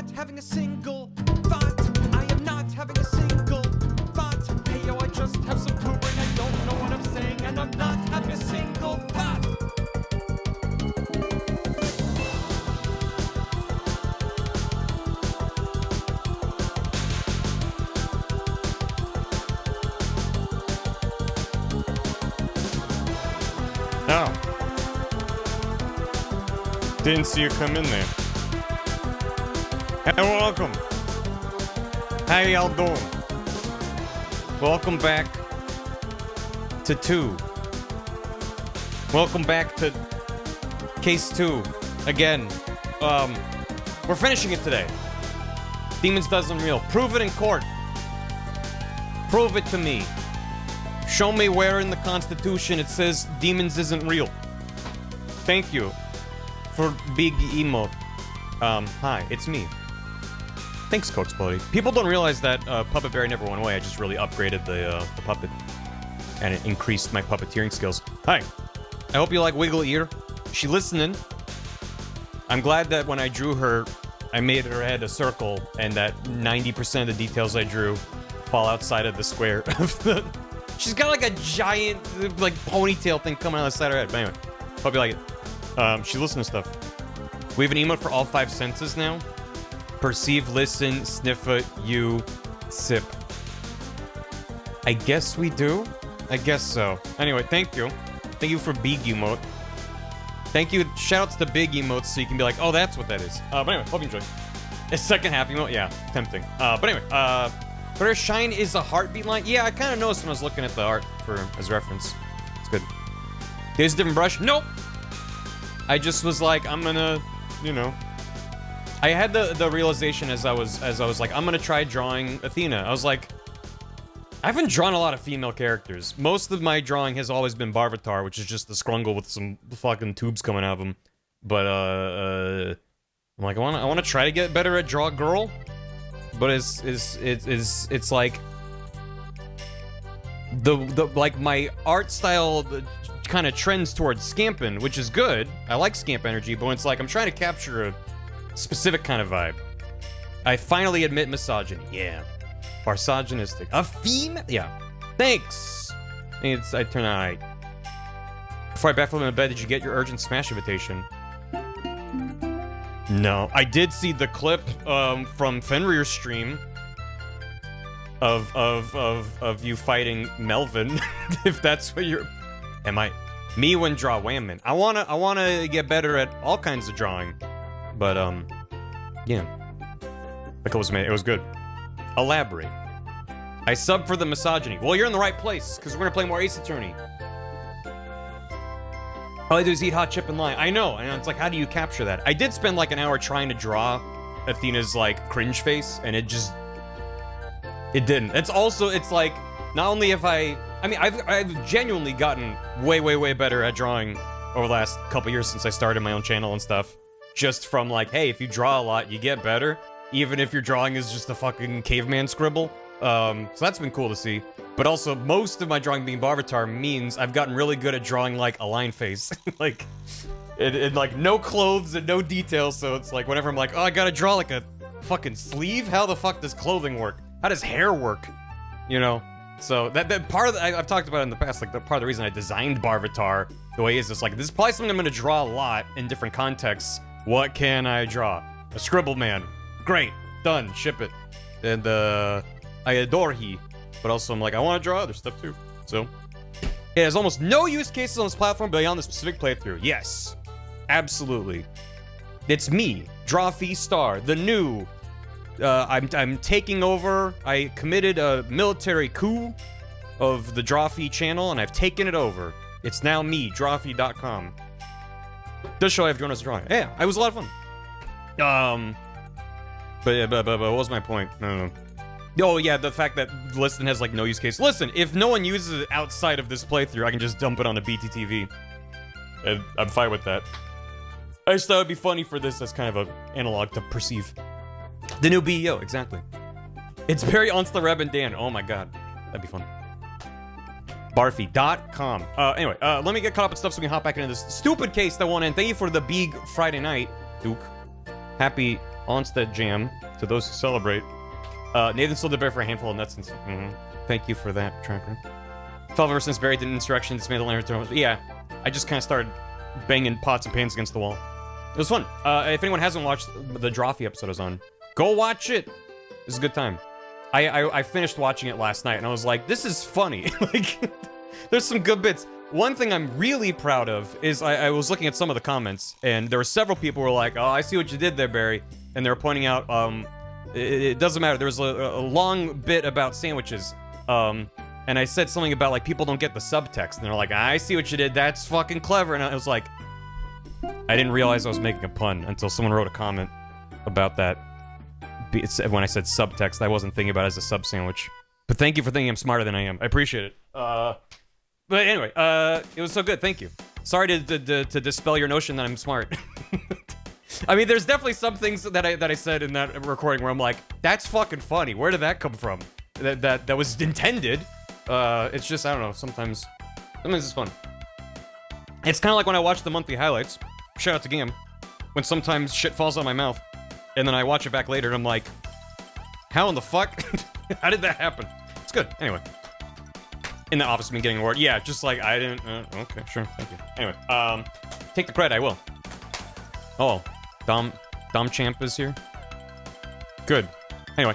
not having a single thought. I am not having a single thought. Hey yo, I just have some poop and I don't know what I'm saying, and I'm not having a single thought. Oh. Didn't see you come in there. And welcome. How y'all doing? Welcome back to 2. Welcome back to case 2. Again. We're finishing it today. Demons doesn't real. Prove it in court. Prove it to me. Show me where in the Constitution it says demons isn't real. Thank you for big emote. Hi, it's me. Thanks, Coach Bloody. People don't realize that Puppet Berry never went away. I just really upgraded the puppet, and it increased my puppeteering skills. Hi. I hope you like Wiggle Ear. She listening. I'm glad that when I drew her, I made her head a circle, and that 90% of the details I drew fall outside of the square of the... She's got like a giant, like, ponytail thing coming out of the side of her head. But anyway, hope you like it. She listens to stuff. We have an emote for all 5 senses now. Perceive, listen, sniff it, you, sip. I guess we do? I guess so. Anyway, thank you. Thank you for big emote. Thank you. Shout out to the big emotes so you can be like, oh, that's what that is. But anyway, hope you enjoy. A second half emote? Yeah, tempting. But anyway, but her shine is a heartbeat line. Yeah, I kind of noticed when I was looking at the art as reference. It's good. Here's a different brush. Nope. I just was like, I'm gonna, you know. I had the realization as I was like, I'm gonna try drawing Athena. I was like, I haven't drawn a lot of female characters. Most of my drawing has always been Barvatar, which is just the scrungle with some fucking tubes coming out of him. But I'm like, I wanna try to get better at draw girl. But it's like the like my art style kind of trends towards scamping, which is good. I like scamp energy, but when it's like I'm trying to capture a specific kind of vibe, I finally admit misogyny. Yeah, barsogynistic. A female? Yeah. Thanks. I turn out right. Before I backflip in bed, did you get your urgent smash invitation? No, I did see the clip from Fenrir's stream of you fighting Melvin. If that's what you're, me when draw Whammin. I wanna get better at all kinds of drawing, but yeah, the clip was made. It was good. Elaborate. I sub for the misogyny. Well, you're in the right place because we're gonna play more Ace Attorney. All I do is eat hot chip and lie. I know, and it's like, how do you capture that? I did spend like an hour trying to draw Athena's like cringe face, and it didn't. It's like, not only have I've genuinely gotten way better at drawing over the last couple years since I started my own channel and stuff. Just from like, hey, if you draw a lot, you get better, even if your drawing is just a fucking caveman scribble. So that's been cool to see. But also, most of my drawing being Barvatar means I've gotten really good at drawing, like, a line face. Like, like, no clothes and no details, so it's like, whenever I'm like, oh, I gotta draw, like, a fucking sleeve? How the fuck does clothing work? How does hair work? You know? So, that part of I've talked about it in the past, like, the part of the reason I designed Barvatar the way it is, it's like, this is probably something I'm gonna draw a lot in different contexts. What can I draw? A scribble man. Great. Done. Ship it. And, I adore he. But also, I'm like, I want to draw other stuff too. So, it has almost no use cases on this platform beyond the specific playthrough. Yes, absolutely. It's me, Drawfee Star, the new. I'm taking over. I committed a military coup of the Drawfee channel, and I've taken it over. It's now me, Drawfee.com. Does show I have joined us drawing. Yeah, it was a lot of fun. But what was my point? I don't know. Oh, yeah, the fact that Listen has, like, no use case. Listen, if no one uses it outside of this playthrough, I can just dump it on a BTTV. And I'm fine with that. I just thought it would be funny for this as kind of an analog to Perceive. The new BEO, exactly. It's very Onsta Reb and Dan. Oh, my God. That'd be fun. Barfy.com. Anyway, let me get caught up with stuff so we can hop back into this stupid case that won't end. Thank you for the big Friday night, Duke. Happy Onstead Jam to those who celebrate. Nathan sold the bear for a handful of nuts and stuff. Thank you for that, Tracker. 12 ever since Barry did an insurrection, dismantled land. Yeah, I just kind of started banging pots and pans against the wall. It was fun. If anyone hasn't watched the Drawfee episode I was on, go watch it. It was a good time. I finished watching it last night, and I was like, this is funny. Like, there's some good bits. One thing I'm really proud of is I was looking at some of the comments, and there were several people who were like, oh, I see what you did there, Barry. And they were pointing out, it doesn't matter. There was a long bit about sandwiches. And I said something about, like, people don't get the subtext. And they're like, I see what you did. That's fucking clever. And I was like, I didn't realize I was making a pun until someone wrote a comment about that. When I said subtext, I wasn't thinking about it as a sub sandwich. But thank you for thinking I'm smarter than I am. I appreciate it. But anyway, it was so good. Thank you. Sorry to dispel your notion that I'm smart. I mean, there's definitely some things that I said in that recording where I'm like, that's fucking funny. Where did that come from? That was intended. It's just, I don't know, sometimes it's fun. It's kind of like when I watch the monthly highlights. Shout out to Gam. When sometimes shit falls on my mouth, and then I watch it back later, and I'm like, how in the fuck? How did that happen? It's good. Anyway. In the office of me getting an award. Yeah, just like, I didn't... okay, sure, thank you. Anyway, take the credit, I will. Oh, Dom Champ is here. Good. Anyway,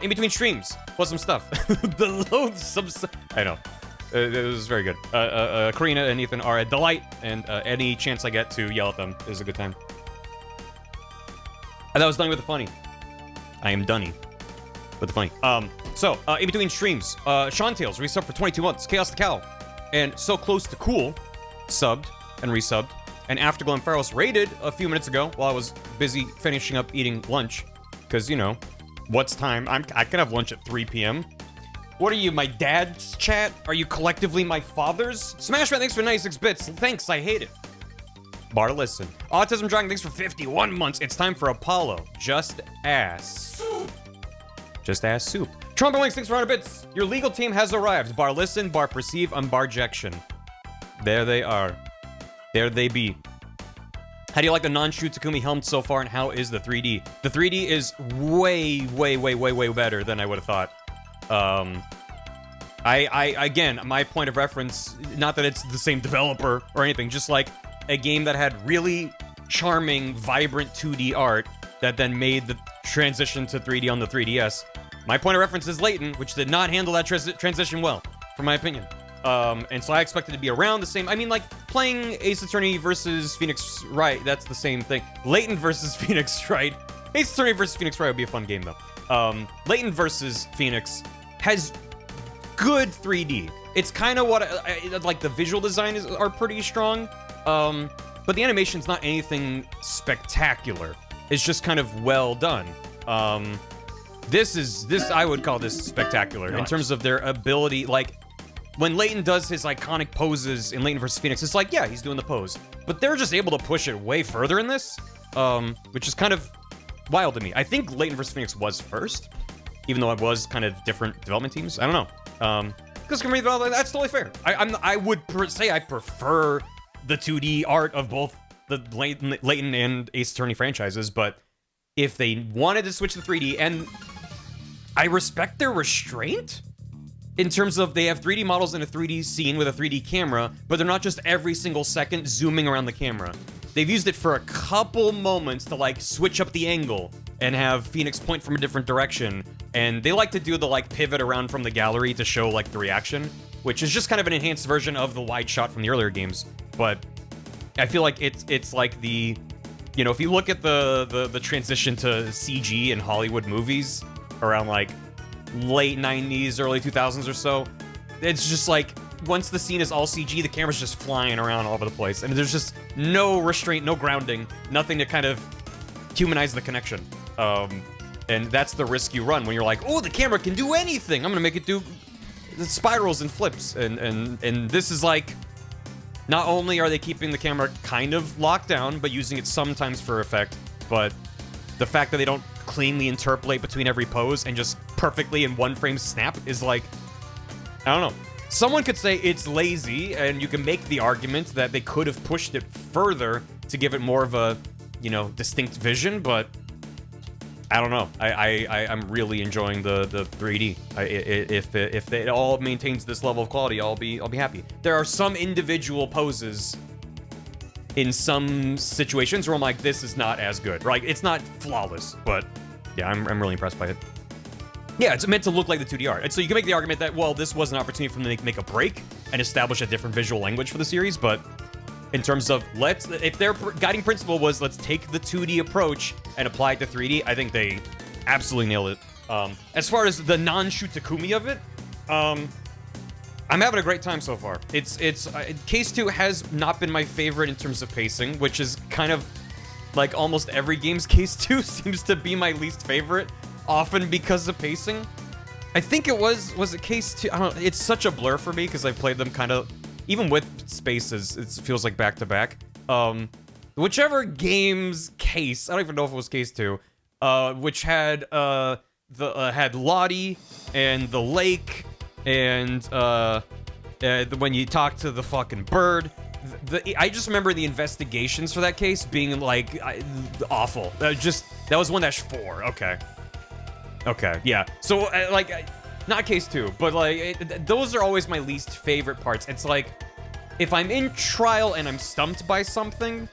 in between streams, was some stuff. The loathsome I know. It was very good. Karina and Ethan are a delight, and any chance I get to yell at them is a good time. And that was done with the funny. I am Dunny with the funny. So, in between streams, Sean Tails resubbed for 22 months. Chaos the Cow and So Close to Cool subbed and resubbed. And Afterglow and Pharos raided a few minutes ago while I was busy finishing up eating lunch. Because, you know, what's time? I can have lunch at 3 p.m. What are you, my dad's chat? Are you collectively my father's? Smashman, thanks for 96 bits. Thanks, I hate it. Bar listen. Autism Dragon, thanks for 51 months. It's time for Apollo. Just ass. Just ass soup. Trump Links, thanks for 100 bits. Your legal team has arrived. Bar listen, bar perceive, and barjection. There they are. There they be. How do you like the non-Shu Takumi helm so far, and how is the 3D? The 3D is way better than I would have thought. Again, my point of reference, not that it's the same developer or anything, just like a game that had really charming, vibrant 2D art that then made the transition to 3D on the 3DS. My point of reference is Layton, which did not handle that transition well, for my opinion. And so I expected to be around the same. I mean, like, playing Ace Attorney versus Phoenix Wright, that's the same thing. Layton versus Phoenix Wright. Ace Attorney versus Phoenix Wright would be a fun game, though. Layton versus Phoenix has good 3D. It's kind of what, like, the visual design are pretty strong. But the animation's not anything spectacular. It's just kind of well done. This I would call this spectacular in terms of their ability, like, when Layton does his iconic poses in Layton vs. Phoenix, it's like, yeah, he's doing the pose. But they're just able to push it way further in this, which is kind of wild to me. I think Layton vs. Phoenix was first, even though it was kind of different development teams. I don't know. Because that's totally fair. I would say I prefer the 2D art of both the Layton and Ace Attorney franchises, but if they wanted to switch to 3D, and I respect their restraint, in terms of they have 3D models in a 3D scene with a 3D camera, but they're not just every single second zooming around the camera. They've used it for a couple moments to, like, switch up the angle and have Phoenix point from a different direction. And they like to do the, like, pivot around from the gallery to show, like, the reaction, which is just kind of an enhanced version of the wide shot from the earlier games. But I feel like it's like the, you know, if you look at the transition to CG in Hollywood movies around, like, late 90s, early 2000s or so, it's just like, once the scene is all CG, the camera's just flying around all over the place, and there's just no restraint, no grounding, nothing to kind of humanize the connection. And that's the risk you run when you're like, oh, the camera can do anything, I'm gonna make it do spirals and flips, and this is like, not only are they keeping the camera kind of locked down, but using it sometimes for effect, but the fact that they don't cleanly interpolate between every pose and just perfectly in one frame snap is like, I don't know. Someone could say it's lazy, and you can make the argument that they could have pushed it further to give it more of a, you know, distinct vision, but I don't know. I'm really enjoying the 3D. If it all maintains this level of quality, I'll be happy. There are some individual poses in some situations where I'm like, this is not as good. Right? It's not flawless, but yeah, I'm really impressed by it. Yeah, it's meant to look like the 2D art. And so you can make the argument that, well, this was an opportunity for them to make a break and establish a different visual language for the series, but in terms of if their guiding principle was let's take the 2D approach and apply it to 3D, I think they absolutely nailed it. As far as the non-shoot Takumi of it, I'm having a great time so far. Case 2 has not been my favorite in terms of pacing, which is kind of like almost every game's Case 2 seems to be my least favorite, often because of pacing. I think it was it Case 2? I don't know. It's such a blur for me because I've played them kind of, even with spaces, it feels like back to back. Whichever game's Case, I don't even know if it was Case 2, which had had Lottie and the lake and when you talk to the fucking bird. I just remember the investigations for that case being like awful. That was 1-4. Okay, yeah. So not Case 2, but like those are always my least favorite parts. It's like if I'm in trial and I'm stumped by something,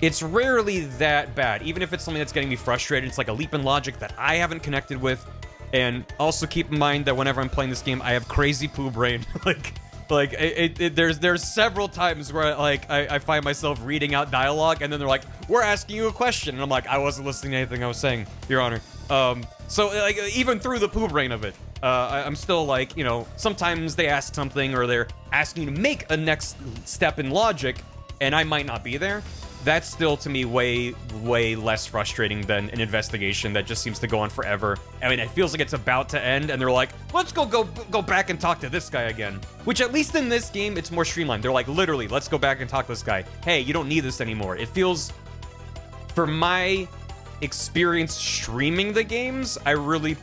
it's rarely that bad. Even if it's something that's getting me frustrated, it's like a leap in logic that I haven't connected with. And also keep in mind that whenever I'm playing this game, I have crazy poo brain. There's several times where I find myself reading out dialogue and then they're like, we're asking you a question, and I'm like, I wasn't listening to anything I was saying, Your Honor. So like even through the poo brain of it, I'm still like, you know, sometimes they ask something or they're asking you to make a next step in logic and I might not be there. That's still to me way less frustrating than an investigation that just seems to go on forever. I mean, it feels like it's about to end and they're like, let's go back and talk to this guy again. Which at least in this game, it's more streamlined. They're like, literally, let's go back and talk to this guy. Hey, you don't need this anymore. It feels, for my experience streaming the games, I really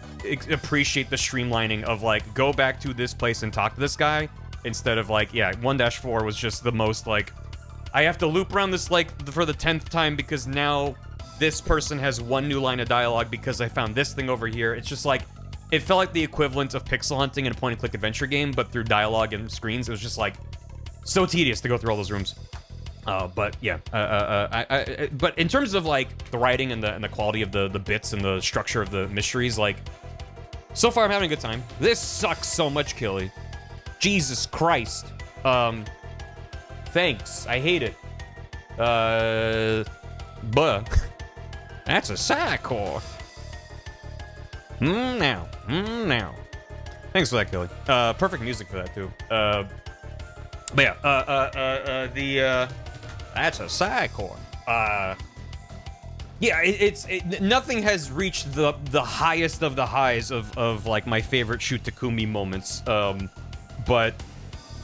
appreciate the streamlining of like, go back to this place and talk to this guy. Instead of like, yeah, 1-4 was just the most like, I have to loop around this like for the 10th time because now this person has one new line of dialogue because I found this thing over here. It's just like, it felt like the equivalent of pixel hunting in a point-and-click adventure game, but through dialogue and screens. It was just like so tedious to go through all those rooms. But yeah, but in terms of like the writing and the quality of the bits and the structure of the mysteries, like so far I'm having a good time. This sucks so much, Killy. Jesus Christ. Thanks. I hate it. Buh. That's a Psycore. Now. Thanks for that, Kelly. Perfect music for that, too. But yeah, that's a Psycore. Yeah, nothing has reached the highest of the highs of like my favorite Shoot Takumi moments. But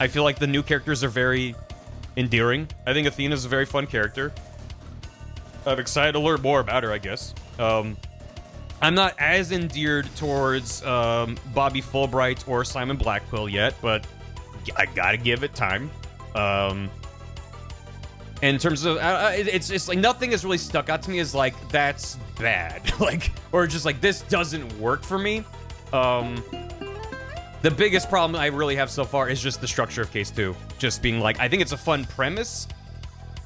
I feel like the new characters are very endearing. I think Athena's a very fun character. I'm excited to learn more about her, I guess. I'm not as endeared towards Bobby Fulbright or Simon Blackquill yet, but I gotta give it time. In terms of, it's like nothing has really stuck out to me as like, that's bad. Like, or just like, this doesn't work for me. The biggest problem I really have so far is just the structure of Case 2. Just being like, I think it's a fun premise,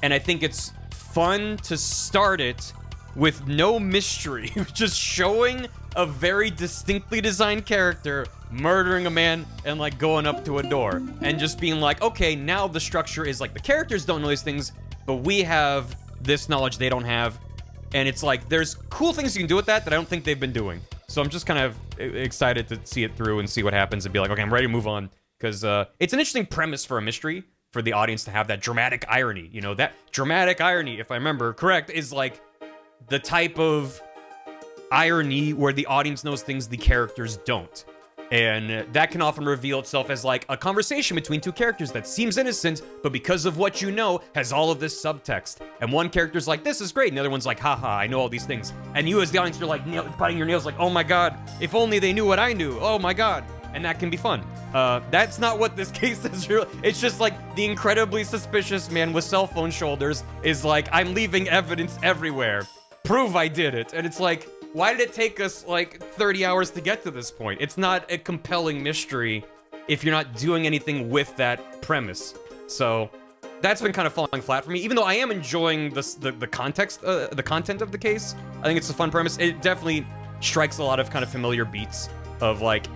and I think it's fun to start it with no mystery. Just showing a very distinctly designed character murdering a man and like going up to a door. And just being like, okay, now the structure is like the characters don't know these things, but we have this knowledge they don't have. And it's like, there's cool things you can do with that I don't think they've been doing. So I'm just kind of excited to see it through and see what happens and be like, okay, I'm ready to move on. Because it's an interesting premise for a mystery, for the audience to have that dramatic irony. You know, that dramatic irony, if I remember correct, is like the type of irony where the audience knows things the characters don't. And that can often reveal itself as like a conversation between two characters that seems innocent, but because of what you know, has all of this subtext. And one character's like, this is great, and the other one's like, haha, I know all these things. And you as the audience, you're like biting your nails like, oh my god, if only they knew what I knew, oh my god. And that can be fun. That's not what this case is. It's just like the incredibly suspicious man with cell phone shoulders is like, I'm leaving evidence everywhere. Prove I did it. And it's like, why did it take us like 30 hours to get to this point? It's not a compelling mystery if you're not doing anything with that premise. So that's been kind of falling flat for me, even though I am enjoying the context, the content of the case. I think it's a fun premise. It definitely strikes a lot of kind of familiar beats of like,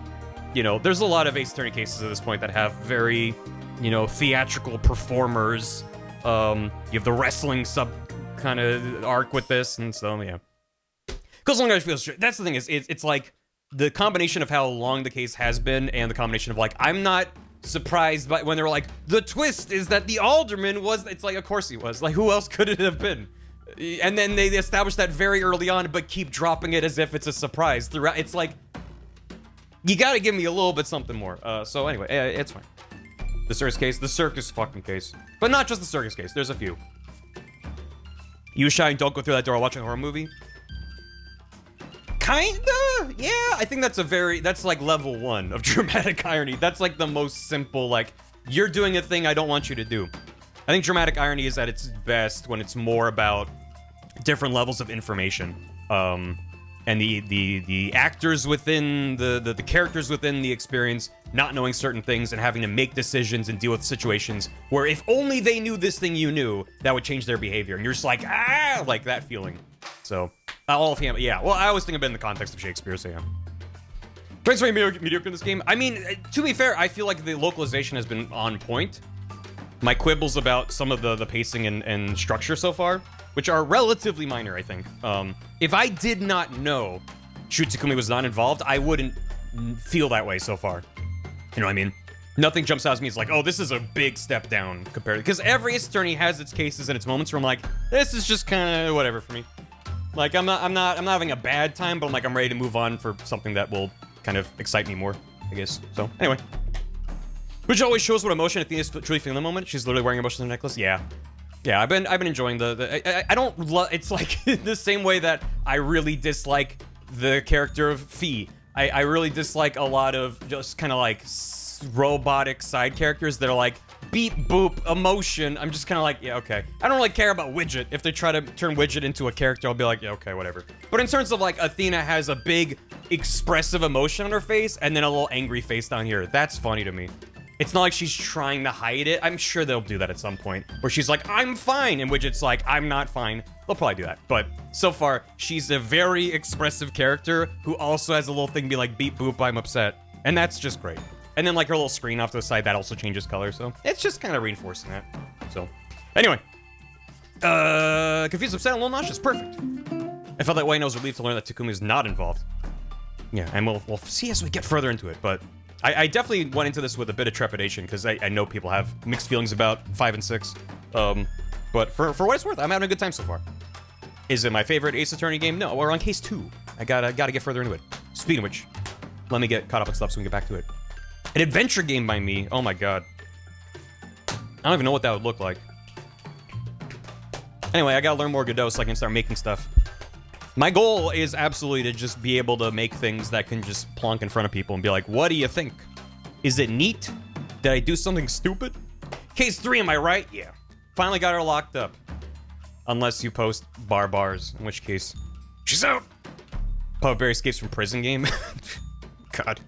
you know, there's a lot of Ace Attorney cases at this point that have very, you know, theatrical performers. You have the wrestling sub kind of arc with this, and so yeah. Goes along, I feel straight. That's the thing, is it's like the combination of how long the case has been and the combination of like, I'm not surprised by when they're like, the twist is that the alderman was, it's like, of course he was. Like, who else could it have been? And then they establish that very early on, but keep dropping it as if it's a surprise throughout. It's like, you gotta give me a little bit something more. So anyway, it's fine. The circus fucking case. But not just the circus case, there's a few. You shine, don't go through that door while watching a horror movie. Kinda, yeah. I think that's like level 1 of dramatic irony. That's like the most simple, like, you're doing a thing I don't want you to do. I think dramatic irony is at its best when it's more about different levels of information. And the actors within, the characters within the experience not knowing certain things and having to make decisions and deal with situations where if only they knew this thing you knew, that would change their behavior. And you're just like, ah, like that feeling. So, all of him, yeah. Well, I always think of it in the context of Shakespeare, so yeah. Thanks for being mediocre in this game. I mean, to be fair, I feel like the localization has been on point. My quibbles about some of the pacing and structure so far, which are relatively minor, I think. If I did not know Shu Takumi was not involved, I wouldn't feel that way so far. You know what I mean? Nothing jumps out at me. It's like, oh, this is a big step down compared to... Because every Ace Attorney has its cases and its moments where I'm like, this is just kind of whatever for me. Like, I'm not having a bad time, but I'm like, I'm ready to move on for something that will kind of excite me more, I guess. So, anyway. Which always shows what emotion Athena's truly feeling in the moment. She's literally wearing a emotional necklace. Yeah. Yeah, I've been enjoying I don't love... It's like the same way that I really dislike the character of Fee. I really dislike a lot of just kind of like robotic side characters that are like beep boop emotion. I'm just kind of like, yeah, okay. I don't really care about Widget. If they try to turn Widget into a character, I'll be like, yeah, okay, whatever. But in terms of like Athena has a big expressive emotion on her face and then a little angry face down here. That's funny to me. It's not like she's trying to hide it. I'm sure they'll do that at some point where she's like, I'm fine. And Widget's like, I'm not fine. They'll probably do that. But so far, she's a very expressive character who also has a little thing be like, beep boop, I'm upset. And that's just great. And then like her little screen off to the side, that also changes color. So it's just kind of reinforcing that. So anyway, confused, upset, and a little nauseous. Perfect. I felt that way and I was relieved to learn that Takumi is not involved. Yeah, and we'll see as we get further into it. But I definitely went into this with a bit of trepidation because I know people have mixed feelings about 5 and 6. But for what it's worth, I'm having a good time so far. Is it my favorite Ace Attorney game? No, we're on case 2. I gotta get further into it. Speaking of which, let me get caught up on stuff so we can get back to it. An adventure game by me. Oh my god. I don't even know what that would look like. Anyway, I gotta learn more Godot so I can start making stuff. My goal is absolutely to just be able to make things that can just plonk in front of people and be like, what do you think? Is it neat? Did I do something stupid? Case 3, am I right? Yeah. Finally got her locked up. Unless you post bars, in which case, she's out. Barry escapes from prison game. God.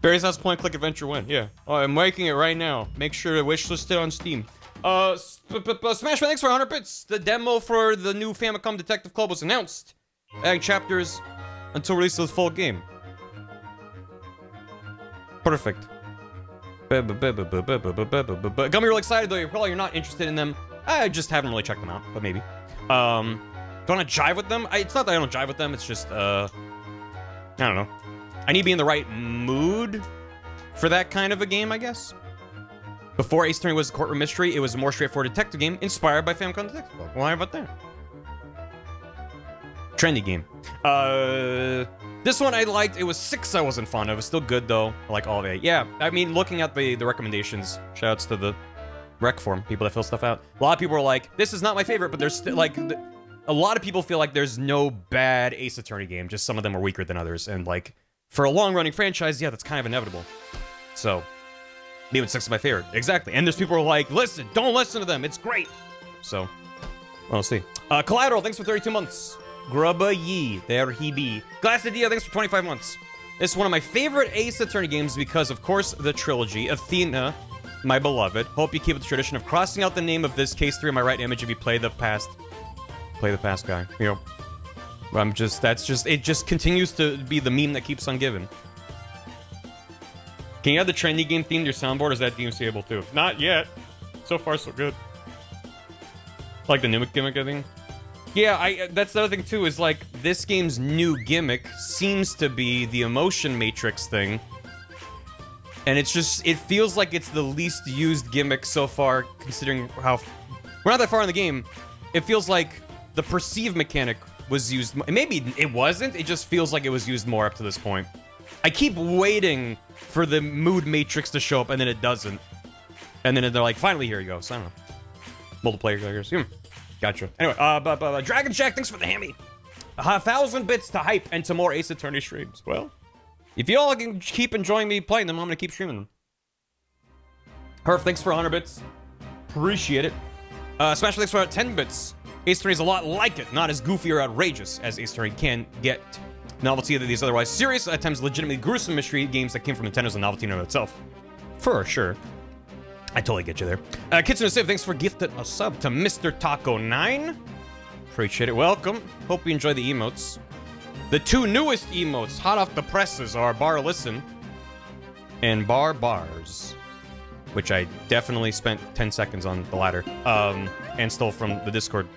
Barry's house point click adventure win. Yeah. Oh, I'm making it right now. Make sure to wishlist it on Steam. Smash thanks for 100 bits. The demo for the new Famicom Detective Club was announced. Adding chapters until release of the full game. Perfect. Got me real excited though. You're not interested in them. I just haven't really checked them out, but maybe. Do I want to jive with them? It's not that I don't jive with them. It's just I don't know. I need to be in the right mood for that kind of a game, I guess. Before Ace Attorney was a courtroom mystery, it was a more straightforward detective game inspired by Famicom Detective Club. Why about that? Trendy game. This one I liked. It was 6 I wasn't fond of. It was still good though. I like all of it. Yeah, I mean, looking at the recommendations, shoutouts to the rec forum, people that fill stuff out. A lot of people were like, this is not my favorite, but there's still like, a lot of people feel like there's no bad Ace Attorney game. Just some of them are weaker than others. And like, for a long running franchise, yeah, that's kind of inevitable. So, Demon 6 is my favorite. Exactly. And there's people who are like, listen, don't listen to them. It's great. So, we'll see. Collateral, thanks for 32 months. Grubba Yee, there he be. Glassidia, thanks for 25 months. This is one of my favorite Ace Attorney games because, of course, the trilogy. Athena, my beloved. Hope you keep the tradition of crossing out the name of this case 3 on my right image if you play the past. Play the past guy. You know, it just continues to be the meme that keeps on giving. Can you have the trendy game themed your soundboard, or is that DMC able to? Not yet. So far, so good. Like the new gimmick, I think. Yeah, that's the other thing, too, is, like, this game's new gimmick seems to be the emotion matrix thing. And it's just, it feels like it's the least used gimmick so far, considering how... We're not that far in the game. It feels like the perceive mechanic was used... Maybe it wasn't, it just feels like it was used more up to this point. I keep waiting for the mood matrix to show up, and then it doesn't. And then they're like, finally, here you go. So, I don't know. Multiplayer triggers. Gotcha. Anyway, Dragon Jack, thanks for the hammy. 1,000 bits to hype and to more Ace Attorney streams. Well, if you all can keep enjoying me playing them, I'm gonna keep streaming them. Herf, thanks for 100 bits. Appreciate it. Smash, thanks for 10 bits. Ace Attorney is a lot like it, not as goofy or outrageous as Ace Attorney can get. Novelty of these otherwise serious, at times legitimately gruesome mystery games that came from Nintendo's a novelty in and of itself. For sure. I totally get you there. Kitsune Civ, thanks for gifting a sub to Mr. Taco 9. Appreciate it. Welcome. Hope you enjoy the emotes. The two newest emotes, hot off the presses, are Bar Listen and Bar Bars, which I definitely spent 10 seconds on the latter, and stole from the Discord.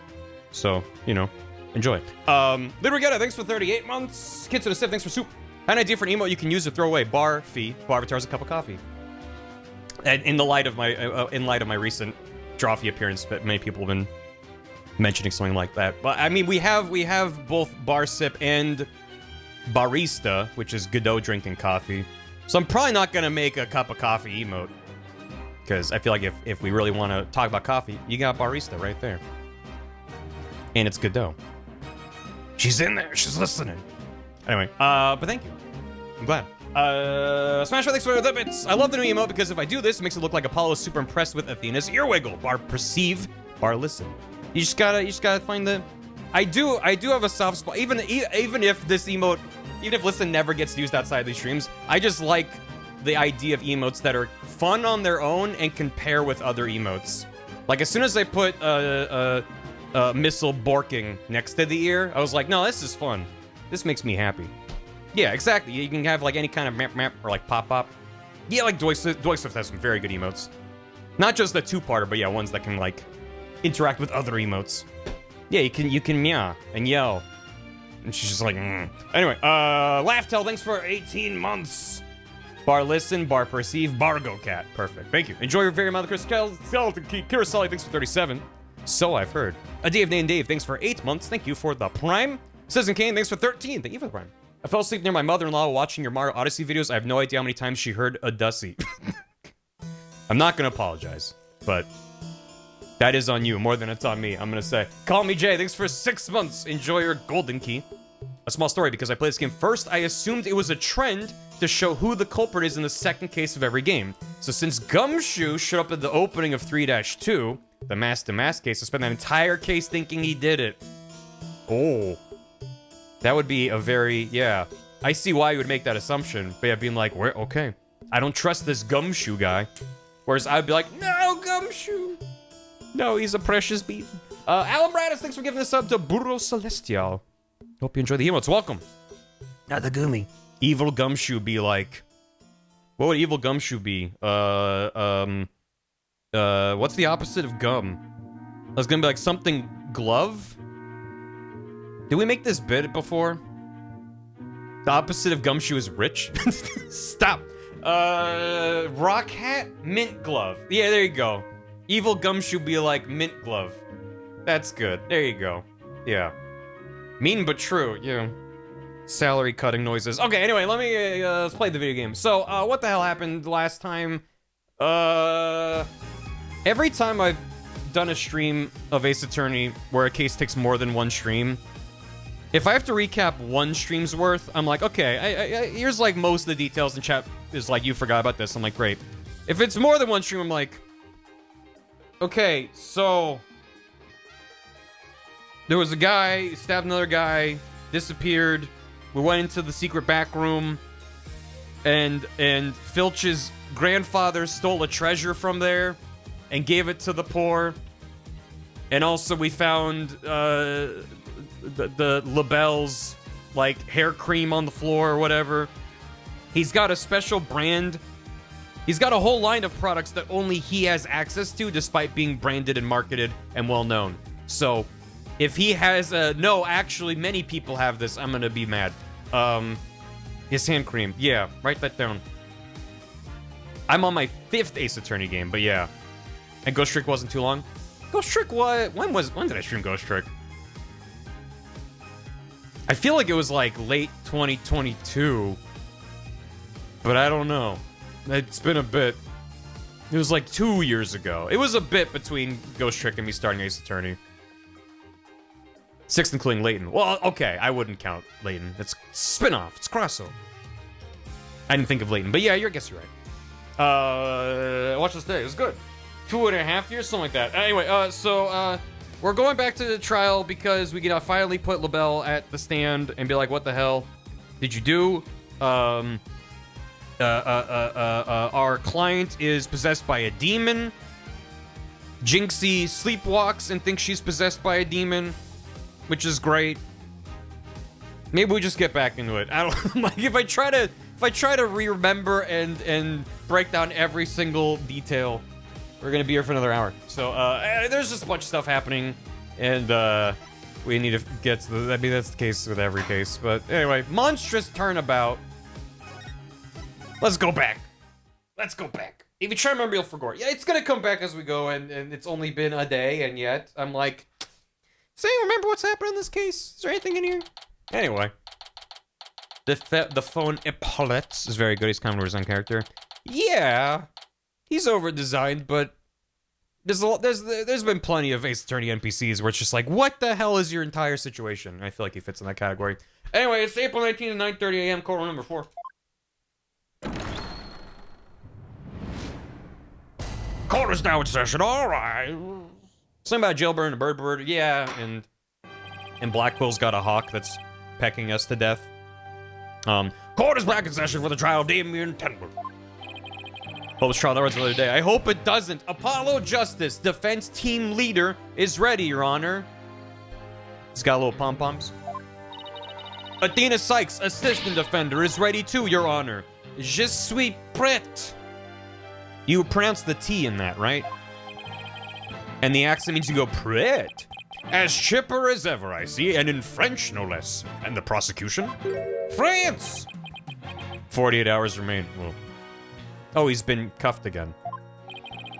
So, you know, enjoy. Lidrigetta, thanks for 38 months. Kitsune Civ, thanks for soup. I had an idea for an emote you can use to throw away. Bar fee. Bar Avatar's a cup of coffee. And in the light of my recent Drawfee appearance, that many people have been mentioning something like that. But I mean, we have both Bar Sip and Barista, which is Godot drinking coffee. So I'm probably not gonna make a cup of coffee emote, because I feel like if we really want to talk about coffee, you got Barista right there, and it's Godot. She's in there. She's listening. Anyway, but thank you. I'm glad. Smash, thanks for the bits. I love the new emote because if I do this, it makes it look like Apollo is super impressed with Athena's earwiggle. Bar perceive, bar listen. You just gotta find the... I do have a soft spot. Even if this emote, even if listen never gets used outside these streams, I just like the idea of emotes that are fun on their own and can pair with other emotes. Like as soon as I put missile borking next to the ear, I was like, no, this is fun. This makes me happy. Yeah, exactly. You can have like any kind of map or like pop. Yeah, like Doyswift has some very good emotes. Not just the two-parter, but yeah, ones that can like interact with other emotes. Yeah, you can meow and yell. And she's just like, Anyway, Laughtell, thanks for 18 months. Bar listen, bar perceive, bar go cat. Perfect. Thank you. Enjoy your very mother skeleton key. Kirasali, thanks for 37. So I've heard. A Dave Named Dave, thanks for 8 months. Thank you for the Prime. Citizen Kane, thanks for 13. Thank you for the Prime. I fell asleep near my mother-in-law watching your Mario Odyssey videos. I have no idea how many times she heard a Dussie. I'm not gonna apologize, but that is on you more than it's on me, I'm gonna say. Call me Jay, thanks for 6 months. Enjoy your golden key. A small story, because I played this game first, I assumed it was a trend to show who the culprit is in the second case of every game. So since Gumshoe showed up at the opening of 3-2, the mask-to-mask case, I spent that entire case thinking he did it. Oh. That would be a very, yeah. I see why you would make that assumption, but yeah, being like, okay. I don't trust this Gumshoe guy. Whereas I'd be like, no, Gumshoe. No, he's a precious beast. Alan Bradis, thanks for giving this up to Burro Celestial. Hope you enjoy the emotes. Welcome. Not the Gumi. Evil Gumshoe be like, what would evil Gumshoe be? What's the opposite of gum? I was gonna be like something glove? Did we make this bit before? The opposite of Gumshoe is rich? Stop. Rock hat, mint glove. Yeah, there you go. Evil Gumshoe be like mint glove. That's good. There you go. Yeah. Mean but true, yeah. Salary cutting noises. Okay, anyway, let's play the video game. So, what the hell happened last time? Every time I've done a stream of Ace Attorney where a case takes more than one stream, If I have to recap one stream's worth, I'm like, okay, here's like most of the details, and chat is like, you forgot about this. I'm like, great. If it's more than one stream, I'm like, okay, so there was a guy, stabbed another guy, disappeared. We went into the secret back room, and Filch's grandfather stole a treasure from there and gave it to the poor. And also we found the LaBelle's like hair cream on the floor or whatever. He's got a special brand. He's got a whole line of products that only he has access to, despite being branded and marketed and well known. So if he has no, actually many people have this, I'm gonna be mad. His hand cream. Yeah, write that down. I'm on my 5th Ace Attorney game, but yeah. And Ghost Trick wasn't too long. Ghost Trick, what? When did I stream Ghost Trick? I feel like it was like late 2022, but I don't know. It's been a bit. It was like 2 years ago. It was a bit between Ghost Trick and me starting Ace Attorney. 6th including Layton. Well, okay, I wouldn't count Layton. It's spin-off. It's crossover. I didn't think of Layton, but yeah, I guess you're right. Watch this day. It was good. 2.5 years, something like that. Anyway, we're going back to the trial because we can finally put LaBelle at the stand and be like, what the hell did you do? Our client is possessed by a demon. Jinxie sleepwalks and thinks she's possessed by a demon, which is great. Maybe we just get back into it. I don't like if I try to remember and break down every single detail, we're gonna be here for another hour. So there's just a bunch of stuff happening, and we need to get to the. I mean, that's the case with every case. But anyway, monstrous turnabout. Let's go back. Let's go back. If you try to remember, you'll forget. Yeah, it's gonna come back as we go, and it's only been a day, and yet I'm like, does anyone remember what's happened in this case? Is there anything in here? Anyway, the phone Epaulette is very good. He's kind of his own character. Yeah, he's over designed, but there's been plenty of Ace Attorney NPCs where it's just like, what the hell is your entire situation? I feel like he fits in that category. Anyway, it's April 19th at 9:30 a.m. Court number 4. Court is now in session. All right. Something about Jailbird and Bird. Yeah, and Blackwell's got a hawk that's pecking us to death. Court is back in session for the trial of Damien Tenwood. Hope's trial that runs another day. I hope it doesn't. Apollo Justice, defense team leader, is ready, Your Honor. He's got little pom-poms. Athena Sykes, assistant defender, is ready too, Your Honor. Je suis prête. You pronounce the T in that, right? And the accent means you go prête. As chipper as ever, I see, and in French, no less. And the prosecution? France! 48 hours remain. Well. Oh, he's been cuffed again.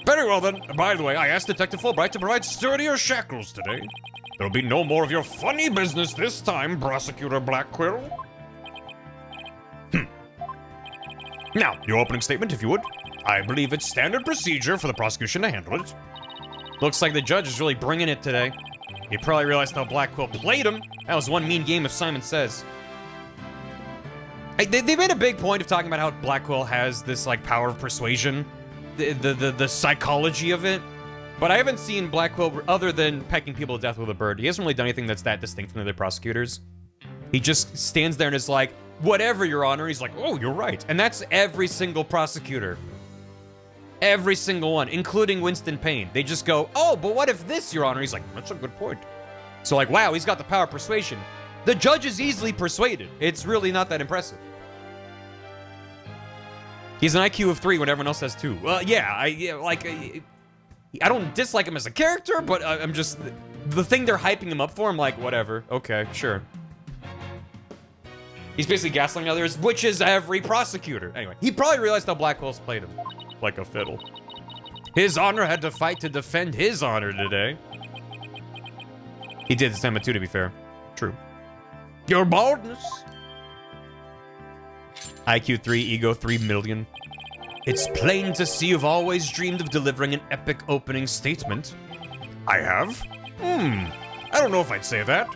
Very well, then. By the way, I asked Detective Fulbright to provide sturdier shackles today. There'll be no more of your funny business this time, Prosecutor Blackquill. Now, your opening statement, if you would. I believe it's standard procedure for the prosecution to handle it. Looks like the judge is really bringing it today. He probably realized how Blackwell played him. That was one mean game, if Simon says. They made a big point of talking about how Blackwell has this, like, power of persuasion. The psychology of it. But I haven't seen Blackwell, other than pecking people to death with a bird, he hasn't really done anything that's that distinct from the other prosecutors. He just stands there and is like, whatever, Your Honor. He's like, oh, you're right. And that's every single prosecutor. Every single one, including Winston Payne. They just go, oh, but what if this, Your Honor? He's like, that's a good point. So like, wow, he's got the power of persuasion. The judge is easily persuaded. It's really not that impressive. He's an IQ of 3 when everyone else has 2. Well, yeah, I don't dislike him as a character, but I'm just, the thing they're hyping him up for, I'm like, whatever, okay, sure. He's basically gaslighting others, which is every prosecutor. Anyway, he probably realized how Blackwell's played him. Like a fiddle. His honor had to fight to defend his honor today. He did this time too, to be fair. True. Your boldness. IQ 3, ego 3 million. It's plain to see you've always dreamed of delivering an epic opening statement. I have? I don't know if I'd say that.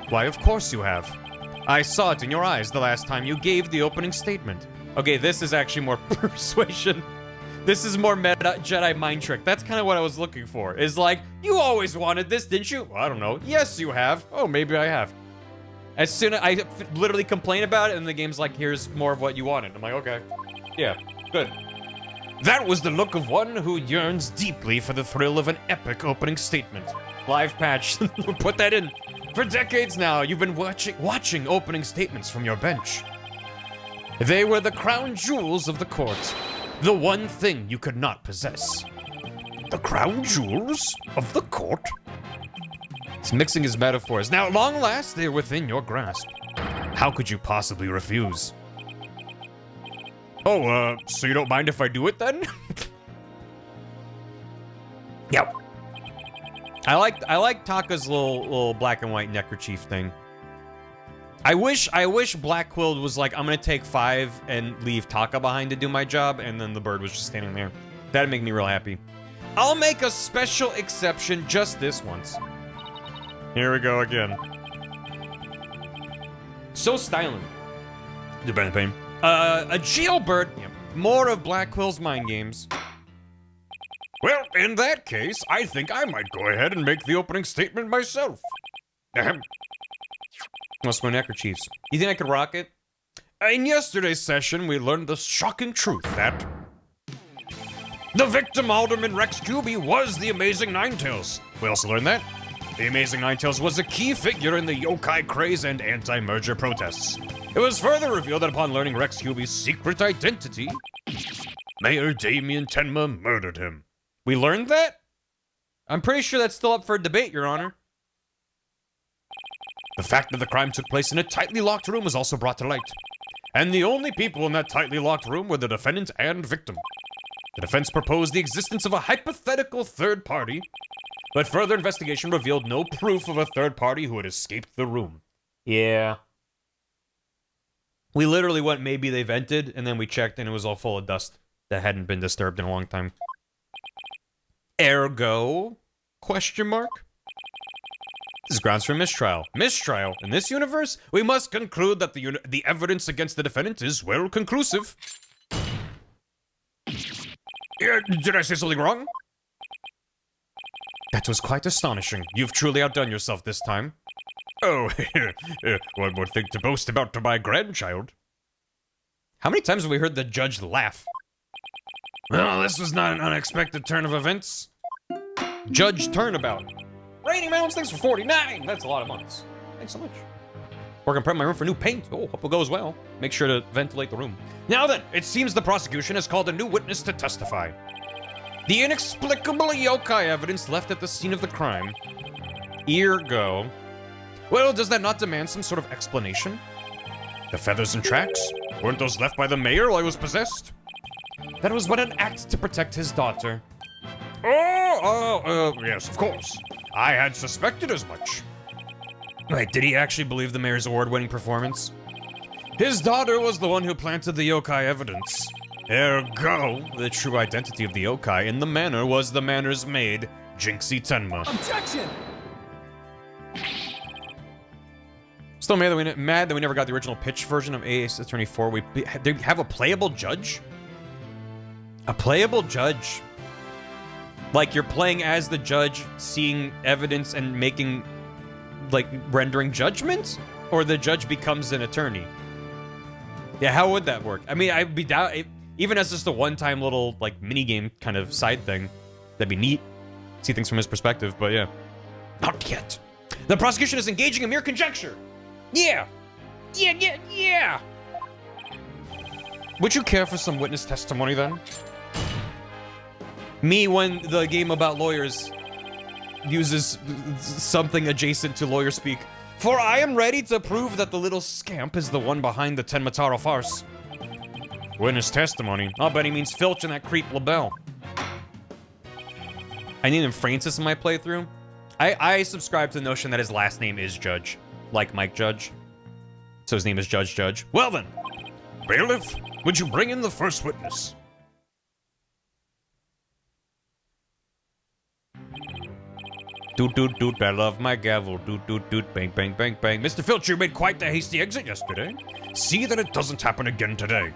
Why, of course you have. I saw it in your eyes the last time you gave the opening statement. Okay, this is actually more persuasion. This is more meta Jedi mind trick. That's kind of what I was looking for. Is like, you always wanted this, didn't you? Well, I don't know. Yes, you have. Oh, maybe I have. As soon as I literally complain about it, and the game's like, here's more of what you wanted. I'm like, okay. Yeah, good. That was the look of one who yearns deeply for the thrill of an epic opening statement. Live patch. Put that in. For decades now, you've been watching opening statements from your bench. They were the crown jewels of the court. The one thing you could not possess. The crown jewels of the court? He's mixing his metaphors. Now, at long last, they're within your grasp. How could you possibly refuse? Oh, so you don't mind if I do it then? Yep. I like Taka's little black and white neckerchief thing. I wish Black Quill was like, I'm gonna take 5 and leave Taka behind to do my job, and then the bird was just standing there. That'd make me real happy. I'll make a special exception just this once. Here we go again. So styling. Depending pain. A jailbird. Yeah, more of Black Quill's mind games. Well, in that case, I think I might go ahead and make the opening statement myself. What's my neckerchiefs? You think I could rock it? In yesterday's session, we learned the shocking truth that the victim Alderman Rex Cuby was the Amazing Ninetales. We also learned that the Amazing Ninetales was a key figure in the yokai craze and anti-merger protests. It was further revealed that upon learning Rex Cuby's secret identity, Mayor Damien Tenma murdered him. We learned that? I'm pretty sure that's still up for debate, Your Honor. The fact that the crime took place in a tightly locked room was also brought to light. And the only people in that tightly locked room were the defendant and victim. The defense proposed the existence of a hypothetical third party, but further investigation revealed no proof of a third party who had escaped the room. Yeah. We literally went, maybe they vented, and then we checked and it was all full of dust that hadn't been disturbed in a long time. Ergo? Question mark? This is grounds for mistrial. Mistrial? In this universe, we must conclude that the evidence against the defendant is well conclusive. Did I say something wrong? That was quite astonishing. You've truly outdone yourself this time. Oh, one more thing to boast about to my grandchild. How many times have we heard the judge laugh? Well, this was not an unexpected turn of events. Judge Turnabout. Raining Mountains, thanks for 49. That's a lot of months. Thanks so much. Working prep my room for new paint. Oh, hope it goes well. Make sure to ventilate the room. Now then, it seems the prosecution has called a new witness to testify. The inexplicable yokai evidence left at the scene of the crime. Ergo. Well, does that not demand some sort of explanation? The feathers and tracks? Weren't those left by the mayor while he was possessed? That was but an act to protect his daughter. Yes, of course. I had suspected as much. Wait, did he actually believe the mayor's award-winning performance? His daughter was the one who planted the yokai evidence. Ergo, the true identity of the yokai in the manor was the manor's maid, Jinxie Tenma. Objection! Still mad that we never got the original pitch version of Ace Attorney 4. They have a playable judge? A playable judge? Like, you're playing as the judge, seeing evidence and making, like, rendering judgments? Or the judge becomes an attorney? Yeah, how would that work? I mean, I'd be down, even as just a one-time little, like, mini-game kind of side thing. That'd be neat. See things from his perspective, but yeah. Not yet. The prosecution is engaging in mere conjecture. Yeah. Yeah. Would you care for some witness testimony, then? Me, when the game about lawyers uses something adjacent to lawyer speak. For I am ready to prove that the little scamp is the one behind the Tenmataro farce. Witness testimony? I'll bet he means Filch and that creep LaBelle. I need him Francis in my playthrough. I subscribe to the notion that his last name is Judge. Like Mike Judge. So his name is Judge. Well then, bailiff, would you bring in the first witness? Doot doot doot, I love my gavel. Doot doot doot, bang bang bang bang. Mr. Filch, you made quite the hasty exit yesterday. See that it doesn't happen again today.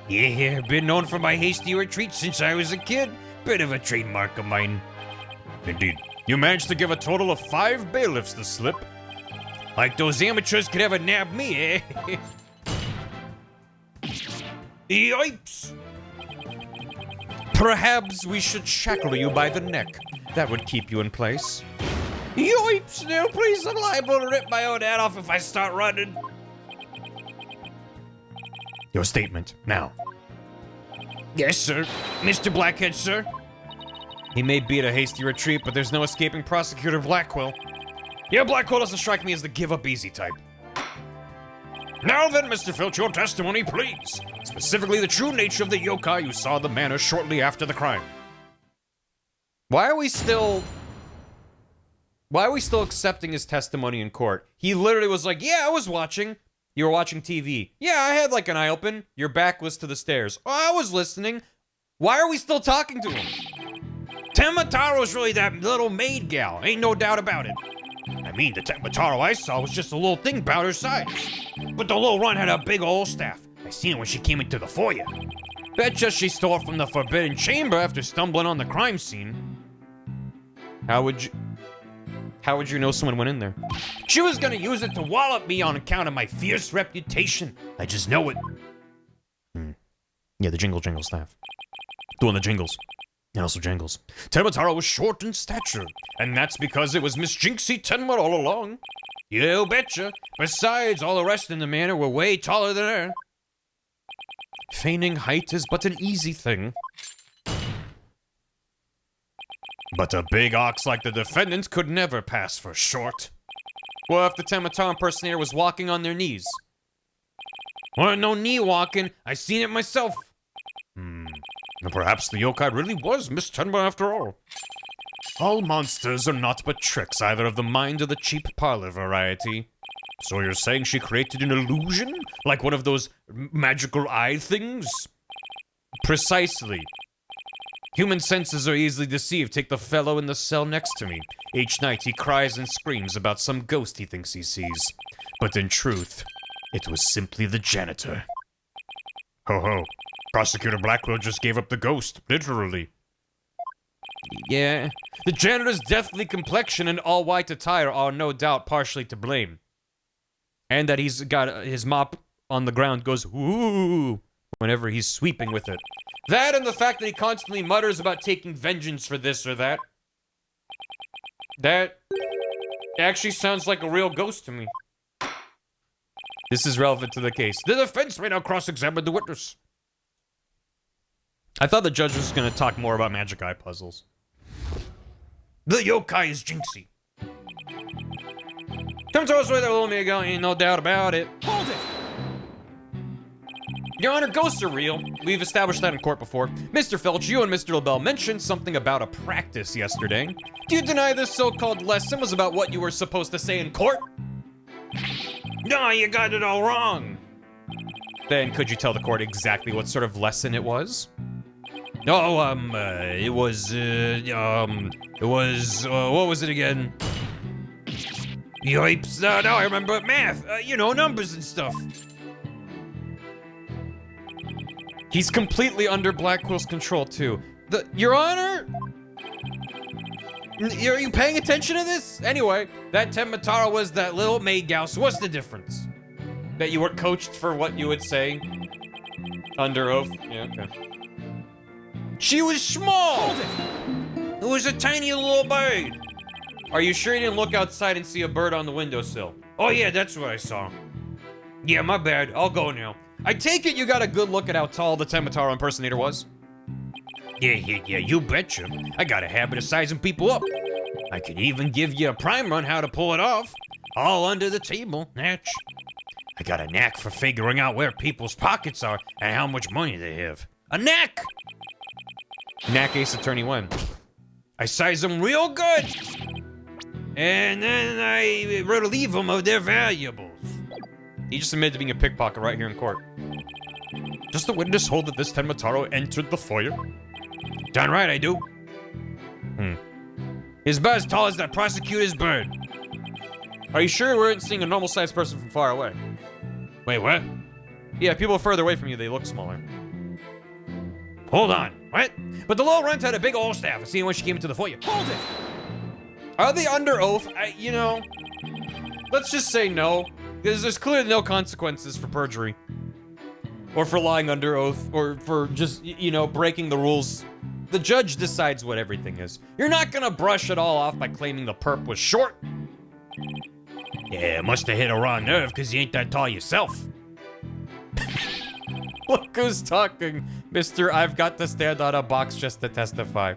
Yeah, been known for my hasty retreat since I was a kid. Bit of a trademark of mine. Indeed. You managed to give a total of 5 bailiffs the slip. Like those amateurs could ever nab me, eh? Yipes! Perhaps we should shackle you by the neck. That would keep you in place. Yipes! Now please, I'm liable to rip my own head off if I start running. Your statement, now. Yes, sir. Mr. Blackhead, sir. He may be at a hasty retreat, but there's no escaping Prosecutor Blackwell. Yeah, Blackwell doesn't strike me as the give-up-easy type. Now then, Mr. Filch, your testimony, please. Specifically, the true nature of the yokai you saw at the manor shortly after the crime. Why are we still accepting his testimony in court? He literally was like, yeah, I was watching. You were watching TV. Yeah, I had like an eye open. Your back was to the stairs. Oh, I was listening. Why are we still talking to him? Temataro's really that little maid gal. Ain't no doubt about it. I mean, the Temataro I saw was just a little thing about her size. But the little runt had a big old staff. I seen her when she came into the foyer. Betcha she stole it from the Forbidden Chamber after stumbling on the crime scene. How would you know someone went in there? She was gonna use it to wallop me on account of my fierce reputation. I just know it. Yeah, the jingle staff. Doing the jingles. And also jingles. Temataro was short in stature, and that's because it was Miss Jinxie Tenma all along. You betcha. Besides, all the rest in the manor were way taller than her. Feigning height is but an easy thing. But a big ox like the defendant could never pass for short. Well, if the Temataro impersonator was walking on their knees? Well, no knee walking. I seen it myself. And perhaps the yokai really was Miss Tenma after all. All monsters are naught but tricks, either of the mind or the cheap parlor variety. So you're saying she created an illusion? Like one of those magical eye things? Precisely. Human senses are easily deceived. Take the fellow in the cell next to me. Each night he cries and screams about some ghost he thinks he sees. But in truth, it was simply the janitor. Ho ho. Prosecutor Blackwell just gave up the ghost, literally. Yeah. The janitor's deathly complexion and all white attire are no doubt partially to blame. And that he's got his mop on the ground goes, ooh, whenever he's sweeping with it. That and the fact that he constantly mutters about taking vengeance for this or that. That actually sounds like a real ghost to me. This is relevant to the case. The defense may now cross-examine the witness. I thought the judge was going to talk more about magic eye puzzles. The yokai is Jinxie. Come to us with a little Migo, ain't no doubt about it. Hold it! Your Honor, ghosts are real. We've established that in court before. Mr. Filch, you and Mr. LaBelle mentioned something about a practice yesterday. Do you deny this so-called lesson was about what you were supposed to say in court? No, you got it all wrong. Then could you tell the court exactly what sort of lesson it was? Oh, it was, what was it again? Yipes, no, I remember math, you know, numbers and stuff. He's completely under Blackwell's control, too. Your Honor? Are you paying attention to this? Anyway, that Temataro was that little maid gal, so what's the difference? That you were coached for what you would say? Under oath? Yeah, okay. She was small! It was a tiny little bird. Are you sure you didn't look outside and see a bird on the windowsill? Oh yeah, that's what I saw. Yeah, my bad. I'll go now. I take it you got a good look at how tall the Temataro impersonator was? Yeah, you betcha. I got a habit of sizing people up. I can even give you a primer on how to pull it off. All under the table, natch. I got a knack for figuring out where people's pockets are and how much money they have. A knack! Knack Ace Attorney 1. I size them real good! And then I relieve them of their valuables. He just admitted to being a pickpocket right here in court. Does the witness hold that this Temataro entered the foyer? Darn right I do. He's about as tall as that prosecutor's bird. Are you sure we weren't seeing a normal-sized person from far away? Wait, what? Yeah, people further away from you, they look smaller. Hold on, what? But the little runt had a big old staff. I seen when she came into the foyer. Hold it! Are they under oath? You know, let's just say no. Because there's clearly no consequences for perjury. Or for lying under oath, or for just, you know, breaking the rules. The judge decides what everything is. You're not gonna brush it all off by claiming the perp was short. Yeah, must have hit a raw nerve because you ain't that tall yourself. Look who's talking, Mr. I've got to stand on a box just to testify.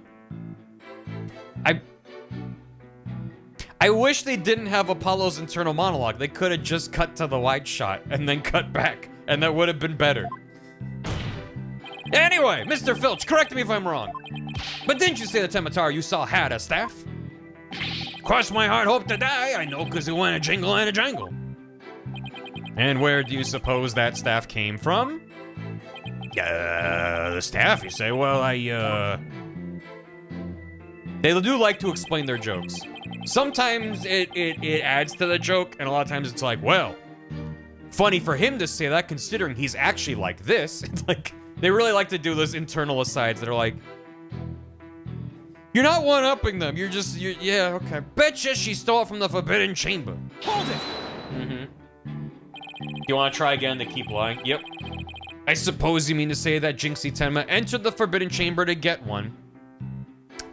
I wish they didn't have Apollo's internal monologue. They could have just cut to the wide shot and then cut back, and that would have been better. Anyway, Mr. Filch, correct me if I'm wrong. But didn't you say the Temitara you saw had a staff? Cross my heart, hope to die. I know because it went a jingle and a jangle. And where do you suppose that staff came from? The staff, you say? Well, They do like to explain their jokes. Sometimes it adds to the joke, and a lot of times it's like, well, funny for him to say that considering he's actually like this. It's like, they really like to do those internal asides that are like, you're not one-upping them, yeah, okay. Betcha she stole it from the Forbidden Chamber. Hold it! You wanna try again to keep lying? Yep. I suppose you mean to say that Jinxie Tenma entered the Forbidden Chamber to get one.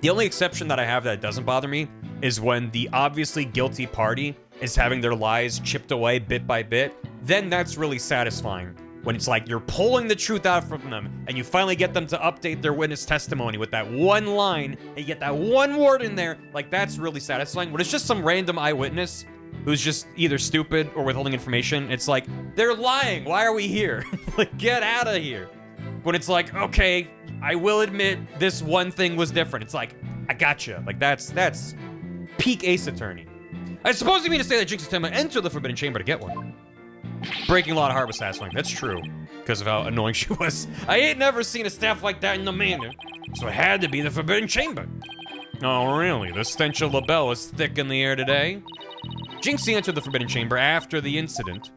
The only exception that I have that doesn't bother me is when the obviously guilty party is having their lies chipped away bit by bit. Then that's really satisfying. When it's like you're pulling the truth out from them and you finally get them to update their witness testimony with that one line and you get that one word in there, like that's really satisfying. When it's just some random eyewitness who's just either stupid or withholding information, it's like, they're lying, why are we here? Like, get out of here. When it's like, okay, I will admit this one thing was different. It's like, I gotcha. Like, that's peak Ace Attorney. I suppose you mean to say that Jinxie Tenma entered the Forbidden Chamber to get one. Breaking Law to Heart was satisfying. That's true, because of how annoying she was. I ain't never seen a staff like that in the manor, so it had to be the Forbidden Chamber. Oh, really? The stench of LaBelle is thick in the air today? Jinxie entered the Forbidden Chamber after the incident.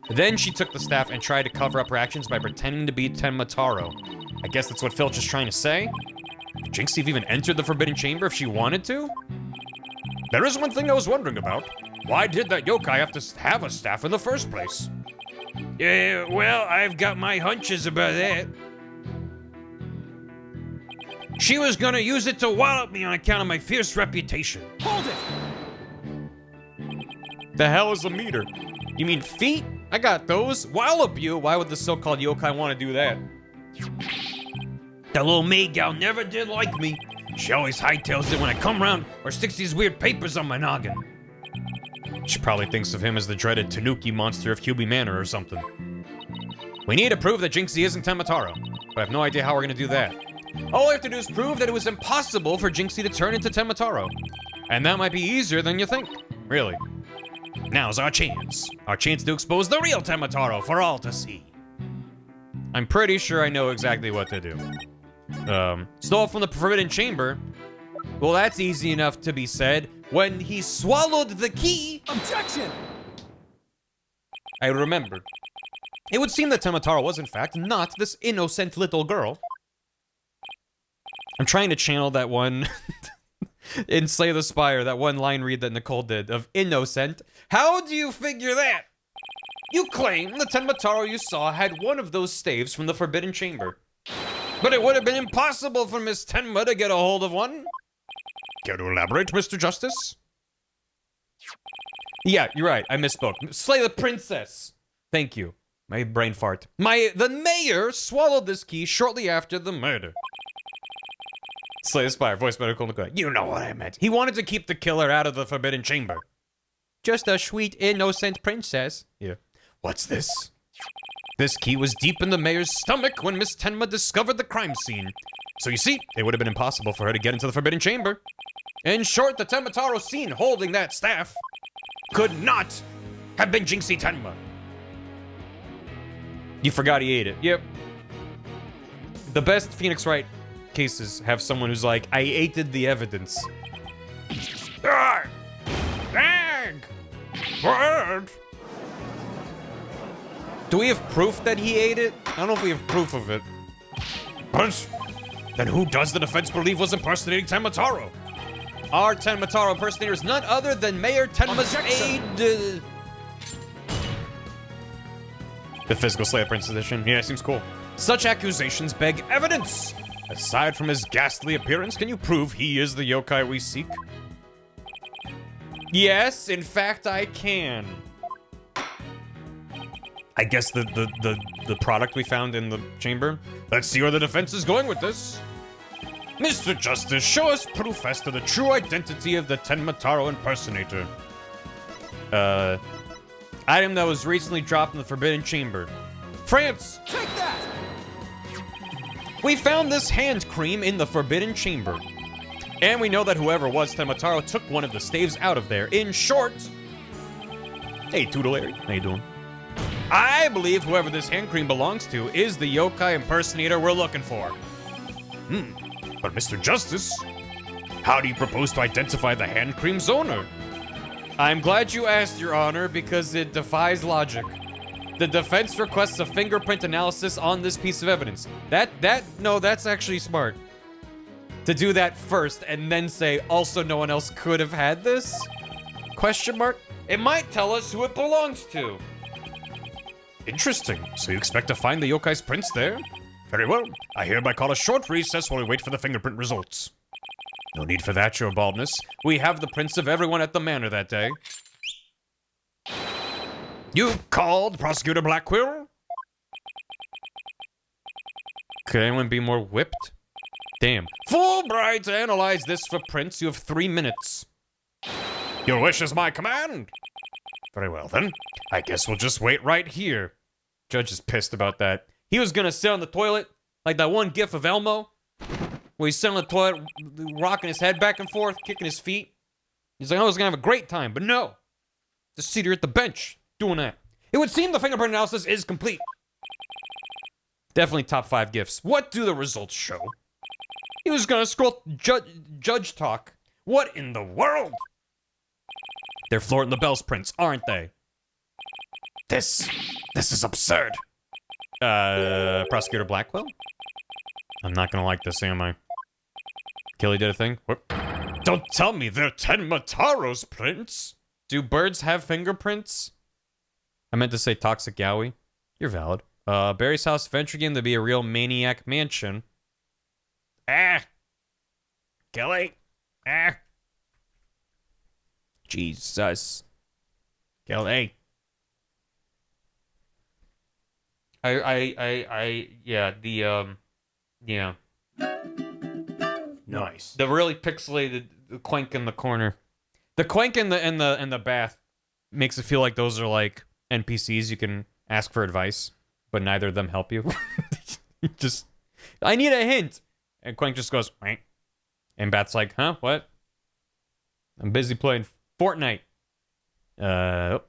Then she took the staff and tried to cover up her actions by pretending to be Tenma Taro. I guess that's what Filch is trying to say? Could Jinxie have even entered the Forbidden Chamber if she wanted to? There is one thing I was wondering about. Why did that yokai have to have a staff in the first place? Yeah, well, I've got my hunches about that. She was gonna use it to wallop me on account of my fierce reputation. Hold it! The hell is a meter? You mean feet? I got those. Wallop you? Why would the so-called yokai want to do that? That little maid gal never did like me. She always hightails it when I come around or sticks these weird papers on my noggin. She probably thinks of him as the dreaded Tanuki monster of Kyubi Manor or something. We need to prove that Jinxie isn't Temitaro, but I have no idea how we're gonna do that. All we have to do is prove that it was impossible for Jinxie to turn into Temitaro. And that might be easier than you think. Really. Now's our chance. Our chance to expose the real Temitaro for all to see. I'm pretty sure I know exactly what to do. Stole from the Forbidden Chamber? Well, that's easy enough to be said. When he swallowed the key... Objection! I remembered. It would seem that Temitaro was, in fact, not this innocent little girl. I'm trying to channel that one... in Slay the Spire, that one line read that Nicole did of innocent. How do you figure that? You claim the Temitaro you saw had one of those staves from the Forbidden Chamber. But it would have been impossible for Miss Tenma to get a hold of one. Care to elaborate, Mr. Justice? Yeah, you're right. I misspoke. Slay the princess. Thank you. My brain fart. The mayor swallowed this key shortly after the murder. Slay the Spire, voice medical Nicole. You know what I meant. He wanted to keep the killer out of the Forbidden Chamber. Just a sweet, innocent princess. Yeah. What's this? This key was deep in the mayor's stomach when Miss Tenma discovered the crime scene. So you see, it would have been impossible for her to get into the Forbidden Chamber. In short, the Temitaro seen holding that staff could not have been Jinxie Tenma. You forgot he ate it. Yep. The best Phoenix Wright cases have someone who's like, I aided the evidence. bird. Do we have proof that he ate it? I don't know if we have proof of it. But then who does the defense believe was impersonating Tenmataro? Our Tenmataro impersonator is none other than Mayor Tenma's aide. The Physical Slayer Prince edition. Yeah, seems cool. Such accusations beg evidence. Aside from his ghastly appearance, can you prove he is the yokai we seek? Yes, in fact, I can. I guess the product we found in the chamber. Let's see where the defense is going with this. Mr. Justice, show us proof as to the true identity of the Tenmataro impersonator. Item that was recently dropped in the Forbidden Chamber. France! Take that! We found this hand cream in the Forbidden Chamber. And we know that whoever was Tenmataro took one of the staves out of there. In short... Hey, Toodleary. How you doing? I believe whoever this hand cream belongs to is the yokai impersonator we're looking for. But Mr. Justice, how do you propose to identify the hand cream's owner? I'm glad you asked, Your Honor, because it defies logic. The defense requests a fingerprint analysis on this piece of evidence. No, that's actually smart. To do that first and then say, also no one else could have had this? Question mark? It might tell us who it belongs to. Interesting. So you expect to find the yokai's prints there? Very well. I hereby call a short recess while we wait for the fingerprint results. No need for that, Your Baldness. We have the prints of everyone at the manor that day. You called Prosecutor Blackquill? Could anyone be more whipped? Damn. Fulbright, to analyze this for prints, you have 3 minutes. Your wish is my command. Very well, then. I guess we'll just wait right here. Judge is pissed about that. He was gonna sit on the toilet, like that one gif of Elmo, where he's sitting on the toilet, rocking his head back and forth, kicking his feet. He's like, I was gonna have a great time, but no. Just sit here at the bench, doing that. It would seem the fingerprint analysis is complete. Definitely top 5 gifs. What do the results show? He was gonna scroll judge talk. What in the world? They're Florent LaBelle's prints, aren't they? This is absurd. Prosecutor Blackwell? I'm not gonna like this, am I? Killy did a thing? Whoop. Don't tell me they're Tenmataro's prints. Do birds have fingerprints? I meant to say Toxic Yowie. You're valid. Barry's house venture game to be a real maniac mansion. Kelly. Jesus. Kelly. Yeah. Nice. The really pixelated Quank in the corner. The Quank in the bath makes it feel like those are like NPCs you can ask for advice, but neither of them help you. Just, I need a hint. And Quank just goes, Wait. And Bat's like, huh, what? I'm busy playing Fortnite. There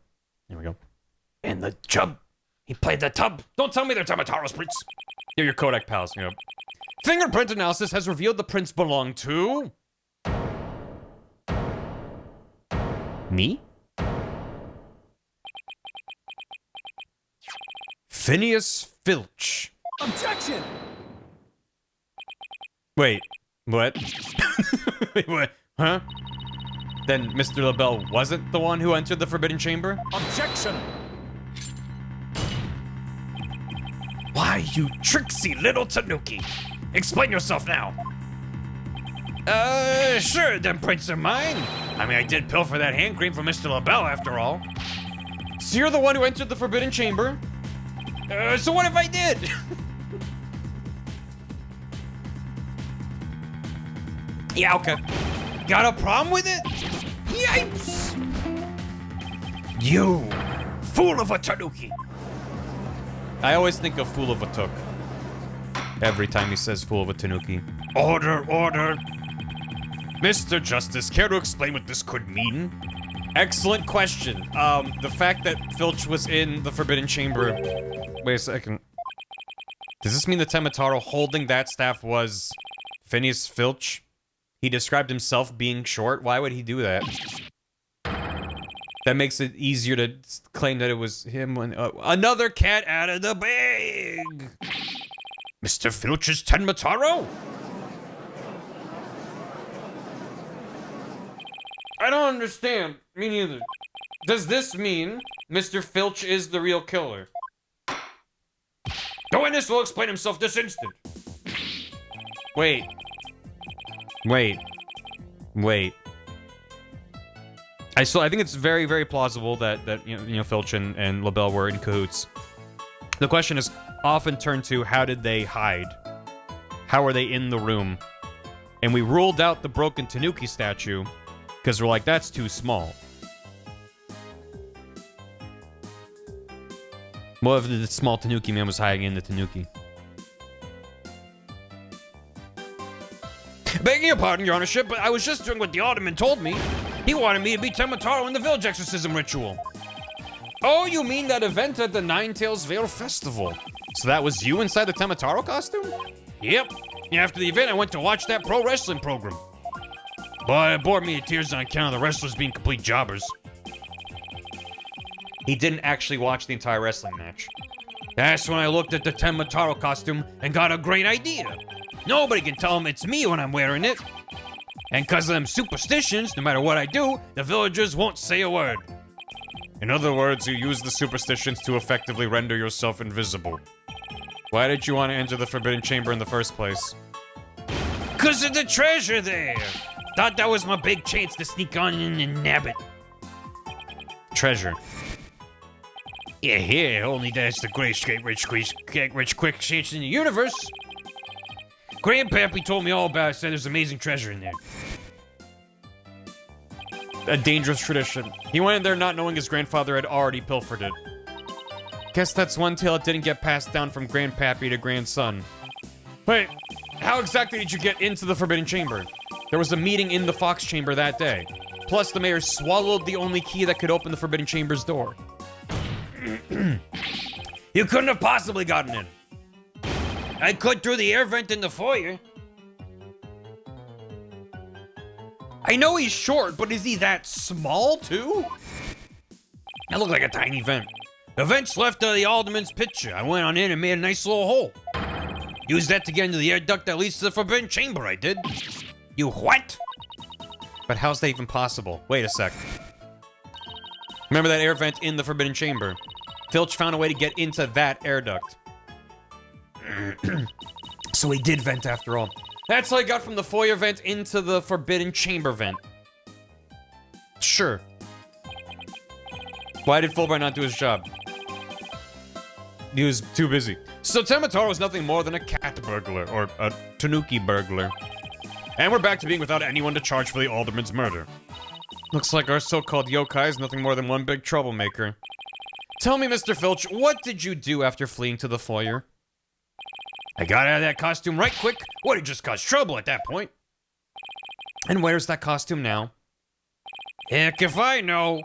we go. And the chub. He played the tub. Don't tell me they're Tenmataro's prints. They're your Kodak pals, you know. Fingerprint analysis has revealed the prints belong to... me? Phineas Filch. Objection! Wait, what? Wait, what? Huh? Then Mr. LaBelle wasn't the one who entered the Forbidden Chamber? Objection! Why, you tricksy little Tanuki. Explain yourself now. Sure, them prints are mine. I mean, I did pilfer that hand cream from Mr. LaBelle after all. So you're the one who entered the Forbidden Chamber? So what if I did? Yeah, okay. Got a problem with it? Yipes! You fool of a Tanuki. I always think of Fool of a Took. Every time he says Fool of a Tanuki. Order, order. Mr. Justice, care to explain what this could mean? Excellent question. The fact that Filch was in the Forbidden Chamber... Wait a second. Does this mean the Tenmataro holding that staff was Phineas Filch? He described himself being short? Why would he do that? That makes it easier to claim that it was him when... another cat out of the bag! Mr. Filch's Tenmataro? I don't understand. Me neither. Does this mean Mr. Filch is the real killer? The witness will explain himself this instant. Wait. I think it's very, very plausible that you know Filch and LaBelle were in cahoots. The question is often turned to, how did they hide? How were they in the room? And we ruled out the broken Tanuki statue because we're like, that's too small. What if the small Tanuki man was hiding in the Tanuki? Begging your pardon, your honorship, but I was just doing what the alderman told me. He wanted me to be Tenmataro in the village exorcism ritual. Oh, you mean that event at the Nine Tails Vale Festival? So that was you inside the Tenmataro costume? Yep. After the event, I went to watch that pro wrestling program. But it bored me to tears on account of the wrestlers being complete jobbers. He didn't actually watch the entire wrestling match. That's when I looked at the Tenmataro costume and got a great idea. Nobody can tell them it's me when I'm wearing it. And because of them superstitions, no matter what I do, the villagers won't say a word. In other words, you use the superstitions to effectively render yourself invisible. Why did you want to enter the Forbidden Chamber in the first place? Because of the treasure there. Thought that was my big chance to sneak on in and nab it. Treasure. Yeah, only that's the greatest get rich quick chance in the universe. Grandpappy told me all about it, said there's amazing treasure in there. A dangerous tradition. He went in there not knowing his grandfather had already pilfered it. Guess that's one tale that didn't get passed down from grandpappy to grandson. Wait, how exactly did you get into the Forbidden Chamber? There was a meeting in the Fox Chamber that day. Plus, the mayor swallowed the only key that could open the Forbidden Chamber's door. You couldn't have possibly gotten in. I could through the air vent in the foyer. I know he's short, but is he that small, too? That looked like a tiny vent. The vent's left of the alderman's picture. I went on in and made a nice little hole. Used that to get into the air duct that leads to the Forbidden Chamber, I did. You what? But how's that even possible? Wait a sec. Remember that air vent in the Forbidden Chamber? Filch found a way to get into that air duct. So he did vent after all. That's how he got from the foyer vent into the Forbidden Chamber vent. Sure. Why did Fulbright not do his job? He was too busy. So Tenmataro was nothing more than a cat burglar, or a Tanuki burglar. And we're back to being without anyone to charge for the alderman's murder. Looks like our so-called yokai is nothing more than one big troublemaker. Tell me, Mr. Filch, what did you do after fleeing to the foyer? I got out of that costume right quick. Would have just caused trouble at that point. And where's that costume now? Heck if I know.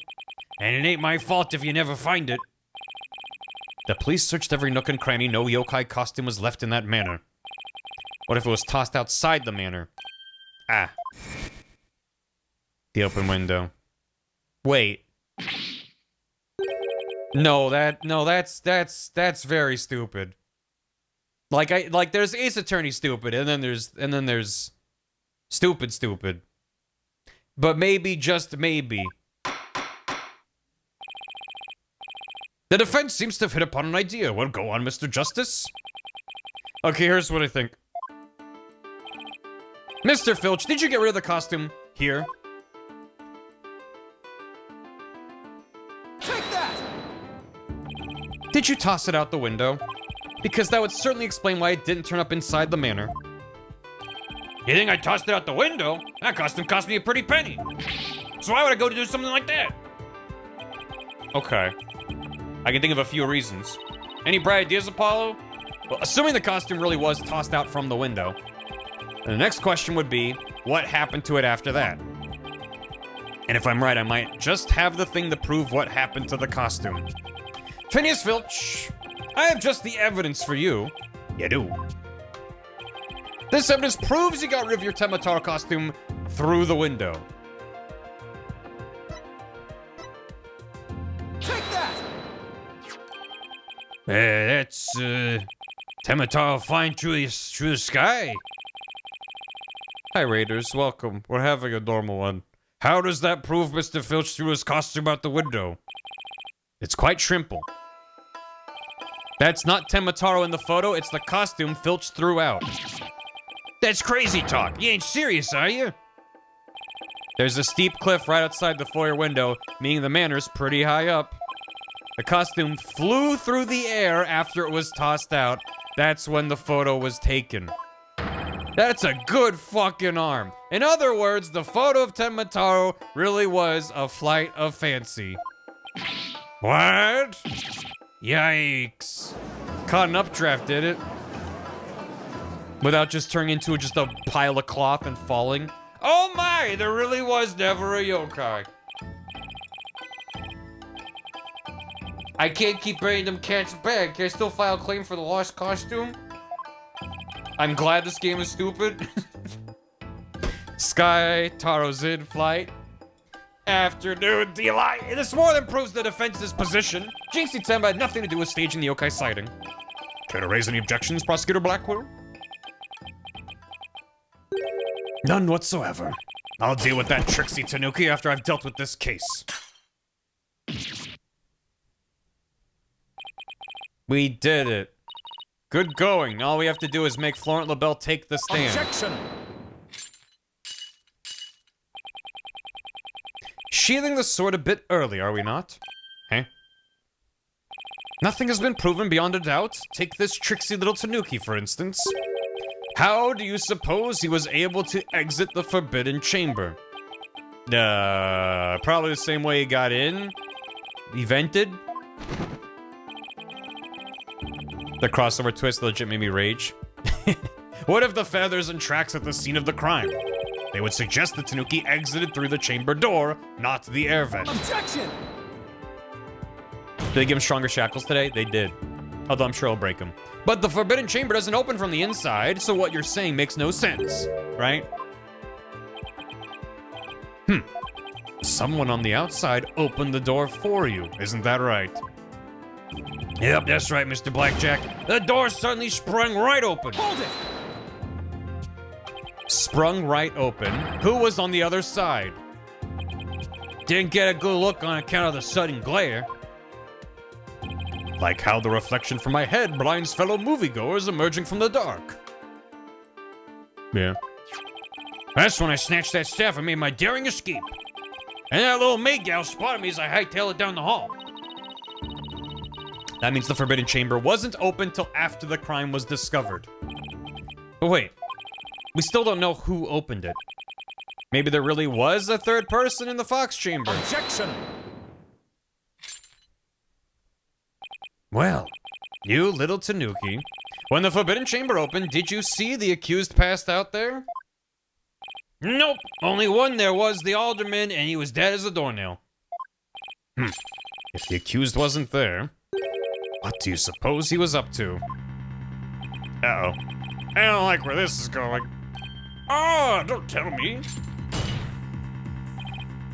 And it ain't my fault if you never find it. The police searched every nook and cranny. No yokai costume was left in that manor. What if it was tossed outside the manor? Ah. The open window. Wait. No, that's very stupid. Like there's Ace Attorney stupid, and then there's stupid. But maybe, just maybe. The defense seems to have hit upon an idea. Well, go on, Mr. Justice. Okay, here's what I think. Mr. Filch, did you get rid of the costume here? Take that! Did you toss it out the window? Because that would certainly explain why it didn't turn up inside the manor. You think I tossed it out the window? That costume cost me a pretty penny. So why would I go to do something like that? Okay. I can think of a few reasons. Any bright ideas, Apollo? Well, assuming the costume really was tossed out from the window, then the next question would be, what happened to it after that? And if I'm right, I might just have the thing to prove what happened to the costume. Phineas Filch, I have just the evidence for you. You do. This evidence proves you got rid of your Tenmataro costume through the window. That's, Temataro flying through the sky. Hi, Raiders. Welcome. We're having a normal one. How does that prove Mr. Filch threw his costume out the window? It's quite simple. That's not Temataro in the photo, it's the costume Filch threw out. That's crazy talk. You ain't serious, are you? There's a steep cliff right outside the foyer window, meaning the manor's pretty high up. The costume flew through the air after it was tossed out. That's when the photo was taken. That's a good fucking arm. In other words, the photo of Temataro really was a flight of fancy. What? Yikes. Caught an updraft, did it? Without just turning into just a pile of cloth and falling. Oh my, there really was never a yokai. I can't keep bringing them cats back. Can I still file a claim for the lost costume? I'm glad this game is stupid. Sky, Taro's in flight. Afternoon delight. This more than proves the defense's position. Jinxie Temba had nothing to do with staging the yokai sighting. Care to raise any objections, Prosecutor Blackwell? None whatsoever. I'll deal with that Trixie Tanuki after I've dealt with this case. We did it. Good going. All we have to do is make Florent LaBelle take the stand. Objection! Sheathing the sword a bit early, are we not? Hey? Nothing has been proven beyond a doubt. Take this tricksy little Tanuki, for instance. How do you suppose he was able to exit the Forbidden Chamber? Probably the same way he got in. He vented. The crossover twist legit made me rage. What if the feathers and tracks at the scene of the crime? They would suggest the Tanuki exited through the chamber door, not the air vent. Objection! Did they give him stronger shackles today? They did. Although I'm sure I'll break them. But the Forbidden Chamber doesn't open from the inside, so what you're saying makes no sense, right? Someone on the outside opened the door for you, isn't that right? Yep, that's right, Mr. Blackjack. The door suddenly sprung right open. Hold it! Sprung right open. Who was on the other side? Didn't get a good look on account of the sudden glare. Like how the reflection from my head blinds fellow moviegoers emerging from the dark. Yeah. That's when I snatched that staff and made my daring escape. And that little maid gal spotted me as I hightailed it down the hall. That means the Forbidden Chamber wasn't open till after the crime was discovered. But wait, we still don't know who opened it. Maybe there really was a third person in the Fox Chamber. Objection! Well, you little Tanuki. When the Forbidden Chamber opened, did you see the accused passed out there? Nope, only one there was the alderman, and he was dead as a doornail. If the accused wasn't there, what do you suppose he was up to? Uh-oh. I don't like where this is going. Oh, don't tell me.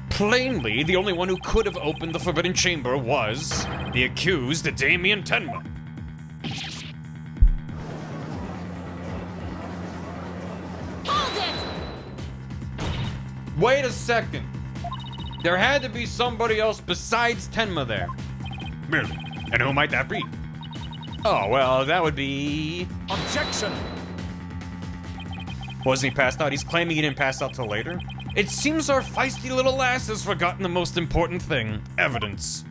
Plainly, the only one who could have opened the Forbidden Chamber was the accused Damien Tenma. Hold it! Wait a second. There had to be somebody else besides Tenma there. Merely. And who might that be? Oh, well, that would be... Objection! Wasn't he passed out? He's claiming he didn't pass out till later. It seems our feisty little ass has forgotten the most important thing. Evidence.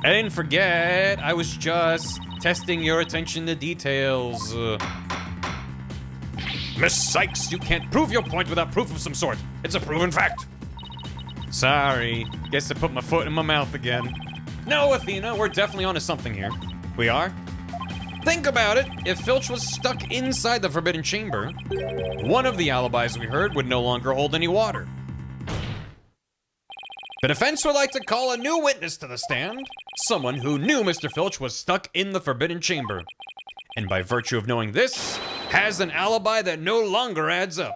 I didn't forget. I was just testing your attention to details. Miss Sykes, you can't prove your point without proof of some sort. It's a proven fact. Sorry. Guess I put my foot in my mouth again. No, Athena, we're definitely onto something here. We are? Think about it. If Filch was stuck inside the Forbidden Chamber, one of the alibis we heard would no longer hold any water. The defense would like to call a new witness to the stand. Someone who knew Mr. Filch was stuck in the Forbidden Chamber. And by virtue of knowing this, has an alibi that no longer adds up.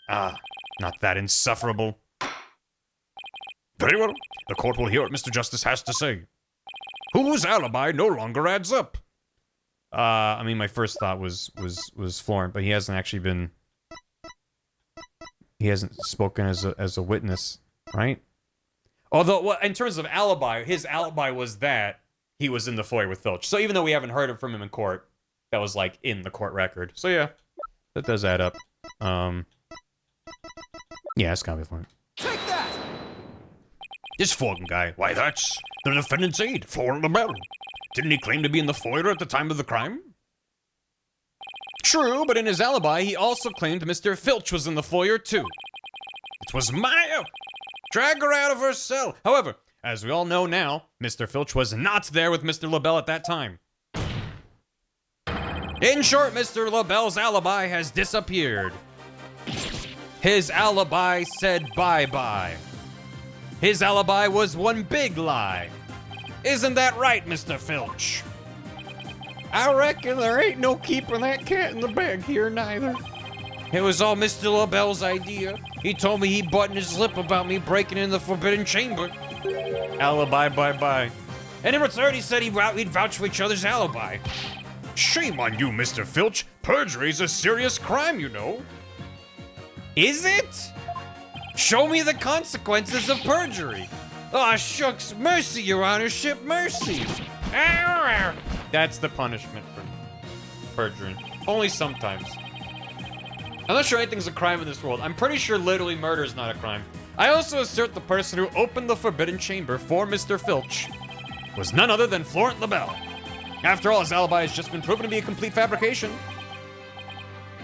Ah, not that insufferable. Very well. The court will hear what Mr. Justice has to say. whose alibi no longer adds up. I mean, my first thought was Florent, but he hasn't actually been... He hasn't spoken as a witness, right? Although, well, in terms of alibi, his alibi was that he was in the foyer with Filch. So even though we haven't heard from him in court, that was, like, in the court record. So yeah, that does add up. Yeah, it's gotta be Florent. Take that! This Fulton guy, why that's the defendant's aide, Florent LaBelle. Didn't he claim to be in the foyer at the time of the crime? True, but in his alibi, he also claimed Mr. Filch was in the foyer, too. It was Maya. Drag her out of her cell. However, as we all know now, Mr. Filch was not there with Mr. LaBelle at that time. In short, Mr. LaBelle's alibi has disappeared. His alibi said bye-bye. His alibi was one big lie. Isn't that right, Mr. Filch? I reckon there ain't no keeping that cat in the bag here neither. It was all Mr. LaBelle's idea. He told me he buttoned his lip about me breaking in the forbidden chamber. Alibi bye-bye. And in return, he said we'd vouch for each other's alibi. Shame on you, Mr. Filch. Perjury's a serious crime, you know. Is it? Show me the consequences of perjury. Aw, shucks. Mercy, your honorship, mercy. That's the punishment for perjury. Only sometimes. I'm not sure anything's a crime in this world. I'm pretty sure literally murder is not a crime. I also assert the person who opened the forbidden chamber for Mr. Filch was none other than Florent LaBelle. After all, his alibi has just been proven to be a complete fabrication.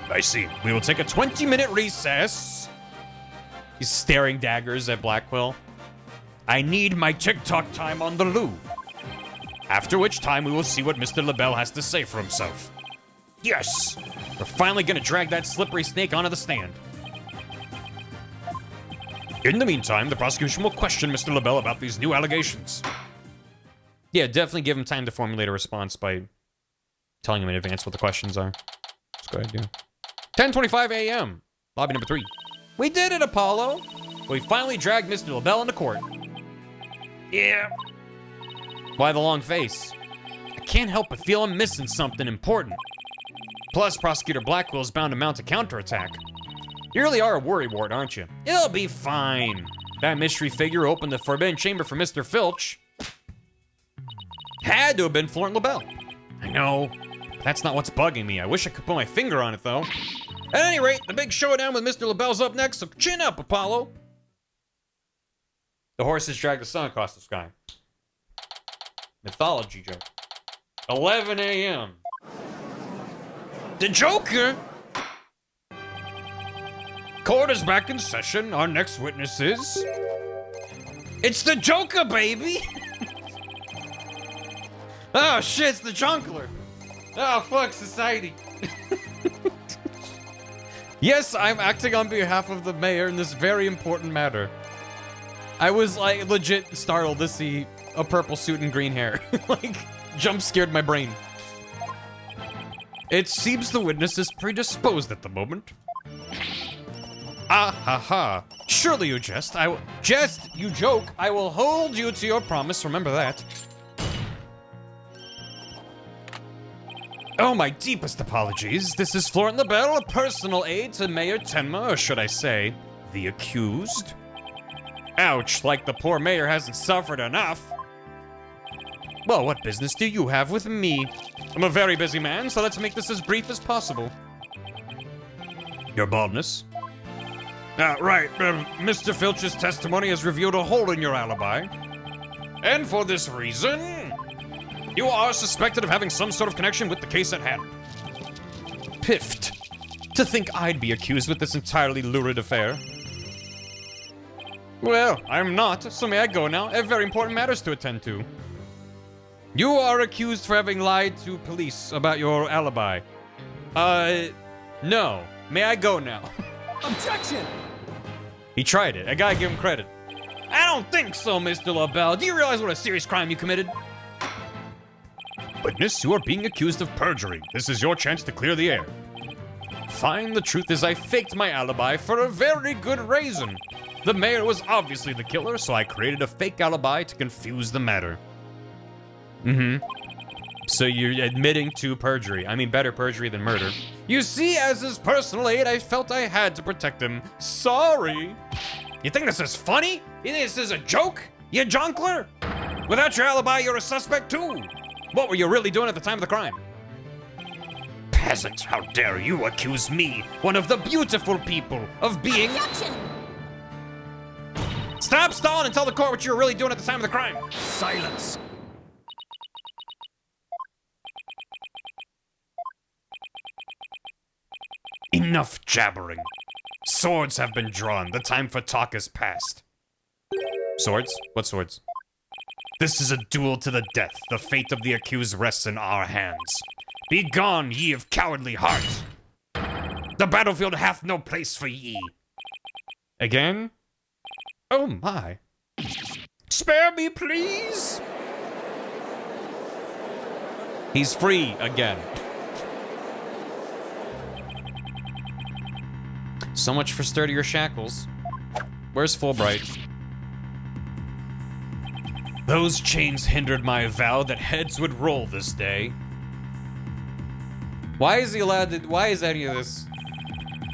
I see. We will take a 20-minute recess. He's staring daggers at Blackwell. I need my TikTok time on the loo. After which time we will see what Mr. LaBelle has to say for himself. Yes! We're finally gonna drag that slippery snake onto the stand. In the meantime, the prosecution will question Mr. LaBelle about these new allegations. Yeah, definitely give him time to formulate a response by telling him in advance what the questions are. That's a good idea. 10:25 a.m. Lobby number 3. We did it, Apollo! We finally dragged Mr. LaBelle into court. Yeah. Why the long face? I can't help but feel I'm missing something important. Plus, Prosecutor Blackwell's bound to mount a counterattack. You really are a worrywart, aren't you? It'll be fine. That mystery figure who opened the forbidden chamber for Mr. Filch had to have been Florent LaBelle. I know. That's not what's bugging me. I wish I could put my finger on it, though. At any rate, the big showdown with Mr. LaBelle's up next, so chin up, Apollo. The horses drag the sun across the sky. Mythology joke. 11 a.m. The Joker? Court is back in session. Our next witness is... It's the Joker, baby! Oh shit, it's the Junkler! Oh fuck, society. Yes, I'm acting on behalf of the mayor in this very important matter. I was like legit startled to see a purple suit and green hair. Like, jump scared my brain. It seems the witness is predisposed at the moment. Ah ha ha. Surely you jest. You joke. I will hold you to your promise, remember that. Oh, my deepest apologies. This is Florent LaBelle, a personal aide to Mayor Tenma, or should I say, the accused. Ouch, like the poor mayor hasn't suffered enough. Well, what business do you have with me? I'm a very busy man, so let's make this as brief as possible. Your baldness? Right, Mr. Filch's testimony has revealed a hole in your alibi. And for this reason, you are suspected of having some sort of connection with the case at hand. Piffed. To think I'd be accused with this entirely lurid affair. Well, I'm not, so may I go now? I have very important matters to attend to. You are accused for having lied to police about your alibi. No. May I go now? Objection! He tried it. I gotta give him credit. I don't think so, Mr. LaBelle. Do you realize what a serious crime you committed? Witness, you are being accused of perjury. This is your chance to clear the air. Fine, the truth is I faked my alibi for a very good reason. The mayor was obviously the killer, so I created a fake alibi to confuse the matter. So you're admitting to perjury. I mean, better perjury than murder. You see, as his personal aide, I felt I had to protect him. Sorry. You think this is funny? You think this is a joke? You jonkler? Without your alibi, you're a suspect too. What were you really doing at the time of the crime? Peasant, how dare you accuse me, one of the beautiful people, of being... Objection! Stop stalling and tell the court what you were really doing at the time of the crime. Silence. Enough jabbering. Swords have been drawn. The time for talk is past. Swords? What swords? This is a duel to the death. The fate of the accused rests in our hands. Be gone, ye of cowardly heart. The battlefield hath no place for ye. Again? Oh my. Spare me, please. He's free again. So much for sturdier shackles. Where's Fulbright? Those chains hindered my vow that heads would roll this day. Why is he allowed to? Why is any of this?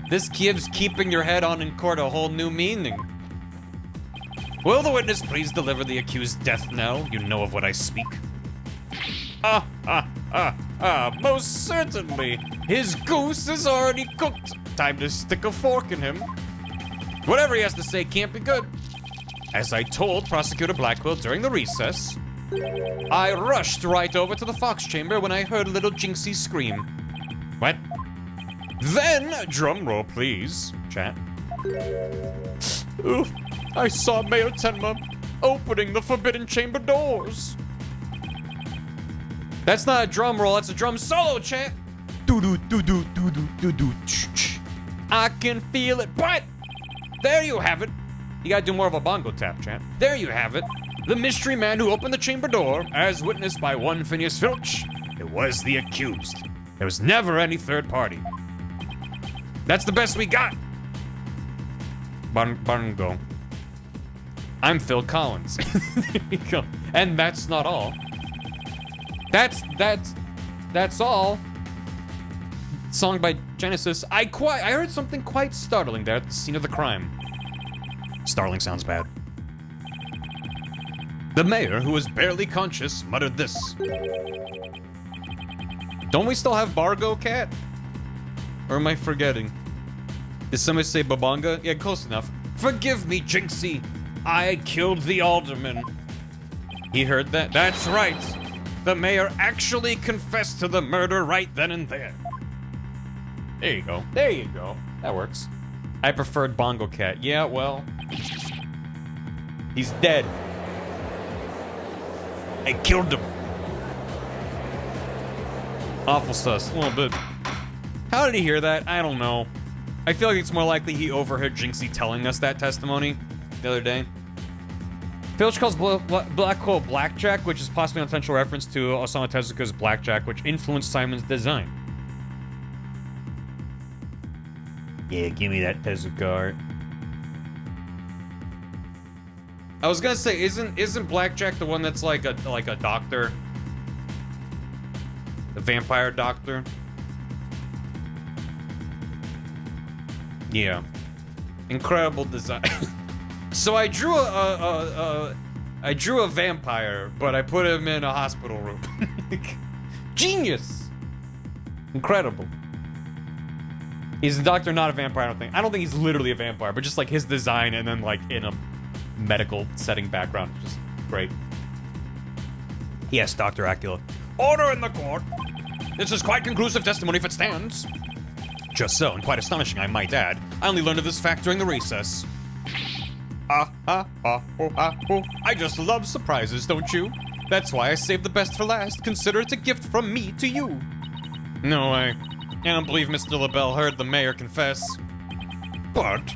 This gives keeping your head on in court a whole new meaning. Will the witness please deliver the accused death knell? You know of what I speak. Most certainly. His goose is already cooked. Time to stick a fork in him. Whatever he has to say can't be good. As I told Prosecutor Blackwell during the recess, I rushed right over to the Fox chamber when I heard little Jinxie scream. What? Then, drum roll please, chat. Oof, I saw Mayor Tenma opening the forbidden chamber doors. That's not a drum roll, that's a drum solo, chat. I can feel it, but there you have it. You gotta do more of a bongo tap, chat. There you have it. The mystery man who opened the chamber door, as witnessed by one Phineas Filch. It was the accused. There was never any third party. That's the best we got. Bongo. I'm Phil Collins. There you go. And that's not all. That's all. Song by Genesis. I heard something quite startling there at the scene of the crime. Startling sounds bad. The mayor, who was barely conscious, muttered this. Don't we still have Bargo, Cat? Or am I forgetting? Did somebody say Babonga? Yeah, close enough. Forgive me, Jinxie. I killed the alderman. He heard that? That's right. The mayor actually confessed to the murder right then and there. There you go. There you go. That works. I preferred Bongo Cat. Yeah, well. He's dead. I killed him. Awful sus. A little bit. How did he hear that? I don't know. I feel like it's more likely he overheard Jinxie telling us that testimony the other day. Filch calls Black Hole Blackjack, which is possibly an intentional reference to Osamu Tezuka's Blackjack, which influenced Simon's design. Yeah, give me that Tezuka art. I was gonna say, isn't Blackjack the one that's like a doctor? The vampire doctor? Yeah. Incredible design. So I drew I drew a vampire, but I put him in a hospital room. Genius! Incredible. He's a doctor, not a vampire, I don't think. I don't think he's literally a vampire, but just like his design and then like in a medical setting background. Just great. Yes, Dr. Acula. Order in the court. This is quite conclusive testimony if it stands. Just so, and quite astonishing, I might add. I only learned of this fact during the recess. I just love surprises, don't you? That's why I saved the best for last. Consider it a gift from me to you. No way. I don't believe Mr. LaBelle heard the mayor confess. But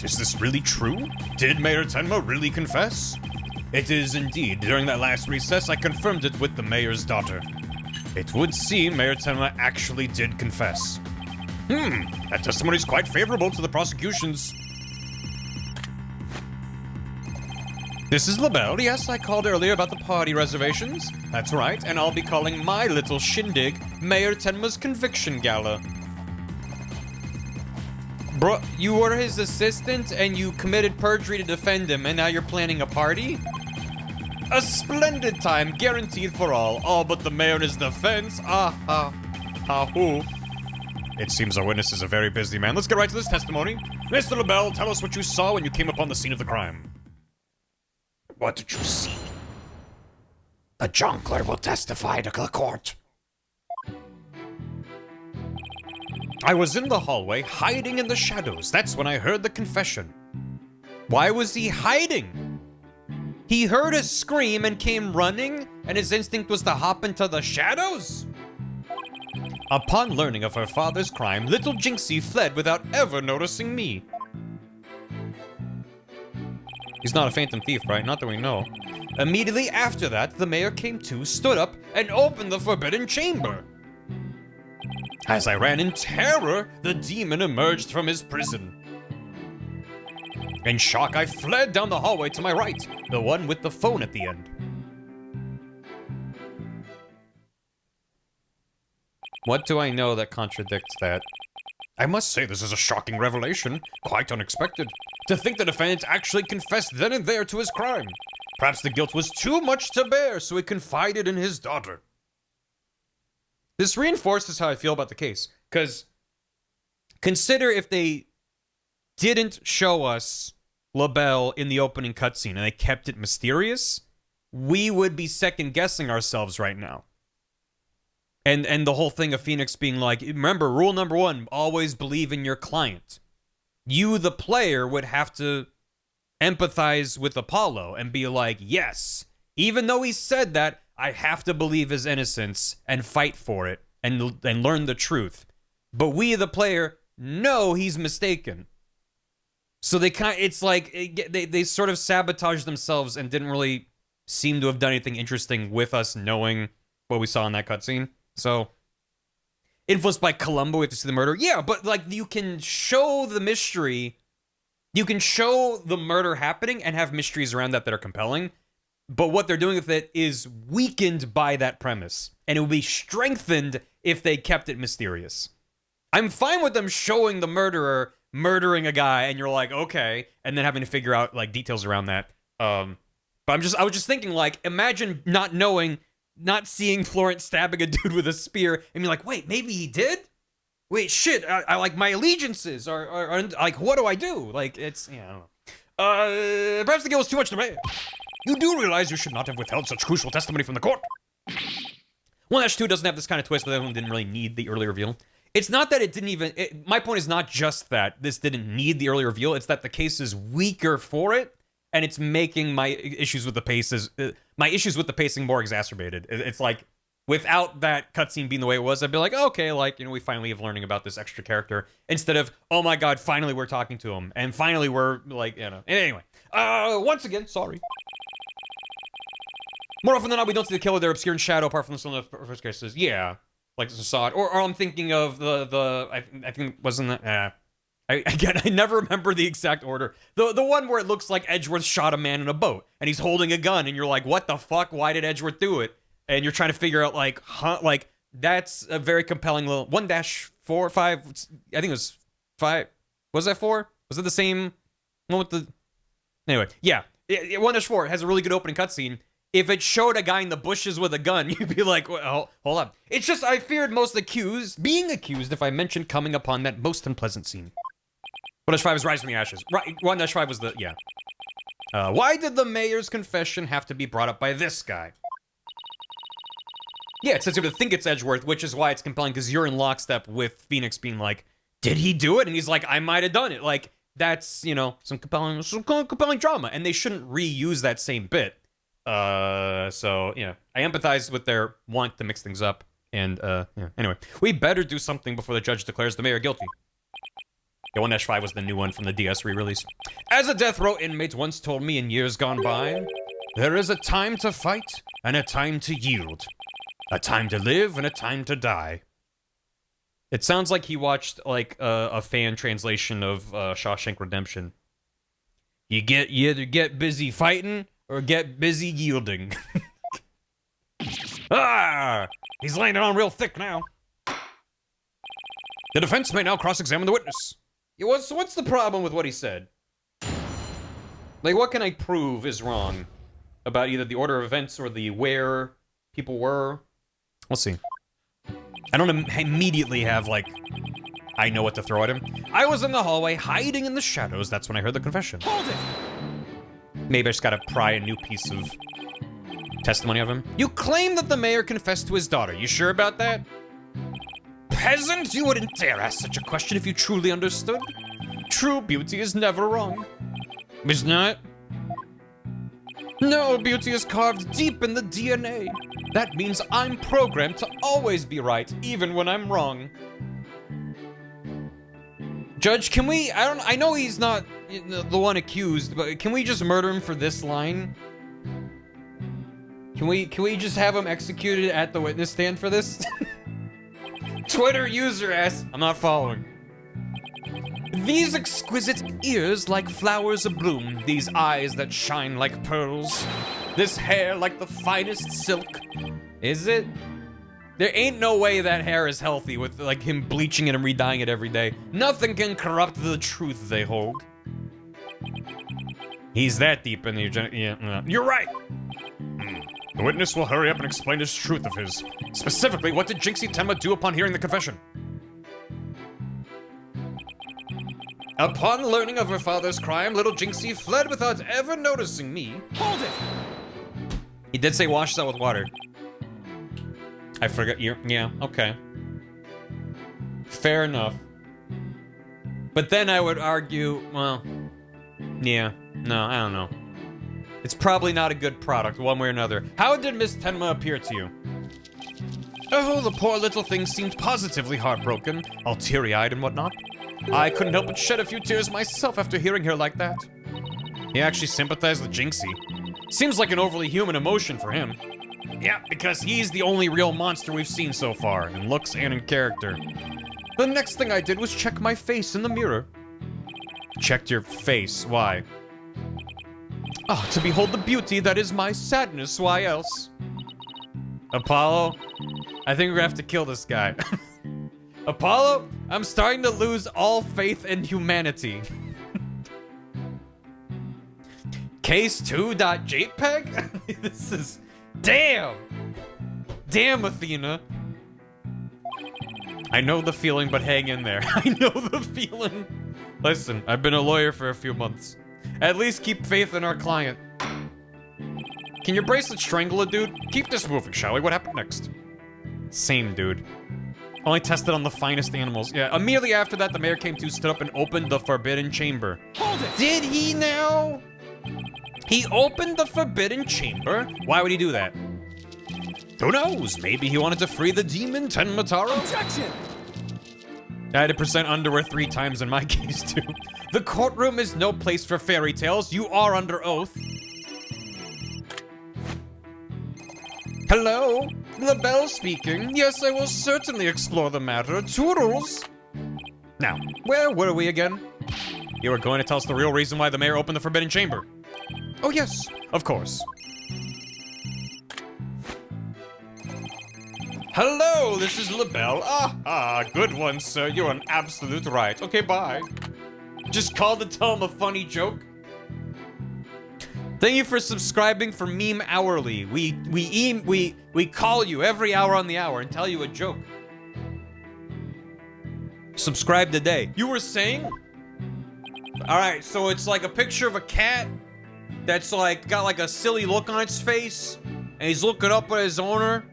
is this really true? Did Mayor Tenma really confess? It is indeed. During that last recess, I confirmed it with the mayor's daughter. It would seem Mayor Tenma actually did confess. That testimony is quite favorable to the prosecution's. This is LaBelle. Yes, I called earlier about the party reservations. That's right, and I'll be calling my little shindig Mayor Tenma's Conviction Gala. Bro, you were his assistant and you committed perjury to defend him, and now you're planning a party? A splendid time, guaranteed for all but the mayor and his defense. Hoo. It seems our witness is a very busy man. Let's get right to this testimony. Mr. LaBelle, tell us what you saw when you came upon the scene of the crime. What did you see? The jongleur will testify to the court. I was in the hallway, hiding in the shadows. That's when I heard the confession. Why was he hiding? He heard a scream and came running, and his instinct was to hop into the shadows? Upon learning of her father's crime, little Jinxie fled without ever noticing me. He's not a phantom thief, right? Not that we know. Immediately after that, the mayor came to, stood up, and opened the forbidden chamber. As I ran in terror, the demon emerged from his prison. In shock, I fled down the hallway to my right, the one with the phone at the end. What do I know that contradicts that? I must say this is a shocking revelation, quite unexpected. To think the defendant actually confessed then and there to his crime. Perhaps the guilt was too much to bear, so he confided in his daughter. This reinforces how I feel about the case, because consider if they didn't show us LaBelle in the opening cutscene and they kept it mysterious, we would be second-guessing ourselves right now. And the whole thing of Phoenix being like, remember, rule number 1, always believe in your client. You, the player, would have to empathize with Apollo and be like, yes, even though he said that, I have to believe his innocence and fight for it and learn the truth. But we, the player, know he's mistaken. So it's like they sort of sabotaged themselves and didn't really seem to have done anything interesting with us knowing what we saw in that cutscene. So, influenced by Columbo, we have to see the murder. Yeah, but like you can show the mystery, you can show the murder happening and have mysteries around that are compelling. But what they're doing with it is weakened by that premise, and it would be strengthened if they kept it mysterious. I'm fine with them showing the murderer murdering a guy, and you're like, okay, and then having to figure out like details around that. But I was just thinking, like, imagine not seeing Florence stabbing a dude with a spear, and being like, wait, maybe he did? Wait, shit, I like my allegiances are like, what do I do? Like, it's, I don't know. Perhaps the guilt was too much to bear. You do realize you should not have withheld such crucial testimony from the court. 1-2 doesn't have this kind of twist, but that one didn't really need the early reveal. It's not that it didn't even... my point is not just that this didn't need the early reveal, it's that the case is weaker for it, and it's making my issues with the pacing more exacerbated. It's like, without that cutscene being the way it was, I'd be like, okay, like, we finally have learning about this extra character, instead of, oh my god, finally we're talking to him, and finally we're, like, Anyway, once again, sorry. More often than not, we don't see the killer. They're obscure in shadow, apart from some of the first cases. Yeah, like Assad. Or I'm thinking of I think, wasn't that... I never remember the exact order. The one where it looks like Edgeworth shot a man in a boat, and he's holding a gun, and you're like, what the fuck? Why did Edgeworth do it? And you're trying to figure out, like, like, that's a very compelling little... 1-4, 5... I think it was 5... Was that 4? Was it the same one with the... Anyway, yeah. 1-4 has a really good opening cutscene. If it showed a guy in the bushes with a gun, you'd be like, well, hold on. It's just, I feared being accused if I mentioned coming upon that most unpleasant scene. 1-5 is Rise from the Ashes. Right, 1-5 was the, yeah. Why did the mayor's confession have to be brought up by this guy? Yeah, it says you to think it's Edgeworth, which is why it's compelling, because you're in lockstep with Phoenix being like, did he do it? And he's like, I might have done it. Like, that's, some compelling drama, and they shouldn't reuse that same bit. So, yeah, I empathize with their want to mix things up, and, yeah, anyway. We better do something before the judge declares the mayor guilty. Yeah, 1-5 was the new one from the DS re-release. As a death row inmate once told me in years gone by, there is a time to fight and a time to yield. A time to live and a time to die. It sounds like he watched, like, a fan translation of Shawshank Redemption. You either get busy fighting or get busy yielding. Ah! He's laying it on real thick now. The defense may now cross-examine the witness. Yeah, what's the problem with what he said? Like, what can I prove is wrong about either the order of events or the where people were? We'll see. I don't immediately have, like, I know what to throw at him. I was in the hallway, hiding in the shadows. That's when I heard the confession. Hold it! Maybe I just gotta pry a new piece of testimony of him. You claim that the mayor confessed to his daughter. You sure about that? Peasant, you wouldn't dare ask such a question if you truly understood. True beauty is never wrong. Is not? No, beauty is carved deep in the DNA. That means I'm programmed to always be right, even when I'm wrong. Judge, can we, I know he's not the one accused, but can we just murder him for this line? Can we just have him executed at the witness stand for this? Twitter user asks, I'm not following. These exquisite ears like flowers abloom, these eyes that shine like pearls, this hair like the finest silk. Is it? There ain't no way that hair is healthy with like him bleaching it and re-dyeing it every day. Nothing can corrupt the truth they hold. He's that deep in the yeah. You're right. The witness will hurry up and explain this truth of his. Specifically, what did Jinxie Tenma do upon hearing the confession? Upon learning of her father's crime, little Jinxie fled without ever noticing me. Hold it! He did say wash that with water. I forgot yeah, okay. Fair enough. But then I would argue, well, yeah, no, I don't know. It's probably not a good product, one way or another. How did Miss Tenma appear to you? Oh, the poor little thing seemed positively heartbroken, all teary-eyed and whatnot. I couldn't help but shed a few tears myself after hearing her like that. He actually sympathized with Jinxie. Seems like an overly human emotion for him. Yeah, because he's the only real monster we've seen so far, in looks and in character. The next thing I did was check my face in the mirror. Checked your face, why? Ah, to behold the beauty that is my sadness, why else? Apollo, I think we're gonna have to kill this guy. Apollo, I'm starting to lose all faith in humanity. Case2.jpg? This is... Damn! Damn, Athena. I know the feeling, but hang in there. I know the feeling. Listen, I've been a lawyer for a few months. At least keep faith in our client. Can your bracelet strangle a dude? Keep this moving, shall we? What happened next? Same dude. Only tested on the finest animals. Yeah, immediately after that, the mayor came to, stood up, and opened the forbidden chamber. Hold it! Did he now? He opened the forbidden chamber? Why would he do that? Who knows? Maybe he wanted to free the demon Tenmataro? Objection! I had to present underwear 3 times in my case, too. The courtroom is no place for fairy tales. You are under oath. Hello? LaBelle speaking. Yes, I will certainly explore the matter. Toodles! Now, where were we again? You were going to tell us the real reason why the mayor opened the forbidden chamber. Oh, yes, of course. Hello, this is LaBelle. Good one, sir. You're an absolute right. Okay, bye. Just called to tell him a funny joke. Thank you for subscribing for Meme Hourly. We call you every hour on the hour and tell you a joke. Subscribe today. You were saying? All right, so it's like a picture of a cat that's like got like a silly look on its face, and he's looking up at his owner.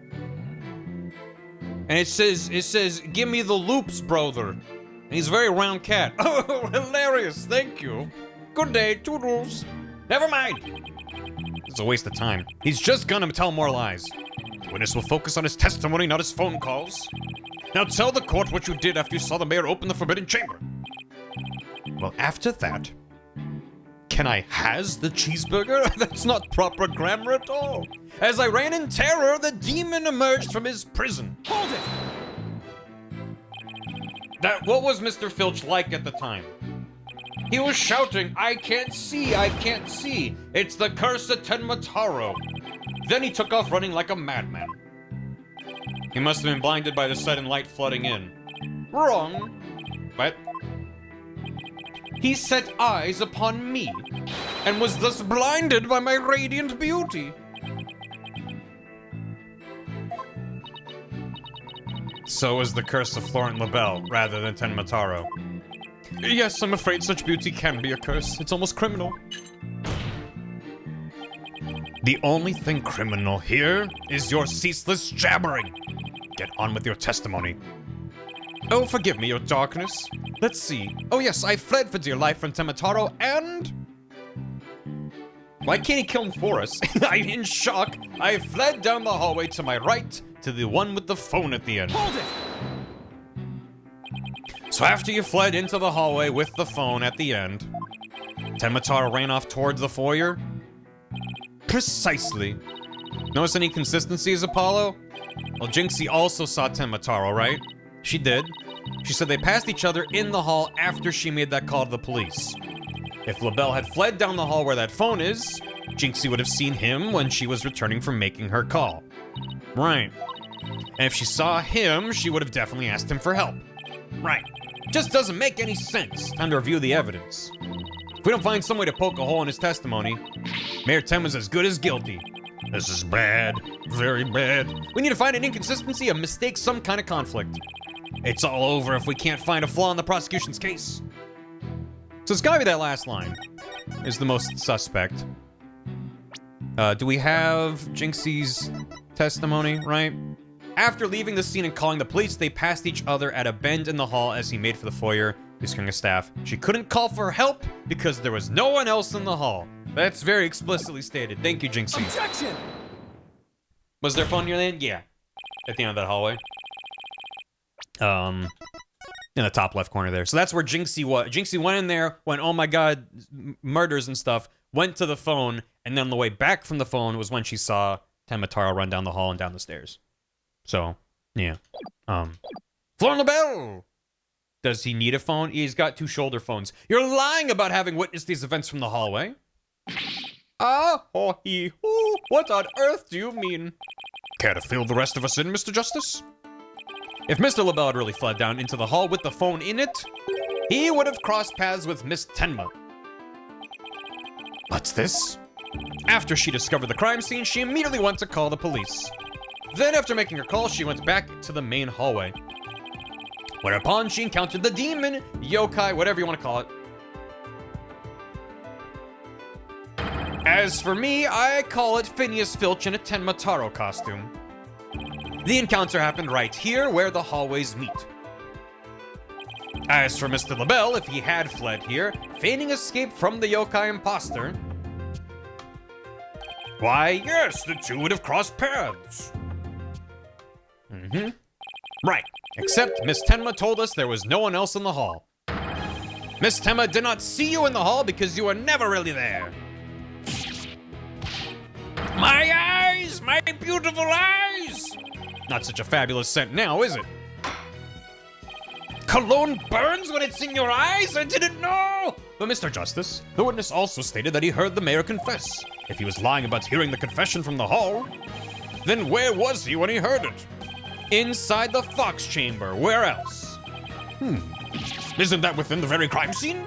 And it says, give me the loops, brother. And he's a very round cat. Oh, hilarious, thank you. Good day, toodles. Never mind. It's a waste of time. He's just gonna tell more lies. The witness will focus on his testimony, not his phone calls. Now tell the court what you did after you saw the mayor open the forbidden chamber. Well, after that, can I has the cheeseburger? That's not proper grammar at all. As I ran in terror, the demon emerged from his prison. Hold it! What was Mr. Filch like at the time? He was shouting, I can't see, I can't see. It's the curse of Tenmataro. Then he took off running like a madman. He must have been blinded by the sudden light flooding in. Wrong. What? He set eyes upon me, and was thus blinded by my radiant beauty. So is the curse of Florent LaBelle, rather than Tenmataro. Yes, I'm afraid such beauty can be a curse. It's almost criminal. The only thing criminal here is your ceaseless jabbering. Get on with your testimony. Oh, forgive me, your darkness. Let's see. Oh yes, I fled for dear life from Tenmataro and... Why can't he kill him for us? I'm in shock. I fled down the hallway to my right, to the one with the phone at the end. Hold it! So after you fled into the hallway with the phone at the end, Tenmataro ran off towards the foyer? Precisely. Notice any consistencies, Apollo? Well, Jinxie also saw Tenmataro, right? She did. She said they passed each other in the hall after she made that call to the police. If LaBelle had fled down the hall where that phone is, Jinxie would have seen him when she was returning from making her call. Right. And if she saw him, she would have definitely asked him for help. Right. Just doesn't make any sense. Time to review the evidence. If we don't find some way to poke a hole in his testimony, Mayor Tem is as good as guilty. This is bad. Very bad. We need to find an inconsistency, a mistake, some kind of conflict. It's all over if we can't find a flaw in the prosecution's case. So it's gotta be that last line is the most suspect. Do we have Jinxie's testimony, right? After leaving the scene and calling the police, they passed each other at a bend in the hall as he made for the foyer, whispering to staff. She couldn't call for help because there was no one else in the hall. That's very explicitly stated. Thank you, Jinxie. Objection! Was there phone near the end? Yeah. At the end of that hallway. In the top left corner there. So that's where Jinxie was. Jinxie went in there, went, oh my god, murders and stuff, went to the phone, and then on the way back from the phone was when she saw Tenmataro run down the hall and down the stairs. So, yeah. Florent LaBelle! Does he need a phone? He's got 2 shoulder phones. You're lying about having witnessed these events from the hallway. Ah, oh, he, oh, what on earth do you mean? Care to fill the rest of us in, Mr. Justice? If Mr. LaBelle had really fled down into the hall with the phone in it, he would have crossed paths with Miss Tenma. What's this? After she discovered the crime scene, she immediately went to call the police. Then, after making her call, she went back to the main hallway. Whereupon she encountered the demon, yokai, whatever you want to call it. As for me, I call it Phineas Filch in a Tenmataro costume. The encounter happened right here, where the hallways meet. As for Mr. LaBelle, if he had fled here, feigning escape from the yokai imposter, why, yes, the two would have crossed paths. Right, except Miss Tenma told us there was no one else in the hall. Miss Tenma did not see you in the hall because you were never really there. My eyes! My beautiful eyes! Not such a fabulous scent now, is it? Cologne burns when it's in your eyes? I didn't know! But Mr. Justice, the witness also stated that he heard the mayor confess. If he was lying about hearing the confession from the hall, then where was he when he heard it? Inside the Fox chamber. Where else? Isn't that within the very crime scene?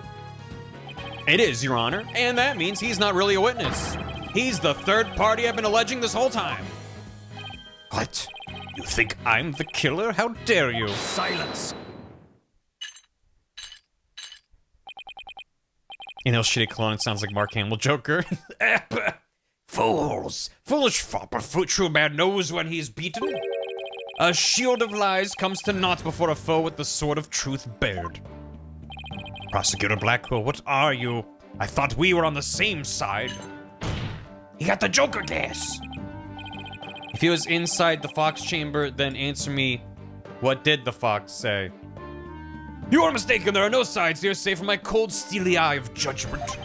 It is, Your Honor, and that means he's not really a witness. He's the third party I've been alleging this whole time. What? You think I'm the killer? How dare you? Silence! You know, shitty clone sounds like Mark Hamill Joker. Fools! Foolish fopper, true man knows when he's beaten. A shield of lies comes to naught before a foe with the sword of truth bared. Prosecutor Blackwell, what are you? I thought we were on the same side. He got the Joker gas. If he was inside the Fox chamber, then answer me, what did the Fox say? You are mistaken, there are no sides here save for my cold, steely eye of judgment.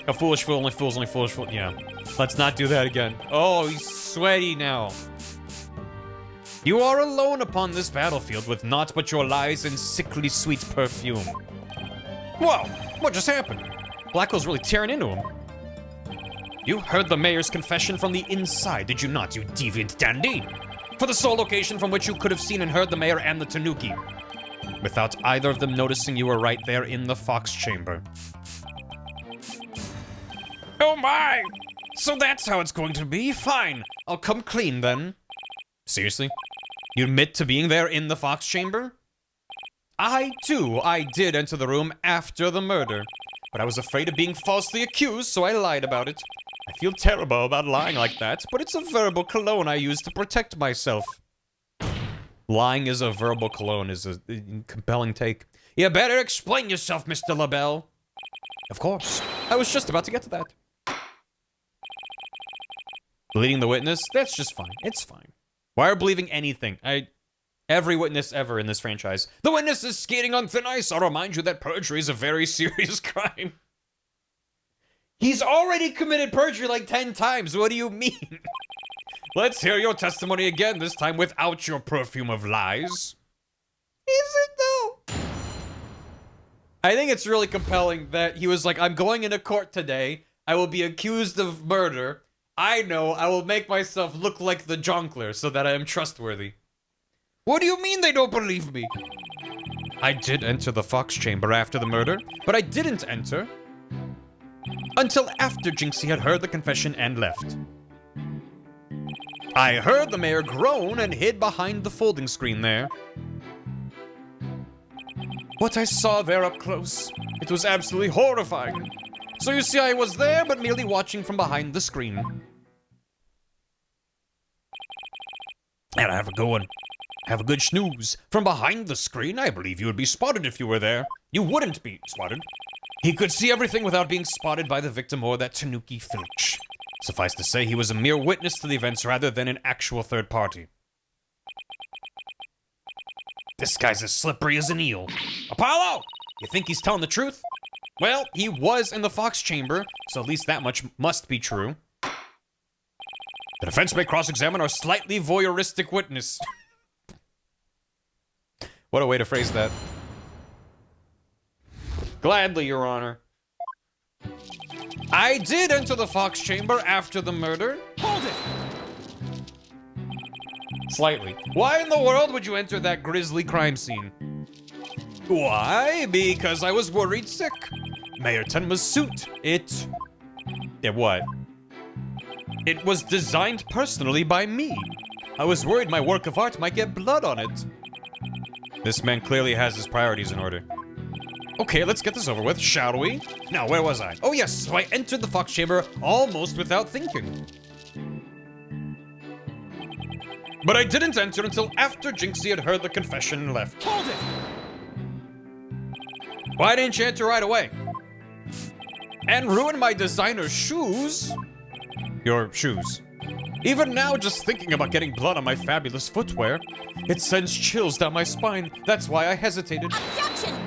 A foolish fool, only fools, only foolish fool. Yeah. Let's not do that again. Oh, he's sweaty now. You are alone upon this battlefield with naught but your lies and sickly sweet perfume. Whoa, what just happened? Blackwell's really tearing into him. You heard the mayor's confession from the inside, did you not, you deviant dandy? For the sole location from which you could have seen and heard the mayor and the Tanuki. Without either of them noticing you were right there in the Fox chamber. Oh my! So that's how it's going to be? Fine, I'll come clean then. Seriously? You admit to being there in the Fox chamber? I did enter the room after the murder. But I was afraid of being falsely accused, so I lied about it. I feel terrible about lying like that, but it's a verbal cologne I use to protect myself. Lying is a verbal cologne is a compelling take. You better explain yourself, Mr. LaBelle. Of course. I was just about to get to that. Believing the witness? That's just fine. It's fine. Why are believing anything? Every witness ever in this franchise. The witness is skating on thin ice. I'll remind you that perjury is a very serious crime. He's already committed perjury like 10 times. What do you mean? Let's hear your testimony again, this time without your perfume of lies. Is it though? I think it's really compelling that he was like, I'm going into court today. I will be accused of murder. I know I will make myself look like the Jonkler so that I am trustworthy. What do you mean they don't believe me? I did enter the Fox chamber after the murder, but I didn't enter until after Jinxie had heard the confession and left. I heard the mayor groan and hid behind the folding screen there. What I saw there up close, it was absolutely horrifying. So you see, I was there, but merely watching from behind the screen. And I have a good one. Have a good snooze. From behind the screen, I believe you would be spotted if you were there. You wouldn't be spotted. He could see everything without being spotted by the victim or that Tanuki Filch. Suffice to say, he was a mere witness to the events rather than an actual third party. This guy's as slippery as an eel. Apollo! You think he's telling the truth? Well, he was in the Fox chamber, so at least that much must be true. The defense may cross-examine our slightly voyeuristic witness. What a way to phrase that. Gladly, Your Honor. I did enter the Fox chamber after the murder. Hold it! Slightly. Why in the world would you enter that grisly crime scene? Why? Because I was worried sick. Mayor Tenma's suit. It what? It was designed personally by me. I was worried my work of art might get blood on it. This man clearly has his priorities in order. Okay, let's get this over with, shall we? Now, where was I? Oh yes, so I entered the Fox chamber almost without thinking. But I didn't enter until after Jinxie had heard the confession and left. Hold it! Why didn't you enter right away? And ruin my designer shoes? Your shoes. Even now, just thinking about getting blood on my fabulous footwear, it sends chills down my spine. That's why I hesitated. Objection!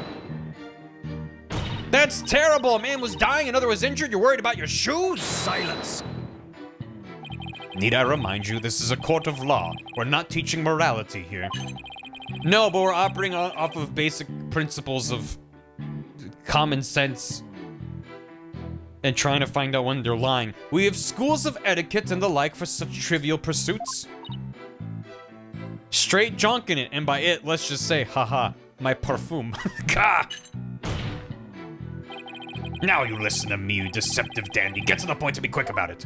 That's terrible. A man was dying, another was injured. You're worried about your shoes? Silence! Need I remind you, this is a court of law. We're not teaching morality here. No, but we're operating off of basic principles of common sense and trying to find out when they're lying. We have schools of etiquette and the like for such trivial pursuits. Straight jonking it, and by it, let's just say, haha, my perfume. Gah! Now you listen to me, you deceptive dandy. Get to the point and be quick about it.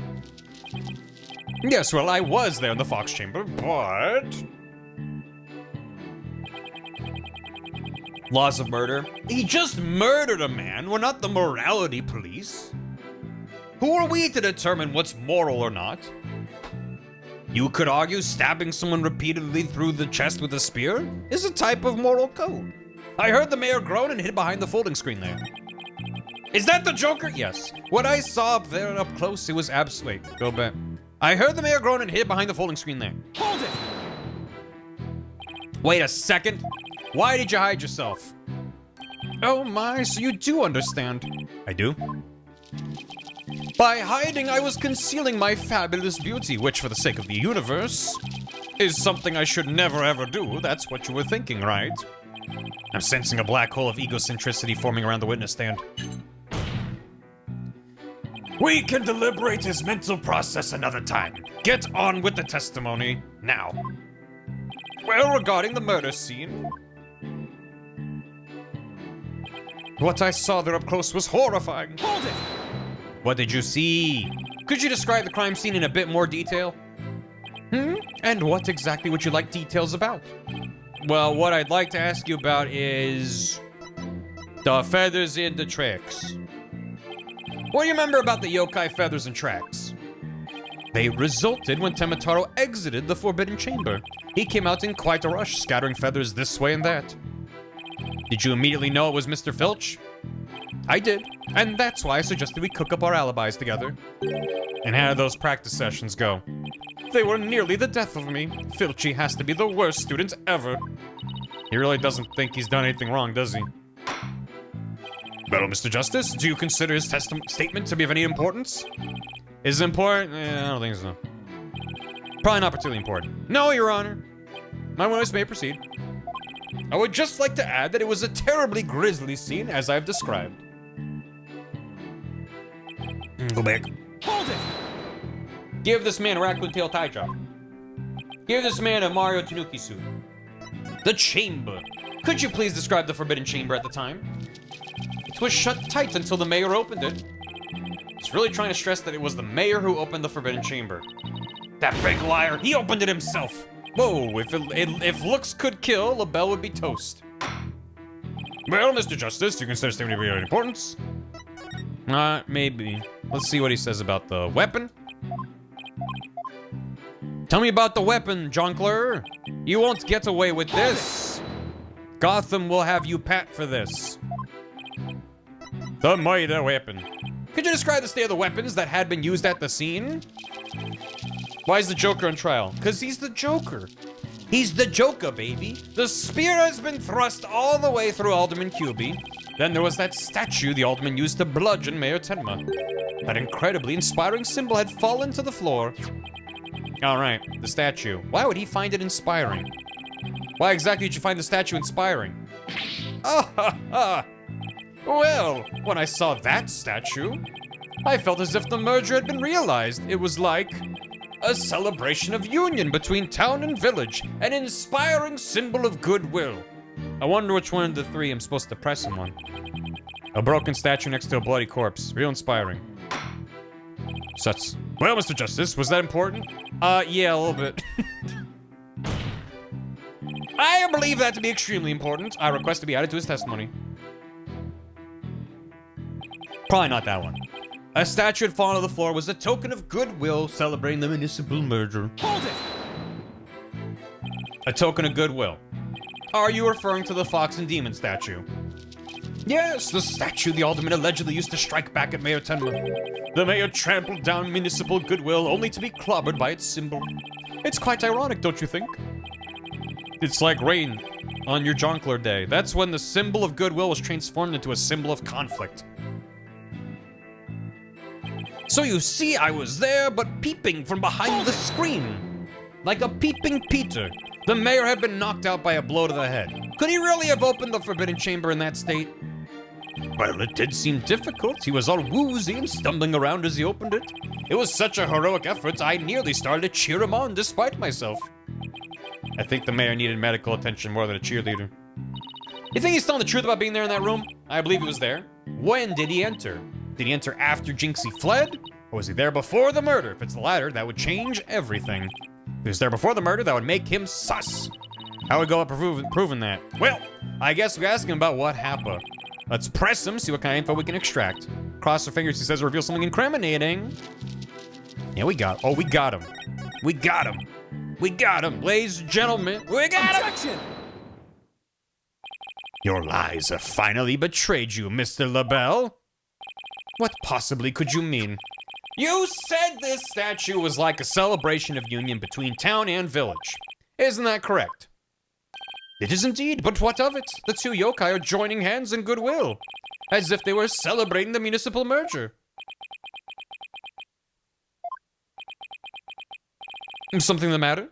Yes, well, I was there in the Fox chamber, but... Laws of murder. He just murdered a man. We're not the morality police. Who are we to determine what's moral or not? You could argue stabbing someone repeatedly through the chest with a spear is a type of moral code. I heard the mayor groan and hid behind the folding screen there. Is that the Joker? Yes. What I saw up there up close, it was absolute. Wait, go back. I heard the mayor groan and hid behind the folding screen there. Hold it! Wait a second. Why did you hide yourself? Oh my, so you do understand. I do. By hiding, I was concealing my fabulous beauty, which for the sake of the universe, is something I should never ever do. That's what you were thinking, right? I'm sensing a black hole of egocentricity forming around the witness stand. We can deliberate his mental process another time. Get on with the testimony now. Well, regarding the murder scene, what I saw there up close was horrifying. Hold it! What did you see? Could you describe the crime scene in a bit more detail? And what exactly would you like details about? Well, what I'd like to ask you about is the feathers in the tracks. What do you remember about the yokai feathers and tracks? They resulted when Temataro exited the Forbidden Chamber. He came out in quite a rush, scattering feathers this way and that. Did you immediately know it was Mr. Filch? I did, and that's why I suggested we cook up our alibis together. And how did those practice sessions go? They were nearly the death of me. Filchy has to be the worst student ever. He really doesn't think he's done anything wrong, does he? Well, Mr. Justice, do you consider his statement to be of any importance? Is it important? I don't think so. Probably not particularly important. No, Your Honor. My witness may proceed. I would just like to add that it was a terribly grisly scene, as I've described. Go back. Hold it! Give this man a raccoon tail tie job. Give this man a Mario Tanuki suit. The chamber. Could you please describe the Forbidden Chamber at the time? It was shut tight until the mayor opened it. It's really trying to stress that it was the mayor who opened the Forbidden Chamber. That big liar, he opened it himself. Whoa, if looks could kill, LaBelle would be toast. Well, Mr. Justice, do you consider statement to be of any importance? Maybe. Let's see what he says about the weapon. Tell me about the weapon, Jonkler. You won't get away with this. Gotham will have you pat for this. The mighty weapon. Could you describe the state of the weapons that had been used at the scene? Why is the Joker on trial? Because he's the Joker. He's the Joker, baby. The spear has been thrust all the way through Alderman Cubey. Then there was that statue the Alderman used to bludgeon Mayor Tenma. That incredibly inspiring symbol had fallen to the floor. All right, the statue. Why would he find it inspiring? Why exactly did you find the statue inspiring? Ah ha ha! Well, when I saw that statue, I felt as if the merger had been realized. It was like a celebration of union between town and village, an inspiring symbol of goodwill. I wonder which one of the three I'm supposed to press him on. A broken statue next to a bloody corpse. Real inspiring. Such. Well, Mr. Justice, was that important? Yeah, a little bit. I believe that to be extremely important. I request to be added to his testimony. Probably not that one. A statue had fallen to the floor was a token of goodwill celebrating the municipal merger. Hold it! A token of goodwill. Are you referring to the Fox and Demon statue? Yes, the statue the Alderman allegedly used to strike back at Mayor Tenma. The mayor trampled down municipal goodwill only to be clobbered by its symbol. It's quite ironic, don't you think? It's like rain on your Jonkler Day. That's when the symbol of goodwill was transformed into a symbol of conflict. So you see, I was there, but peeping from behind the screen. Like a peeping Peter. The mayor had been knocked out by a blow to the head. Could he really have opened the Forbidden Chamber in that state? Well, it did seem difficult. He was all woozy and stumbling around as he opened it. It was such a heroic effort, I nearly started to cheer him on despite myself. I think the mayor needed medical attention more than a cheerleader. You think he's telling the truth about being there in that room? I believe he was there. When did he enter? Did he enter after Jinxie fled? Or was he there before the murder? If it's the latter, that would change everything. If he was there before the murder, that would make him sus. How would we go about proving that? Well, I guess we ask him about what happened. Let's press him, see what kind of info we can extract. Cross our fingers, he says reveal something incriminating. Yeah, we got him. We got him. We got him, ladies and gentlemen. We got him! Objection! Your lies have finally betrayed you, Mr. LaBelle. What possibly could you mean? You said this statue was like a celebration of union between town and village. Isn't that correct? It is indeed, but what of it? The two yokai are joining hands in goodwill, as if they were celebrating the municipal merger. Something the matter?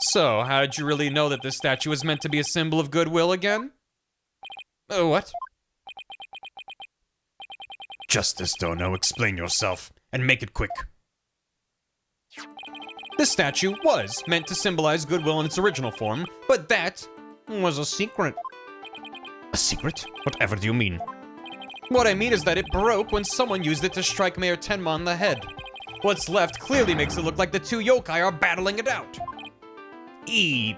So, how did you really know that this statue was meant to be a symbol of goodwill again? What? Justice Dono, explain yourself, and make it quick. This statue was meant to symbolize goodwill in its original form, but that was a secret. A secret? Whatever do you mean? What I mean is that it broke when someone used it to strike Mayor Tenma on the head. What's left clearly makes it look like the two yokai are battling it out. Eep.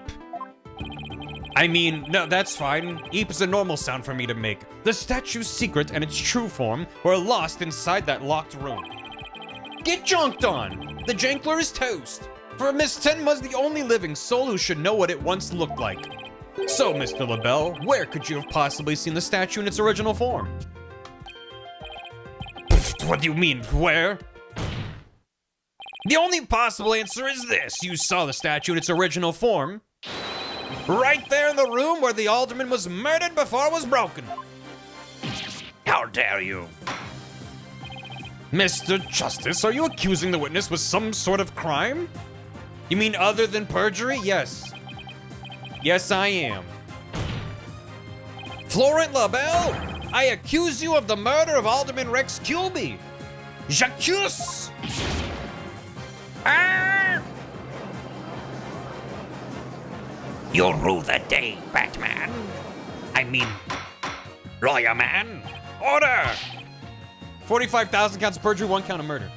I mean, no, that's fine. Eep is a normal sound for me to make. The statue's secret and its true form were lost inside that locked room. Get junked on! The Jankler is toast! For Miss Tenma's the only living soul who should know what it once looked like. So, Mr. LaBelle, where could you have possibly seen the statue in its original form? What do you mean, where? The only possible answer is this. You saw the statue in its original form. Right there in the room where the alderman was murdered before it was broken. How dare you? Mr. Justice, are you accusing the witness with some sort of crime? You mean other than perjury? Yes. Yes, I am. Florent LaBelle, I accuse you of the murder of Alderman Rex Kilby. J'accuse! Ah! You'll rue the day, Batman. I mean, lawyer man. Order! 45,000 counts of perjury, 1 count of murder.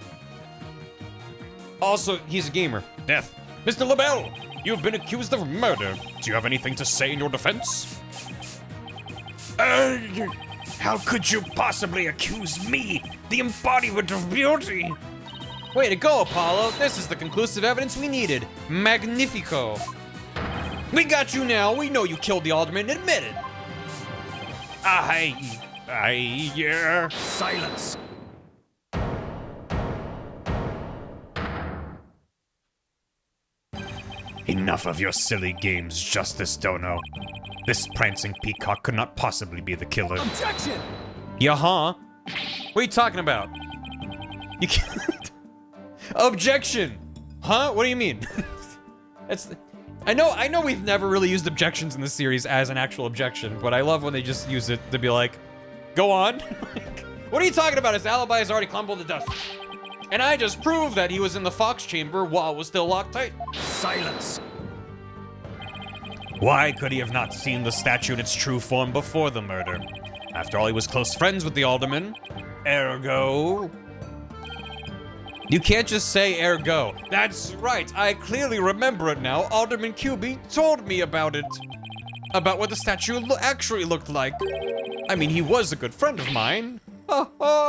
Also, he's a gamer. Death. Mr. LaBelle, you've been accused of murder. Do you have anything to say in your defense? How could you possibly accuse me, the embodiment of beauty? Way to go, Apollo. This is the conclusive evidence we needed. Magnifico. We got you now. We know you killed the alderman. Admit it. Yeah. Silence. Enough of your silly games, Justice Dono. This prancing peacock could not possibly be the killer. Objection! Yeah, huh? What are you talking about? You can't. Objection! Huh? What do you mean? I know we've never really used objections in this series as an actual objection, but I love when they just use it to be like, go on. What are you talking about? His alibi is already crumbled to dust. And I just proved that he was in the Fox chamber while it was still locked tight. Silence. Why could he have not seen the statue in its true form before the murder? After all, he was close friends with the alderman. Ergo... You can't just say ergo. That's right, I clearly remember it now. Alderman QB told me about it. About what the statue actually looked like. I mean, he was a good friend of mine. Objection!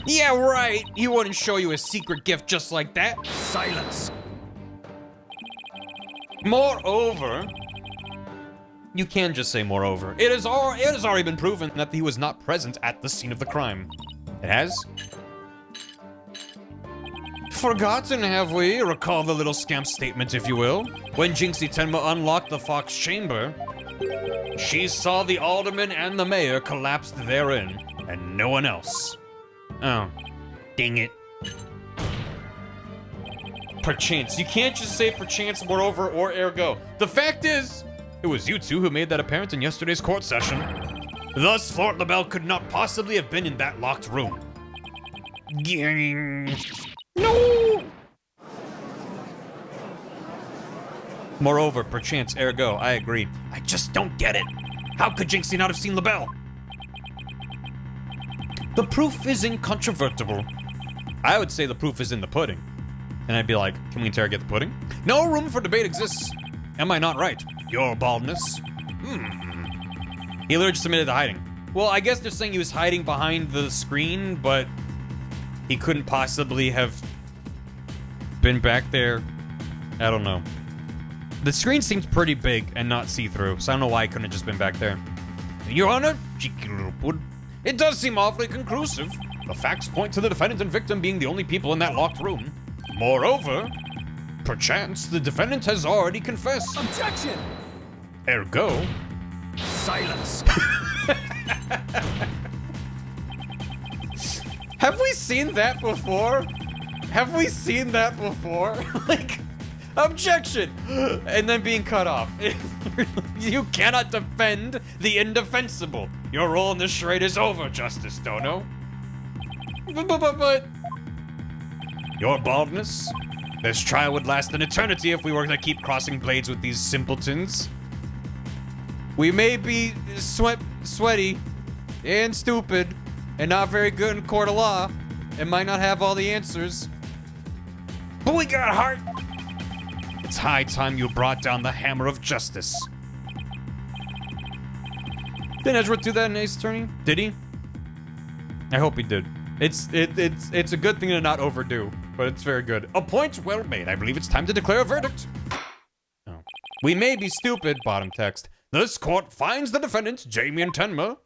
Yeah, right. He wouldn't show you a secret gift just like that. Silence. Moreover, you can just say moreover. It has already been proven that he was not present at the scene of the crime. It has? Forgotten, have we? Recall the little scamp statement, if you will. When Jinxie Tenma unlocked the Fox chamber, she saw the alderman and the mayor collapsed therein, and no one else. Oh, dang it. Perchance. You can't just say perchance, moreover, or ergo. The fact is, it was you two who made that apparent in yesterday's court session. Thus, Fort LaBelle could not possibly have been in that locked room. No! Moreover, perchance, ergo, I agree. I just don't get it. How could Jinxie not have seen LaBelle? The proof is incontrovertible. I would say the proof is in the pudding. And I'd be like, can we interrogate the pudding? No room for debate exists. Am I not right? Your baldness. He literally just admitted to hiding. Well, I guess they're saying he was hiding behind the screen, but he couldn't possibly have been back there. I don't know. The screen seems pretty big and not see-through, so I don't know why he couldn't have just been back there. Your Honor, it does seem awfully conclusive. The facts point to the defendant and victim being the only people in that locked room. Moreover, perchance the defendant has already confessed. Objection! Ergo... Silence. Have we seen that before? Have we seen that before? Like, objection! And then being cut off. You cannot defend the indefensible. Your role in this charade is over, Justice Dono. But... Your baldness? This trial would last an eternity if we were to keep crossing blades with these simpletons. We may be sweaty and stupid and not very good in court of law and might not have all the answers. But we got heart. It's high time you brought down the hammer of justice. Didn't Edgeworth do that in Ace Attorney? Did he? I hope he did. It's a good thing to not overdo, but it's very good. A point well made. I believe it's time to declare a verdict. Oh. We may be stupid, bottom text. This court finds the defendants, Jamie and Tenma.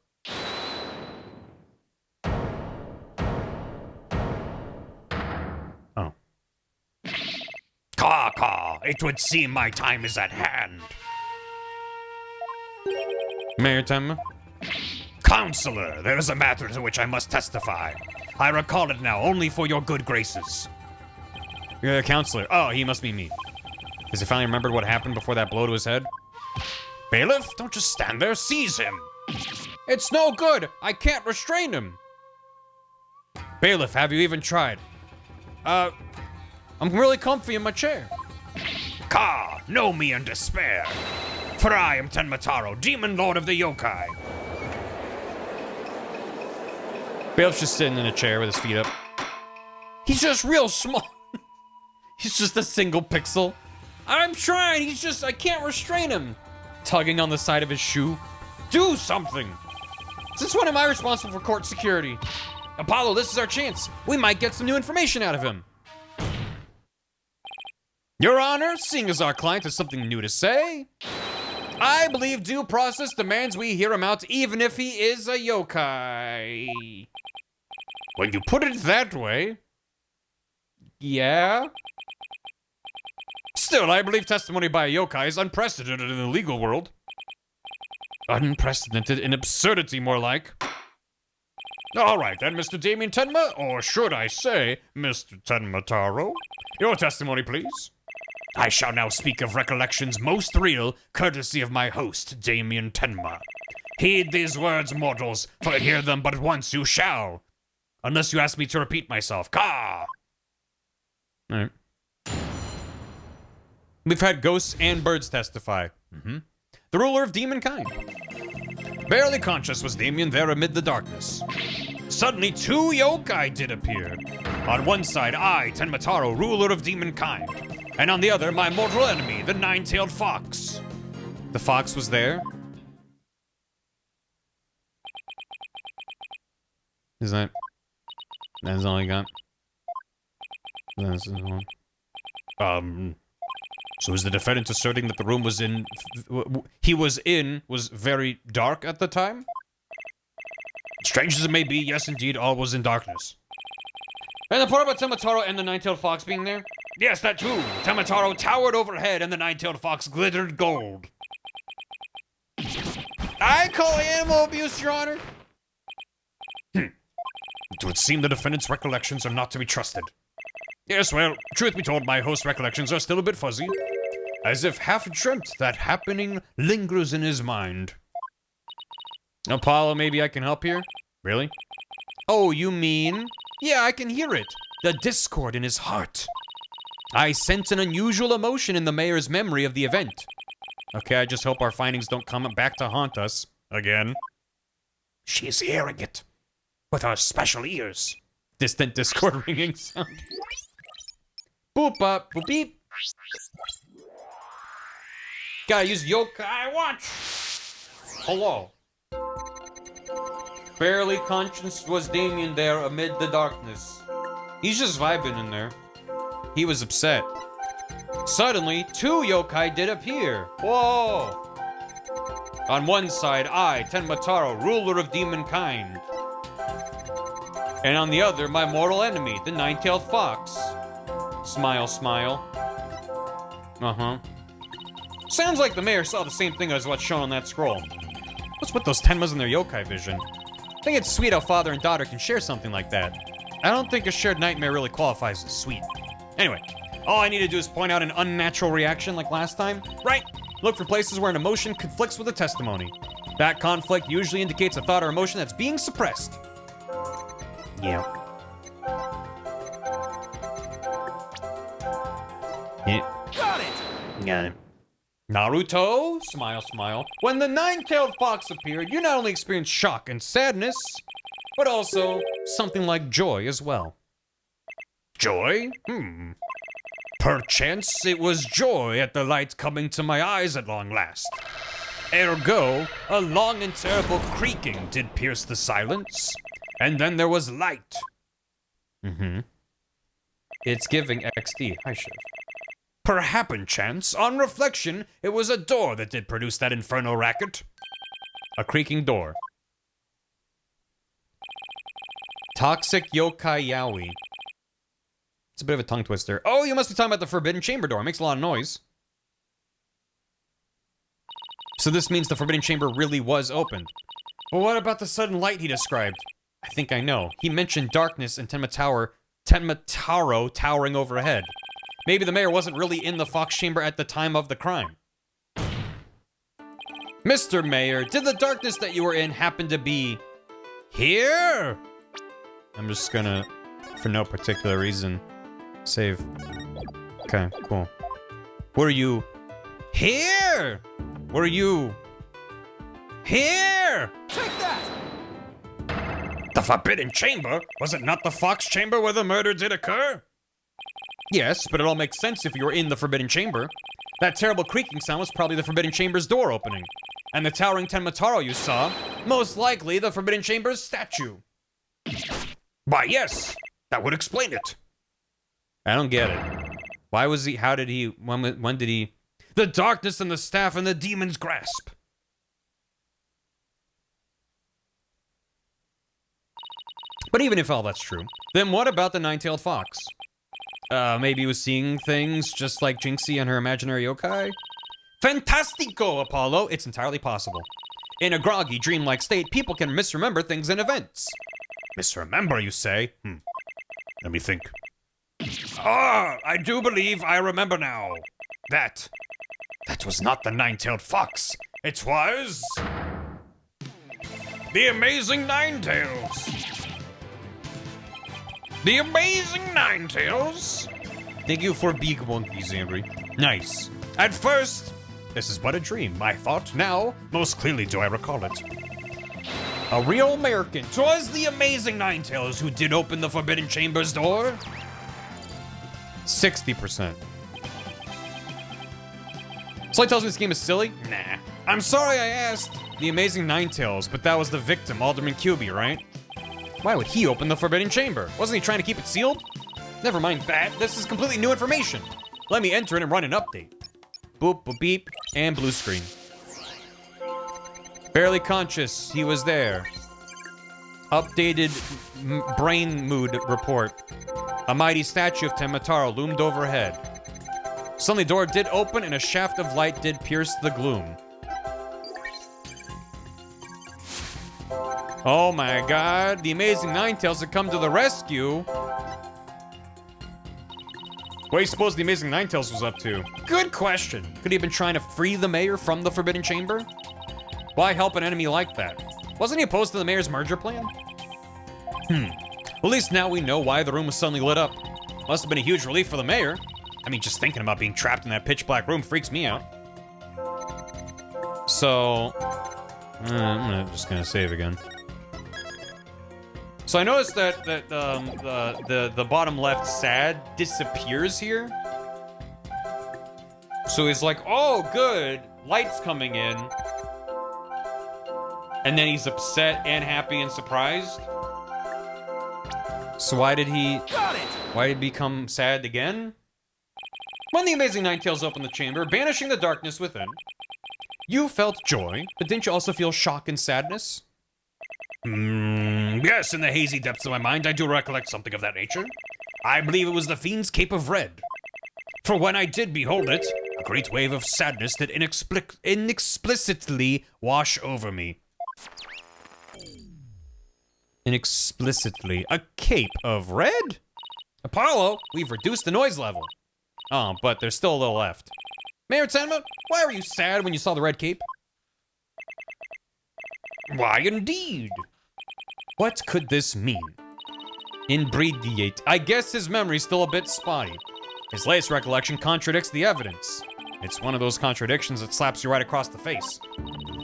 Oh. Caw, it would seem my time is at hand. Mayor Tenma? Counselor, there is a matter to which I must testify. I recall it now, only for your good graces. You're a counselor. Oh, he must be me. Has he finally remembered what happened before that blow to his head? Bailiff, don't just stand there, seize him. It's no good. I can't restrain him. Bailiff, have you even tried? I'm really comfy in my chair. Ka, know me in despair. For I am Tenmataro, demon lord of the yokai. Bailiff's just sitting in a chair with his feet up. He's just real small. He's just a single pixel. I'm trying, I can't restrain him. Tugging on the side of his shoe. Do something. Since when am I responsible for court security? Apollo, this is our chance. We might get some new information out of him. Your Honor, seeing as our client has something new to say, I believe due process demands we hear him out even if he is a yokai. When you put it that way, yeah. Still, I believe testimony by a yokai is unprecedented in the legal world. Unprecedented in absurdity, more like. All right, then, Mr. Damien Tenma, or should I say, Mr. Tenmataro, your testimony, please. I shall now speak of recollections most real, courtesy of my host, Damien Tenma. Heed these words, mortals, for hear them but once you shall. Unless you ask me to repeat myself. Ka! Alright. We've had ghosts and birds testify. The ruler of demonkind. Barely conscious was Damien there amid the darkness. Suddenly, two yokai did appear. On one side, I, Tenmataro, ruler of demonkind. And on the other, my mortal enemy, the nine-tailed fox. The fox was there? Is that... That's all I got? That's the one. So is the defendant asserting that the room was was very dark at the time? Strange as it may be, yes indeed, all was in darkness. And the part about Tenmataro and the nine-tailed fox being there? Yes, that too. Tenmataro towered overhead and the nine-tailed fox glittered gold. I call animal abuse, Your Honor. It would seem the defendant's recollections are not to be trusted. Yes, well, truth be told, my host's recollections are still a bit fuzzy. As if half dreamt that happening lingers in his mind. Apollo, maybe I can help here? Really? Oh, you mean? Yeah, I can hear it. The discord in his heart. I sense an unusual emotion in the mayor's memory of the event. Okay, I just hope our findings don't come back to haunt us. Again. She's hearing it. With her special ears. Distant discord ringing sound. Boop up, boop beep. Gotta use yokai watch. Hello. Barely conscious was Damien there amid the darkness. He's just vibing in there. He was upset. Suddenly, two yokai did appear. Whoa! On one side, I, Tenmataro, ruler of demonkind. And on the other, my mortal enemy, the nine-tailed fox. Smile, smile. Uh-huh. Sounds like the mayor saw the same thing as what's shown on that scroll. What's with those Tenmas and their yokai vision? I think it's sweet how father and daughter can share something like that. I don't think a shared nightmare really qualifies as sweet. Anyway, all I need to do is point out an unnatural reaction like last time. Right? Look for places where an emotion conflicts with a testimony. That conflict usually indicates a thought or emotion that's being suppressed. Yeah. Got it! Got it. Naruto, smile, smile. When the nine-tailed fox appeared, you not only experienced shock and sadness, but also something like joy as well. Joy? Perchance it was joy at the light coming to my eyes at long last. Ergo, a long and terrible creaking did pierce the silence, and then there was light. It's giving XD. Hi, Shiv. Perhappenchance, on reflection, it was a door that did produce that infernal racket. A creaking door. Toxic yokai yaoi. It's a bit of a tongue twister. Oh, you must be talking about the forbidden chamber door. It makes a lot of noise. So this means the forbidden chamber really was opened. Well, what about the sudden light he described? I think I know. He mentioned darkness and Tenmataro towering overhead. Maybe the mayor wasn't really in the Fox Chamber at the time of the crime. Mr. Mayor, did the darkness that you were in happen to be here? I'm just gonna, for no particular reason, save. Okay, cool. Were you here? Were you here? Take that! The Forbidden Chamber? Was it not the Fox Chamber where the murder did occur? Yes, but it all makes sense if you were in the Forbidden Chamber. That terrible creaking sound was probably the Forbidden Chamber's door opening. And the towering Tenmataro you saw, most likely the Forbidden Chamber's statue. Why, yes. That would explain it. I don't get it. Why was he, how did he, when did he? The darkness and the staff and the demon's grasp. But even if all that's true, then what about the nine-tailed fox? Maybe he was seeing things just like Jinxie and her imaginary yokai? Fantastico, Apollo! It's entirely possible. In a groggy, dreamlike state, people can misremember things and events. Misremember, you say? Let me think. Ah, I do believe I remember now. That was not the nine-tailed fox. It was the amazing Ninetales. The amazing Ninetales. Thank you for big monkeys, Henry. Nice. At first, this is but a dream, I thought. Now, most clearly do I recall it. A real American. 'Twas the amazing Ninetales who did open the Forbidden Chamber's door. 60%. Slight tells me this game is silly? Nah. I'm sorry I asked. The amazing Ninetales, but that was the victim, Alderman QB, right? Why would he open the Forbidden Chamber? Wasn't he trying to keep it sealed? Never mind that. This is completely new information. Let me enter it and run an update. Boop, boop, beep, and blue screen. Barely conscious, he was there. Updated brain mood report. A mighty statue of Tenmataro loomed overhead. Suddenly, door did open and a shaft of light did pierce the gloom. Oh my god, the amazing Ninetales had come to the rescue. What do you suppose the amazing Ninetales was up to? Good question. Could he have been trying to free the mayor from the Forbidden Chamber? Why help an enemy like that? Wasn't he opposed to the mayor's merger plan? At least now we know why the room was suddenly lit up. Must have been a huge relief for the mayor. I mean, just thinking about being trapped in that pitch black room freaks me out. So, I'm just gonna save again. So I noticed that the bottom left sad disappears here. So he's like, oh, good, light's coming in. And then he's upset and happy and surprised. So why did he become sad again? When the amazing Ninetales opened the chamber, banishing the darkness within, you felt joy, but didn't you also feel shock and sadness? Yes, in the hazy depths of my mind, I do recollect something of that nature. I believe it was the Fiend's Cape of Red. For when I did behold it, a great wave of sadness did inexplicitly wash over me. Inexplicitly. A cape of red? Apollo, we've reduced the noise level. Oh, but there's still a little left. Mayor Tenma, why were you sad when you saw the red cape? Why, indeed. What could this mean? Inbrediate. I guess his memory's still a bit spotty. His latest recollection contradicts the evidence. It's one of those contradictions that slaps you right across the face.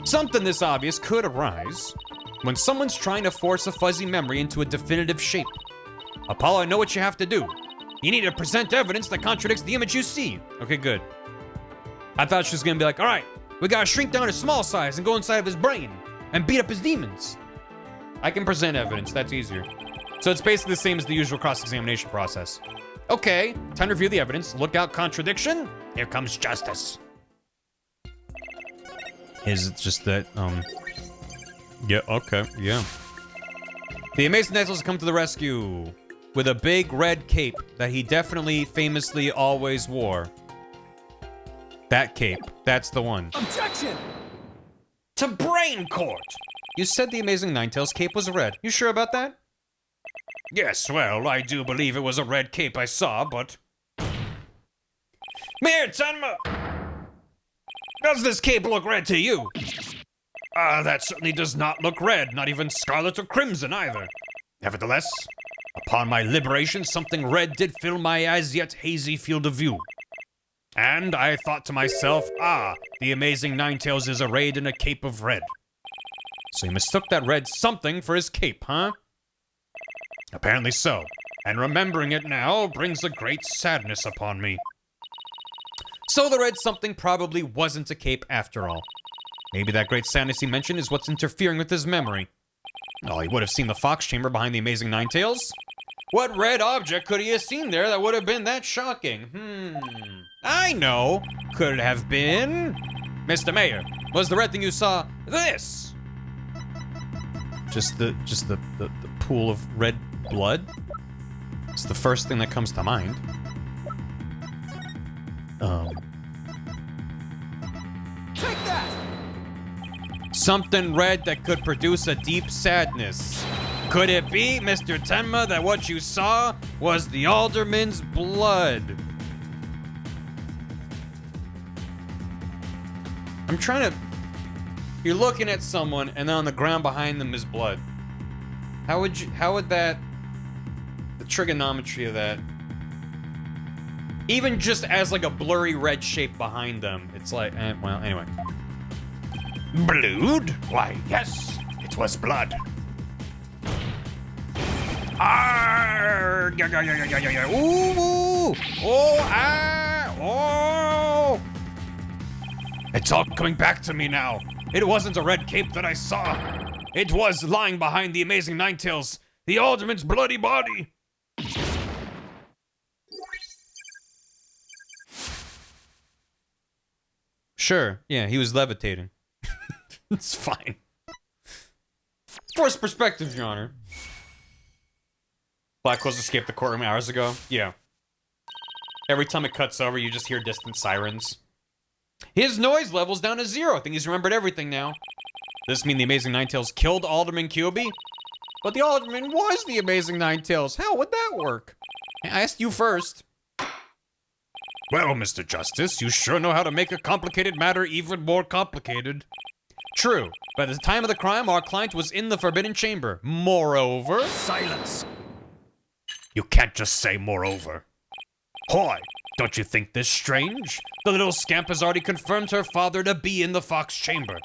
Something this obvious could arise when someone's trying to force a fuzzy memory into a definitive shape. Apollo, I know what you have to do. You need to present evidence that contradicts the image you see. Okay, good. I thought she was gonna be like, all right, we gotta shrink down to small size and go inside of his brain and beat up his demons. I can present evidence, that's easier. So it's basically the same as the usual cross-examination process. Okay, time to review the evidence. Look out, contradiction. Here comes justice. Is it just that, yeah, okay, yeah. The Amazing Ninetales come to the rescue with a big red cape that he definitely famously always wore. That cape, that's the one. Objection! To Brain Court! You said the Amazing Ninetales cape was red. You sure about that? Yes, well, I do believe it was a red cape I saw, but... Mayor Tenma! Does this cape look red to you? That certainly does not look red, not even scarlet or crimson either. Nevertheless, upon my liberation, something red did fill my as yet hazy field of view. And I thought to myself, the Amazing Ninetales is arrayed in a cape of red. So he mistook that red something for his cape, huh? Apparently so, and remembering it now brings a great sadness upon me. So the red something probably wasn't a cape after all. Maybe that great sadness he mentioned is what's interfering with his memory. Oh, he would have seen the fox chamber behind the Amazing Ninetales. What red object could he have seen there that would have been that shocking? I know. Could it have been... Mr. Mayor, was the red thing you saw this? Just the pool of red blood? It's the first thing that comes to mind. Take that! Something red that could produce a deep sadness. Could it be, Mr. Tenma, that what you saw was the alderman's blood? I'm trying to... You're looking at someone, and then on the ground behind them is blood. How would that... The trigonometry of that... Even just as like a blurry red shape behind them, it's like, well, anyway. Blood? Why, yes, it was blood. Ooh! Oh! Ah! Oh! It's all coming back to me now. It wasn't a red cape that I saw. It was lying behind the Amazing Ninetales, the Alderman's bloody body. Sure, yeah, he was levitating. It's fine. Forced perspective, Your Honor. Black Clothes escaped the courtroom hours ago? Yeah. Every time it cuts over, you just hear distant sirens. His noise level's down to 0. I think he's remembered everything now. Does this mean the Amazing Ninetales killed Alderman QB? But the Alderman was the Amazing Ninetales. How would that work? I asked you first. Well, Mr. Justice, you sure know how to make a complicated matter even more complicated. True, but at the time of the crime, our client was in the Forbidden Chamber. Moreover... Silence! You can't just say moreover. Hoy, don't you think this strange? The little scamp has already confirmed her father to be in the Fox Chamber.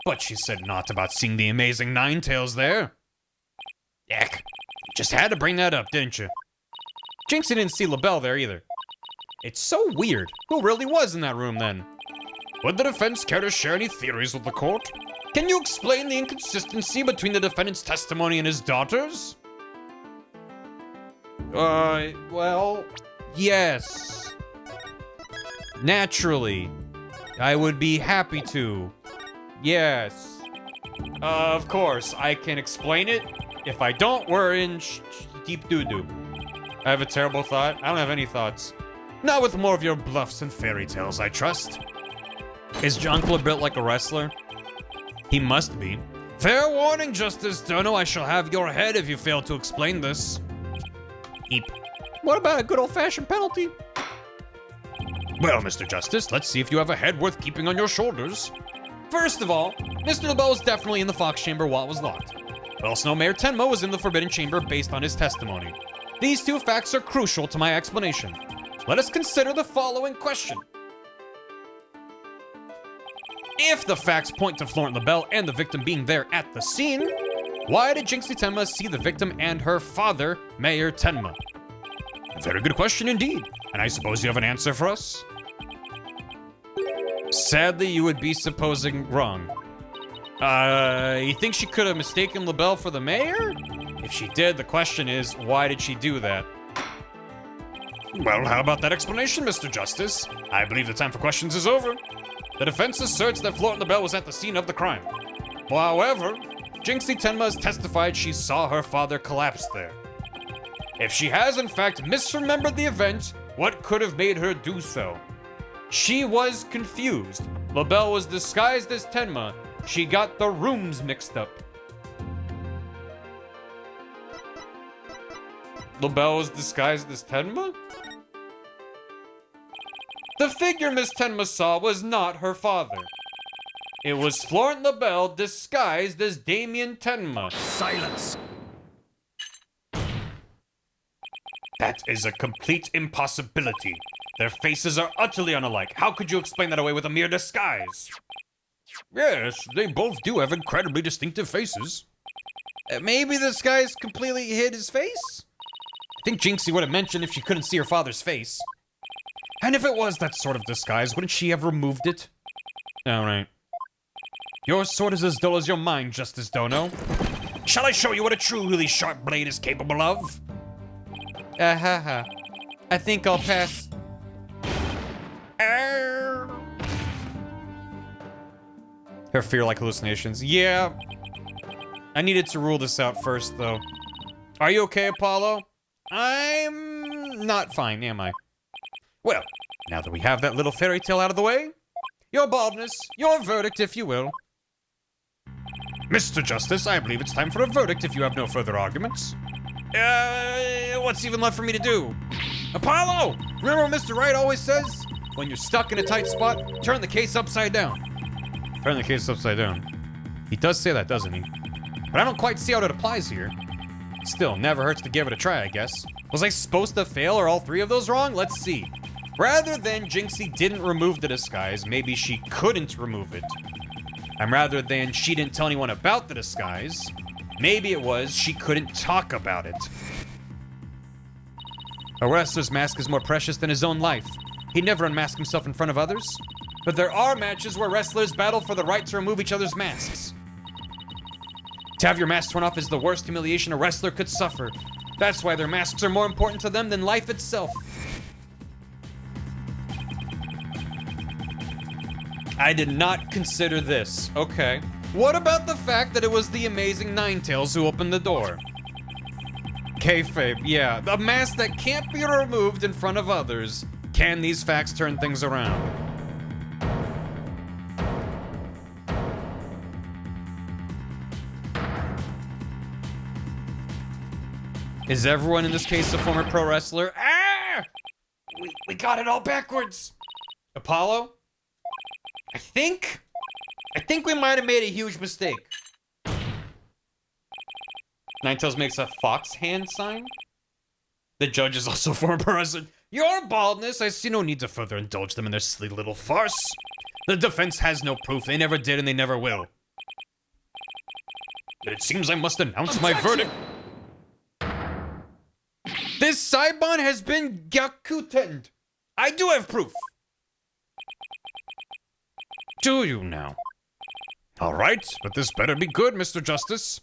But she said naught about seeing the Amazing Ninetales there. Eck, you just had to bring that up, didn't you? Jinxie didn't see LaBelle there either. It's so weird. Who really was in that room then? Would the defense care to share any theories with the court? Can you explain the inconsistency between the defendant's testimony and his daughter's? Well, yes. Naturally. I would be happy to. Yes. Of course, I can explain it. If I don't, we're in deep doo-doo. I have a terrible thought. I don't have any thoughts. Not with more of your bluffs and fairy tales, I trust. Is Jonquil built like a wrestler? He must be. Fair warning, Justice Dono. I shall have your head if you fail to explain this. Eep. What about a good old-fashioned penalty? Well, Mr. Justice, let's see if you have a head worth keeping on your shoulders. First of all, Mr. LaBelle was definitely in the Fox Chamber while it was locked. We also know Mayor Tenma was in the Forbidden Chamber based on his testimony. These two facts are crucial to my explanation. Let us consider the following question. If the facts point to Florent LaBelle and the victim being there at the scene, why did Jinxie Tenma see the victim and her father, Mayor Tenma? A very good question indeed. And I suppose you have an answer for us? Sadly, you would be supposing wrong. You think she could have mistaken LaBelle for the mayor? If she did, the question is, why did she do that? Well, how about that explanation, Mr. Justice? I believe the time for questions is over. The defense asserts that Florent LaBelle was at the scene of the crime. However, Jinxie Tenma has testified she saw her father collapse there. If she has in fact misremembered the event, what could have made her do so? She was confused. LaBelle was disguised as Tenma. She got the rooms mixed up. LaBelle was disguised as Tenma? The figure Miss Tenma saw was not her father. It was Florent LaBelle disguised as Damien Tenma. silence. That is a complete impossibility. Their faces are utterly unalike. How could you explain that away with a mere disguise? Yes, they both do have incredibly distinctive faces. Maybe the disguise completely hid his face? I think Jinxie would have mentioned if she couldn't see her father's face. And if it was that sort of disguise, wouldn't she have removed it? Alright. Your sword is as dull as your mind, Justice Dono. Shall I show you what a truly sharp blade is capable of? Haha. I think I'll pass. Her fear-like hallucinations. Yeah. I needed to rule this out first, though. Are you okay, Apollo? I'm not fine, am I? Well, now that we have that little fairy tale out of the way, your baldness, your verdict, if you will. Mr. Justice, I believe it's time for a verdict if you have no further arguments. What's even left for me to do? Apollo! Remember what Mr. Wright always says? When you're stuck in a tight spot, turn the case upside down. Turn the case upside down. He does say that, doesn't he? But I don't quite see how it applies here. Still, never hurts to give it a try, I guess. Was I supposed to fail? Are all three of those wrong? Let's see. Rather than Jinxie didn't remove the disguise, maybe she couldn't remove it. And rather than she didn't tell anyone about the disguise, maybe it was she couldn't talk about it. A wrestler's mask is more precious than his own life. He'd never unmask himself in front of others. But there are matches where wrestlers battle for the right to remove each other's masks. To have your mask torn off is the worst humiliation a wrestler could suffer. That's why their masks are more important to them than life itself. I did not consider this. Okay. What about the fact that it was the amazing Ninetales who opened the door? Kayfabe, yeah. A mask that can't be removed in front of others. Can these facts turn things around? Is everyone in this case a former pro wrestler? Ah! We got it all backwards. Apollo? I think we might have made a huge mistake. Ninetales makes a fox hand sign. The judge is also a former pro wrestler. Your baldness, I see no need to further indulge them in their silly little farce. The defense has no proof. They never did and they never will. It seems I must announce my verdict. This Saibon has been Gyakuten. I do have proof. Do you now? All right, but this better be good, Mr. Justice.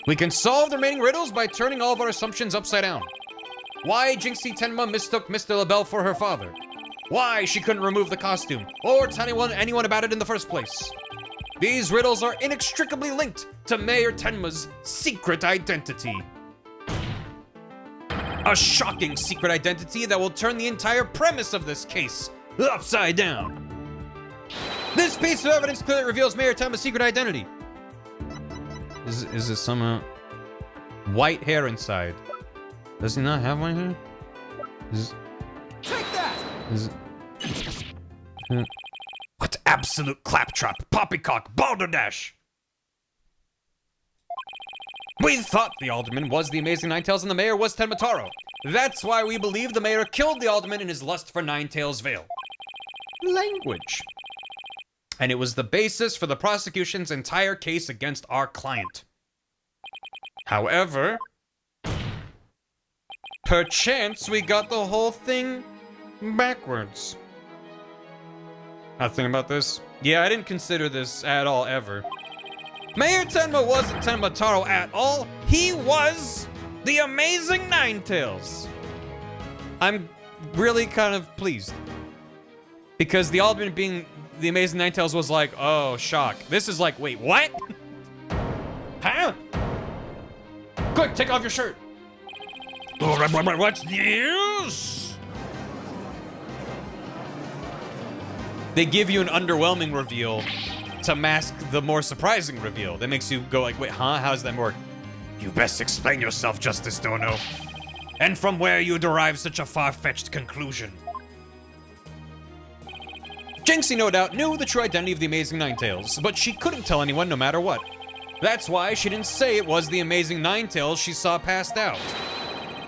We can solve the remaining riddles by turning all of our assumptions upside down. Why Jinxie Tenma mistook Mr. LaBelle for her father. Why she couldn't remove the costume, or tell anyone about it in the first place. These riddles are inextricably linked to Mayor Tenma's secret identity. A shocking secret identity that will turn the entire premise of this case upside down. This piece of evidence clearly reveals Mayor Tenma's secret identity. Is it some white hair inside? Does he not have white hair? Take that! What absolute claptrap, poppycock, balderdash! We thought the alderman was the Amazing Ninetales and the mayor was Tenmataro. That's why we believe the mayor killed the alderman in his lust for Ninetales Vale. Language. And it was the basis for the prosecution's entire case against our client. However, perchance we got the whole thing backwards. Think about this? Yeah, I didn't consider this at all, ever. Mayor Tenma wasn't Tenmataro at all. He was the Amazing Ninetales. I'm really kind of pleased. Because the alderman being the Amazing Ninetales was like, oh, shock. This is like, wait, what? Huh? Quick, take off your shirt. What's this? They give you an underwhelming reveal to mask the more surprising reveal. That makes you go like, wait, huh? How does that work? You best explain yourself, Justice Dono. And from where you derive such a far-fetched conclusion. Jinxie no doubt knew the true identity of the Amazing Ninetales, but she couldn't tell anyone no matter what. That's why she didn't say it was the Amazing Ninetales she saw passed out.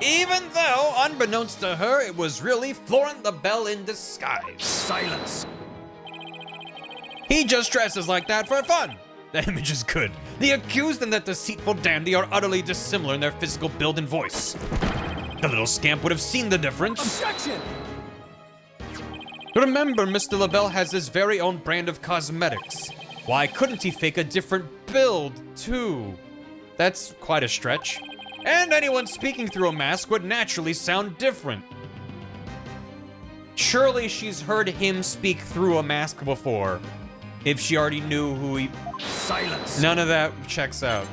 Even though, unbeknownst to her, it was really Florent the Bell in disguise. Silence. He just dresses like that for fun. That image is good. The accused and that deceitful dandy are utterly dissimilar in their physical build and voice. The little scamp would have seen the difference. Objection! Remember, Mr. LaBelle has his very own brand of cosmetics. Why couldn't he fake a different build, too? That's quite a stretch. And anyone speaking through a mask would naturally sound different. Surely she's heard him speak through a mask before. If she already knew who he... Silence. None of that checks out.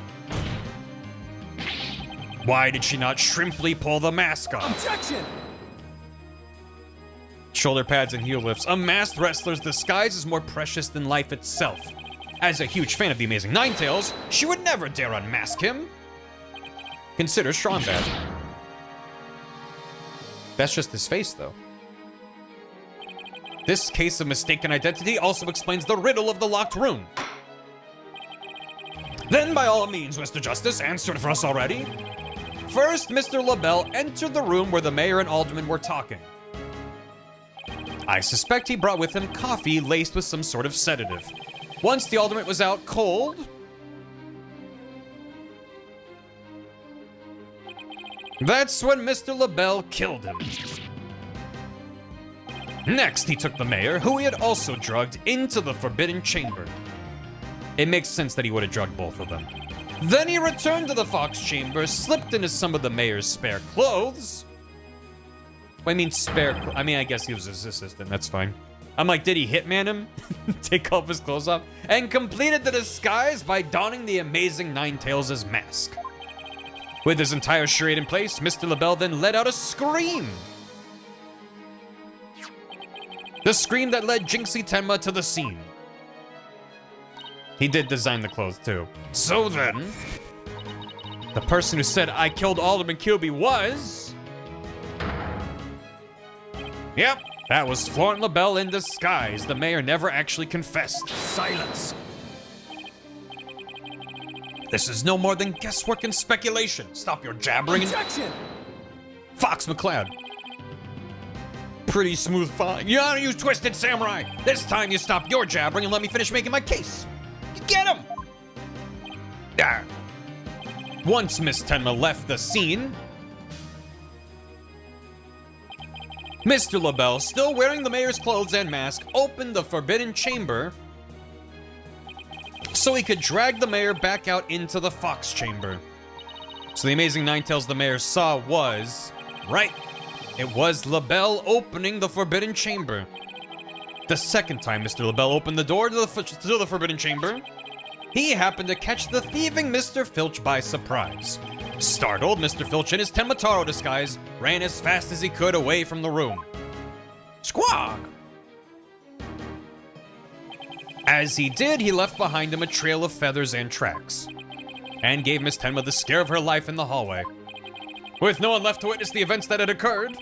Why did she not shrimply pull the mask off? Objection! Shoulder pads and heel lifts. A masked wrestler's disguise is more precious than life itself. As a huge fan of the Amazing Ninetales, she would never dare unmask him. Consider Strombat. That's just his face, though. This case of mistaken identity also explains the riddle of the locked room. Then, by all means, Mr. Justice, answer it for us already. First, Mr. LaBelle entered the room where the mayor and alderman were talking. I suspect he brought with him coffee laced with some sort of sedative. Once the alderman was out cold, that's when Mr. LaBelle killed him. Next, he took the mayor, who he had also drugged, into the Forbidden Chamber. It makes sense that he would have drugged both of them. Then he returned to the Fox Chamber, slipped into some of the mayor's spare clothes. I mean, I guess he was his assistant, that's fine. I'm like, did he hitman him? Take off his clothes off? And completed the disguise by donning the Amazing Ninetales' mask. With his entire charade in place, Mr. LaBelle then let out a scream. The scream that led Jinxie Tenma to the scene. He did design the clothes too. So then, the person who said, I killed Alderman Kilby was... Yep, that was Florent LaBelle in disguise. The mayor never actually confessed. Silence. This is no more than guesswork and speculation. Stop your jabbering. Objection! Fox McCloud. Pretty smooth fine. Yeah, you twisted samurai. This time you stop your jabbering and let me finish making my case. You get him. Ah. Once Miss Tenma left the scene, Mr. LaBelle, still wearing the mayor's clothes and mask, opened the Forbidden Chamber so he could drag the mayor back out into the Fox Chamber. So the Amazing Ninetales the mayor saw was... right. It was LaBelle opening the Forbidden Chamber. The second time Mr. LaBelle opened the door to the Forbidden Chamber, he happened to catch the thieving Mr. Filch by surprise. Startled, Mr. Filch in his Tenmataro disguise ran as fast as he could away from the room. Squawk! As he did, he left behind him a trail of feathers and tracks. and gave Miss Tenma the scare of her life in the hallway. With no one left to witness the events that had occurred,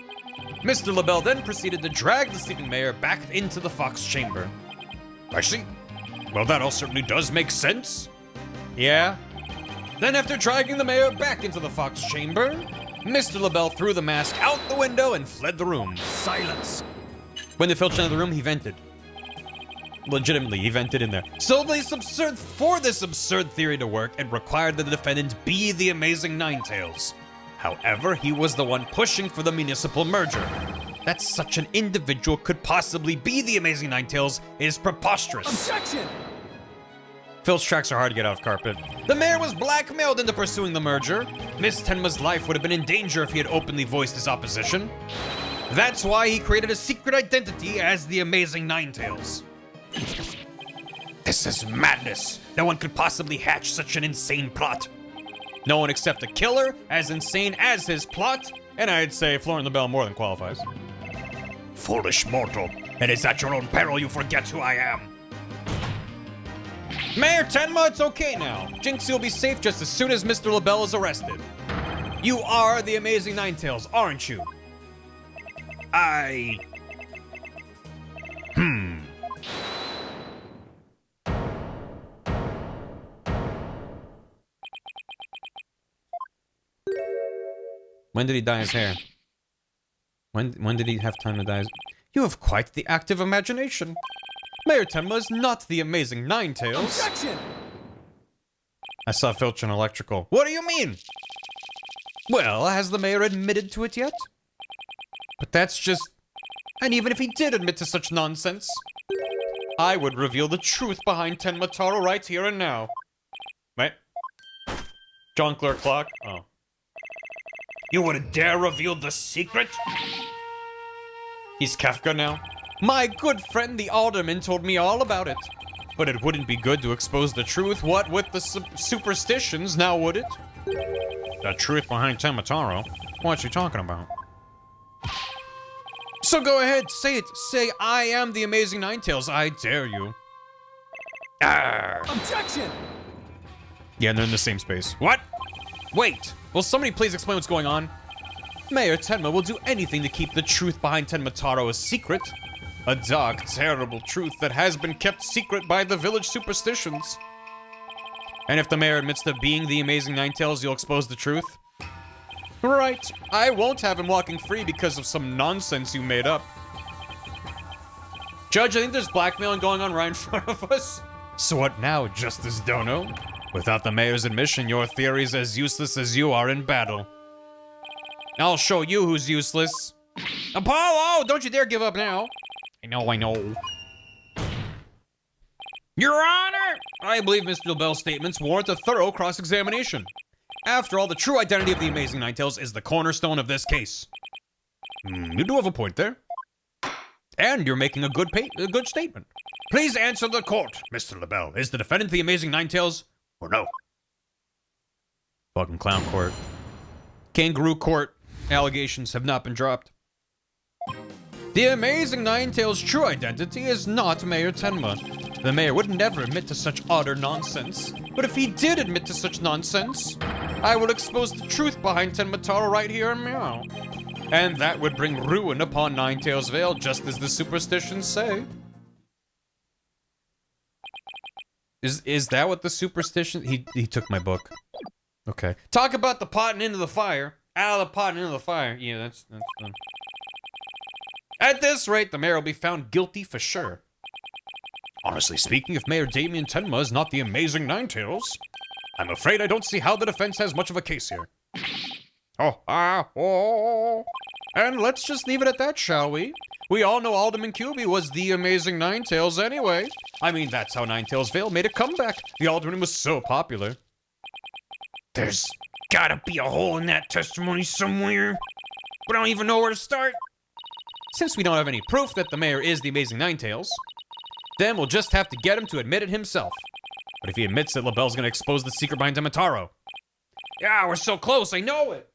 Mr. LaBelle then proceeded to drag the sleeping mayor back into the Fox chamber. I see. Well, that all certainly does make sense. Yeah? Then after dragging the mayor back into the Fox chamber, Mr. LaBelle threw the mask out the window and fled the room. Silence. When the Filch entered the room, he vented. Legitimately, he vented in there. So for this absurd theory to work, it required that the defendant be the Amazing Ninetales. However, he was the one pushing for the municipal merger. That such an individual could possibly be the Amazing Ninetales is preposterous. Objection! Phil's tracks are hard to get off carpet. The mayor was blackmailed into pursuing the merger. Miss Tenma's life would have been in danger if he had openly voiced his opposition. That's why he created a secret identity as the Amazing Ninetales. This is madness. No one could possibly hatch such an insane plot. No one except a killer as insane as his plot, and I'd say Florian LaBelle more than qualifies. Foolish mortal. It is at your own peril you forget who I am. Mayor Tenma, it's okay now. Jinxie will be safe just as soon as Mr. LaBelle is arrested. You are the Amazing Ninetales, aren't you? When did he dye his hair? When did he have time to dye his... You have quite the active imagination. Mayor Tenma is not the Amazing Ninetales. Objection! I saw Filch in electrical. What do you mean? Well, has the mayor admitted to it yet? But that's just... And even if he did admit to such nonsense, I would reveal the truth behind Tenma Taro right here and now. Wait. John Clerk Clock? Oh. You wouldn't dare reveal the secret? He's Kafka now. My good friend the Alderman told me all about it. But it wouldn't be good to expose the truth, what with the superstitions, now would it? The truth behind Tenma Taro? What's you talking about? So go ahead, say it. Say, I am the Amazing Ninetales, I dare you. Objection! Yeah, they're in the same space. What? Wait, will somebody please explain what's going on? Mayor Tenma will do anything to keep the truth behind Tenma Taro a secret. A dark, terrible truth that has been kept secret by the village superstitions. And if the mayor admits to being the Amazing Ninetales, you'll expose the truth? Right. I won't have him walking free because of some nonsense you made up. Judge, I think there's blackmailing going on right in front of us. So what now, Justice Dono? Without the mayor's admission, your theory's as useless as you are in battle. I'll show you who's useless. Apollo, don't you dare give up now. I know. Your Honor! I believe Mr. LaBelle's statements warrant a thorough cross-examination. After all, the true identity of the Amazing Ninetales is the cornerstone of this case. You do have a point there. And you're making a good statement. Please answer the court, Mr. LaBelle. Is the defendant the Amazing Ninetales, or no? Fucking clown court. Kangaroo court. Allegations have not been dropped. The Amazing Ninetales' true identity is not Mayor Tenma. The mayor would never admit to such utter nonsense. But if he did admit to such nonsense, I will expose the truth behind Tenma Taro right here and now. And that would bring ruin upon Ninetales Vale, just as the superstitions say. Is that what the superstition... He took my book. Okay. Talk about the pot and into the fire. Out of the pot and into the fire. Yeah, that's fun. At this rate, the mayor will be found guilty for sure. Honestly speaking, if Mayor Damien Tenma is not the Amazing Ninetales, I'm afraid I don't see how the defense has much of a case here. And let's just leave it at that, shall we? We all know Alderman Cuby was the Amazing Ninetales anyway. I mean, that's how Ninetales Vale made a comeback. The Alderman was so popular. There's gotta be a hole in that testimony somewhere, but I don't even know where to start. Since we don't have any proof that the mayor is the Amazing Ninetales, then we'll just have to get him to admit it himself. But if he admits it, LaBelle's gonna expose the secret behind Tenma Taro. Yeah, we're so close, I know it!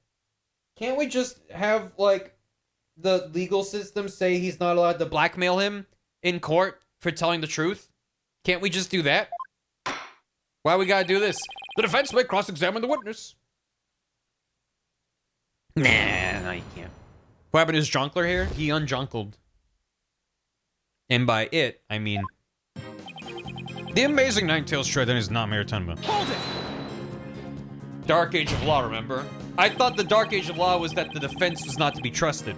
Can't we just have, like, the legal system say he's not allowed to blackmail him in court for telling the truth? Can't we just do that? Why we gotta do this? The defense may cross-examine the witness. Nah, no, you can't. What happened to his jonkler here? He unjonkled. And by it, I mean... The amazing Ninetales Shredder is not Mayor Tenma. Hold it! Dark Age of Law, remember? I thought the Dark Age of Law was that the defense was not to be trusted.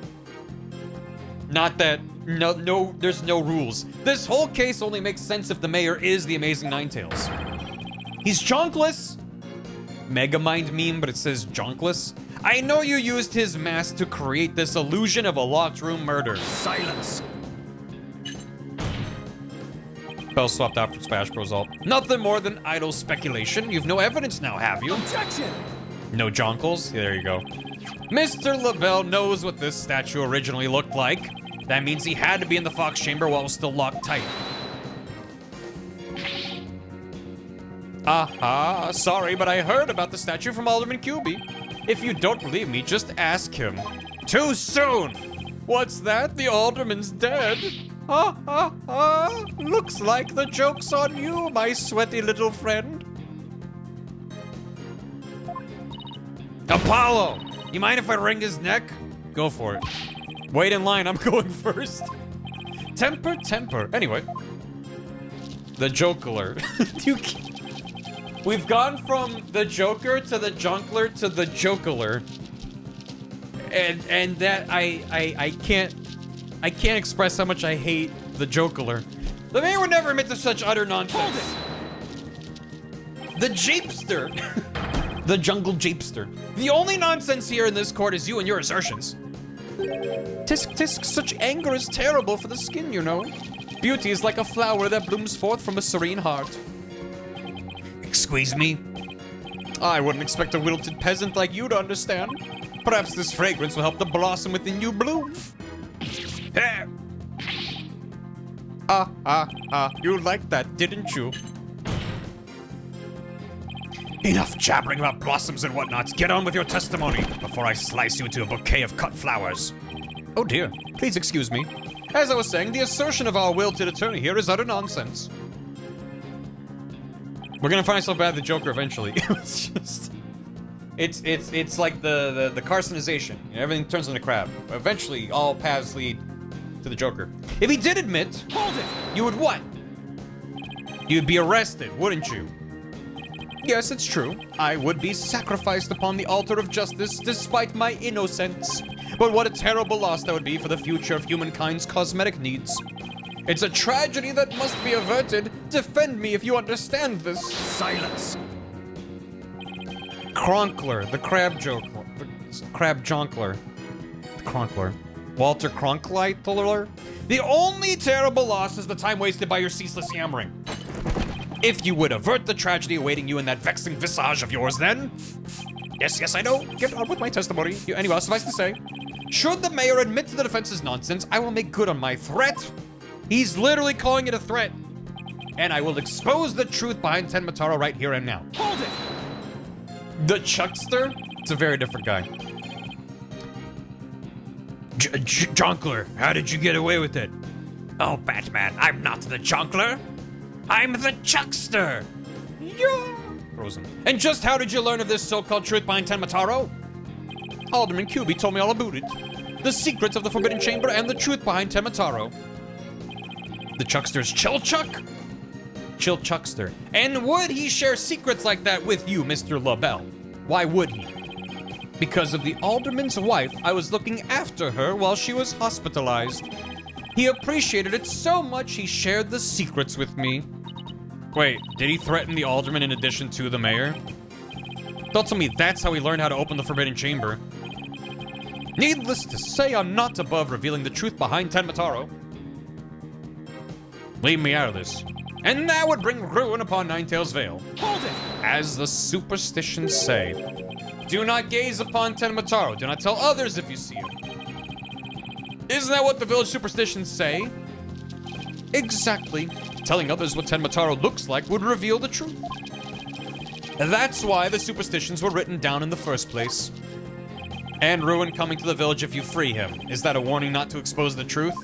Not that... No, there's no rules. This whole case only makes sense if the mayor is the amazing Ninetales. He's jonkless! Megamind meme, but it says jonkless. I know you used his mask to create this illusion of a locked room murder. Silence! Bell swapped out for Smash Bros. Ult. Nothing more than idle speculation. You've no evidence now, have you? Objection! No jonkles? Yeah, there you go. Mr. LaBelle knows what this statue originally looked like. That means he had to be in the Fox Chamber while it was still locked tight. Aha, sorry, but I heard about the statue from Alderman QB. If you don't believe me, just ask him. Too soon! What's that? The Alderman's dead? Ha ha ha! Looks like the joke's on you, my sweaty little friend. Apollo! You mind if I wring his neck? Go for it. Wait in line, I'm going first. Temper, temper. Anyway. The Joker. We've gone from the Joker to the Jonkler to the Joker. And that I can't express how much I hate the Joker. The mayor would never admit to such utter nonsense. The Japester. The jungle Japester. The only nonsense here in this court is you and your assertions. Tisk tisk, such anger is terrible for the skin, you know. Beauty is like a flower that blooms forth from a serene heart. Excuse me? I wouldn't expect a wilted peasant like you to understand. Perhaps this fragrance will help the blossom within you bloom. You liked that, didn't you? Enough jabbering about blossoms and whatnot. Get on with your testimony before I slice you into a bouquet of cut flowers. Oh dear, please excuse me. As I was saying, the assertion of our wilted attorney here is utter nonsense. We're gonna find ourselves bad at the Joker eventually. It's just... It's like the carcinization. You know, everything turns into crab. Eventually, all paths lead to the Joker. If he did admit... Hold it! You would what? You'd be arrested, wouldn't you? Yes, it's true. I would be sacrificed upon the altar of justice despite my innocence. But what a terrible loss that would be for the future of humankind's cosmetic needs. It's a tragedy that must be averted. Defend me if you understand this. Silence! Cronkler, the crab joker. The crab jonkler. The Cronkler. Walter Cronkleitler? The only terrible loss is the time wasted by your ceaseless yammering. If you would avert the tragedy awaiting you in that vexing visage of yours, then... Yes, I know. Get on with my testimony. Anyway, suffice to say, should the mayor admit to the defense's nonsense, I will make good on my threat. He's literally calling it a threat. And I will expose the truth behind Tenmataro right here and now. Hold it! The Chuckster? It's a very different guy. Jonkler, how did you get away with it? Oh, Batman, I'm not the Jonkler. I'm the Chuckster! Yeah. Frozen. And just how did you learn of this so-called truth behind Tenmataro? Alderman QB told me all about it. The secrets of the Forbidden Chamber and the truth behind Tenmataro. The Chuckster's Chilchuck? Chilchuckster. And would he share secrets like that with you, Mr. LaBelle? Why would he? Because of the Alderman's wife, I was looking after her while she was hospitalized. He appreciated it so much he shared the secrets with me. Wait, did he threaten the Alderman in addition to the mayor? Don't tell me that's how he learned how to open the Forbidden Chamber. Needless to say, I'm not above revealing the truth behind Tenmataro. Leave me out of this. And that would bring ruin upon Ninetales Vale. Hold it! As the superstitions say. Do not gaze upon Tenmataro. Do not tell others if you see him. Isn't that what the village superstitions say? Exactly. Telling others what Tenmataro looks like would reveal the truth. That's why the superstitions were written down in the first place. And ruin coming to the village if you free him. Is that a warning not to expose the truth?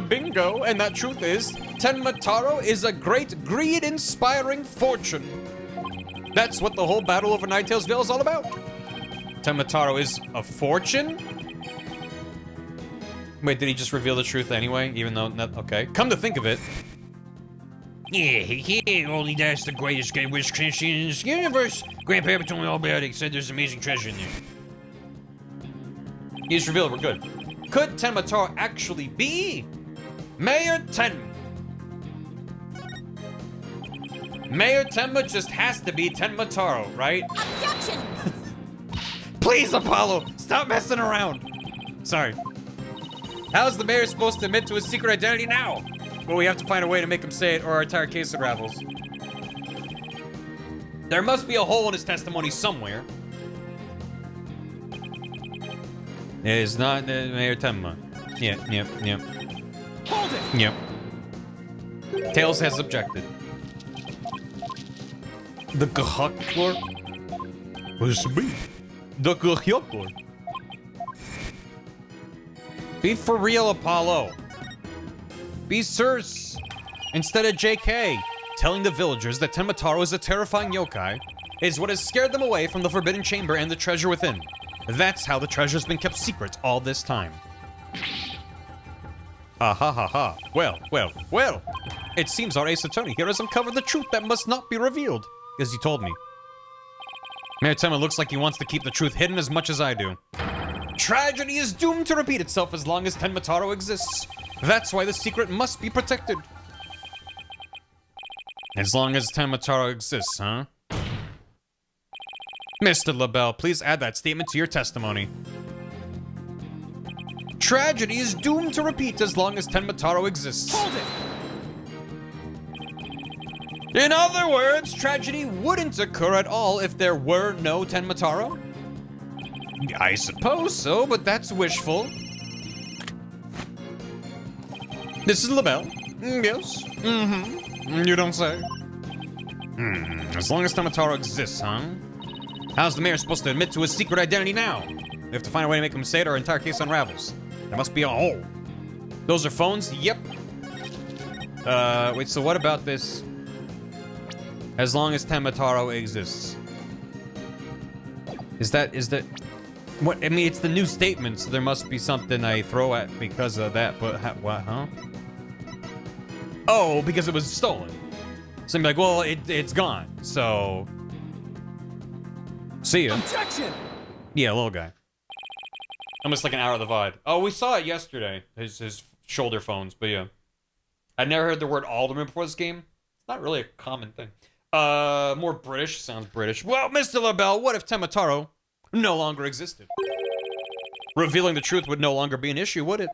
Bingo, and that truth is, Tenmataro is a great greed-inspiring fortune. That's what the whole battle over Ninetales Vale is all about. Tenmataro is a fortune? Wait, did he just reveal the truth anyway? Even though, okay. Come to think of it. Yeah, only that's the greatest wish creation in this universe. Grandpa told me all about it, said there's amazing treasure in there. He just revealed we're good. Could Tenmataro actually be Mayor Tenma? Mayor Tenma just has to be Tenmataro, right? Objection! Please, Apollo, stop messing around. Sorry. How's the mayor supposed to admit to his secret identity now? Well, we have to find a way to make him say it or our entire case unravels. There must be a hole in his testimony somewhere. It is not Mayor Tenma. Yep. Hold it! Yep. Tails has objected. The Gahakor? What does it mean? The Gahakor. Be for real, Apollo. Be Circe instead of JK. Telling the villagers that Tenmataro is a terrifying yokai is what has scared them away from the Forbidden Chamber and the treasure within. That's how the treasure's been kept secret all this time. Ah ha ha ha. Well. It seems our ace attorney here has uncovered the truth that must not be revealed, as he told me. Mayor Tenma looks like he wants to keep the truth hidden as much as I do. Tragedy is doomed to repeat itself as long as Tenmataro exists. That's why the secret must be protected. As long as Tenmataro exists, huh? Mr. LaBelle, please add that statement to your testimony. Tragedy is doomed to repeat as long as Tenmataro exists. Hold it! In other words, tragedy wouldn't occur at all if there were no Tenmataro? I suppose so, but that's wishful. This is LaBelle. Yes. You don't say. As long as Tenmataro exists, huh? How's the mayor supposed to admit to his secret identity now? We have to find a way to make him say it or our entire case unravels. There must be a hole. Those are phones? Yep. Wait, so what about this? As long as Tenmataro exists. Is that... What? I mean, it's the new statement, so there must be something I throw at because of that, but what, huh? Oh, because it was stolen. So I'm like, well, it's gone, so... See ya. Objection! Yeah, little guy. Almost like an hour of the VOD. Oh, we saw it yesterday, his shoulder phones, but yeah. I'd never heard the word alderman before this game. It's not really a common thing. More British, sounds British. Well, Mr. LaBelle, what if Tenmataro no longer existed? Revealing the truth would no longer be an issue, would it?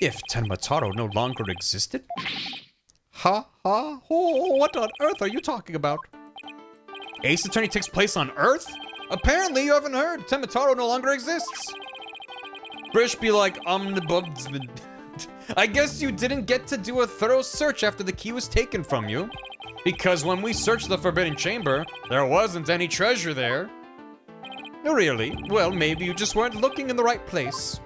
If Tenmataro no longer existed? Ha ha ho, what on earth are you talking about? Ace Attorney takes place on Earth? Apparently you haven't heard. Tenmataro no longer exists. British be like, omnibudsman. I guess you didn't get to do a thorough search after the key was taken from you. Because when we searched the Forbidden Chamber, there wasn't any treasure there. Really? Well, maybe you just weren't looking in the right place.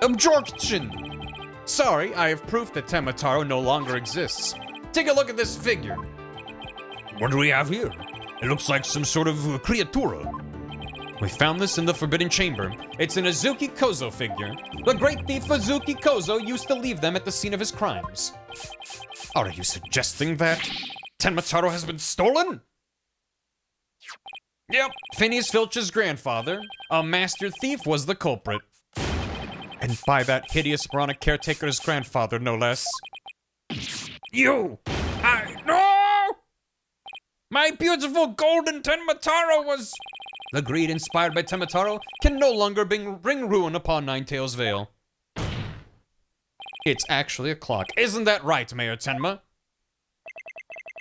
Objection! Sorry, I have proof that Tenmataro no longer exists. Take a look at this figure. What do we have here? It looks like some sort of creatura. We found this in the Forbidden Chamber. It's an Azuki Kozo figure. The great thief Azuki Kozo used to leave them at the scene of his crimes. Are you suggesting that Tenmataro has been stolen? Yep, Phineas Filch's grandfather, a master thief, was the culprit. And by that hideous moronic caretaker's grandfather, no less. You! No! My beautiful golden Tenmataro was... The greed inspired by Tenmataro can no longer bring ruin upon Ninetales Vale. It's actually a clock. Isn't that right, Mayor Tenma?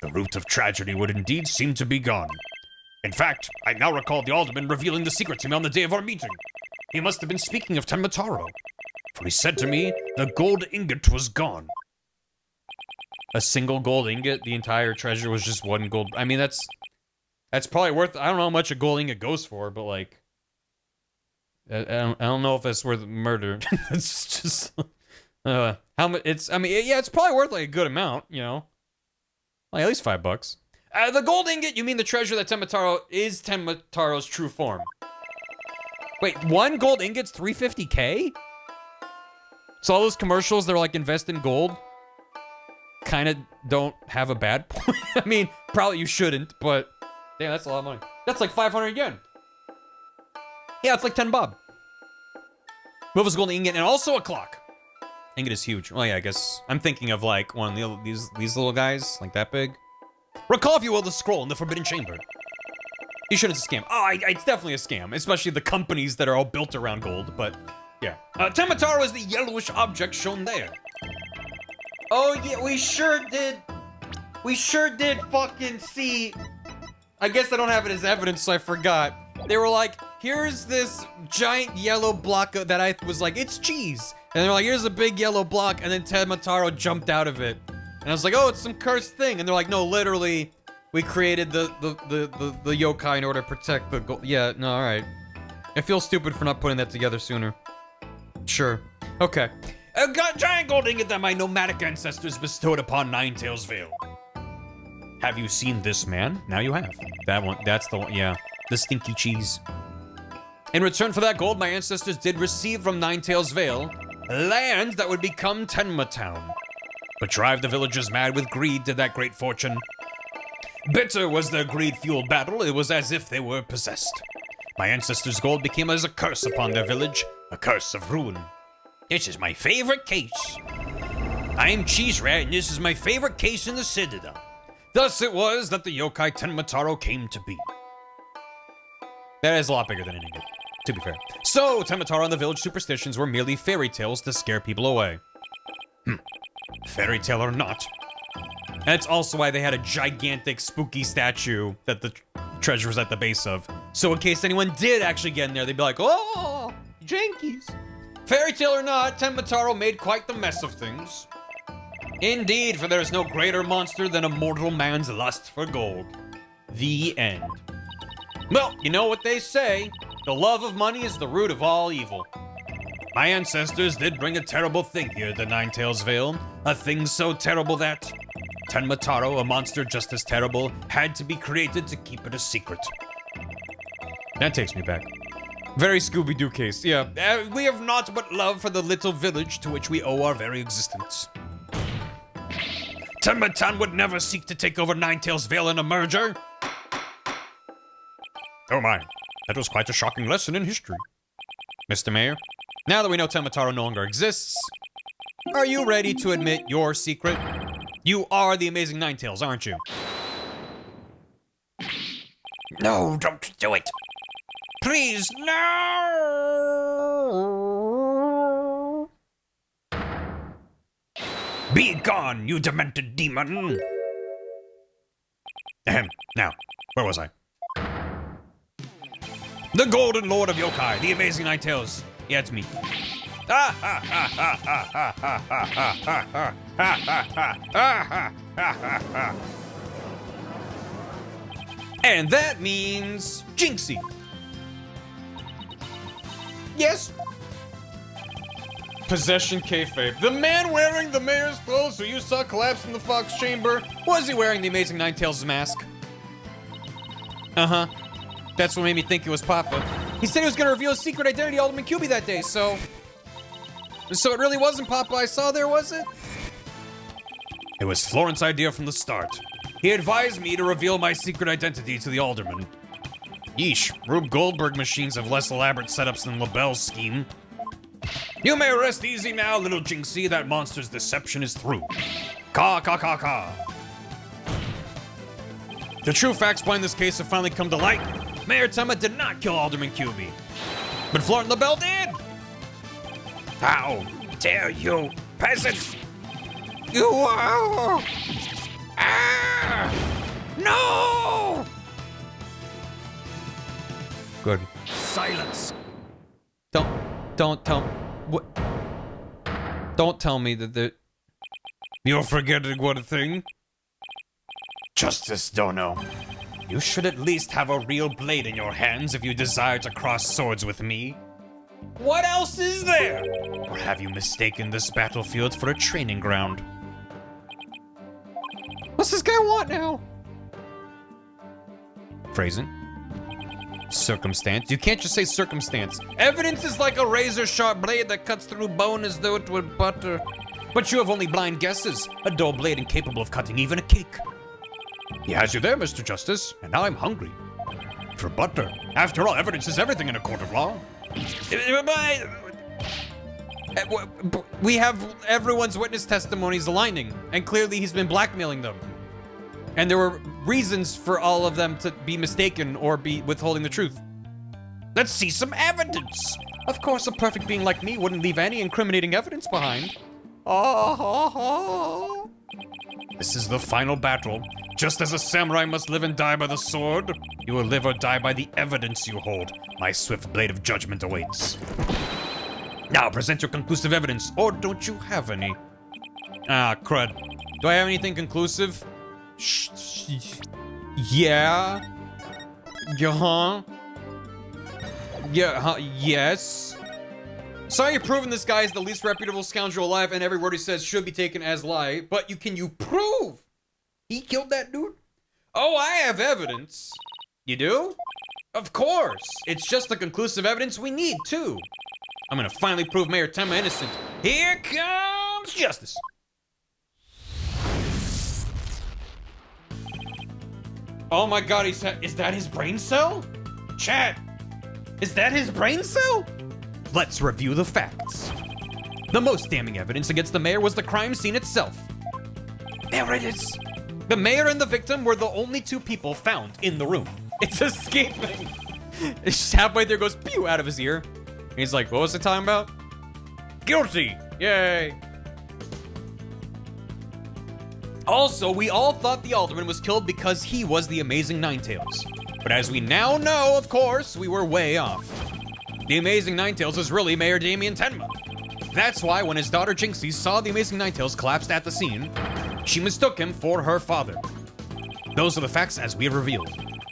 The root of tragedy would indeed seem to be gone. In fact, I now recall the alderman revealing the secret to me on the day of our meeting. He must have been speaking of Tenmataro, for he said to me the gold ingot was gone. A single gold ingot? The entire treasure was just one gold... I mean, that's probably worth... I don't know how much a gold ingot goes for, but like... I don't know if it's worth murder. It's just how much? It's, I mean, yeah, it's probably worth like a good amount, you know, like at least $5. The gold ingot, you mean the treasure that Temataro is Temataro's true form? Wait, one gold ingot's 350K? So all those commercials that are like invest in gold kind of don't have a bad point. I mean, probably you shouldn't, but damn, that's a lot of money. That's like 500 yen. Yeah, it's like 10 bob. Move gold ingot and also a clock. Ingot is huge. Oh yeah, I guess I'm thinking of like one of these little guys, like that big. Recall, if you will, the scroll in the Forbidden Chamber. You should, it's a scam. Oh, it's definitely a scam, especially the companies that are all built around gold, but yeah. Temataro is the yellowish object shown there. Oh yeah, we sure did. We sure did fucking see. I guess I don't have it as evidence, so I forgot. They were like, here's this giant yellow block that I was like, it's cheese. And they're like, here's a big yellow block, and then Temataro jumped out of it. And I was like, oh, it's some cursed thing. And they're like, no, literally, we created the yokai in order to protect the gold. Yeah, no, all right. I feel stupid for not putting that together sooner. Sure. Okay. A giant gold ingot that my nomadic ancestors bestowed upon Ninetails Vale. Have you seen this man? Now you have. That one, that's the one, yeah. The stinky cheese. In return for that gold, my ancestors did receive from Ninetails Vale land that would become Tenma Town. But drive the villagers mad with greed did that great fortune. Bitter was their greed-fueled battle. It was as if they were possessed. My ancestors' gold became as a curse upon their village, a curse of ruin. This is my favorite case. I'm Cheese Rat, and this is my favorite case in the Citadel. Thus it was that the yokai Tenmataro came to be. That is a lot bigger than an ingot, to be fair. So, Temataro and the village superstitions were merely fairy tales to scare people away. Fairy tale or not. That's also why they had a gigantic spooky statue that the treasure was at the base of. So in case anyone did actually get in there, they'd be like, oh, jankies. Fairy tale or not, Temataro made quite the mess of things. Indeed, for there is no greater monster than a mortal man's lust for gold. The end. Well, you know what they say. The love of money is the root of all evil. My ancestors did bring a terrible thing here to Ninetails Vale. A thing so terrible that Tenmataro, a monster just as terrible, had to be created to keep it a secret. That takes me back. Very Scooby-Doo case, yeah. We have naught but love for the little village to which we owe our very existence. Tenma would never seek to take over Ninetails Vale in a merger. Oh my, that was quite a shocking lesson in history. Mr. Mayor, now that we know Temataro no longer exists, are you ready to admit your secret? You are the amazing Ninetails, aren't you? No, don't do it. Please, no! Be gone, you demented demon! Ahem, now, where was I? The Golden Lord of Yokai, the amazing Ninetails. Yeah, it's me. And that means Jinxie. Yes. Possession kayfabe. The man wearing the mayor's clothes who you saw collapse in the Fox Chamber, was he wearing the amazing Ninetails' mask? Uh-huh. That's what made me think it was Papa. He said he was gonna reveal his secret identity to Alderman QB that day, so it really wasn't Papa I saw there, was it? It was Florent's idea from the start. He advised me to reveal my secret identity to the Alderman. Yeesh, Rube Goldberg machines have less elaborate setups than LaBelle's scheme. You may rest easy now, little Jinxie. That monster's deception is through. Caw, caw, caw, caw. The true facts behind this case have finally come to light. Mayor Tema did not kill Alderman QB, but Florent LaBelle did! How dare you, peasant! You are... Ah! No! Good. Silence. Don't tell... What? Don't tell me that You're forgetting one thing. Justice, Dono. You should at least have a real blade in your hands if you desire to cross swords with me. What else is there? Or have you mistaken this battlefield for a training ground? What's this guy want now? Phrasing. Circumstance. You can't just say circumstance. Evidence is like a razor-sharp blade that cuts through bone as though it would butter. But you have only blind guesses. A dull blade incapable of cutting even a cake. He has you there, Mr. Justice, and now I'm hungry. For butter. After all, evidence is everything in a court of law. We have everyone's witness testimonies aligning, and clearly he's been blackmailing them. And there were reasons for all of them to be mistaken or be withholding the truth. Let's see some evidence. Of course, a perfect being like me wouldn't leave any incriminating evidence behind. This is the final battle. Just as a samurai must live and die by the sword, you will live or die by the evidence you hold. My swift blade of judgment awaits. Now present your conclusive evidence, or don't you have any? Ah, crud. Do I have anything conclusive? Yeah. Yeah. Yeah. Yes. Sorry, you're proving this guy is the least reputable scoundrel alive, and every word he says should be taken as lie. But can you prove he killed that dude? Oh, I have evidence. You do? Of course. It's just the conclusive evidence we need, too. I'm gonna finally prove Mayor Tenma innocent. Here comes justice. Oh my god, is that his brain cell? Chat, is that his brain cell? Let's review the facts. The most damning evidence against the mayor was the crime scene itself. There it is. The mayor and the victim were the only two people found in the room. It's escaping. It's just halfway there goes pew out of his ear. And he's like, what was I talking about? Guilty. Yay. Also, we all thought the alderman was killed because he was the Amazing Ninetales. But as we now know, of course, we were way off. The Amazing Ninetales is really Mayor Damien Tenma. That's why when his daughter Jinxie saw the Amazing Ninetales collapsed at the scene, she mistook him for her father. Those are the facts as we have revealed.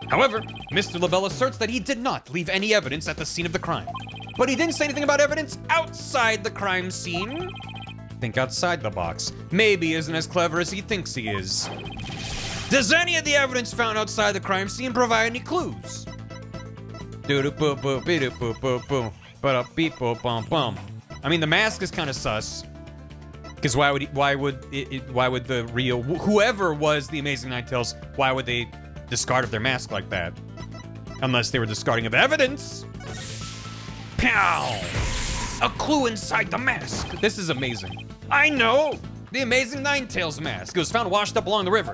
However, Mr. LaBelle asserts that he did not leave any evidence at the scene of the crime. But he didn't say anything about evidence outside the crime scene. Think outside the box. Maybe he isn't as clever as he thinks he is. Does any of the evidence found outside the crime scene provide any clues? I mean, the mask is kind of sus. Because why would the real whoever was the Amazing Ninetales, why would they discard of their mask like that? Unless they were discarding of evidence. Pow! A clue inside the mask. This is amazing. I know! The Amazing Ninetales mask. It was found washed up along the river.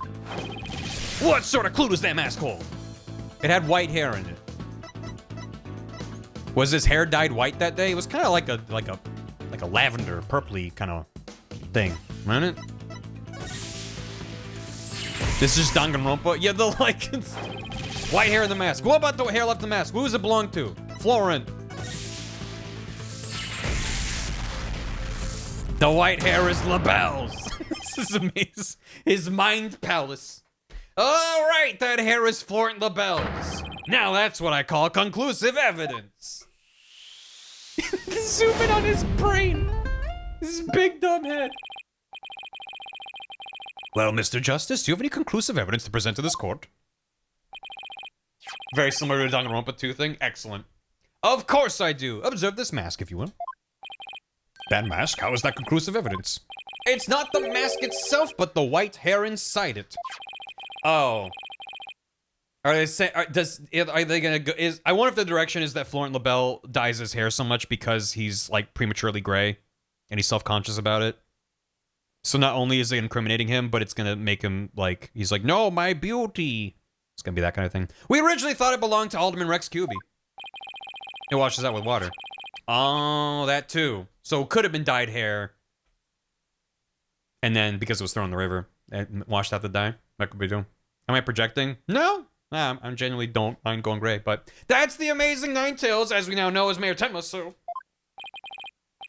What sort of clue does that mask hold? It had white hair in it. Was his hair dyed white that day? It was kind of like a lavender, purpley kind of thing, wasn't it? This is Danganronpa. Yeah, the white hair in the mask. What about the hair left in the mask? Who does it belong to? Florent. The white hair is LaBelle's. This is amazing. His mind palace. All right, that hair is Florent LaBelle's. Now that's what I call conclusive evidence. Zoom in on his brain. His big dumb head. Well, Mr. Justice, do you have any conclusive evidence to present to this court? Very similar to the Danganronpa 2 thing. Excellent. Of course I do. Observe this mask, if you will. That mask? How is that conclusive evidence? It's not the mask itself, but the white hair inside it. Oh. Are they saying? Are they gonna go? I wonder if the direction is that Florent LaBelle dyes his hair so much because he's like prematurely gray, and he's self-conscious about it. So not only is it incriminating him, but it's gonna make him like he's like, no, my beauty. It's gonna be that kind of thing. We originally thought it belonged to Alderman Rex Cuby. It washes out with water. Oh, that too. So it could have been dyed hair, and then because it was thrown in the river, it washed out the dye. That could be doing. Am I projecting? No. Nah, I genuinely don't mind going gray, but that's the Amazing Ninetales, as we now know as Mayor Tenma, so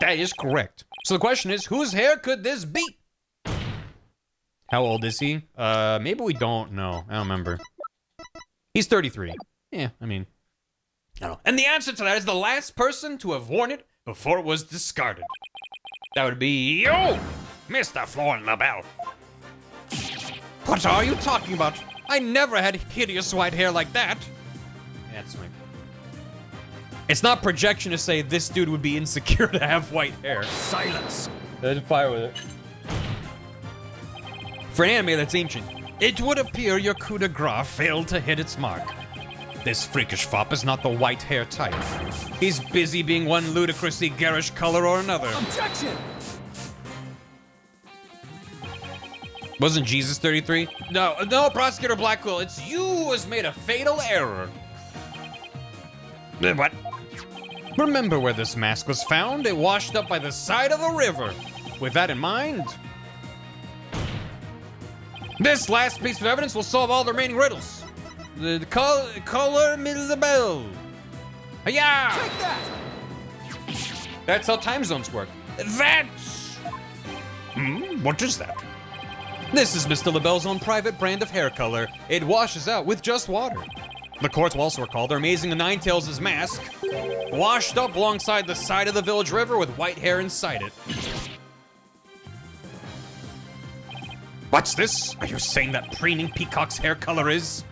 that is correct. So the question is, whose hair could this be? How old is he? Maybe we don't know. I don't remember. He's 33. Yeah, I mean, No. And the answer to that is the last person to have worn it before it was discarded. That would be you, Mr. Florent LaBelle. What are you talking about? I never had hideous white hair like that. That's right. It's not projection to say this dude would be insecure to have white hair. Silence. There's fire with it. For an anime that's ancient, it would appear your coup de grace failed to hit its mark. This freakish fop is not the white hair type. He's busy being one ludicrously garish color or another. Objection. Wasn't Jesus 33? No, Prosecutor Blackwell, it's you who has made a fatal error. What? Remember where this mask was found? It washed up by the side of a river. With that in mind, this last piece of evidence will solve all the remaining riddles. The color the bell. Yeah. Take that. That's how time zones work. That's... what is that? This is Mr. LaBelle's own private brand of hair color. It washes out with just water. The courts will also recall their amazing Ninetales' mask, washed up alongside the side of the village river with white hair inside it. What's this? Are you saying that preening peacock's hair color is?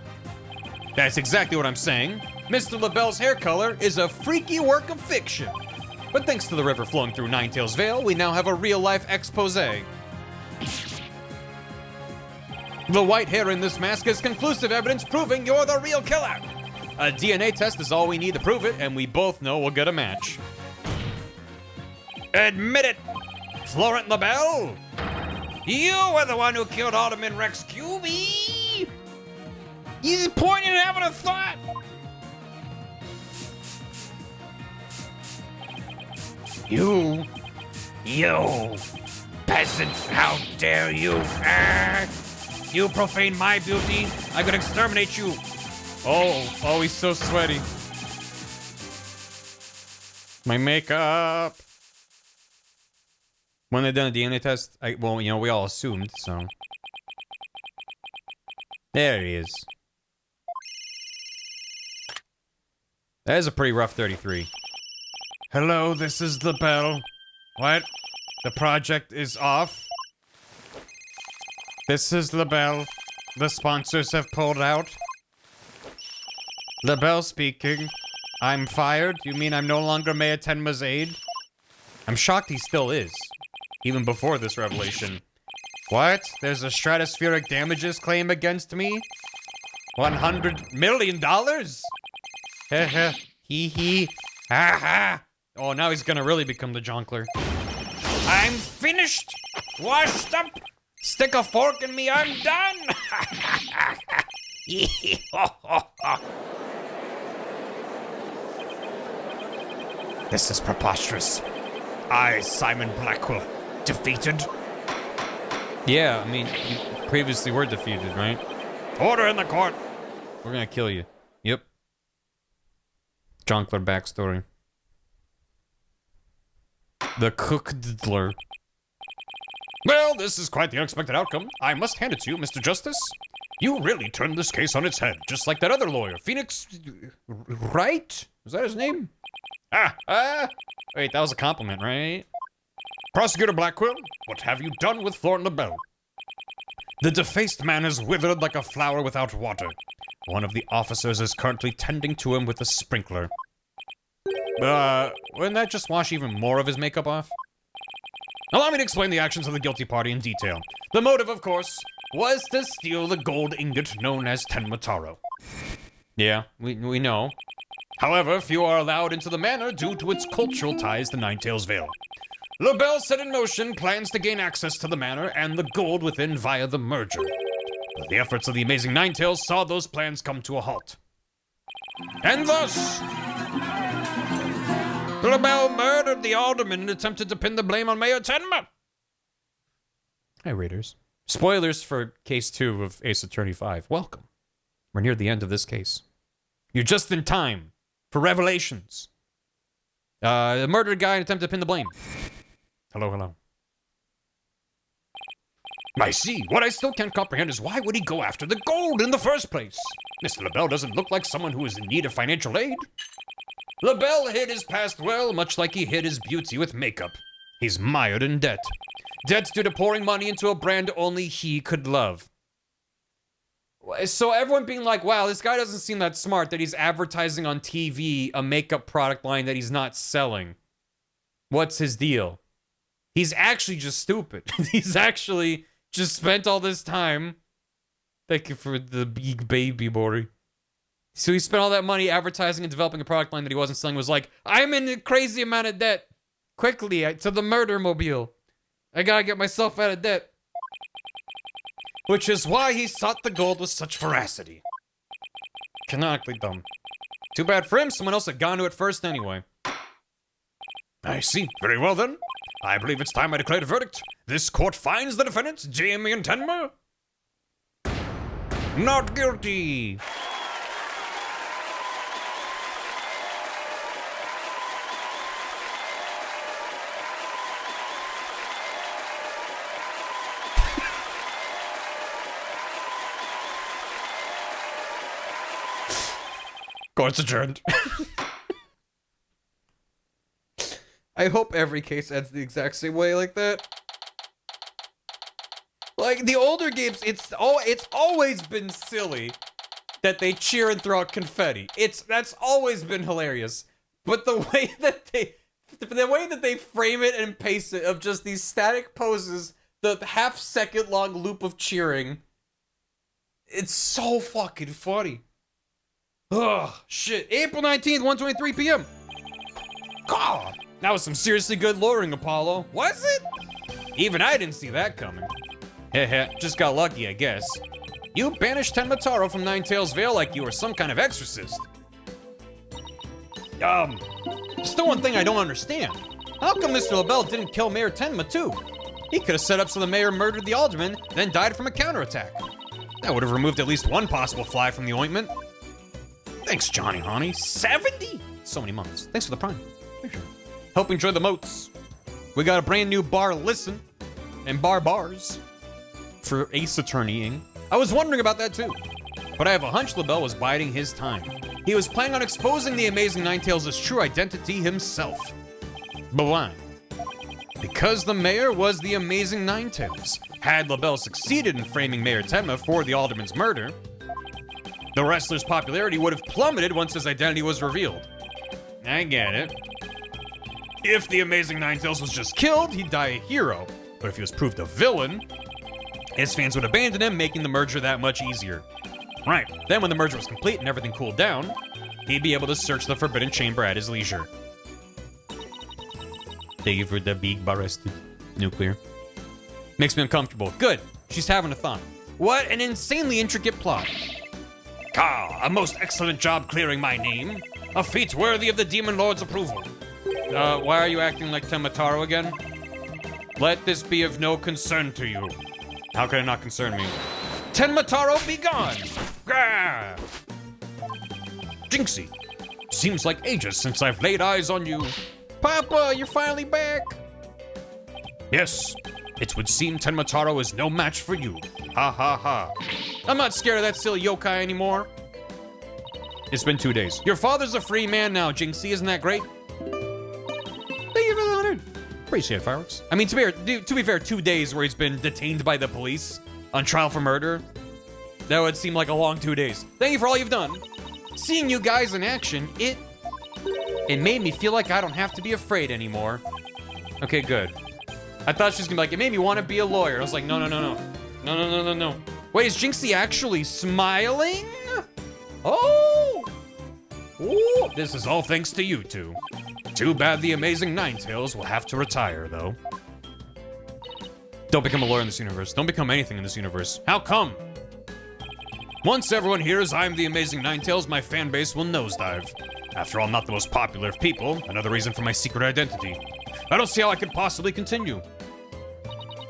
That's exactly what I'm saying. Mr. LaBelle's hair color is a freaky work of fiction. But thanks to the river flowing through Ninetales Vale, we now have a real-life expose. The white hair in this mask is conclusive evidence proving you're the real killer. A DNA test is all we need to prove it, and we both know we'll get a match. Admit it, Florent LaBelle. You were the one who killed Alderman Rex QB. He's pointing and having a thought. You peasant, how dare you? You profane my beauty. I could exterminate you. Oh, he's so sweaty. My makeup. When they done a DNA test, we all assumed, so. There he is. That is a pretty rough 33. Hello, this is LaBelle. What? The project is off? This is LaBelle. The sponsors have pulled out. LaBelle speaking. I'm fired? You mean I'm no longer Maya Tenma's aide? I'm shocked he still is. Even before this revelation. What? There's a stratospheric damages claim against me? $100 million? Heh hee hee. Ha ha. Oh, now he's gonna really become the Jonkler. I'm finished. Washed up. Stick a fork in me, I'm done. This is preposterous. I, Simon Blackwell, defeated. Yeah, I mean, you previously were defeated, right? Order in the court. We're gonna kill you. Yep. Jonkler backstory. The Cookdler. Well, this is quite the unexpected outcome. I must hand it to you, Mr. Justice. You really turned this case on its head, just like that other lawyer, Phoenix... Wright? Was that his name? Wait, that was a compliment, right? Prosecutor Blackwell, what have you done with Florent LaBelle? The defaced man is withered like a flower without water. One of the officers is currently tending to him with a sprinkler. Wouldn't that just wash even more of his makeup off? Allow me to explain the actions of the guilty party in detail. The motive, of course, was to steal the gold ingot known as Tenmataro. Yeah, we know. However, few are allowed into the manor due to its cultural ties to Ninetales Vale. LaBelle set in motion plans to gain access to the manor and the gold within via the merger. But the efforts of the amazing Ninetales saw those plans come to a halt. And thus, LaBelle murdered the alderman and attempted to pin the blame on Mayor Tenma. Hi, Raiders. Spoilers for Case 2 of Ace Attorney 5. Welcome. We're near the end of this case. You're just in time for revelations. The murdered guy and attempted to pin the blame. Hello. I see. What I still can't comprehend is why would he go after the gold in the first place? Mr. LaBelle doesn't look like someone who is in need of financial aid. LaBelle hid his past well, much like he hid his beauty with makeup. He's mired in debt. Debt due to pouring money into a brand only he could love. So everyone being like, wow, this guy doesn't seem that smart that he's advertising on TV a makeup product line that he's not selling. What's his deal? He's actually just stupid. He's actually just spent all this time. Thank you for the big baby, boy. So he spent all that money advertising and developing a product line that he wasn't selling. Was like, I'm in a crazy amount of debt. Quickly, to the murder mobile. I gotta get myself out of debt. Which is why he sought the gold with such veracity. Canonically dumb. Too bad for him, someone else had gone to it first anyway. I see. Very well then. I believe it's time I declare the verdict. This court finds the defendants, Jamie and Tenma, not guilty. Court's adjourned. I hope every case ends the exact same way like that. Like, the older games, it's always been silly that they cheer and throw out confetti. That's always been hilarious. But the way that they frame it and pace it of just these static poses, the half-second long loop of cheering, it's so fucking funny. Ugh, shit. April 19th, 1:23 p.m. God, that was some seriously good luring, Apollo. Was it? Even I didn't see that coming. Heh, just got lucky, I guess. You banished Tenmataro from Ninetales Vale like you were some kind of exorcist. Still one thing I don't understand. How come Mr. LaBelle didn't kill Mayor Tenma too? He could have set up so the mayor murdered the alderman, then died from a counterattack. That would have removed at least one possible fly from the ointment. Thanks, Johnny Honey. 70? So many months. Thanks for the prime. Hope you enjoy the moats. We got a brand new bar listen and bars for Ace Attorneying. I was wondering about that too, but I have a hunch LaBelle was biding his time. He was planning on exposing the Amazing Ninetales' true identity himself. But why? Because the mayor was the Amazing Ninetales. Had LaBelle succeeded in framing Mayor Tenma for the alderman's murder, the wrestler's popularity would have plummeted once his identity was revealed. I get it. If the Amazing Ninetales was just killed, he'd die a hero. But if he was proved a villain, his fans would abandon him, making the merger that much easier. Right, then when the merger was complete and everything cooled down, he'd be able to search the Forbidden Chamber at his leisure. Thank you for the big barrested nuclear. Makes me uncomfortable. Good, she's having a thought. What an insanely intricate plot. A most excellent job clearing my name. A feat worthy of the Demon Lord's approval. Why are you acting like Tenmataro again? Let this be of no concern to you. How can it not concern me? Tenmataro, be gone! Grah! Jinxie, seems like ages since I've laid eyes on you. Papa, you're finally back! Yes, it would seem Tenmataro is no match for you. Ha ha ha. I'm not scared of that silly yokai anymore. It's been 2 days. Your father's a free man now, Jinxie. Isn't that great? Thank you for the 100. Appreciate it, fireworks. I mean, to be fair, 2 days where he's been detained by the police on trial for murder. That would seem like a long 2 days. Thank you for all you've done. Seeing you guys in action, it made me feel like I don't have to be afraid anymore. Okay, good. I thought she was gonna be like, it made me want to be a lawyer. I was like, no. No. Wait, is Jinxie actually smiling? Oh! Ooh, this is all thanks to you two. Too bad the Amazing Ninetales will have to retire, though. Don't become a lawyer in this universe. Don't become anything in this universe. How come? Once everyone hears I'm the Amazing Ninetales, my fan base will nosedive. After all, I'm not the most popular of people. Another reason for my secret identity. I don't see how I could possibly continue.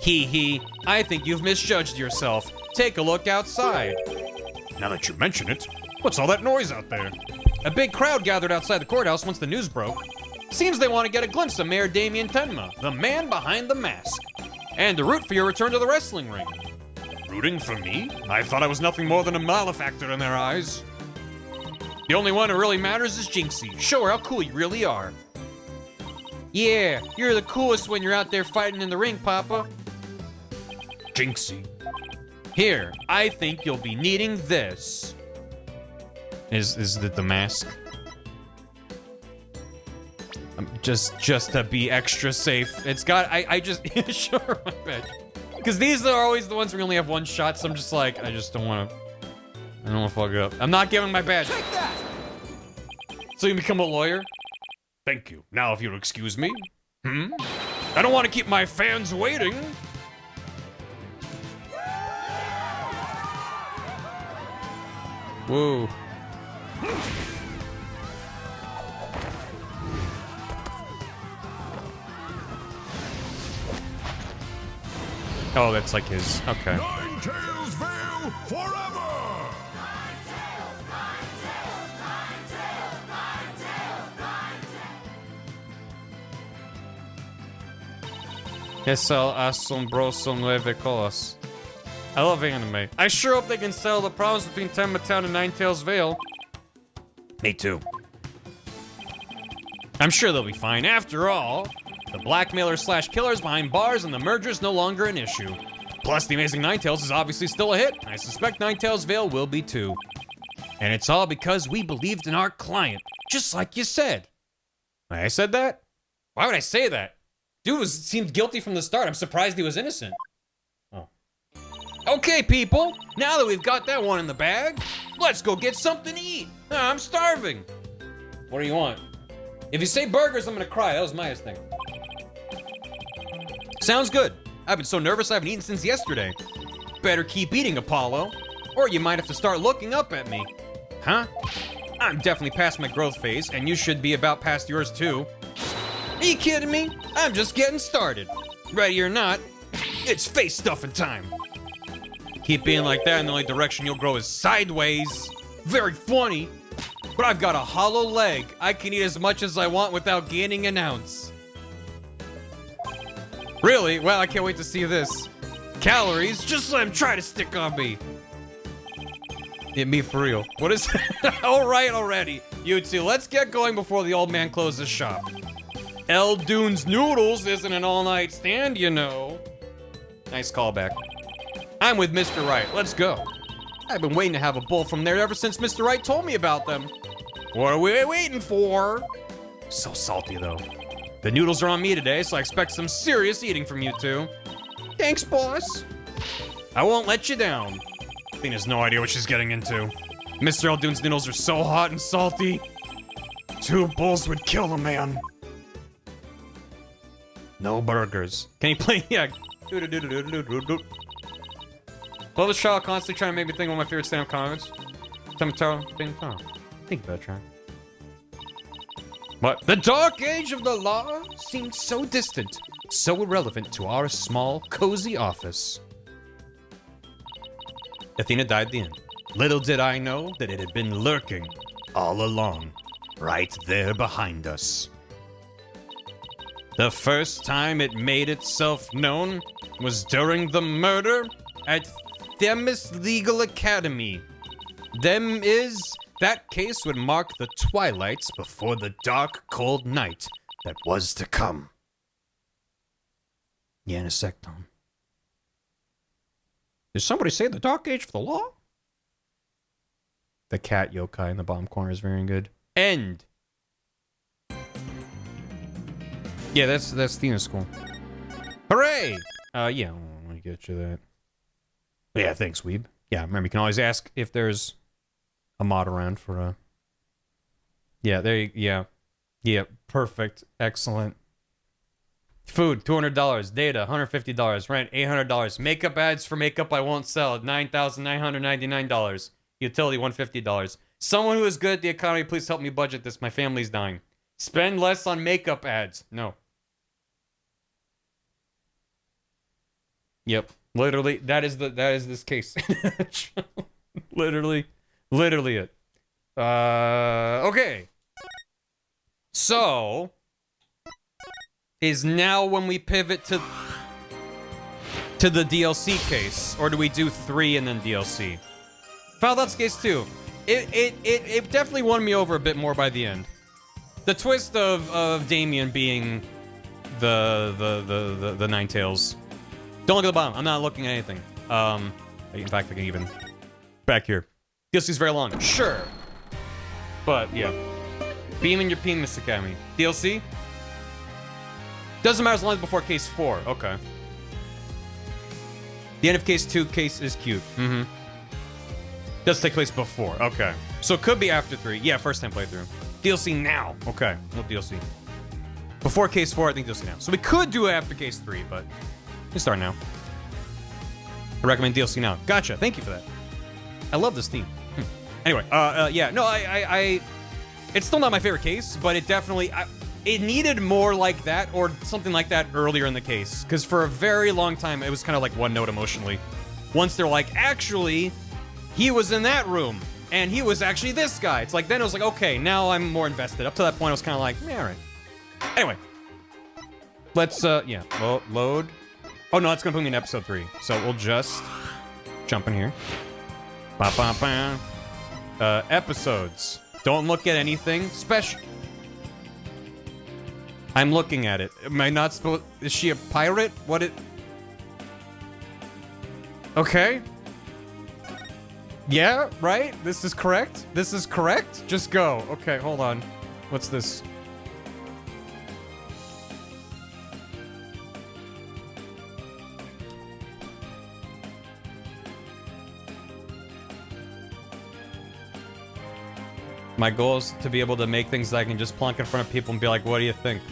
Hee. I think you've misjudged yourself. Take a look outside. Now that you mention it, what's all that noise out there? A big crowd gathered outside the courthouse once the news broke. Seems they want to get a glimpse of Mayor Damien Tenma, the man behind the mask, and to root for your return to the wrestling ring. Rooting for me? I thought I was nothing more than a malefactor in their eyes. The only one who really matters is Jinxie. Show her how cool you really are. Yeah, you're the coolest when you're out there fighting in the ring, Papa. Jinxie. Here, I think you'll be needing this. Is it the mask? Just to be extra safe. It's got, I just, sure, my bad. Because these are always the ones where we only have one shot, so I'm just like, I don't want to fuck up. I'm not giving my badge. Take that! So you become a lawyer? Thank you. Now, if you'll excuse me. I don't want to keep my fans waiting. Whoa. Oh, that's like his. Okay. Ninetales forever! Es el asombroso nueve colas. I love anime. I sure hope they can settle the problems between Tenma Town and Ninetales Vale. Me too. I'm sure they'll be fine. After all, the blackmailers slash killers behind bars and the merger's no longer an issue. Plus, the Amazing Ninetales is obviously still a hit. I suspect Ninetales Vale will be too. And it's all because we believed in our client, just like you said. I said that? Why would I say that? Dude seemed guilty from the start. I'm surprised he was innocent. Oh. Okay, people, now that we've got that one in the bag, let's go get something to eat. I'm starving. What do you want? If you say burgers, I'm gonna cry. That was Maya's thing. Sounds good. I've been so nervous I haven't eaten since yesterday. Better keep eating, Apollo. Or you might have to start looking up at me. Huh? I'm definitely past my growth phase, and you should be about past yours too. Are you kidding me? I'm just getting started. Ready or not, it's face stuffing time. Keep being like that, and the only direction you'll grow is sideways. Very funny. But I've got a hollow leg. I can eat as much as I want without gaining an ounce. Really? Well, I can't wait to see this. Calories? Just let him try to stick on me. Yeah, me for real. What is All right already. You two, let's get going before the old man closes shop. El Dune's Noodles isn't an all-night stand, you know. Nice callback. I'm with Mr. Wright. Let's go. I've been waiting to have a bowl from there ever since Mr. Wright told me about them. What are we waiting for? So salty, though. The noodles are on me today, so I expect some serious eating from you two. Thanks, boss. I won't let you down. Athena has no idea what she's getting into. Mr. Eldoon's noodles are so hot and salty. 2 bowls would kill a man. No burgers. Can he play? Yeah. Well, this child constantly trying to make me think of my favorite stand-up comics. Think about it, try. What? The dark age of the law seemed so distant, so irrelevant to our small, cozy office. Athena died the end. Little did I know that it had been lurking all along, right there behind us. The first time it made itself known was during the murder at Themis Legal Academy. That case would mark the twilights before the dark, cold night that was to come. Yeah, in a sec, Tom. Did somebody say the dark age for the law? The cat yokai in the bottom corner is very good. End. Yeah, that's Thena's school. Hooray! Yeah, let me get you that. Yeah, thanks, Weeb. Yeah, remember, you can always ask if there's a mod around for a... Yeah, there you... Yeah. Yeah, perfect. Excellent. Food, $200. Data, $150. Rent, $800. Makeup ads for makeup I won't sell, $9,999. Utility, $150. Someone who is good at the economy, please help me budget this. My family's dying. Spend less on makeup ads. No. Yep. Literally, that is this case. Literally it. Okay. So is now when we pivot to the DLC case, or do we do 3 and then DLC? Final Thoughts case 2. It definitely won me over a bit more by the end. The twist of Damien being the Ninetales. Don't look at the bottom. I'm not looking at anything. In fact, I can even back here. DLC's very long. Sure. But yeah. Beaming your penis academy. DLC? Doesn't matter as long as before case 4. Okay. The end of case 2, case is cute. Mm-hmm. Does take place before. Okay. So it could be after 3. Yeah, first time playthrough. DLC now. Okay. No DLC. Before case 4, I think DLC now. So we could do it after case 3, but we start now. I recommend DLC now. Gotcha. Thank you for that. I love this theme. Anyway, yeah. No, I it's still not my favorite case, but it definitely, it needed more like that or something like that earlier in the case. Because for a very long time, it was kind of like one note emotionally. Once they're like, actually, he was in that room, and he was actually this guy. It's like, then it was like, okay, now I'm more invested. Up to that point, I was kind of like, yeah, all right. Anyway. Let's, yeah, load. Oh, no, it's gonna put me in episode 3. So we'll just jump in here. Ba-ba-ba. Episodes. Don't look at anything special. I'm looking at it. Am I not supposed... Is she a pirate? What it... Okay. Yeah, right? This is correct? This is correct? Just go. Okay, hold on. What's this? My goal is to be able to make things that I can just plonk in front of people and be like, what do you think?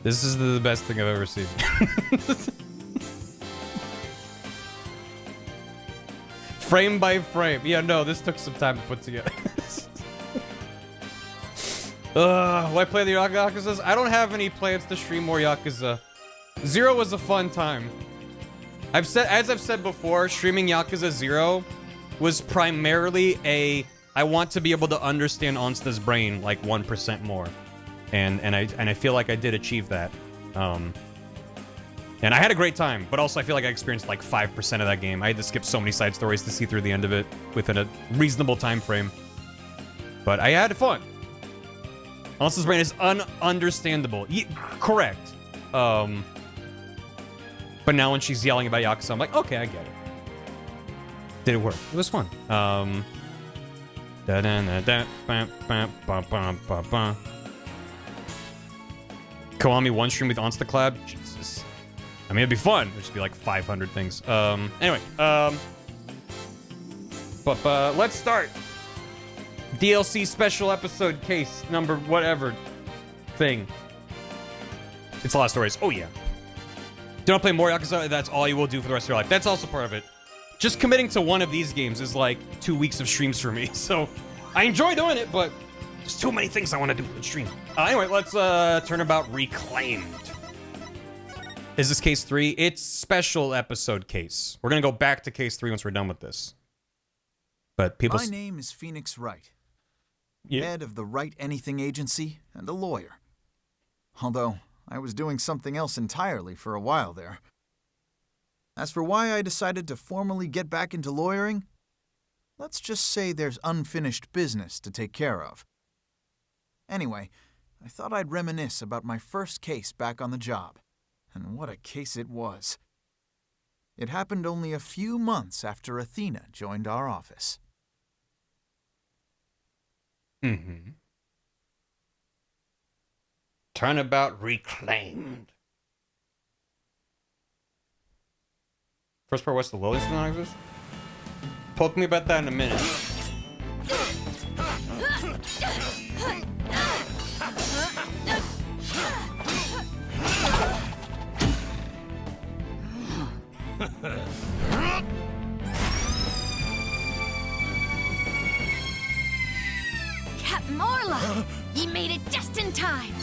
This is the best thing I've ever seen. Frame by frame. Yeah, no, this took some time to put together. Will I play the Yakuzas? I don't have any plans to stream more Yakuza. 0 was a fun time. As I've said before, streaming Yakuza 0 was primarily I want to be able to understand Onsta's brain like 1% more. And I feel like I did achieve that. And I had a great time, but also I feel like I experienced like 5% of that game. I had to skip so many side stories to see through the end of it within a reasonable time frame. But I had fun. Onsta's brain is ununderstandable. Correct. But now when she's yelling about Yakuza, I'm like, okay, I get it. Did it work? It was fun. Kiwami one stream with Onsta Collab? Jesus. I mean, it'd be fun. There'd just be like 500 things. Anyway, but let's start. DLC special episode case number whatever thing. It's a lot of stories. Oh, yeah. Do not play more Yakuza. That's all you will do for the rest of your life. That's also part of it. Just committing to one of these games is like 2 weeks of streams for me. So I enjoy doing it, but there's too many things I want to do in stream. Anyway, let's turn about Reclaimed. Is this case 3? It's special episode case. We're going to go back to case 3 once we're done with this. But people... My name is Phoenix Wright. Yeah. Head of the Wright Anything Agency and a lawyer. Although, I was doing something else entirely for a while there. As for why I decided to formally get back into lawyering, let's just say there's unfinished business to take care of. Anyway, I thought I'd reminisce about my first case back on the job. And what a case it was. It happened only a few months after Athena joined our office. Mm-hmm. Turnabout Reclaimed. First part, what's the lilies still not exist? Poke me about that in a minute. Captain Marla! Ye made it just in time!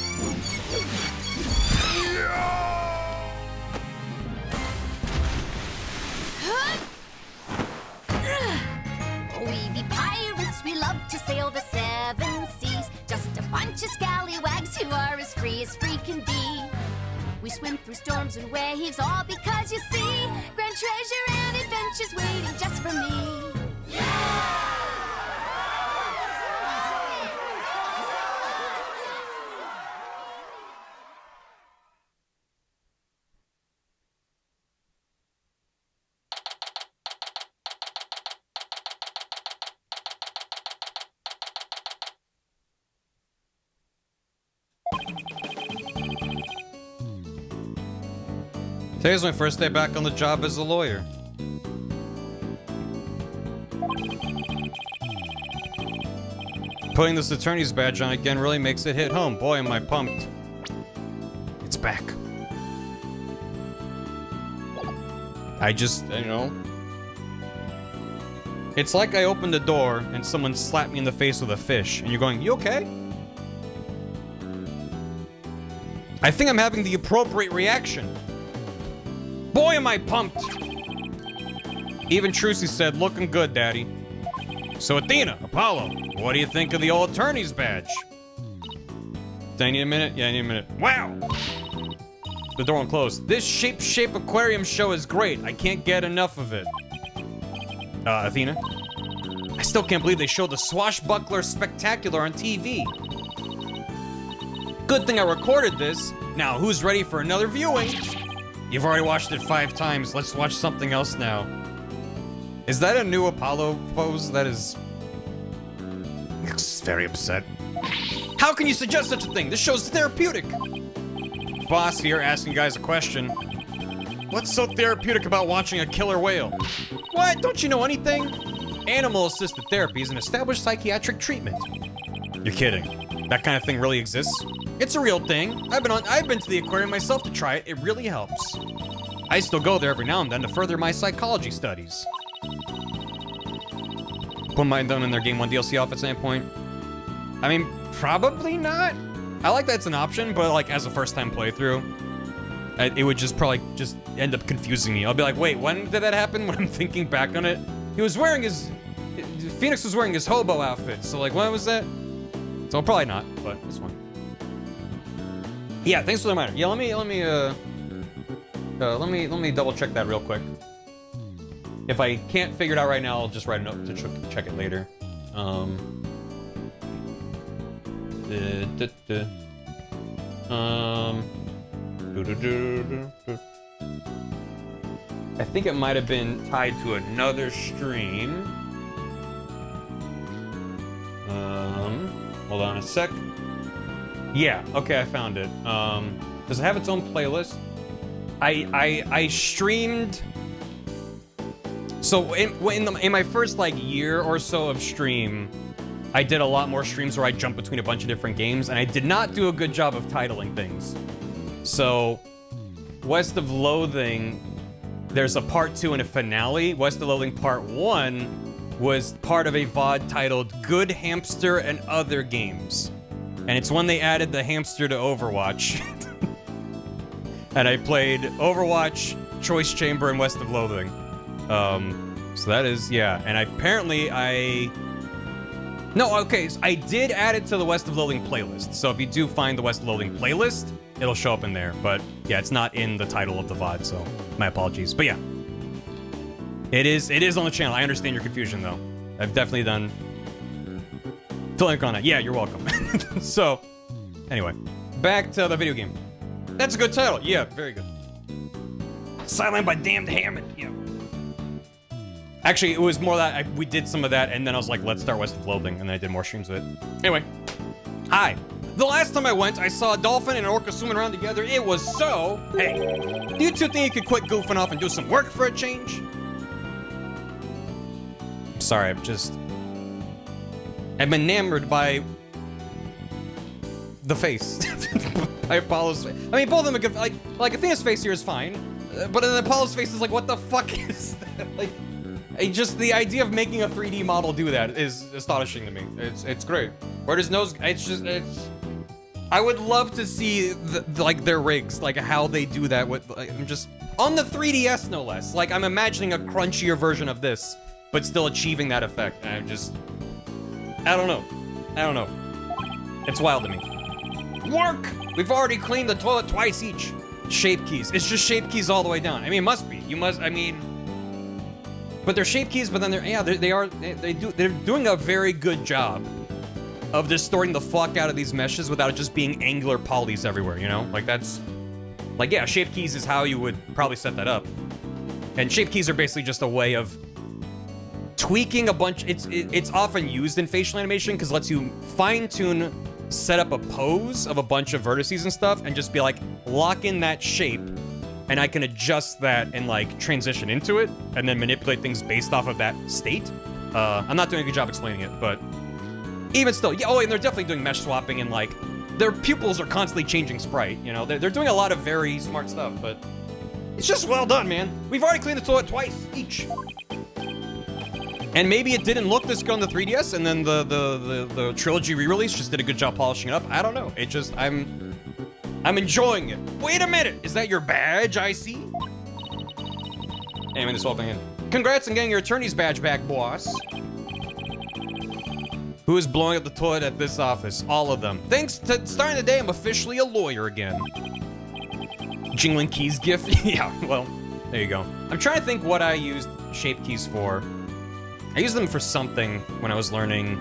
We be pirates, we love to sail the 7 seas. Just a Bunch of scallywags who are as free can be. We swim through storms and waves, all because you see grand treasure and adventures waiting just for me. Today's my first day back on the job as a lawyer. Putting this attorney's badge on again really makes it hit home. Boy, am I pumped. It's back. I just, you know. It's like I opened the door and someone slapped me in the face with a fish, and you're going, you okay? I think I'm having the appropriate reaction. Boy, am I pumped! Even Trucy said, looking good, Daddy. So Athena, Apollo, what do you think of the old attorney's badge? Do I need a minute? Yeah, I need a minute. Wow! The door won't close. This Shape Aquarium show is great. I can't get enough of it. Athena? I still can't believe they showed the Swashbuckler Spectacular on TV. Good thing I recorded this. Now, who's ready for another viewing? You've already watched it 5 times. Let's watch something else now. Is that a new Apollo pose? That is... very upset. How can you suggest such a thing? This show's therapeutic. Boss here asking you guys a question. What's so therapeutic about watching a killer whale? What? Don't you know anything? Animal-assisted therapy is an established psychiatric treatment. You're kidding. That kind of thing really exists? It's a real thing. I've been to the aquarium myself to try it. It really helps. I still go there every now and then to further my psychology studies. Put mine down in their Game 1 DLC off at some point. I mean, probably not. I like that it's an option, but like as a first-time playthrough, it would just probably just end up confusing me. I'll be like, wait, when did that happen? When I'm thinking back on it, he was wearing his... Phoenix was wearing his hobo outfit, so like, when was that? So probably not, but it's fine. Yeah, thanks for the reminder. Yeah, let me double check that real quick. If I can't figure it out right now, I'll just write a note to check it later. I think it might have been tied to another stream. Hold on a sec. Yeah, okay, I found it. Does it have its own playlist? I streamed... So in my first like year or so of stream, I did a lot more streams where I jumped between a bunch of different games, and I did not do a good job of titling things. So, West of Loathing, there's a part 2 and a finale. West of Loathing part 1 was part of a VOD titled Good Hamster and Other Games. And it's when they added the hamster to Overwatch. And I played Overwatch, Choice Chamber, and West of Loathing. So that is, yeah. And No, okay, so I did add it to the West of Loathing playlist. So if you do find the West of Loathing playlist, it'll show up in there. But yeah, it's not in the title of the VOD, so my apologies. But yeah. It is on the channel. I understand your confusion, though. I've definitely done... Fill in on that. Yeah, you're welcome. So, anyway. Back to the video game. That's a good title. Yeah, very good. Sidelined by Damned Hammond. Yeah. Actually, it was more that we did some of that, and then I was like, let's start West of Loathing, and then I did more streams of it. Anyway. Hi. The last time I went, I saw a dolphin and an orca swimming around together. It was so... Hey, do you two think you could quit goofing off and do some work for a change? I'm sorry, I'm enamored by the face. By Apollo's face. I mean, both of them are good. Like Athena's face here is fine, but then Apollo's face is like, what the fuck is that? Like, just the idea of making a 3D model do that is astonishing to me. It's great. Where his nose, it's. I would love to see like their rigs, like how they do that with. Like, I'm just on the 3DS no less. Like I'm imagining a crunchier version of this, but still achieving that effect. And I don't know. It's wild to me. Work! We've already cleaned the toilet twice each. Shape keys. It's just shape keys all the way down. I mean, it must be. You must, I mean... But they're shape keys, but then they're doing a very good job of distorting the fuck out of these meshes without it just being angular polys everywhere, you know? Like, that's... Like, yeah, shape keys is how you would probably set that up. And shape keys are basically just a way of tweaking a bunch. It's often used in facial animation because it lets you fine-tune, set up a pose of a bunch of vertices and stuff, and just be like, lock in that shape, and I can adjust that and like transition into it, and then manipulate things based off of that state. I'm not doing a good job explaining it, but even still, yeah. Oh, and they're definitely doing mesh swapping, and like their pupils are constantly changing sprite. You know, they're doing a lot of very smart stuff, but it's just well done, man. We've already cleaned the toilet twice each. And maybe it didn't look this good on the 3DS, and then the trilogy re-release just did a good job polishing it up. I don't know. It just, I'm enjoying it. Wait a minute, is that your badge I see? Anyway, this whole thing in. Congrats on getting your attorney's badge back, boss. Who is blowing up the toilet at this office? All of them. Thanks to starting the day, I'm officially a lawyer again. Jingling keys gift? Yeah, well, there you go. I'm trying to think what I used shape keys for. I used them for something when I was learning,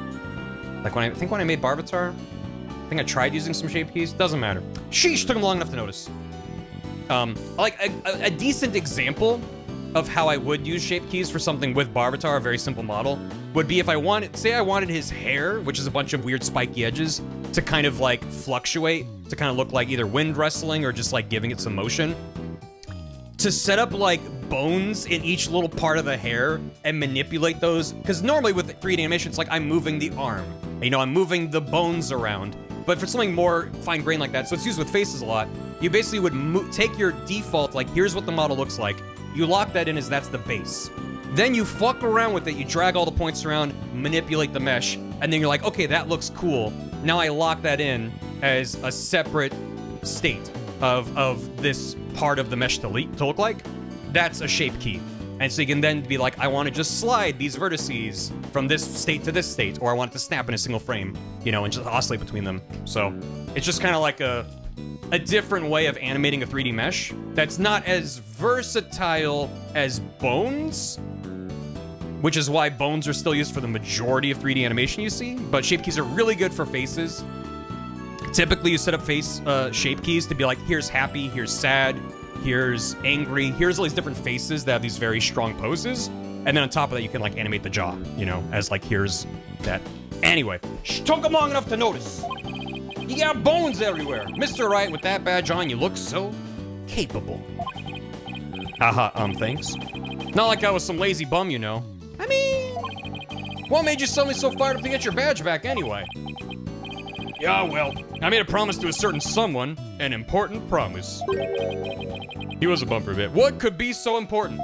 like when I made Barvatar. I think I tried using some shape keys. Doesn't matter. Sheesh, took them long enough to notice. Like a decent example of how I would use shape keys for something with Barvatar, a very simple model, would be if I wanted, say I wanted his hair, which is a bunch of weird spiky edges, to kind of like fluctuate, to kind of look like either wind wrestling or just like giving it some motion. To set up like bones in each little part of the hair and manipulate those, because normally with 3D animation, it's like I'm moving the arm, you know, I'm moving the bones around. But for something more fine-grained like that, so it's used with faces a lot, you basically would take your default, like here's what the model looks like, you lock that in as that's the base. Then you fuck around with it, you drag all the points around, manipulate the mesh, and then you're like, okay, that looks cool. Now I lock that in as a separate state of this part of the mesh to look like. That's a shape key. And so you can then be like, I want to just slide these vertices from this state to this state, or I want it to snap in a single frame, you know, and just oscillate between them. So it's just kind of like a different way of animating a 3D mesh that's not as versatile as bones, which is why bones are still used for the majority of 3D animation you see, but shape keys are really good for faces. Typically, you set up face shape keys to be like, here's happy, here's sad, here's angry, here's all these different faces that have these very strong poses, and then on top of that, you can like animate the jaw, you know, as like, here's that. Anyway, took them long enough to notice. You got bones everywhere. Mr. Wright, with that badge on, you look so capable. Haha, thanks. Not like I was some lazy bum, you know. I mean, what made you suddenly so fired up to get your badge back anyway? Yeah, well, I made a promise to a certain someone, an important promise. He was a bumper bit. What could be so important?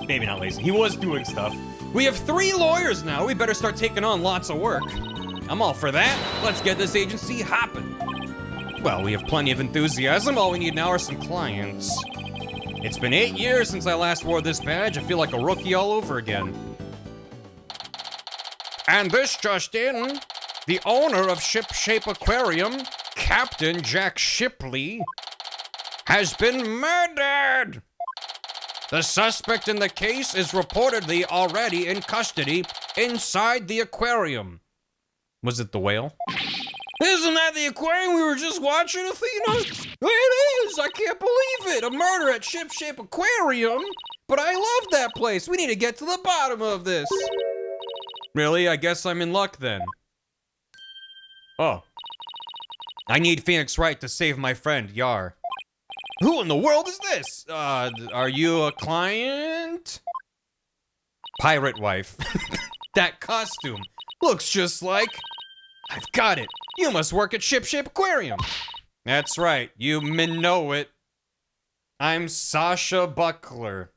Maybe not lazy. He was doing stuff. We have 3 lawyers now. We better start taking on lots of work. I'm all for that. Let's get this agency hopping. Well, we have plenty of enthusiasm. All we need now are some clients. It's been 8 years since I last wore this badge. I feel like a rookie all over again. And this just in. The owner of Shipshape Aquarium, Captain Jack Shipley, has been murdered! The suspect in the case is reportedly already in custody inside the aquarium. Was it the whale? Isn't that the aquarium we were just watching, Athena? It is! I can't believe it! A murder at Shipshape Aquarium? But I love that place! We need to get to the bottom of this! Really? I guess I'm in luck then. Oh. I need Phoenix Wright to save my friend, Yar. Who in the world is this? Are you a client? Pirate wife. That costume looks just like... I've got it. You must work at Shipshape Aquarium. That's right. You know it. I'm Sasha Buckler.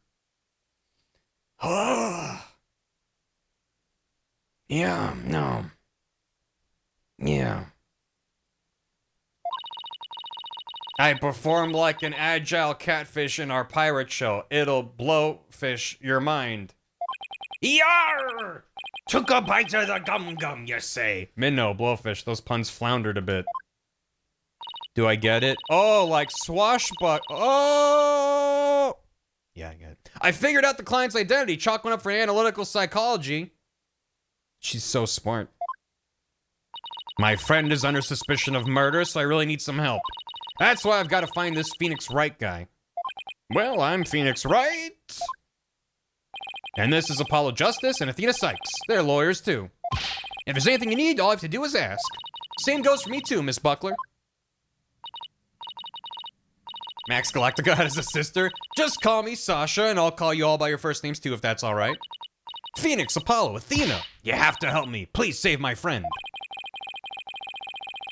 Yeah, no. Yeah. I perform like an agile catfish in our pirate show. It'll blowfish your mind. Yarr! Took a bite of the gum, you say? Minnow, blowfish, those puns floundered a bit. Do I get it? Oh, like swashbuck. Oh! Yeah, I get it. I figured out the client's identity. Chalk went up for analytical psychology. She's so smart. My friend is under suspicion of murder, so I really need some help. That's why I've got to find this Phoenix Wright guy. Well, I'm Phoenix Wright. And this is Apollo Justice and Athena Sykes. They're lawyers, too. If there's anything you need, all I have to do is ask. Same goes for me, too, Miss Buckler. Max Galactica has a sister. Just call me Sasha, and I'll call you all by your first names, too, if that's all right. Phoenix, Apollo, Athena. You have to help me. Please save my friend.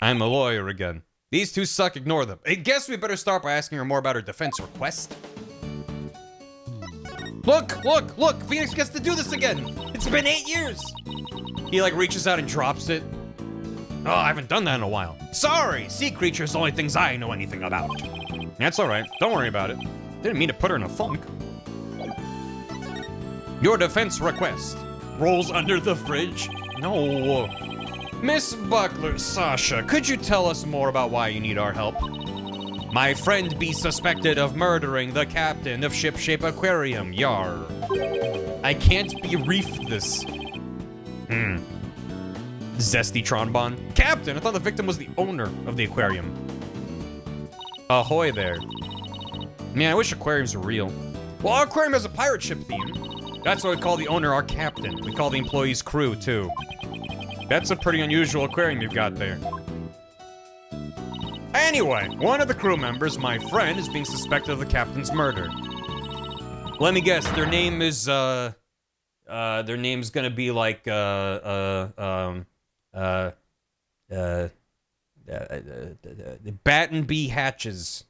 I'm a lawyer again. These two suck, ignore them. I guess we better start by asking her more about her defense request. Look, look, look! Phoenix gets to do this again! It's been 8 years! He, like, reaches out and drops it. Oh, I haven't done that in a while. Sorry! Sea creatures are the only things I know anything about. That's alright. Don't worry about it. Didn't mean to put her in a funk. Your defense request. Rolls under the fridge? No. Miss Buckler, Sasha, could you tell us more about why you need our help? My friend be suspected of murdering the captain of Ship Shape Aquarium, yar. I can't be reefed this. Zesty Tronbon. Captain, I thought the victim was the owner of the aquarium. Ahoy there. Man, I wish aquariums were real. Well, our aquarium has a pirate ship theme. That's why we call the owner our captain. We call the employees crew, too. That's a pretty unusual aquarium you've got there. Anyway, one of the crew members, my friend, is being suspected of the captain's murder. Let me guess, their name is, their name's gonna be like, Bat and Bee Hatches.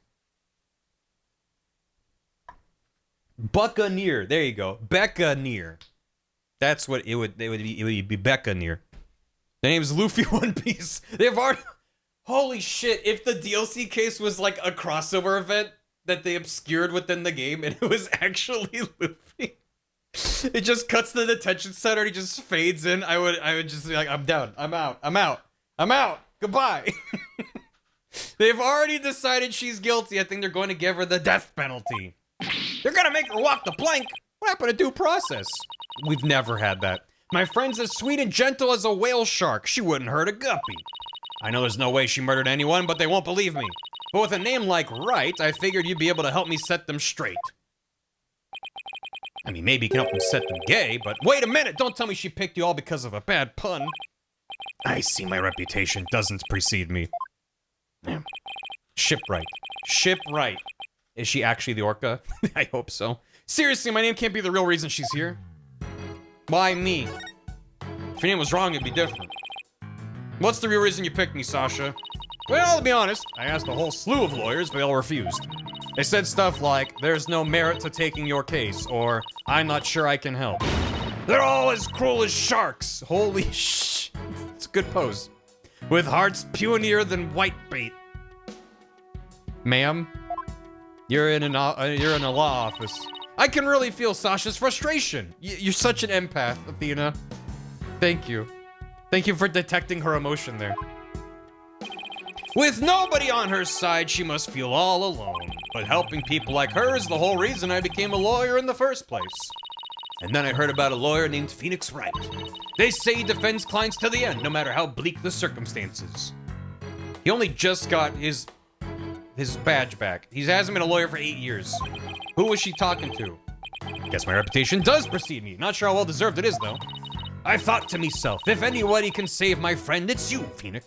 Buccaneer, there you go, Beccaneer. That's what it would be Beccaneer. The name's Luffy One Piece. They've already... Holy shit, if the DLC case was like a crossover event that they obscured within the game and it was actually Luffy. It just cuts to the detention center and he just fades in. I would just be like, I'm down. I'm out. Goodbye. They've already decided she's guilty. I think they're going to give her the death penalty. They're gonna make her walk the plank. What happened to due process? We've never had that. My friend's as sweet and gentle as a whale shark. She wouldn't hurt a guppy. I know there's no way she murdered anyone, but they won't believe me. But with a name like Wright, I figured you'd be able to help me set them straight. I mean, maybe you can help them set them gay, but wait a minute! Don't tell me she picked you all because of a bad pun. I see my reputation doesn't precede me. Shipwright. Shipwright. Is she actually the orca? I hope so. Seriously, my name can't be the real reason she's here. Why me? If your name was wrong, it'd be different. What's the real reason you picked me, Sasha? Well, to be honest, I asked a whole slew of lawyers, but they all refused. They said stuff like, there's no merit to taking your case, or I'm not sure I can help. They're all as cruel as sharks. Holy sh... It's a good pose. With hearts punier than whitebait. Ma'am, you're in a law office. I can really feel Sasha's frustration. You're such an empath, Athena. Thank you. Thank you for detecting her emotion there. With nobody on her side, she must feel all alone. But helping people like her is the whole reason I became a lawyer in the first place. And then I heard about a lawyer named Phoenix Wright. They say he defends clients to the end, no matter how bleak the circumstances. He only just got his badge back. He hasn't been a lawyer for 8 years. Who was she talking to? Guess my reputation does precede me. Not sure how well deserved it is, though. I thought to myself, if anybody can save my friend, it's you, Phoenix.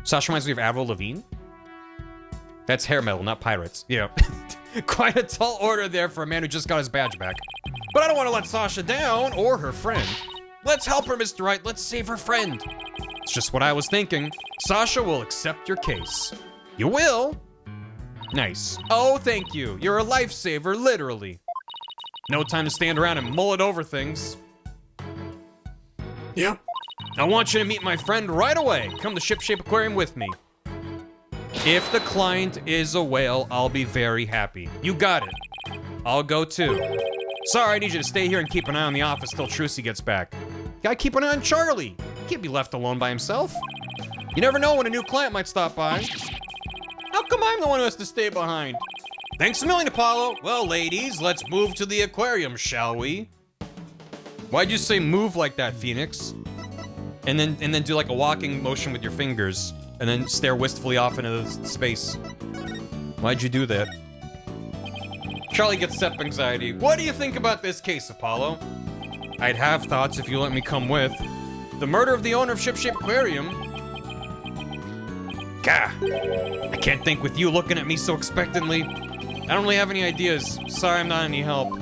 Sasha reminds me of Avril Lavigne. That's hair metal, not pirates. Yeah. Quite a tall order there for a man who just got his badge back. But I don't want to let Sasha down, or her friend. Let's help her, Mr. Wright. Let's save her friend. It's just what I was thinking. Sasha will accept your case. You will? Nice. Oh, thank you. You're a lifesaver, literally. No time to stand around and mull it over things. Yep. I want you to meet my friend right away. Come to Ship Shape Aquarium with me. If the client is a whale, I'll be very happy. You got it. I'll go too. Sorry, I need you to stay here and keep an eye on the office till Trucy gets back. Gotta keep an eye on Charlie. He can't be left alone by himself. You never know when a new client might stop by. How come I'm the one who has to stay behind? Thanks a million, Apollo. Well, ladies, let's move to the aquarium, shall we? Why'd you say move like that, Phoenix? And then do like a walking motion with your fingers, and then stare wistfully off into the space. Why'd you do that? Charlie gets step anxiety. What do you think about this case, Apollo? I'd have thoughts if you let me come with. The murder of the owner of Ship Shape Aquarium. Gah! I can't think with you looking at me so expectantly. I don't really have any ideas. Sorry, I'm not any help.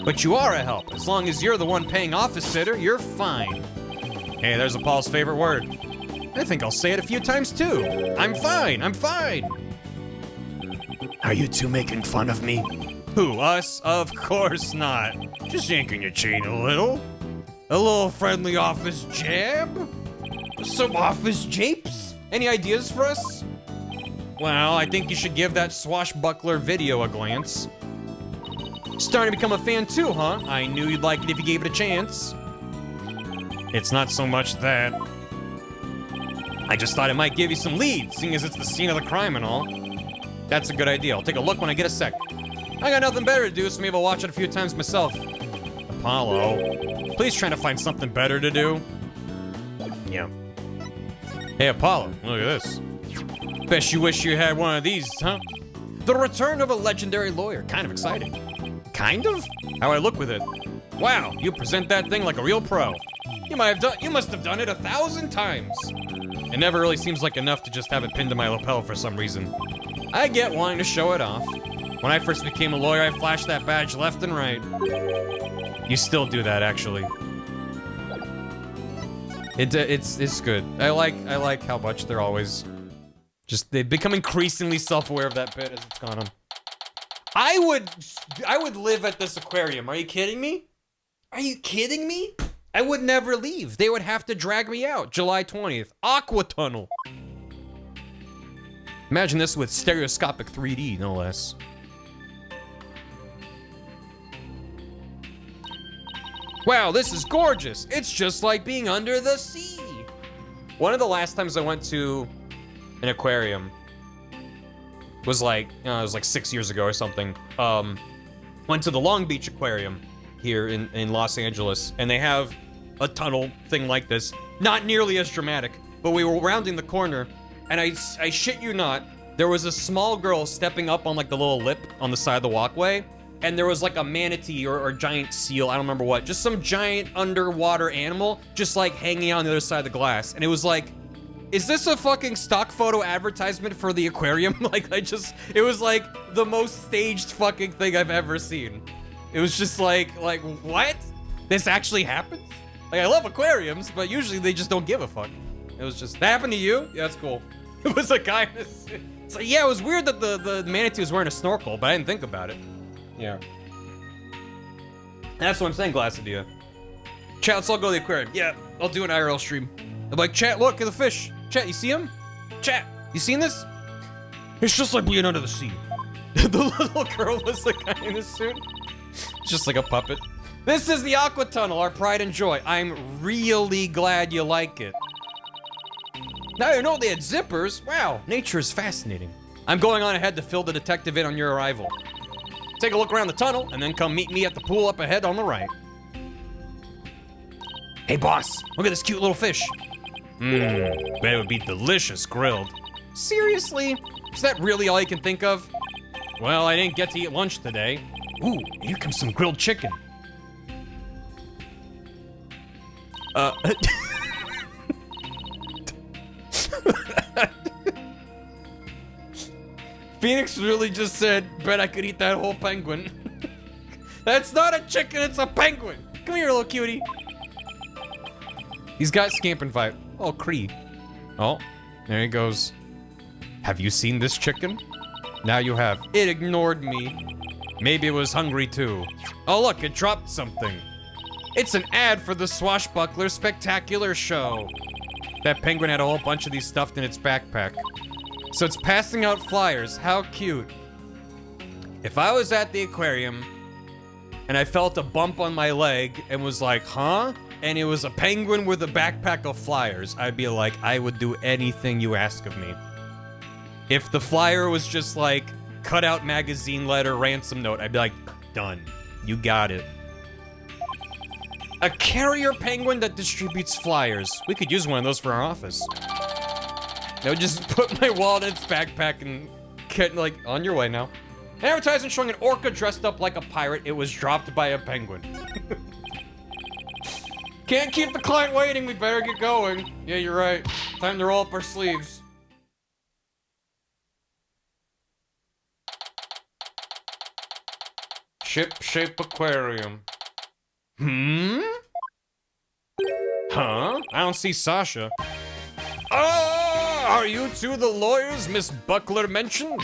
But you are a help. As long as you're the one paying office sitter, you're fine. Hey, there's Apollo's favorite word. I think I'll say it a few times too. I'm fine, I'm fine. Are you two making fun of me? Who, us? Of course not. Just yanking your chain a little. A little friendly office jab? Some office japes? Any ideas for us? Well, I think you should give that swashbuckler video a glance. Starting to become a fan too, huh? I knew you'd like it if you gave it a chance. It's not so much that. I just thought it might give you some leads, seeing as it's the scene of the crime and all. That's a good idea. I'll take a look when I get a sec. I got nothing better to do, so maybe I'll watch it a few times myself. Apollo, please try to find something better to do. Yeah. Hey, Apollo, look at this. Bet you wish you had one of these, huh? The return of a legendary lawyer. Kind of exciting. Kind of? How I look with it. Wow, you present that thing like a real pro. You must have done it 1,000 times. It never really seems like enough to just have it pinned to my lapel for some reason. I get wanting to show it off. When I first became a lawyer, I flashed that badge left and right. You still do that, actually. It's good. I like how much they're always they become increasingly self-aware of that bit as it's gone on. I would live at this aquarium. Are you kidding me? Are you kidding me? I would never leave. They would have to drag me out. July 20th. Aqua Tunnel. Imagine this with stereoscopic 3D, no less. Wow, this is gorgeous. It's just like being under the sea. One of the last times I went to an aquarium was like, it was like 6 years ago or something. Went to the Long Beach Aquarium here in Los Angeles, and they have a tunnel thing like this. Not nearly as dramatic, but we were rounding the corner, and I shit you not, there was a small girl stepping up on like the little lip on the side of the walkway, and there was like a manatee or giant seal, I don't remember what, just some giant underwater animal just like hanging out on the other side of the glass. And it was like, is this a fucking stock photo advertisement for the aquarium? It was like the most staged fucking thing I've ever seen. It was just like what? This actually happens? Like, I love aquariums, but usually they just don't give a fuck. It was just, that happened to you? Yeah, that's cool. It was a guy, it's like, yeah, it was weird that the manatee was wearing a snorkel, but I didn't think about it. Yeah. That's what I'm saying, Glassidia. Chat, let's all go to the aquarium. Yeah, I'll do an IRL stream. I'm like, chat, look at the fish. Chat, you see him? Chat, you seen this? It's just like being under the sea. The little girl was the guy in the suit. It's just like a puppet. This is the Aqua Tunnel, our pride and joy. I'm really glad you like it. Now you know they had zippers. Wow, nature is fascinating. I'm going on ahead to fill the detective in on your arrival. Take a look around the tunnel, and then come meet me at the pool up ahead on the right. Hey boss, look at this cute little fish. Bet it would be delicious grilled. Seriously? Is that really all you can think of? Well, I didn't get to eat lunch today. Ooh, here comes some grilled chicken. Phoenix really just said, bet I could eat that whole penguin. That's not a chicken, it's a penguin. Come here, little cutie. He's got scamping vibe. Oh, Cree. Oh, there he goes. Have you seen this chicken? Now you have. It ignored me. Maybe it was hungry too. Oh look, it dropped something. It's an ad for the Swashbuckler Spectacular Show. That penguin had a whole bunch of these stuffed in its backpack. So it's passing out flyers. How cute. If I was at the aquarium, and I felt a bump on my leg and was like, huh? And it was a penguin with a backpack of flyers, I'd be like, I would do anything you ask of me. If the flyer was just like, cut out magazine letter, ransom note, I'd be like, done. You got it. A carrier penguin that distributes flyers. We could use one of those for our office. I would just put my wallet in its backpack and get, like, on your way now. An advertisement showing an orca dressed up like a pirate. It was dropped by a penguin. Can't keep the client waiting. We better get going. Yeah, you're right. Time to roll up our sleeves. Ship-shape aquarium. Hmm? Huh? I don't see Sasha. Oh, are you two the lawyers Miss Buckler mentioned?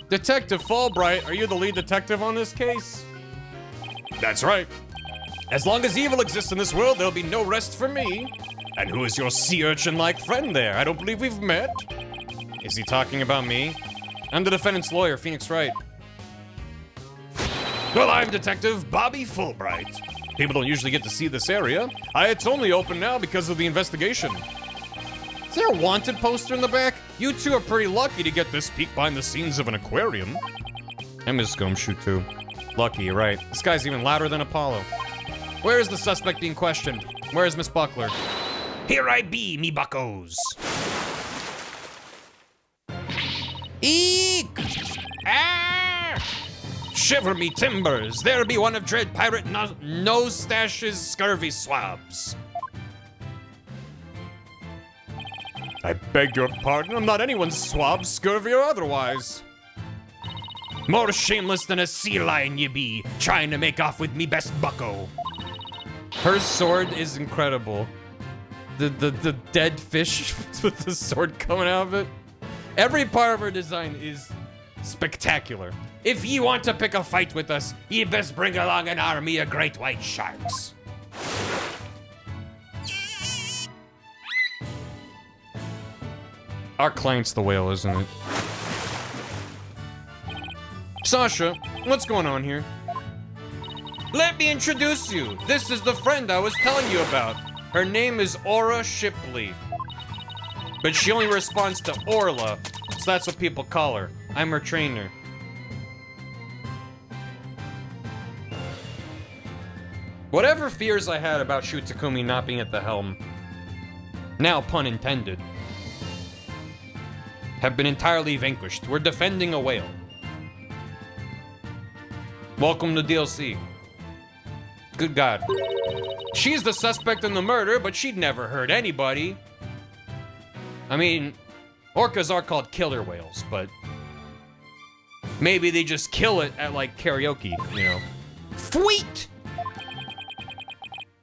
Detective Fulbright, are you the lead detective on this case? That's right. As long as evil exists in this world, there'll be no rest for me. And who is your sea urchin-like friend there? I don't believe we've met. Is he talking about me? I'm the defendant's lawyer, Phoenix Wright. Well, I'm Detective Bobby Fulbright. People don't usually get to see this area. It's only open now because of the investigation. Is there a wanted poster in the back? You two are pretty lucky to get this peek behind the scenes of an aquarium. I miss Gumshoe too. Lucky, you're right. This guy's even louder than Apollo. Where is the suspect being questioned? Where is Miss Buckler? Here I be, me buckos. Eek! Ah! Shiver me timbers, there be one of dread pirate nose stash's scurvy swabs. I beg your pardon, I'm not anyone's swab, scurvy or otherwise. More shameless than a sea lion ye be, trying to make off with me best bucko. Her sword is incredible. The dead fish with the sword coming out of it. Every part of her design is spectacular. If ye want to pick a fight with us, ye best bring along an army of great white sharks. Our client's the whale, isn't it? Sasha, what's going on here? Let me introduce you. This is the friend I was telling you about. Her name is Aura Shipley. But she only responds to Orla, so that's what people call her. I'm her trainer. Whatever fears I had about Shu Takumi not being at the helm, now pun intended, have been entirely vanquished. We're defending a whale. Welcome to DLC. Good God. She's the suspect in the murder, but she'd never hurt anybody. I mean, orcas are called killer whales, but maybe they just kill it at, like, karaoke, you know. Sweet!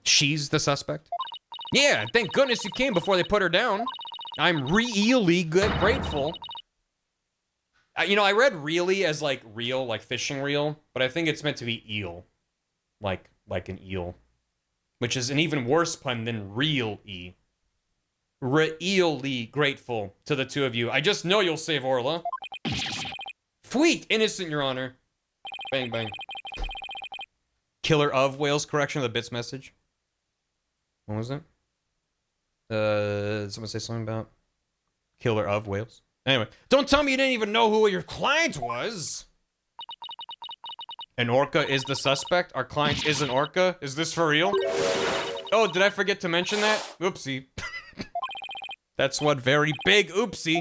She's the suspect? Yeah, thank goodness you came before they put her down. I'm really grateful. You know, I read really as, like, reel, like fishing reel, but I think it's meant to be eel. Like an eel. Which is an even worse pun than real-y. Really grateful to the two of you. I just know you'll save Orla. Sweet, innocent, Your Honor. Bang, bang. Killer of whales, correction of the bits message. What was it? Did someone say something about killer of whales? Anyway, don't tell me you didn't even know who your client was. An orca is the suspect? Our client is an orca? Is this for real? Oh, did I forget to mention that? Oopsie. That's one very big oopsie.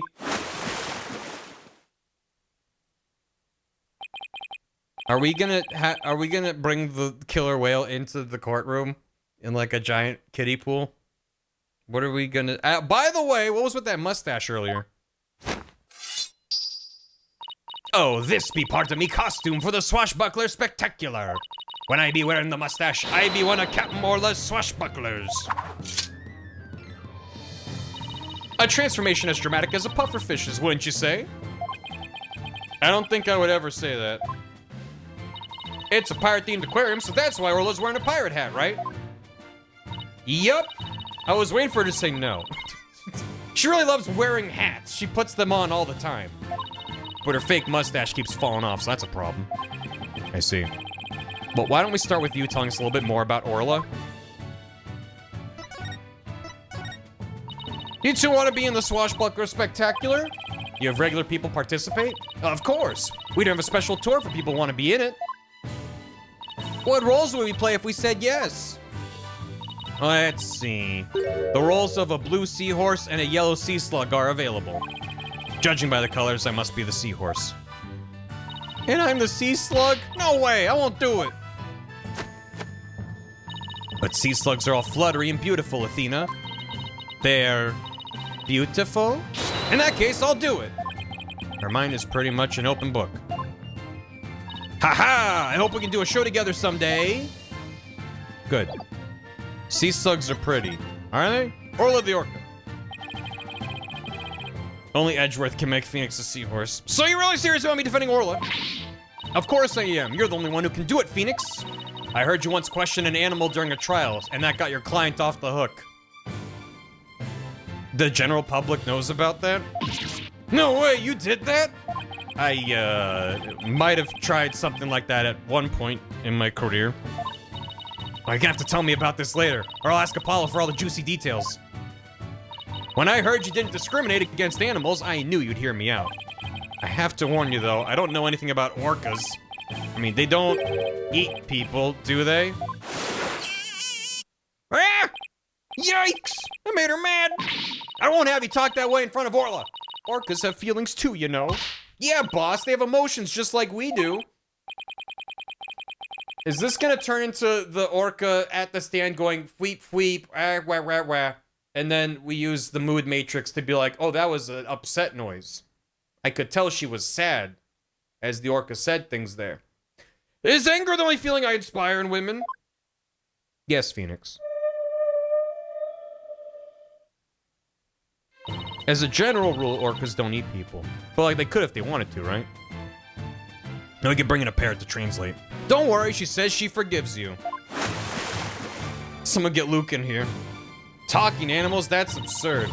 Are we gonna bring the killer whale into the courtroom in like a giant kiddie pool? What are we gonna... by the way, what was with that mustache earlier? Oh, this be part of me costume for the swashbuckler spectacular. When I be wearing the mustache, I be one of Captain Orla's swashbucklers. A transformation as dramatic as a pufferfish's, wouldn't you say? I don't think I would ever say that. It's a pirate-themed aquarium, so that's why Orla's wearing a pirate hat, right? Yup. I was waiting for her to say no. She really loves wearing hats. She puts them on all the time. But her fake mustache keeps falling off, so that's a problem. I see. But why don't we start with you telling us a little bit more about Orla? You two want to be in the Swashbuckler Spectacular? You have regular people participate? Of course. We'd have a special tour for people who want to be in it. What roles would we play if we said yes? Let's see. The roles of a blue seahorse and a yellow sea slug are available. Judging by the colors, I must be the seahorse. And I'm the sea slug? No way, I won't do it. But sea slugs are all fluttery and beautiful, Athena. They're beautiful? In that case, I'll do it. Her mind is pretty much an open book. Haha! I hope we can do a show together someday. Good. Sea slugs are pretty, aren't they? Orla the orca. Only Edgeworth can make Phoenix a seahorse. So you're really serious about me defending Orla? Of course I am. You're the only one who can do it, Phoenix. I heard you once question an animal during a trial, and that got your client off the hook. The general public knows about that? No way, you did that? I, might have tried something like that at one point in my career. Well, you're gonna have to tell me about this later, or I'll ask Apollo for all the juicy details. When I heard you didn't discriminate against animals, I knew you'd hear me out. I have to warn you, though, I don't know anything about orcas. I mean, they don't eat people, do they? Ah! Yikes! I made her mad! I won't have you talk that way in front of Orla. Orcas have feelings too, you know. Yeah, boss, they have emotions just like we do. Is this gonna turn into the orca at the stand going, fweep, fweep, wah, wah, wah, and then we use the mood matrix to be like, oh, that was an upset noise. I could tell she was sad as the orca said things there. Is anger the only feeling I inspire in women? Yes, Phoenix. As a general rule, orcas don't eat people. But like, they could if they wanted to, right? Now we could bring in a parrot to translate. Don't worry, she says she forgives you. Someone get Luke in here. Talking animals? That's absurd.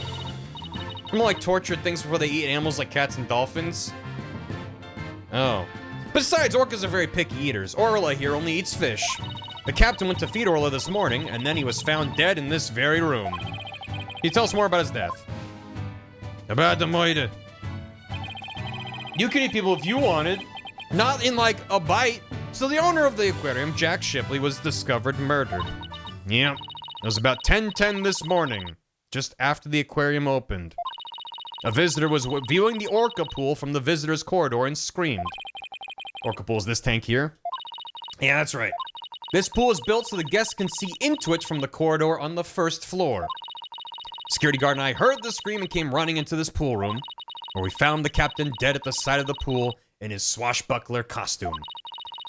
More like tortured things before they eat animals like cats and dolphins. Oh. Besides, orcas are very picky eaters. Orla here only eats fish. The captain went to feed Orla this morning, and then he was found dead in this very room. Can you tell us more about his death? About the murder. You could eat people if you wanted. Not in, like, a bite. So the owner of the aquarium, Jack Shipley, was discovered murdered. Yep. It was about 10:10 this morning, just after the aquarium opened. A visitor was viewing the orca pool from the visitor's corridor and screamed. Orca pool is this tank here? Yeah, that's right. This pool is built so the guests can see into it from the corridor on the first floor. Security guard and I heard the scream and came running into this pool room, where we found the captain dead at the side of the pool in his swashbuckler costume.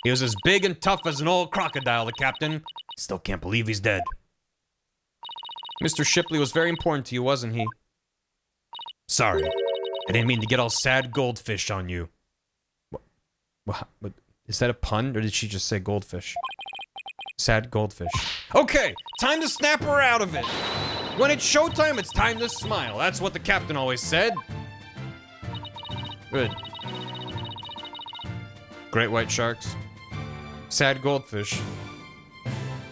He was as big and tough as an old crocodile, the captain. Still can't believe he's dead. Mr. Shipley was very important to you, wasn't he? Sorry. I didn't mean to get all sad goldfish on you. What? Is that a pun, or did she just say goldfish? Sad goldfish. Okay, time to snap her out of it. When it's showtime, it's time to smile. That's what the captain always said. Good. Great white sharks. Sad goldfish.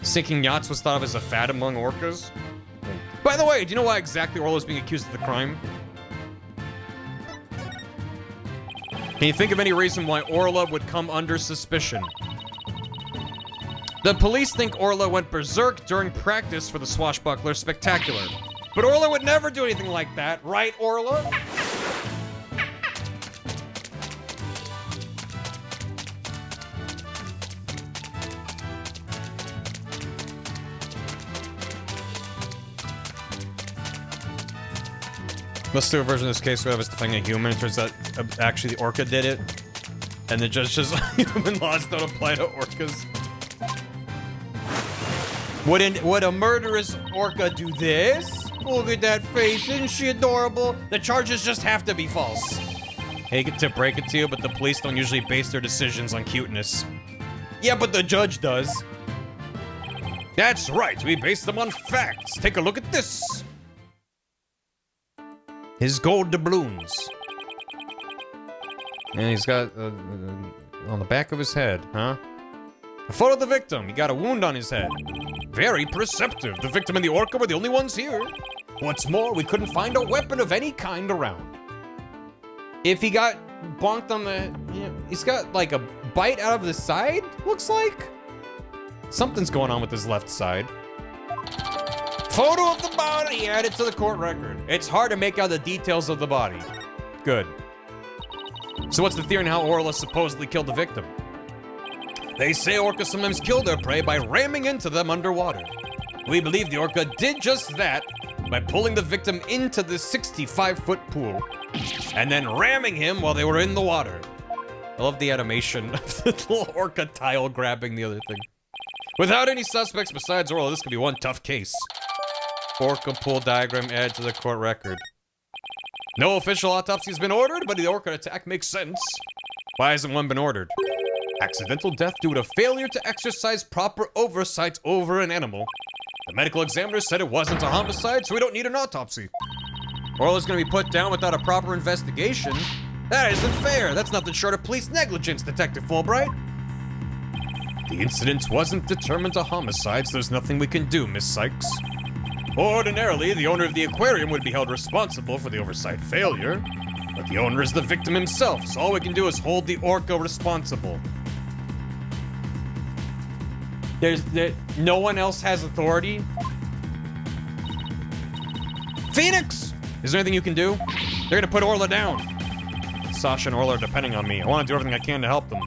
Sinking yachts was thought of as a fad among orcas. By the way, do you know why exactly Orla is being accused of the crime? Can you think of any reason why Orla would come under suspicion? The police think Orla went berserk during practice for the Swashbuckler Spectacular. But Orla would never do anything like that, right, Orla? Let's do a version of this case where I was defending a human. It turns out actually the orca did it. And the judge says human laws don't apply to orcas. Would a murderous orca do this? Look at that face, isn't she adorable? The charges just have to be false. Hate to break it to you, but the police don't usually base their decisions on cuteness. Yeah, but the judge does. That's right, we base them on facts. Take a look at this. His gold doubloons. And he's got, on the back of his head, huh? A photo of the victim. He got a wound on his head. Very perceptive. The victim and the orca were the only ones here. What's more, we couldn't find a weapon of any kind around. If he got bonked on the... he's got like a bite out of the side, looks like. Something's going on with his left side. Photo of the body added to the court record. It's hard to make out the details of the body. Good. So what's the theory on how Orla supposedly killed the victim? They say orcas sometimes kill their prey by ramming into them underwater. We believe the orca did just that by pulling the victim into the 65-foot pool and then ramming him while they were in the water. I love the animation of the little orca tile grabbing the other thing. Without any suspects besides Orla, this could be one tough case. Orca pool diagram added to the court record. No official autopsy has been ordered, but the orca attack makes sense. Why hasn't one been ordered? Accidental death due to failure to exercise proper oversight over an animal. The medical examiner said it wasn't a homicide, so we don't need an autopsy. Orla's gonna be put down without a proper investigation. That isn't fair. That's nothing short of police negligence, Detective Fulbright. The incident wasn't determined a homicide, so there's nothing we can do, Miss Sykes. Ordinarily, the owner of the aquarium would be held responsible for the oversight failure, but the owner is the victim himself, so all we can do is hold the orca responsible. No one else has authority. Phoenix! Is there anything you can do? They're gonna put Orla down. Sasha and Orla are depending on me. I want to do everything I can to help them.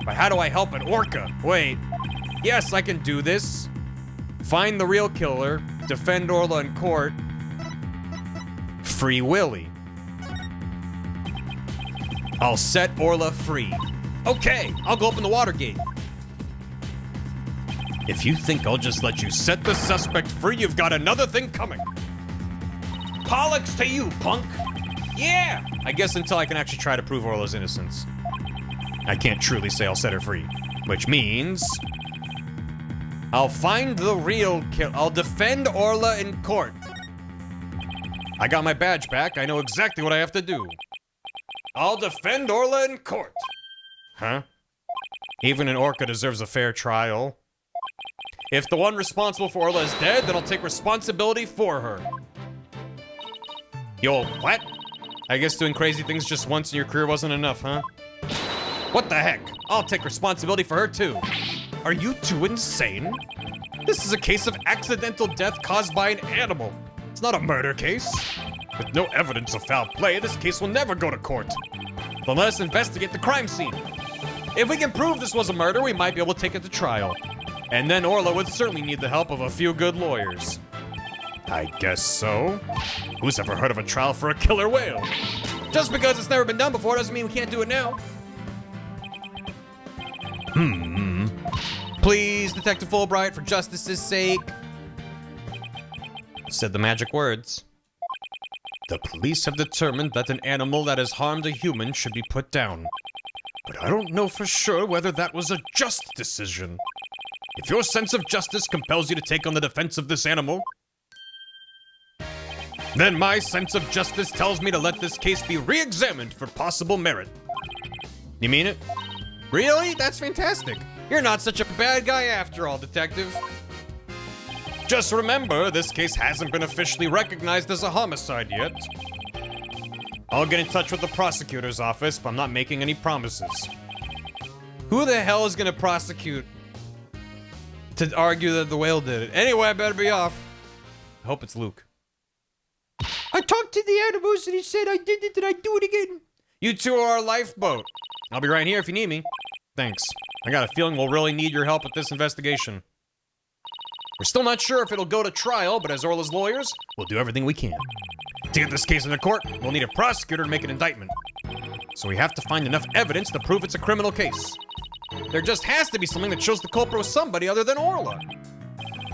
But how do I help an orca? Wait. Yes, I can do this. Find the real killer. Defend Orla in court. Free Willy. I'll set Orla free. Okay, I'll go open the water gate. If you think I'll just let you set the suspect free, you've got another thing coming. Pollux to you, punk. Yeah! I guess until I can actually try to prove Orla's innocence. I can't truly say I'll set her free. Which means... I'll find the real killer. I'll defend Orla in court. I got my badge back. I know exactly what I have to do. I'll defend Orla in court. Huh? Even an orca deserves a fair trial. If the one responsible for Orla is dead, then I'll take responsibility for her. Yo, what? I guess doing crazy things just once in your career wasn't enough, huh? What the heck? I'll take responsibility for her too. Are you two insane? This is a case of accidental death caused by an animal. It's not a murder case. With no evidence of foul play, this case will never go to court. Then let us investigate the crime scene. If we can prove this was a murder, we might be able to take it to trial. And then Orla would certainly need the help of a few good lawyers. I guess so. Who's ever heard of a trial for a killer whale? Just because it's never been done before doesn't mean we can't do it now. Please, Detective Fulbright, for justice's sake. Said the magic words. The police have determined that an animal that has harmed a human should be put down. But I don't know for sure whether that was a just decision. If your sense of justice compels you to take on the defense of this animal, then my sense of justice tells me to let this case be re-examined for possible merit. You mean it? Really? That's fantastic. You're not such a bad guy after all, Detective. Just remember, this case hasn't been officially recognized as a homicide yet. I'll get in touch with the prosecutor's office, but I'm not making any promises. Who the hell is gonna prosecute to argue that the whale did it? Anyway, I better be off. I hope it's Luke. I talked to the animals and he said I did it and I'd do it again. You two are our lifeboat. I'll be right here if you need me. Thanks. I got a feeling we'll really need your help with this investigation. We're still not sure if it'll go to trial, but as Orla's lawyers, we'll do everything we can. To get this case into court, we'll need a prosecutor to make an indictment. So we have to find enough evidence to prove it's a criminal case. There just has to be something that shows the culprit was somebody other than Orla.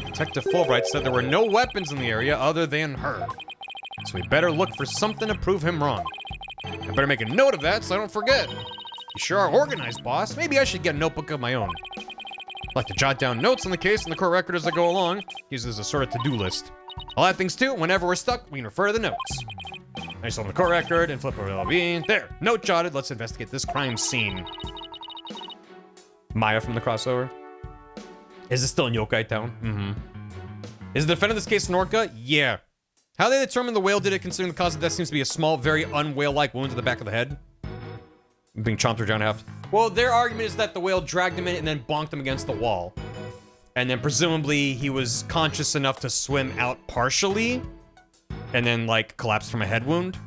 Detective Fulbright said there were no weapons in the area other than her. So we better look for something to prove him wrong. I better make a note of that so I don't forget. You sure are organized, boss. Maybe I should get a notebook of my own. I like to jot down notes on the case and the court record as I go along. Use it as a sort of to-do list. I'll add things too. Whenever we're stuck, we can refer to the notes. I just open the court record and flip over the LB. There, note jotted. Let's investigate this crime scene. Maya from the crossover. Is it still in Yokai Town? Mm-hmm. Is the defendant in this case an orca? Yeah. How they determine the whale did it, considering the cause of death seems to be a small, very un-whale-like wound to the back of the head? Being chomped or down half. Well, their argument is that the whale dragged him in and then bonked him against the wall. And then presumably he was conscious enough to swim out partially and then like collapsed from a head wound.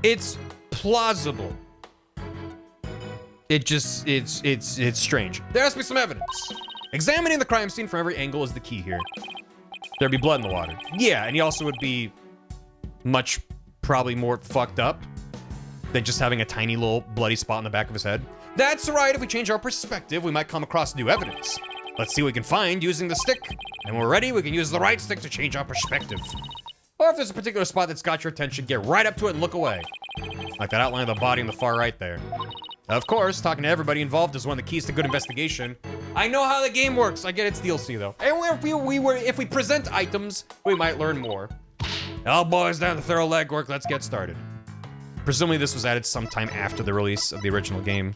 It's plausible. It's strange. There has to be some evidence. Examining the crime scene from every angle is the key here. There'd be blood in the water. Yeah, and he also would be much probably more fucked up than just having a tiny little bloody spot on the back of his head. That's right, if we change our perspective, we might come across new evidence. Let's see what we can find using the stick. And when we're ready, we can use the right stick to change our perspective. Or if there's a particular spot that's got your attention, get right up to it and look away. Like that outline of the body in the far right there. Of course, talking to everybody involved is one of the keys to good investigation. I know how the game works. I get it's DLC though. And if we present items, we might learn more. All boys down to thorough legwork. Let's get started. Presumably this was added sometime after the release of the original game.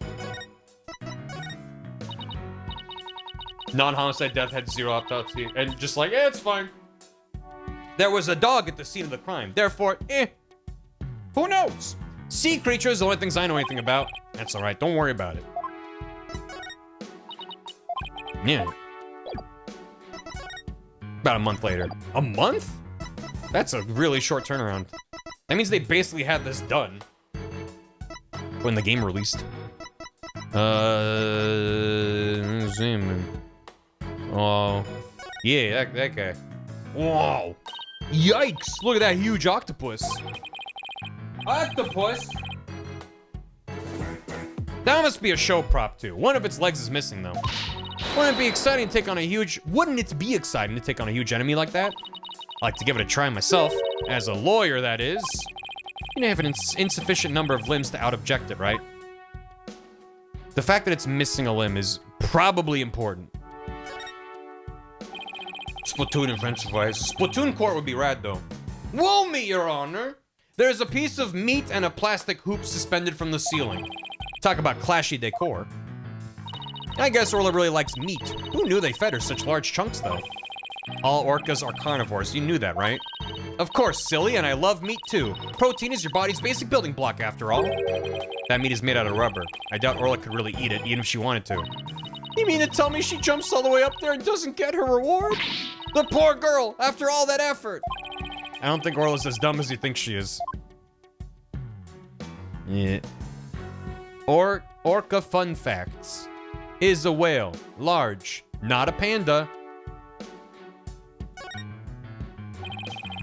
Non-homicide death had 0 autopsy, and just like, it's fine. There was a dog at the scene of the crime, therefore, who knows? Sea creatures, the only things I know anything about. That's alright, don't worry about it. Yeah. About a month later. A month? That's a really short turnaround. That means they basically had this done when the game released. Oh, yeah, that guy. Whoa. Yikes, look at that huge octopus. Octopus? That must be a show prop too. One of its legs is missing though. Wouldn't it be exciting to take on a huge enemy like that? I like to give it a try myself. As a lawyer, that is. You have an insufficient number of limbs to out-object it, right? The fact that it's missing a limb is probably important. Splatoon and french fries. Splatoon court would be rad, though. Wool me, Your Honor! There's a piece of meat and a plastic hoop suspended from the ceiling. Talk about clashy decor. I guess Orla really likes meat. Who knew they fed her such large chunks, though? All orcas are carnivores. You knew that, right? Of course, silly, and I love meat, too. Protein is your body's basic building block, after all. That meat is made out of rubber. I doubt Orla could really eat it, even if she wanted to. You mean to tell me she jumps all the way up there and doesn't get her reward? The poor girl, after all that effort. I don't think Orla's as dumb as you think she is. Yeah. Orca fun facts. Is a whale. Large. Not a panda.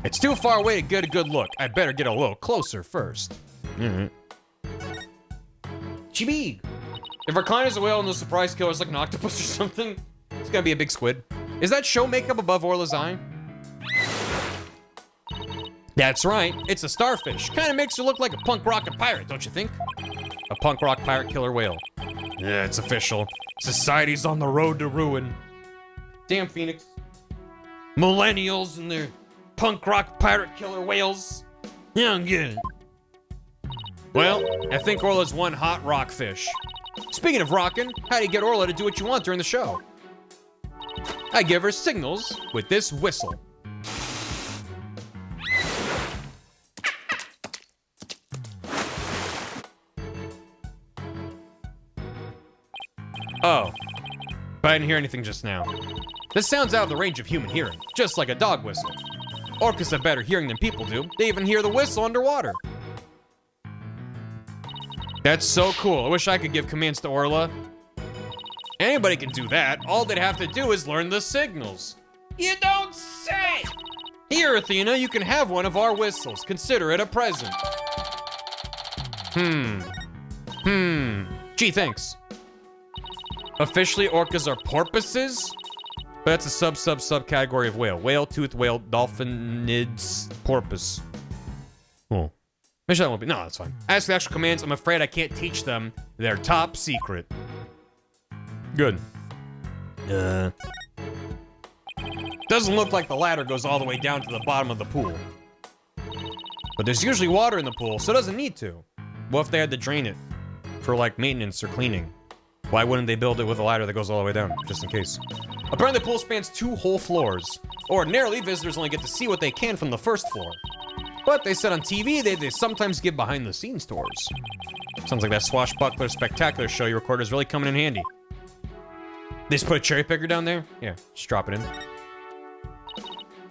It's too far away to get a good look. I'd better get a little closer first. Chibig. If our client is a whale and the surprise killer is like an octopus or something, it's gonna be a big squid. Is that show makeup above Orla's eye? That's right, it's a starfish. Kinda makes her look like a punk rock pirate, don't you think? A punk rock pirate killer whale. Yeah, it's official. Society's on the road to ruin. Damn, Phoenix. Millennials and their punk rock pirate killer whales. Yeah, I'm good. Well, I think Orla's one hot rockfish. Speaking of rockin', how do you get Orla to do what you want during the show? I give her signals with this whistle. Oh, but I didn't hear anything just now. This sounds out of the range of human hearing, just like a dog whistle. Orcas have better hearing than people do. They even hear the whistle underwater. That's so cool. I wish I could give commands to Orla. Anybody can do that. All they'd have to do is learn the signals. You don't say! Here, Athena, you can have one of our whistles. Consider it a present. Gee, thanks. Officially, orcas are porpoises? But that's a subcategory of whale. Whale, toothed whale, dolphinids, porpoise. Oh. Maybe that won't be. No, that's fine. As for the actual commands, I'm afraid I can't teach them. They're top secret. Good. Doesn't look like the ladder goes all the way down to the bottom of the pool. But there's usually water in the pool, so it doesn't need to. What if they had to drain it for, like, maintenance or cleaning? Why wouldn't they build it with a ladder that goes all the way down, just in case? Apparently the pool spans 2 whole floors. Ordinarily, visitors only get to see what they can from the first floor. But they said on TV they sometimes give behind-the-scenes tours. Sounds like that swashbuckler spectacular show you recorded is really coming in handy. They just put a cherry picker down there? Yeah, just drop it in.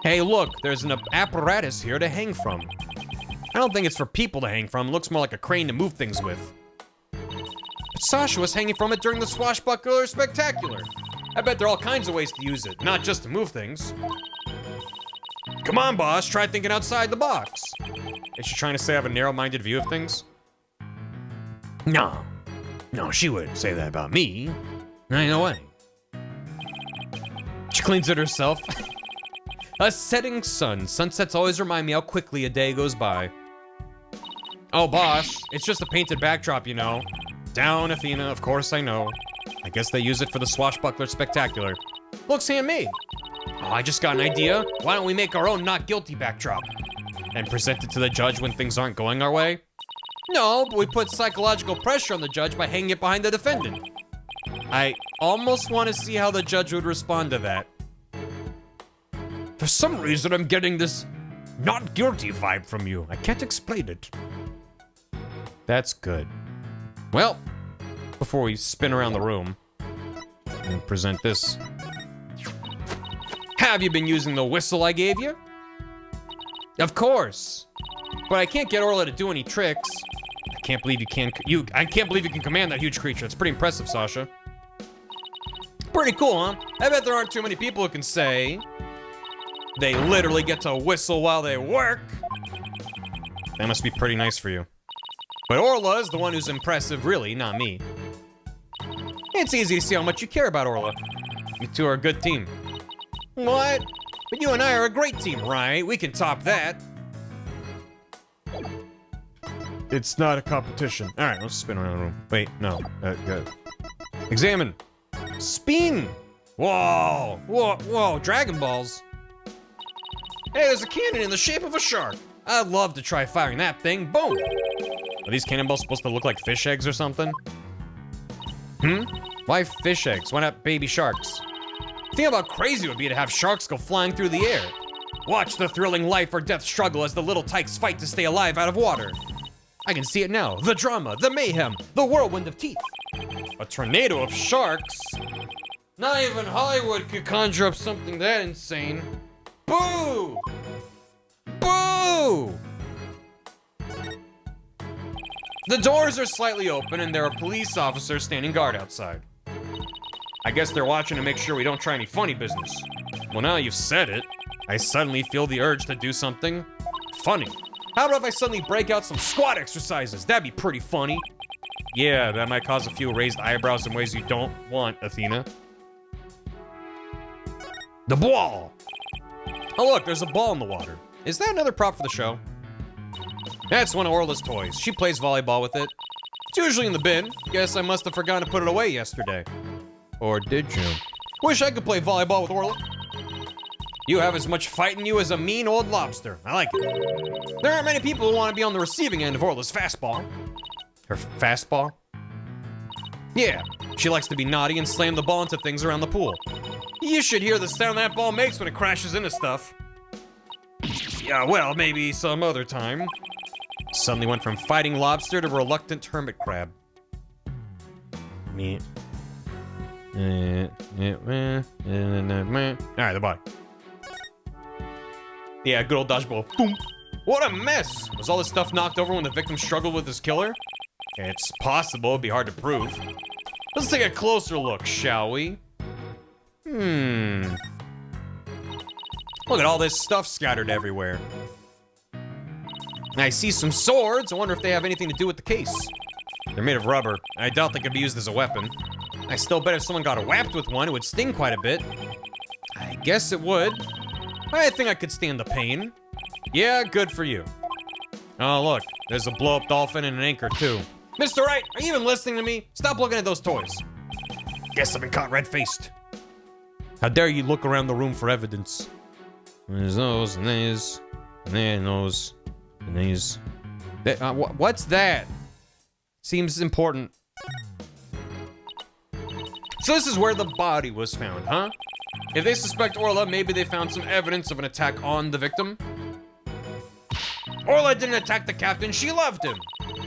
Hey, look, there's an apparatus here to hang from. I don't think it's for people to hang from. It looks more like a crane to move things with. But Sasha was hanging from it during the swashbuckler spectacular. I bet there are all kinds of ways to use it, not just to move things. Come on, boss, try thinking outside the box. Is she trying to say I have a narrow-minded view of things? No, she wouldn't say that about me. Ain't no way. She cleans it herself. A setting sun. Sunsets always remind me how quickly a day goes by. Oh, boss, it's just a painted backdrop, you know. Down, Athena, of course I know. I guess they use it for the swashbuckler spectacular. Looks handmade. Oh, I just got an idea. Why don't we make our own not guilty backdrop? And present it to the judge when things aren't going our way? No, but we put psychological pressure on the judge by hanging it behind the defendant. I almost want to see how the judge would respond to that. For some reason, I'm getting this not guilty vibe from you. I can't explain it. That's good. Well, before we spin around the room and present this. Have you been using the whistle I gave you? Of course. But I can't get Orla to do any tricks. I can't believe you can command that huge creature. It's pretty impressive, Sasha. Pretty cool, huh? I bet there aren't too many people who can say they literally get to whistle while they work. That must be pretty nice for you. But Orla is the one who's impressive, really, not me. It's easy to see how much you care about Orla. You two are a good team. What? But you and I are a great team, right? We can top that. It's not a competition. All right, let's spin around the room. Wait, no. Good. Examine. Spin. Whoa. Whoa. Dragon Balls. Hey, there's a cannon in the shape of a shark. I'd love to try firing that thing. Boom. Are these cannonballs supposed to look like fish eggs or something? Why fish eggs? Why not baby sharks? Think about how crazy it would be to have sharks go flying through the air. Watch the thrilling life or death struggle as the little tykes fight to stay alive out of water. I can see it now. The drama, the mayhem, the whirlwind of teeth. A tornado of sharks? Not even Hollywood could conjure up something that insane. Boo! Boo! The doors are slightly open and there are police officers standing guard outside. I guess they're watching to make sure we don't try any funny business. Well, now you've said it, I suddenly feel the urge to do something funny. How about if I suddenly break out some squat exercises? That'd be pretty funny. Yeah, that might cause a few raised eyebrows in ways you don't want, Athena. The ball! Oh look, there's a ball in the water. Is that another prop for the show? That's one of Orla's toys. She plays volleyball with it. It's usually in the bin. Guess I must have forgotten to put it away yesterday. Or did you? Wish I could play volleyball with Orla. You have as much fight in you as a mean old lobster. I like it. There aren't many people who want to be on the receiving end of Orla's fastball. Her fastball? Yeah, she likes to be naughty and slam the ball into things around the pool. You should hear the sound that ball makes when it crashes into stuff. Yeah, well, maybe some other time. Suddenly went from fighting lobster to reluctant hermit crab. Me. Alright, the body. Yeah, good old dodgeball. Boom. What a mess! Was all this stuff knocked over when the victim struggled with his killer? It's possible, it'd be hard to prove. Let's take a closer look, shall we? Look at all this stuff scattered everywhere. I see some swords. I wonder if they have anything to do with the case. They're made of rubber. I doubt they could be used as a weapon. I still bet if someone got whacked with one, it would sting quite a bit. I guess it would. I think I could stand the pain. Yeah, good for you. Oh, look. There's a blow-up dolphin and an anchor, too. Mr. Wright, are you even listening to me? Stop looking at those toys. Guess I've been caught red-faced. How dare you look around the room for evidence? There's those, and these, and then those, and these. What's that? Seems important. So this is where the body was found, huh? If they suspect Orla, maybe they found some evidence of an attack on the victim. Orla didn't attack the captain, she loved him.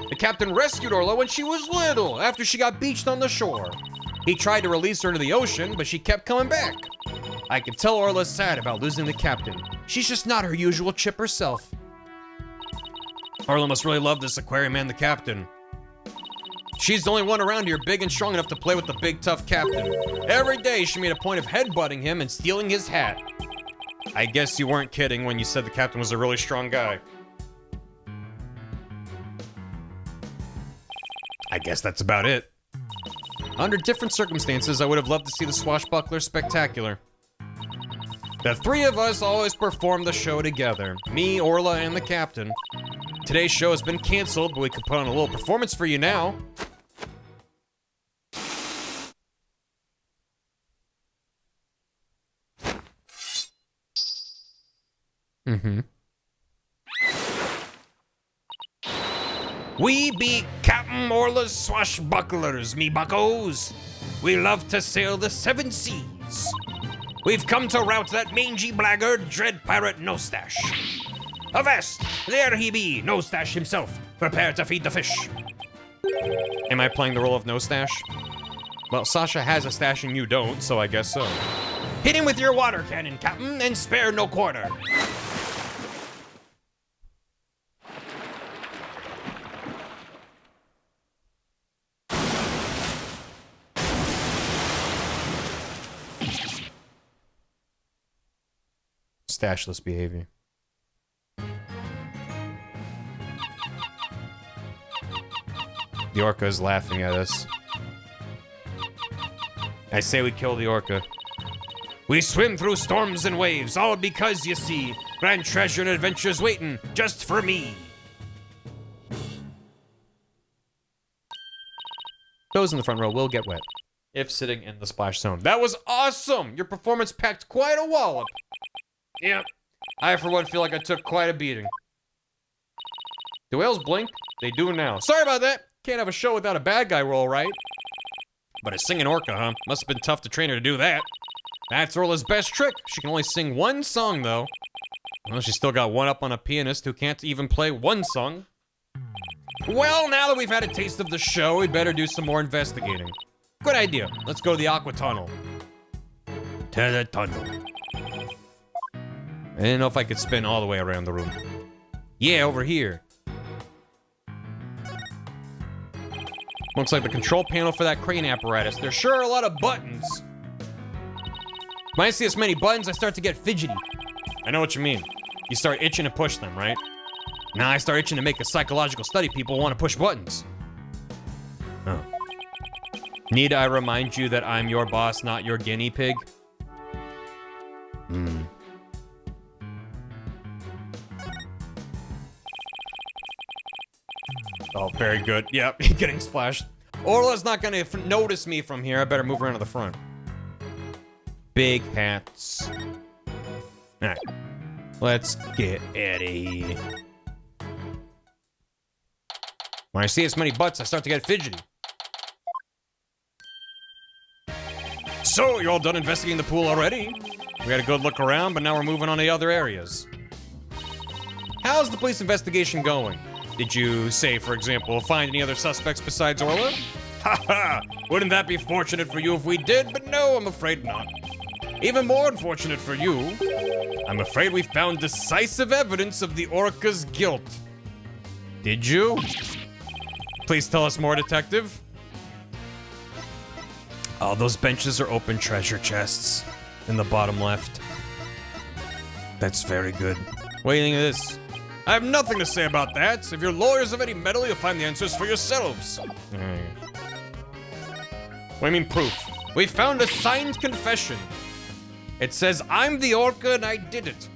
The captain rescued Orla when she was little, after she got beached on the shore. He tried to release her into the ocean, but she kept coming back. I can tell Orla's sad about losing the captain. She's just not her usual chipper self. Orla must really love this aquarium and the captain. She's the only one around here big and strong enough to play with the big tough captain. Every day she made a point of headbutting him and stealing his hat. I guess you weren't kidding when you said the captain was a really strong guy. I guess that's about it. Under different circumstances, I would have loved to see the Swashbuckler spectacular. The three of us always perform the show together. Me, Orla, and the captain. Today's show has been canceled, but we could put on a little performance for you now. We be Captain Orla's swashbucklers, me buckos. We love to sail the seven seas. We've come to rout that mangy blackguard, Dread Pirate Nostache. Avast! There he be, Nostache himself. Prepare to feed the fish. Am I playing the role of Nostache? Well, Sasha has a stash and you don't, so I guess so. Hit him with your water cannon, Captain, and spare no quarter. Stashless behavior. The orca is laughing at us. I say we kill the orca. We swim through storms and waves, all because, you see, grand treasure and adventures waiting just for me. Those in the front row will get wet if sitting in the splash zone. That was awesome! Your performance packed quite a wallop. Yep. I, for one, feel like I took quite a beating. Do whales blink? They do now. Sorry about that! Can't have a show without a bad guy role, right? But a singing orca, huh? Must have been tough to train her to do that. That's Orla's best trick. She can only sing one song, though. Well, she's still got one up on a pianist who can't even play one song. Well, now that we've had a taste of the show, we better do some more investigating. Good idea. Let's go to the aqua tunnel. To the tunnel. I didn't know if I could spin all the way around the room. Yeah, over here. Looks like the control panel for that crane apparatus. There sure are a lot of buttons. When I see this many buttons, I start to get fidgety. I know what you mean. You start itching to push them, right? Now I start itching to make a psychological study. People want to push buttons. Oh. Need I remind you that I'm your boss, not your guinea pig? Oh, very good. Yep, getting splashed. Orla's not gonna notice me from here. I better move around to the front. Big hats. Alright. Let's get out of here. When I see this many butts, I start to get fidgety. So, you're all done investigating the pool already? We had a good look around, but now we're moving on to other areas. How's the police investigation going? Did you, say, for example, find any other suspects besides Orla? Haha! Wouldn't that be fortunate for you if we did? But no, I'm afraid not. Even more unfortunate for you, I'm afraid we found decisive evidence of the orca's guilt. Did you? Please tell us more, Detective. Oh, those benches are open treasure chests in the bottom left. That's very good. What do you think of this? I have nothing to say about that. If you're lawyers of any metal, you'll find the answers for yourselves. What do you mean proof? We found a signed confession. It says, I'm the orca and I did it.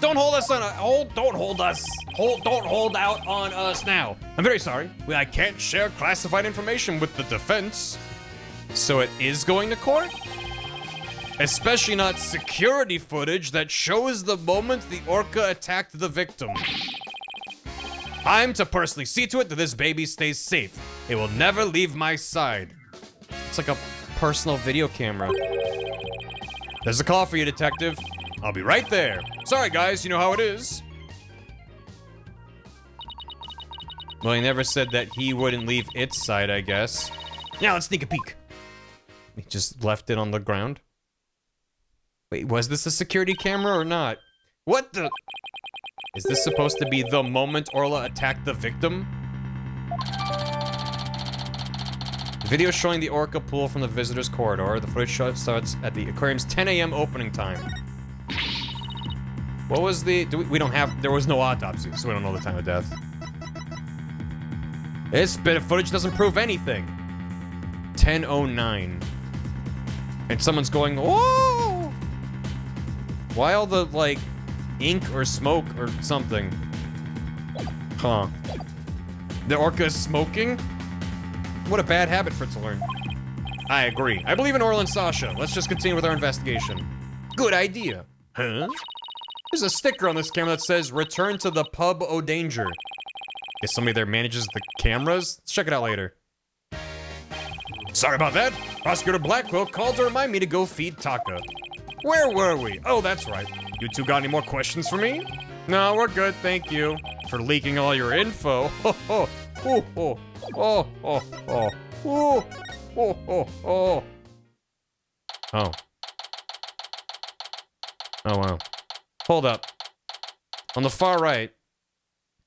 Don't hold us on don't hold out on us now. I'm very sorry. I can't share classified information with the defense. So it is going to court? Especially not security footage that shows the moment the orca attacked the victim. I'm to personally see to it that this baby stays safe. It will never leave my side. It's like a personal video camera. There's a call for you, detective. I'll be right there. Sorry, guys, you know how it is. Well, he never said that he wouldn't leave its side, I guess. Now let's sneak a peek. He just left it on the ground. Wait, was this a security camera or not? What the? Is this supposed to be the moment Orla attacked the victim? The video showing the orca pool from the visitor's corridor. The footage starts at the aquarium's 10 a.m. opening time. What was the... we don't have... There was no autopsy, so we don't know the time of death. This bit of footage doesn't prove anything. 10:09. And someone's going, whoa! Why all the, like, ink or smoke or something? Huh. The orca is smoking? What a bad habit for it to learn. I agree. I believe in Orla and Sasha. Let's just continue with our investigation. Good idea. Huh? There's a sticker on this camera that says, return to the pub o' danger. Guess somebody there manages the cameras? Let's check it out later. Sorry about that. Prosecutor Blackwell called to remind me to go feed Taka. Where were we? Oh, that's right. You two got any more questions for me? No, we're good, thank you. For leaking all your info. Ho ho. Oh, oh, oh, oh, oh, oh, oh, oh, oh. Oh. Oh, wow. Hold up. On the far right,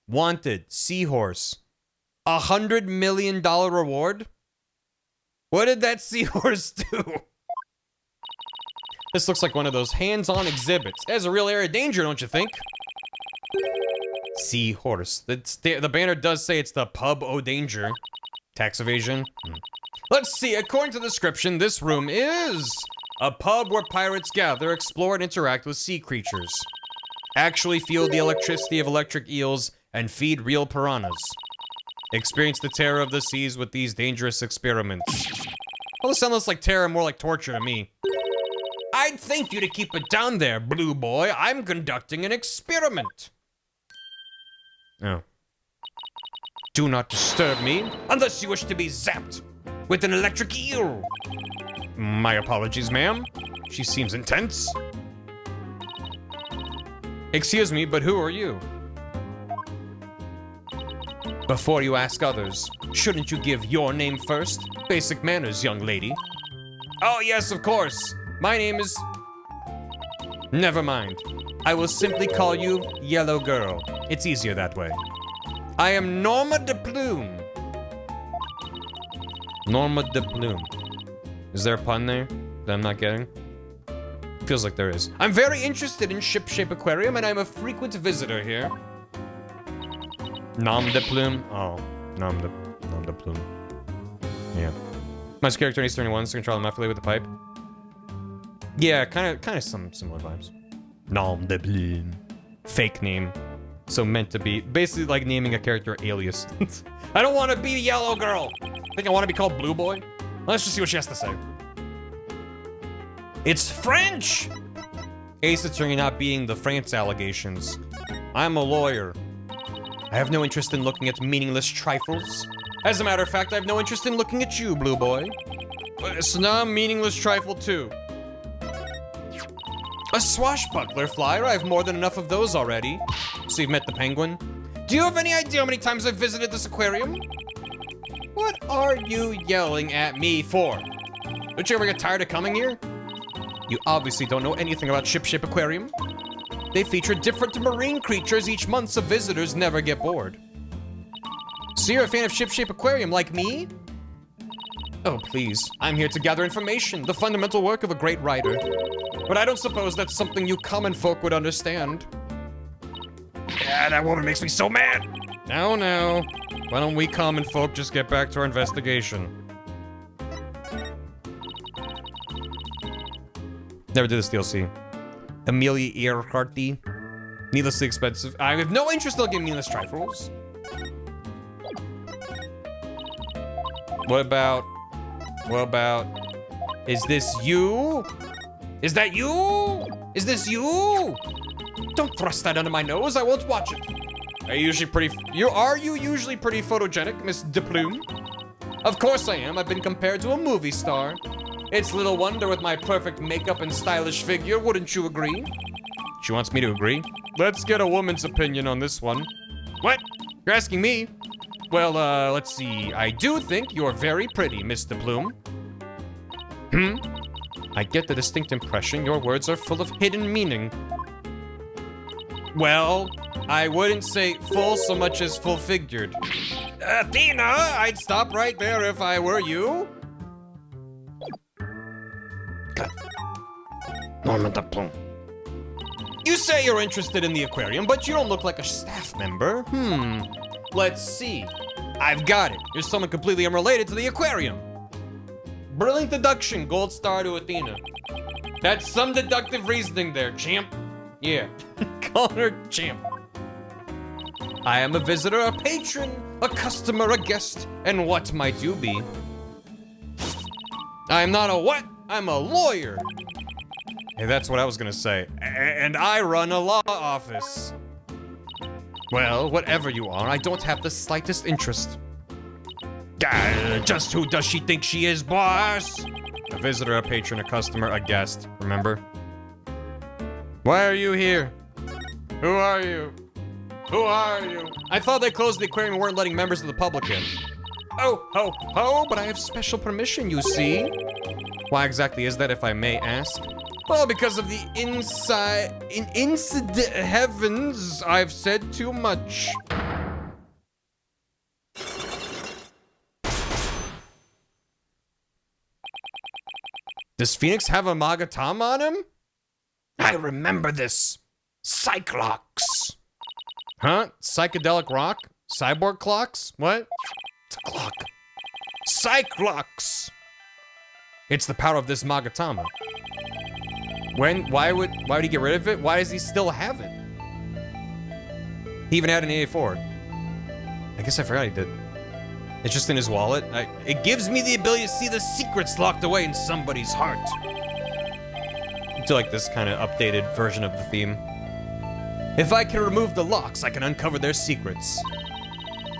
wanted, seahorse. $100 million reward? What did that seahorse do? This looks like one of those hands-on exhibits. There's a real area of danger, don't you think? Seahorse. The banner does say it's the pub o' danger. Tax evasion. Let's see. According to the description, this room is a pub where pirates gather, explore, and interact with sea creatures. Actually feel the electricity of electric eels and feed real piranhas. Experience the terror of the seas with these dangerous experiments. Well, this sounds like terror, more like torture to me. I'd thank you to keep it down there, Blue Boy. I'm conducting an experiment. Oh. Do not disturb me unless you wish to be zapped with an electric eel. My apologies, ma'am. She seems intense. Excuse me, but who are you? Before you ask others, shouldn't you give your name first? Basic manners, young lady. Oh, yes, of course. My name is... Never mind. I will simply call you Yellow Girl. It's easier that way. I am Norma de Plume. Norma de Plume. Is there a pun there that I'm not getting? Feels like there is. I'm very interested in Ship Shape Aquarium, and I'm a frequent visitor here. Nom de Plume? Oh, Nom de Plume. Yeah. My character needs 31, so control the muffler with the pipe. Yeah, kind of some similar vibes. Nom de Plume. Fake name. So meant to be. Basically like naming a character alias. I don't want to be Yellow Girl. Think I want to be called Blue Boy? Let's just see what she has to say. It's French! Ace Attorney not beating the France allegations. I'm a lawyer. I have no interest in looking at meaningless trifles. As a matter of fact, I have no interest in looking at you, Blue Boy. So now I'm meaningless trifle too. A swashbuckler flyer? I have more than enough of those already. So you've met the penguin? Do you have any idea how many times I've visited this aquarium? What are you yelling at me for? Don't you ever get tired of coming here? You obviously don't know anything about Ship Shape Aquarium. They feature different marine creatures each month so visitors never get bored. So you're a fan of Ship Shape Aquarium like me? Oh, please. I'm here to gather information, the fundamental work of a great writer. But I don't suppose that's something you common folk would understand. Yeah, that woman makes me so mad! Now, why don't we common folk just get back to our investigation? Never did this DLC. Amelia Earharty. Needlessly expensive. I have no interest in looking at meaningless trifles. What about... Is this you? Is that you? Is this you? Don't thrust that under my nose, I won't watch it. Are you usually pretty photogenic, Miss de Plume? Of course I am. I've been compared to a movie star. It's little wonder with my perfect makeup and stylish figure, wouldn't you agree? She wants me to agree? Let's get a woman's opinion on this one. What? You're asking me? Well, let's see. I do think you're very pretty, Mr. Bloom. I get the distinct impression your words are full of hidden meaning. Well, I wouldn't say full so much as full-figured. Athena, I'd stop right there if I were you. Norman the Bloom. You say you're interested in the aquarium, but you don't look like a staff member. Let's see. I've got it. You're someone completely unrelated to the aquarium. Brilliant deduction, gold star to Athena. That's some deductive reasoning there, champ. Yeah, call her champ. I am a visitor, a patron, a customer, a guest, and what might you be? I am not a what? I'm a lawyer. Hey, that's what I was gonna say. And I run a law office. Well, whatever you are, I don't have the slightest interest. Just who does she think she is, boss? A visitor, a patron, a customer, a guest. Remember? Why are you here? Who are you? Who are you? I thought they closed the aquarium and weren't letting members of the public in. Oh, ho, ho, but I have special permission, you see. Why exactly is that, if I may ask? Well, because of the incident heavens, I've said too much. Does Phoenix have a Magatama on him? I remember this. Cyclops. Huh? Psychedelic rock? Cyborg clocks? What? It's a clock. Cyclops. It's the power of this Magatama. Why would he get rid of it? Why does he still have it? He even had an 84. I guess I forgot he did. It's just in his wallet. It gives me the ability to see the secrets locked away in somebody's heart. I do like this kind of updated version of the theme. If I can remove the locks, I can uncover their secrets.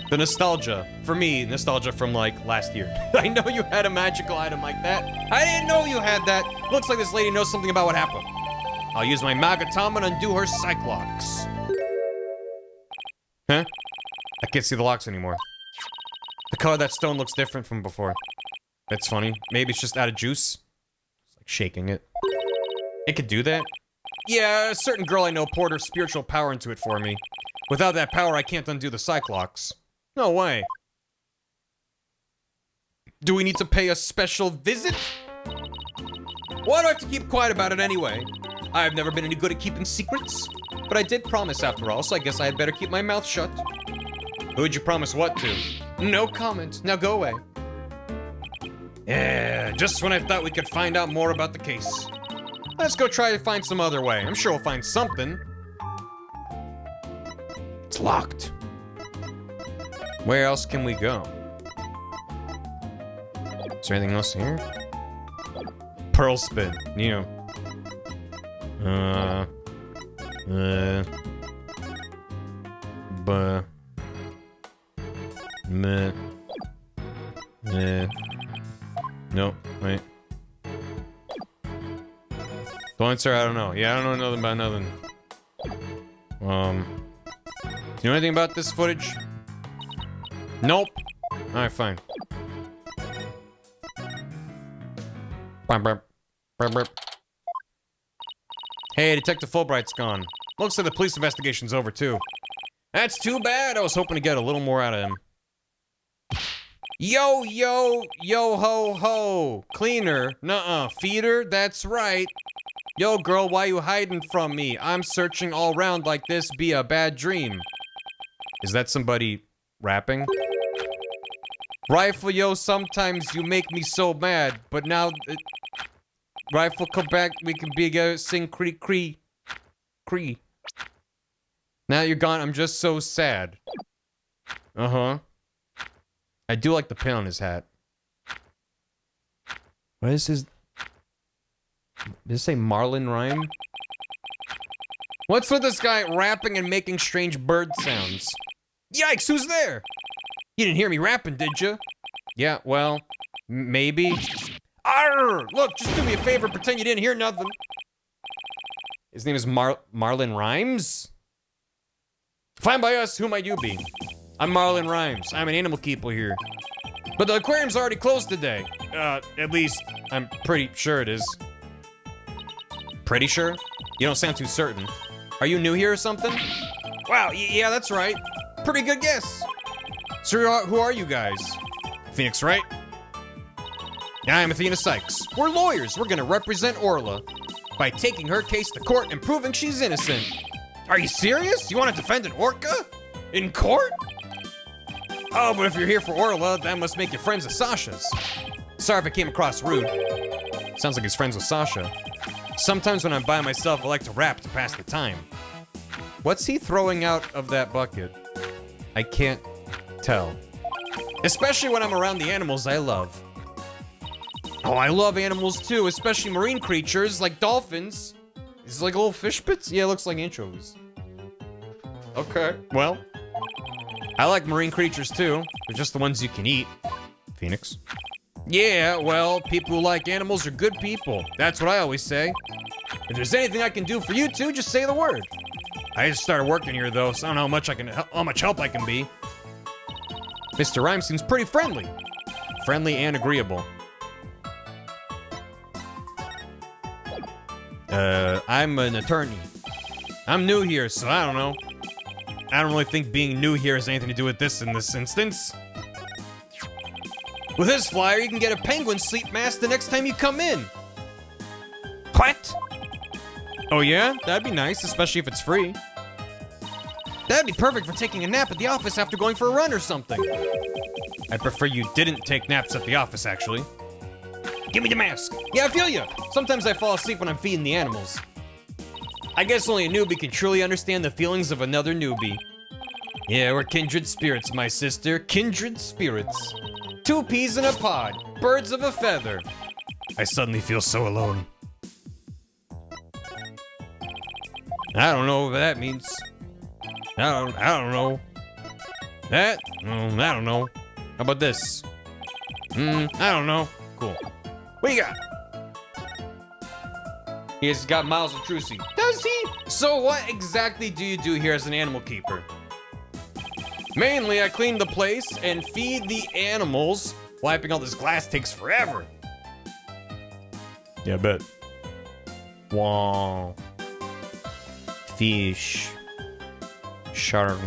The nostalgia. For me, nostalgia from like last year. I know you had a magical item like that. I didn't know you had that. Looks like this lady knows something about what happened. I'll use my Magatama and undo her Cyclops. Huh? I can't see the locks anymore. The color of that stone looks different from before. That's funny. Maybe it's just out of juice. It's like shaking it. It could do that? Yeah, a certain girl I know poured her spiritual power into it for me. Without that power, I can't undo the Cyclops. No way. Do we need to pay a special visit? Why do I have to keep quiet about it anyway? I've never been any good at keeping secrets. But I did promise after all, so I guess I had better keep my mouth shut. Who'd you promise what to? No comment. Now go away. Yeah, just when I thought we could find out more about the case. Let's go try to find some other way. I'm sure we'll find something. It's locked. Where else can we go? Is there anything else here? Pearl spin. Neo. Nope, wait. The answer, I don't know. Yeah, I don't know nothing about nothing. Do you know anything about this footage? Nope. Alright, fine. Hey, Detective Fulbright's gone. Looks like the police investigation's over, too. That's too bad. I was hoping to get a little more out of him. Yo, yo, yo, ho, ho. Cleaner. Nuh-uh. Feeder? That's right. Yo, girl, why you hiding from me? I'm searching all round like this be a bad dream. Is that somebody rapping? Rifle, yo, sometimes you make me so mad, but now... Rifle, come back, we can be together, sing cree cree. Cree. Now you're gone, I'm just so sad. Uh-huh. I do like the pin on his hat. What is his... Did it say Marlin rhyme? What's with this guy rapping and making strange bird sounds? Yikes, who's there? You didn't hear me rapping, did you? Yeah, well, maybe. Arr! Look, just do me a favor, pretend you didn't hear nothing. His name is Marlon Rhymes? Fine by us, who might you be? I'm Marlon Rhymes. I'm an animal keeper here. But the aquarium's already closed today. At least, I'm pretty sure it is. Pretty sure? You don't sound too certain. Are you new here or something? Wow, yeah, that's right. Pretty good guess. So who are you guys? Phoenix Wright? I'm Athena Sykes. We're lawyers. We're gonna represent Orla by taking her case to court and proving she's innocent. Are you serious? You want to defend an orca? In court? Oh, but if you're here for Orla, that must make you friends with Sasha's. Sorry if I came across rude. Sounds like he's friends with Sasha. Sometimes when I'm by myself, I like to rap to pass the time. What's he throwing out of that bucket? I can't tell. Especially when I'm around the animals I love. Oh, I love animals too, especially marine creatures like dolphins. Is it like little fish pits? Yeah, it looks like anchovies. Okay, well. I like marine creatures too. They're just the ones you can eat. Phoenix. Yeah, well, people who like animals are good people. That's what I always say. If there's anything I can do for you two, just say the word. I just started working here though, so I don't know how much help I can be. Mr. Rhymes seems pretty friendly. Friendly and agreeable. I'm an attorney. I'm new here, so I don't know. I don't really think being new here has anything to do with this in this instance. With this flyer, you can get a penguin sleep mask the next time you come in. What? Oh yeah? That'd be nice, especially if it's free. That'd be perfect for taking a nap at the office after going for a run or something. I'd prefer you didn't take naps at the office, actually. Give me the mask. Yeah, I feel you. Sometimes I fall asleep when I'm feeding the animals. I guess only a newbie can truly understand the feelings of another newbie. Yeah, we're kindred spirits, my sister. Kindred spirits. Two peas in a pod. Birds of a feather. I suddenly feel so alone. I don't know what that means. I don't know. That? I don't know. How about this? I don't know. Cool. What do you got? He's got Miles and Trucy. Does he? So what exactly do you do here as an animal keeper? Mainly, I clean the place and feed the animals. Wiping all this glass takes forever. Yeah, I bet. Wow. Fish. Shark.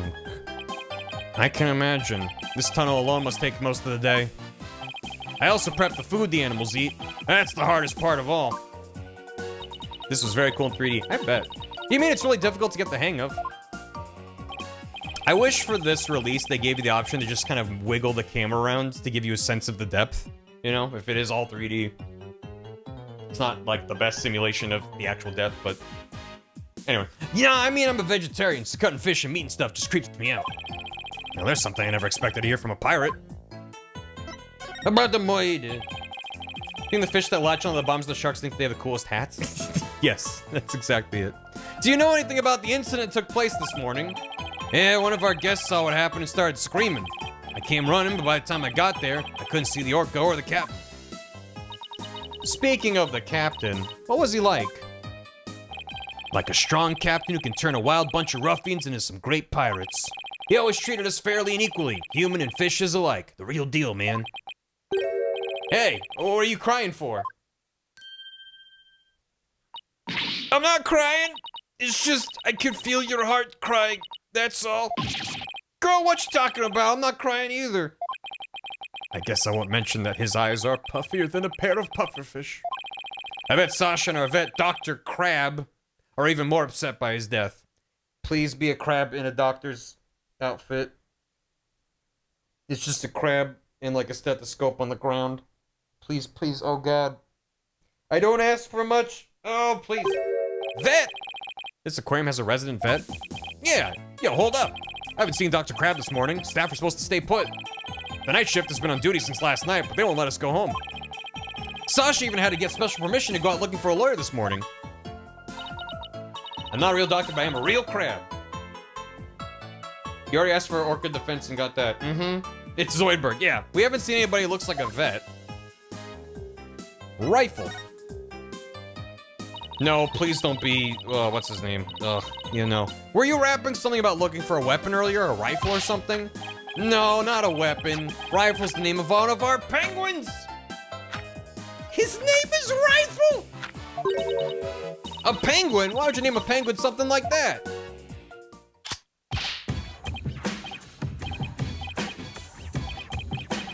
I can imagine. This tunnel alone must take most of the day. I also prep the food the animals eat. That's the hardest part of all. This was very cool in 3D. I bet. You mean it's really difficult to get the hang of? I wish for this release they gave you the option to just kind of wiggle the camera around to give you a sense of the depth. You know, if it is all 3D. It's not like the best simulation of the actual depth, but anyway. Yeah, I mean, I'm a vegetarian, so cutting fish and meat and stuff just creeps me out. Now, there's something I never expected to hear from a pirate. How about the moide? Think the fish that latch onto the bottoms of the sharks think they have the coolest hats? Yes, that's exactly it. Do you know anything about the incident that took place this morning? Yeah, one of our guests saw what happened and started screaming. I came running, but by the time I got there, I couldn't see the orca or the captain. Speaking of the captain, what was he like? Like a strong captain who can turn a wild bunch of ruffians into some great pirates. He always treated us fairly and equally, human and fishes alike. The real deal, man. Hey, what are you crying for? I'm not crying. It's just, I can feel your heart crying. That's all. Girl, what you talking about? I'm not crying either. I guess I won't mention that his eyes are puffier than a pair of pufferfish. I bet Sasha and our vet, Dr. Crab, are even more upset by his death. Please be a crab in a doctor's outfit. It's just a crab in like a stethoscope on the ground. Please, please, oh God. I don't ask for much. Oh, please. Vet! This aquarium has a resident vet? Yeah, hold up. I haven't seen Dr. Crab this morning. Staff are supposed to stay put. The night shift has been on duty since last night, but they won't let us go home. Sasha even had to get special permission to go out looking for a lawyer this morning. I'm not a real doctor, but I am a real crab. You already asked for orca defense and got that. Mm-hmm. It's Zoidberg, yeah. We haven't seen anybody who looks like a vet. Rifle. No, please don't be, what's his name? Ugh, you know. Were you rapping something about looking for a weapon earlier? A rifle or something? No, not a weapon. Rifle's the name of one of our penguins! His name is Rifle! A penguin? Why would you name a penguin something like that?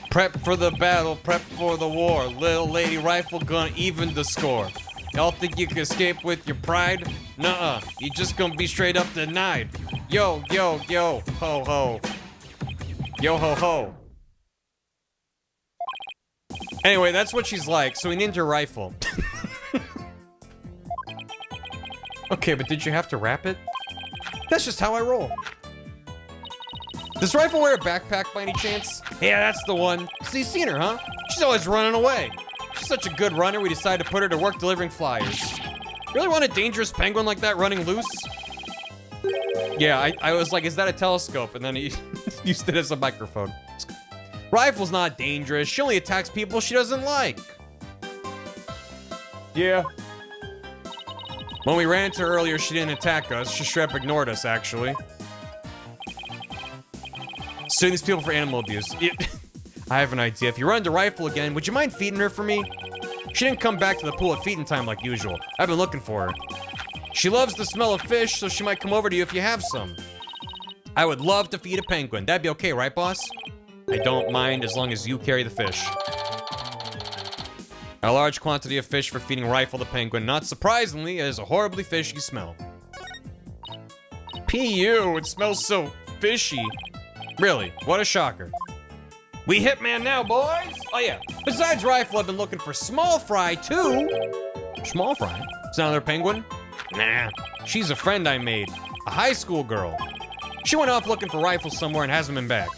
Prep for the battle, prep for the war. Little lady Rifle gonna even the score. Y'all think you can escape with your pride? Nuh-uh, you just gonna be straight up denied. Yo, yo, yo, ho, ho. Yo, ho, ho. Anyway, that's what she's like, so we named her Rifle. Okay, but did you have to wrap it? That's just how I roll. Does Rifle wear a backpack by any chance? Yeah, that's the one. So you've seen her, huh? She's always running away. She's such a good runner, we decided to put her to work delivering flyers. Really want a dangerous penguin like that running loose? Yeah, I was like, is that a telescope? And then he used it as a microphone. Rifle's not dangerous. She only attacks people she doesn't like. Yeah. When we ran into her earlier, she didn't attack us. She straight up ignored us, actually. Suing these people for animal abuse. I have an idea. If you run into Rifle again, would you mind feeding her for me? She didn't come back to the pool at feeding time like usual. I've been looking for her. She loves the smell of fish, so she might come over to you if you have some. I would love to feed a penguin. That'd be okay, right, boss? I don't mind as long as you carry the fish. A large quantity of fish for feeding Rifle the penguin. Not surprisingly, it is a horribly fishy smell. P.U. It smells so fishy. Really, what a shocker. We Hitman now, boys! Oh yeah, besides Rifle, I've been looking for Small Fry, too. Small Fry? Is that another penguin? Nah, she's a friend I made. A high school girl. She went off looking for Rifle somewhere and hasn't been back.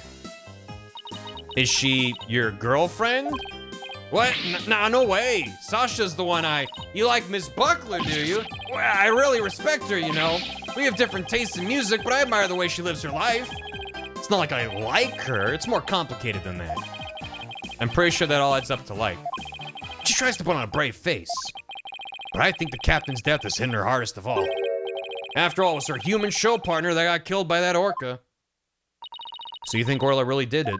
Is she your girlfriend? What? Nah, no way. Sasha's the one You like Miss Buckler, do you? Well, I really respect her, you know. We have different tastes in music, but I admire the way she lives her life. It's not like I like her. It's more complicated than that. I'm pretty sure that all adds up to like. She tries to put on a brave face. But I think the captain's death is hitting her hardest of all. After all, it was her human show partner that got killed by that orca. So you think Orla really did it?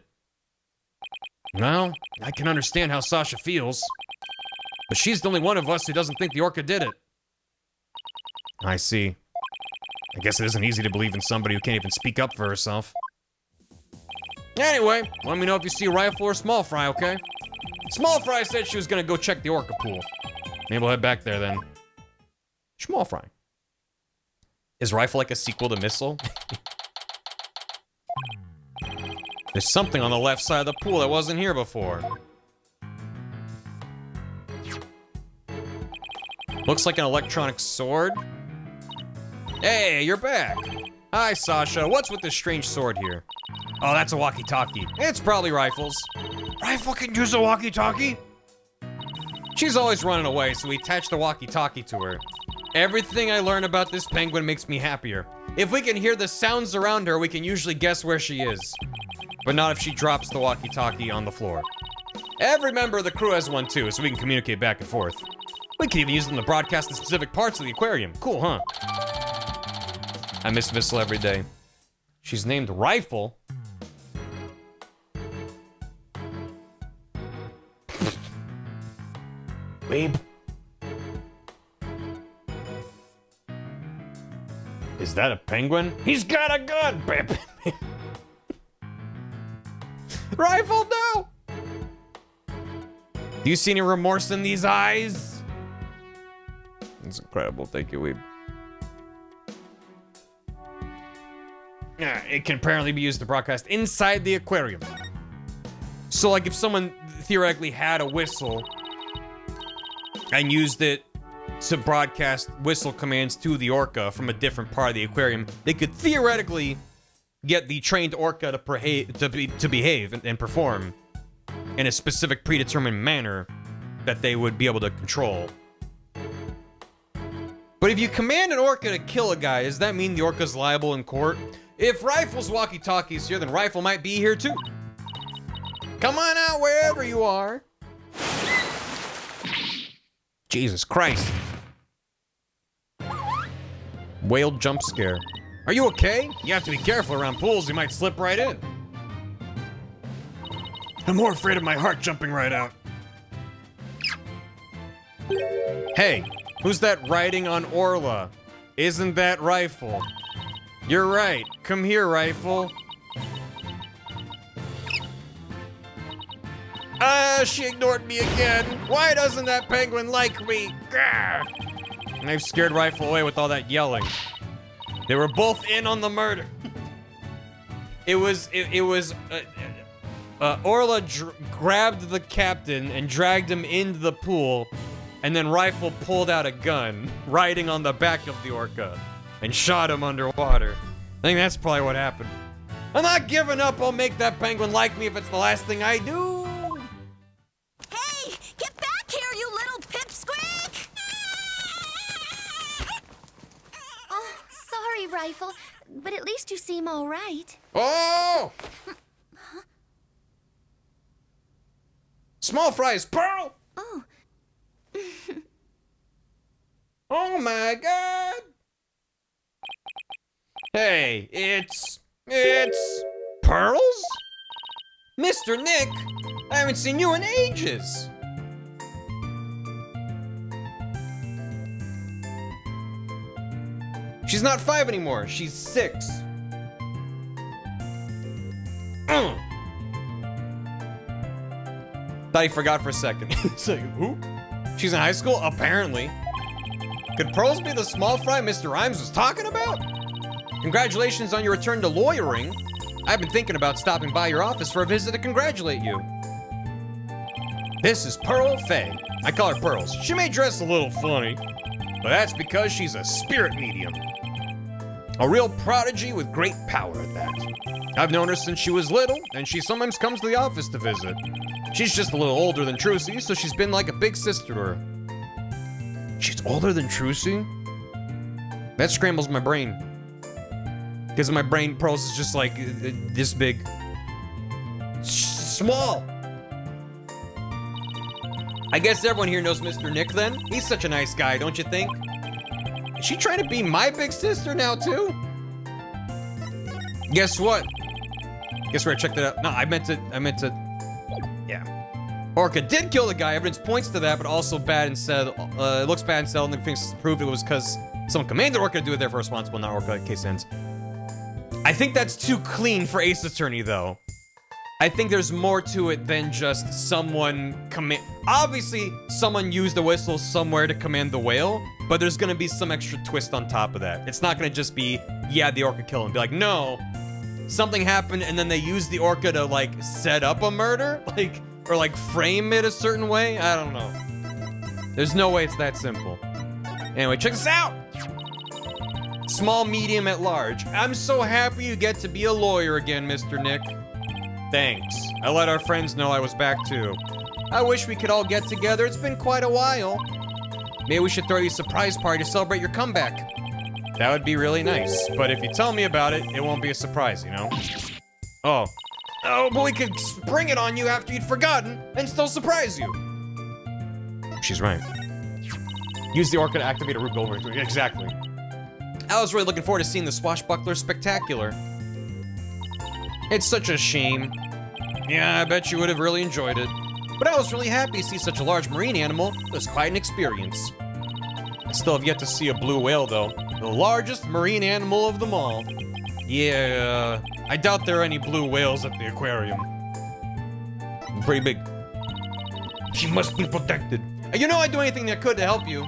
Well, I can understand how Sasha feels. But she's the only one of us who doesn't think the orca did it. I see. I guess it isn't easy to believe in somebody who can't even speak up for herself. Anyway, let me know if you see Rifle or Small Fry, okay? Small Fry said she was gonna go check the orca pool. Maybe we'll head back there then. Small Fry. Is Rifle like a sequel to Missile? There's something on the left side of the pool that wasn't here before. Looks like an electronic sword. Hey, you're back. Hi, Sasha. What's with this strange sword here? Oh, that's a walkie-talkie. It's probably Rifle's. Rifle can use a walkie-talkie? She's always running away, so we attach the walkie-talkie to her. Everything I learn about this penguin makes me happier. If we can hear the sounds around her, we can usually guess where she is. But not if she drops the walkie-talkie on the floor. Every member of the crew has one too, so we can communicate back and forth. We can even use them to broadcast the specific parts of the aquarium. Cool, huh? I miss Missile every day. She's named Rifle. Babe. Is that a penguin? He's got a gun, babe. Rifle, no! Do you see any remorse in these eyes? It's incredible. Thank you, Weeb. It can apparently be used to broadcast inside the aquarium. So, like, if someone theoretically had a whistle and used it to broadcast whistle commands to the orca from a different part of the aquarium, they could theoretically get the trained orca to behave and perform in a specific predetermined manner that they would be able to control. But if you command an orca to kill a guy, does that mean the orca's liable in court? If Rifle's walkie-talkie's here, then Rifle might be here too. Come on out wherever you are. Jesus Christ. Whale jump scare. Are you okay? You have to be careful around pools. You might slip right in. I'm more afraid of my heart jumping right out. Hey, who's that riding on Orla? Isn't that Rifle? You're right. Come here, Rifle. Ah, she ignored me again. Why doesn't that penguin like me? Grr. And I've scared Rifle away with all that yelling. They were both in on the murder. It was Orla grabbed the captain and dragged him into the pool, and then Rifle pulled out a gun, riding on the back of the orca, and shot him underwater. I think that's probably what happened. I'm not giving up. I'll make that penguin like me if it's the last thing I do. Hey, get back here, you little pipsqueak! Oh, sorry, Rifle, but at least you seem all right. Oh! Small fries, Pearl! Oh. Oh my god! Hey, it's Pearls? Mr. Nick, I haven't seen you in ages. She's not 5 anymore, she's 6. Thought he forgot for a second. It's like, who? She's in high school? Apparently. Could Pearls be the small fry Mr. Rhymes was talking about? Congratulations on your return to lawyering. I've been thinking about stopping by your office for a visit to congratulate you. This is Pearl Faye. I call her Pearls. She may dress a little funny, but that's because she's a spirit medium. A real prodigy with great power at that. I've known her since she was little, and she sometimes comes to the office to visit. She's just a little older than Trucy, so she's been like a big sister to her. She's older than Trucy? That scrambles my brain. Because in my brain, Pearls is just like this big. Small! I guess everyone here knows Mr. Nick then. He's such a nice guy, don't you think? Is she trying to be my big sister now too? Guess what? Guess where I checked it out. No, I meant to, yeah. Orca did kill the guy. Evidence points to that, but also bad and said, it looks bad and said, and the things proved it was because someone commanded Orca to do it, therefore responsible, not Orca, case ends. I think that's too clean for Ace Attorney, though. I think there's more to it than just someone obviously, someone used a whistle somewhere to command the whale, but there's gonna be some extra twist on top of that. It's not gonna just be, yeah, the orca killed him. Be like, no, something happened and then they used the orca to, like, set up a murder? Like, or, like, frame it a certain way? I don't know. There's no way it's that simple. Anyway, check this out! Small, medium, at large. I'm so happy you get to be a lawyer again, Mr. Nick. Thanks. I let our friends know I was back too. I wish we could all get together. It's been quite a while. Maybe we should throw you a surprise party to celebrate your comeback. That would be really nice. But if you tell me about it, it won't be a surprise, you know? Oh. Oh, but we could spring it on you after you'd forgotten and still surprise you. She's right. Use the orca to activate a Rube Goldberg. Exactly. I was really looking forward to seeing the Swashbuckler Spectacular. It's such a shame. Yeah, I bet you would have really enjoyed it. But I was really happy to see such a large marine animal. It was quite an experience. I still have yet to see a blue whale, though. The largest marine animal of them all. Yeah, I doubt there are any blue whales at the aquarium. Pretty big. She must be protected. You know I'd do anything I could to help you.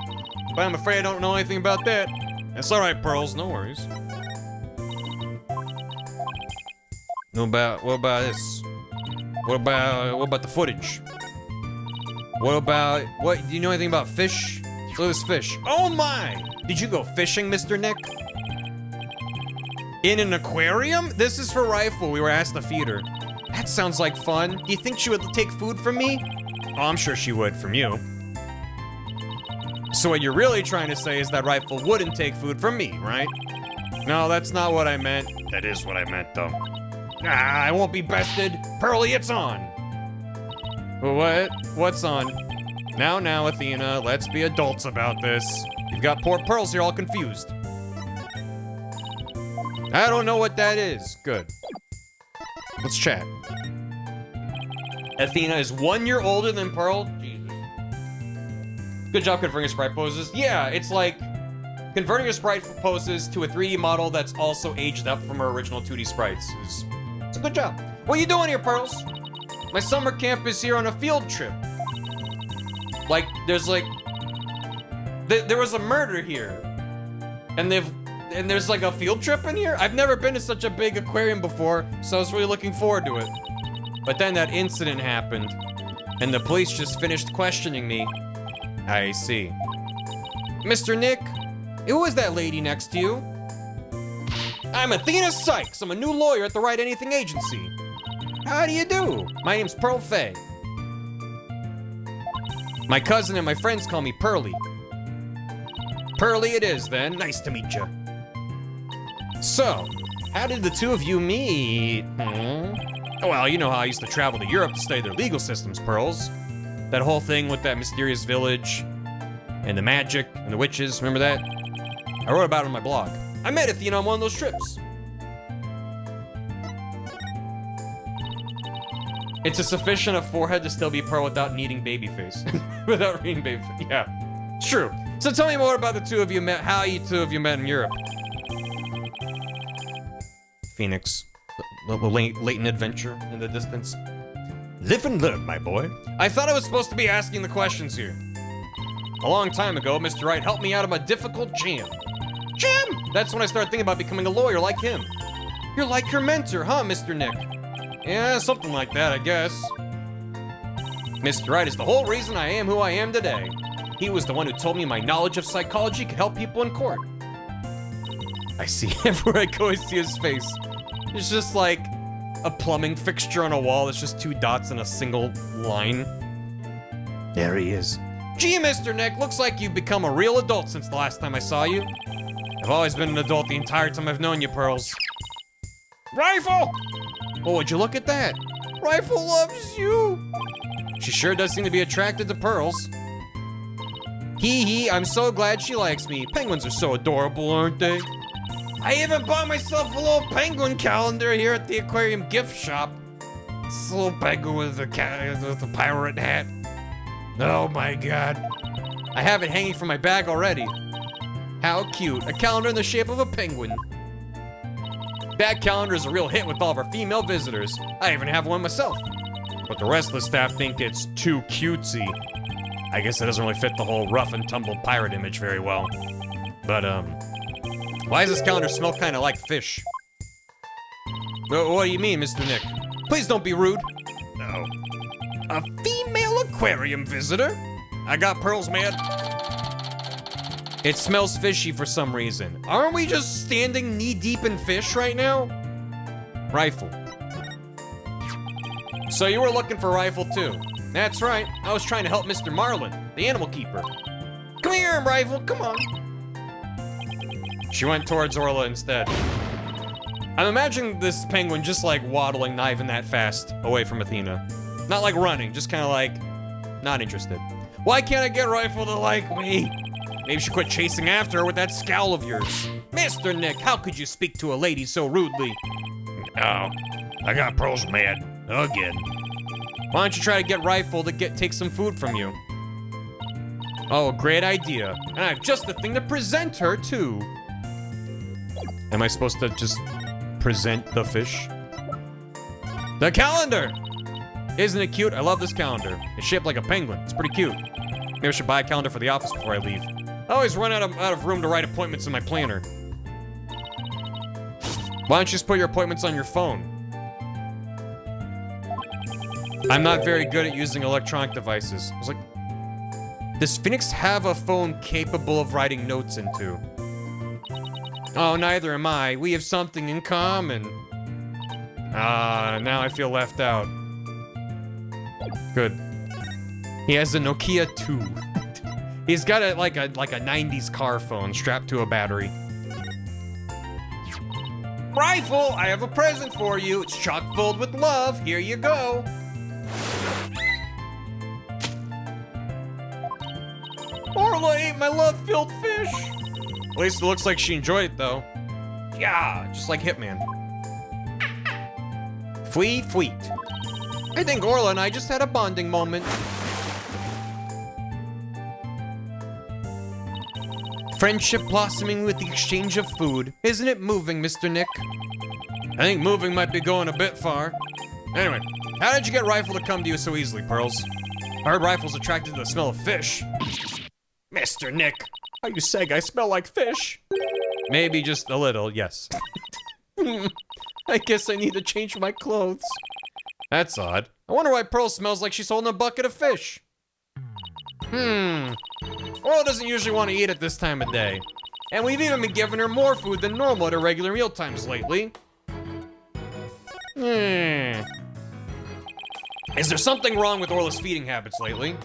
But I'm afraid I don't know anything about that. That's alright, Pearls, no worries. What about this? What about the footage? Do you know anything about fish? Look at this fish. Oh my! Did you go fishing, Mr. Nick? In an aquarium? This is for Rifle. We were asked to feed her. That sounds like fun. Do you think she would take food from me? Oh, I'm sure she would from you. So what you're really trying to say is that Rifle wouldn't take food from me, right? No, that's not what I meant. That is what I meant, though. Ah, I won't be bested. Pearly, it's on. What? What's on? Now, Athena, let's be adults about this. You've got poor Pearls here all confused. I don't know what that is. Good. Let's chat. Athena is 1 year older than Pearl? Jesus. Good job converting her sprite poses. Yeah, it's like converting her sprite poses to a 3D model that's also aged up from her original 2D sprites. It's a good job. What are you doing here, Pearls? My summer camp is here on a field trip. Like, there's like... there was a murder here. And there's like a field trip in here? I've never been to such a big aquarium before, so I was really looking forward to it. But then that incident happened, and the police just finished questioning me. I see. Mr. Nick, who is that lady next to you? I'm Athena Sykes. I'm a new lawyer at the Wright Anything Agency. How do you do? My name's Pearl Faye. My cousin and my friends call me Pearly. Pearly it is, then. Nice to meet you. So, how did the two of you meet? Well, you know how I used to travel to Europe to study their legal systems, Pearls. That whole thing with that mysterious village, and the magic, and the witches, remember that? I wrote about it on my blog. I met Athena on one of those trips. It's a sufficient of forehead to still be Pearl without needing baby face. Without reading baby face, yeah. It's true. So tell me more about the two of you met, how you two of you met in Europe. Phoenix. The latent adventure in the distance. Live and learn, my boy. I thought I was supposed to be asking the questions here. A long time ago, Mr. Wright helped me out of a difficult jam. Jam? That's when I started thinking about becoming a lawyer like him. You're like your mentor, huh, Mr. Nick? Yeah, something like that, I guess. Mr. Wright is the whole reason I am who I am today. He was the one who told me my knowledge of psychology could help people in court. I see. Everywhere I go, I see his face. It's just like a plumbing fixture on a wall. It's just 2 dots in a single line. There he is. Gee, Mr. Nick, looks like you've become a real adult since the last time I saw you. I've always been an adult the entire time I've known you, Pearls. Rifle! Oh, would you look at that? Rifle loves you! She sure does seem to be attracted to Pearls. Hee hee, I'm so glad she likes me. Penguins are so adorable, aren't they? I even bought myself a little penguin calendar here at the aquarium gift shop. This little penguin with a pirate hat. Oh my god. I have it hanging from my bag already. How cute, a calendar in the shape of a penguin. That calendar is a real hit with all of our female visitors. I even have one myself. But the rest of the staff think it's too cutesy. I guess it doesn't really fit the whole rough and tumble pirate image very well. But, why does this calendar smell kind of like fish? What do you mean, Mr. Nick? Please don't be rude. No. A female aquarium visitor? I got Pearls mad. It smells fishy for some reason. Aren't we just standing knee-deep in fish right now? Rifle. So you were looking for Rifle too? That's right. I was trying to help Mr. Marlin, the animal keeper. Come here, Rifle, come on. She went towards Orla instead. I'm imagining this penguin just like waddling, not even that fast, away from Athena. Not like running, just kind of like, not interested. Why can't I get Rifle to like me? Maybe you should quit chasing after her with that scowl of yours. Mr. Nick, how could you speak to a lady so rudely? Oh, I got Pearls mad, again. Why don't you try to get Rifle to take some food from you? Oh, great idea. And I have just the thing to present her to. Am I supposed to just present the fish? The calendar! Isn't it cute? I love this calendar. It's shaped like a penguin. It's pretty cute. Maybe I should buy a calendar for the office before I leave. I always run out of room to write appointments in my planner. Why don't you just put your appointments on your phone? I'm not very good at using electronic devices. I was like, does Phoenix have a phone capable of writing notes into? Oh, neither am I. We have something in common. Now I feel left out. Good. He has a Nokia 2. He's got like a 90s car phone strapped to a battery. Rifle, I have a present for you. It's chock full with love. Here you go. Orla ate my love-filled fish! At least it looks like she enjoyed it, though. Yeah, just like Hitman. Fweet. I think Orla and I just had a bonding moment. Friendship blossoming with the exchange of food. Isn't it moving, Mr. Nick? I think moving might be going a bit far. Anyway, how did you get Rifle to come to you so easily, Pearls? I heard Rifle's attracted to the smell of fish. Mr. Nick, are you saying I smell like fish? Maybe just a little, yes. I guess I need to change my clothes. That's odd. I wonder why Pearl smells like she's holding a bucket of fish. Orla doesn't usually want to eat at this time of day. And we've even been giving her more food than normal at her regular meal times lately. Is there something wrong with Orla's feeding habits lately?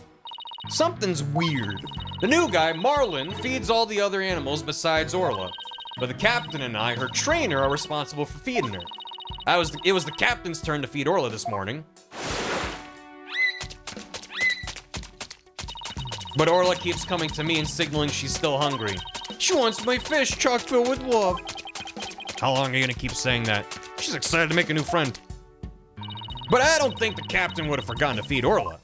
Something's weird. The new guy, Marlin, feeds all the other animals besides Orla. But the captain and I, her trainer, are responsible for feeding her. It was the captain's turn to feed Orla this morning. But Orla keeps coming to me and signaling she's still hungry. She wants my fish chock filled with love. How long are you gonna keep saying that? She's excited to make a new friend. But I don't think the captain would have forgotten to feed Orla.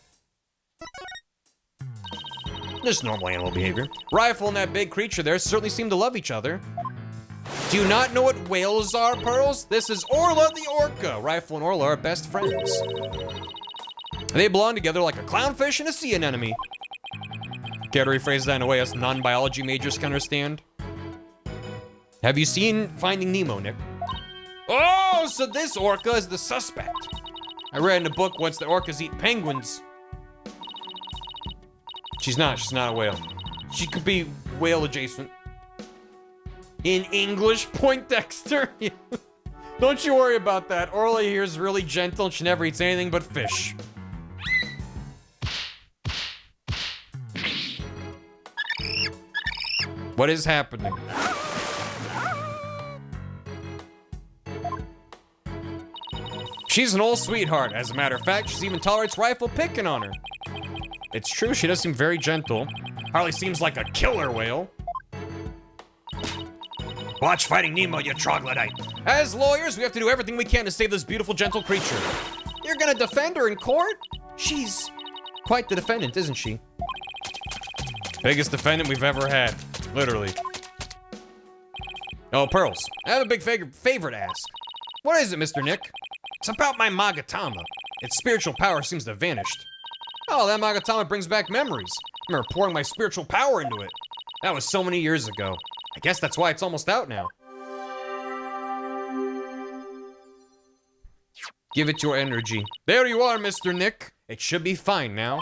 Just normal animal behavior. Rifle and that big creature there certainly seem to love each other. Do you not know what whales are, Pearls? This is Orla the orca. Rifle and Orla are best friends. They belong together like a clownfish and a sea anemone. Care to rephrase that in a way us non-biology majors can understand? Have you seen Finding Nemo, Nick? Oh, so this orca is the suspect. I read in a book once that orcas eat penguins. She's not a whale. She could be whale adjacent. In English, Poindexter. Don't you worry about that. Orla here is really gentle and she never eats anything but fish. What is happening? She's an old sweetheart. As a matter of fact, she even tolerates Rifle picking on her. It's true, she does seem very gentle. Hardly seems like a killer whale. Watch Finding Nemo, you troglodyte. As lawyers, we have to do everything we can to save this beautiful, gentle creature. You're gonna defend her in court? She's quite the defendant, isn't she? Biggest defendant we've ever had. Literally. Oh, Pearls, I have a big favor to ask. What is it, Mr. Nick? It's about my Magatama. Its spiritual power seems to have vanished. Oh, that Magatama brings back memories. I remember pouring my spiritual power into it. That was so many years ago. I guess that's why it's almost out now. Give it your energy. There you are, Mr. Nick. It should be fine now.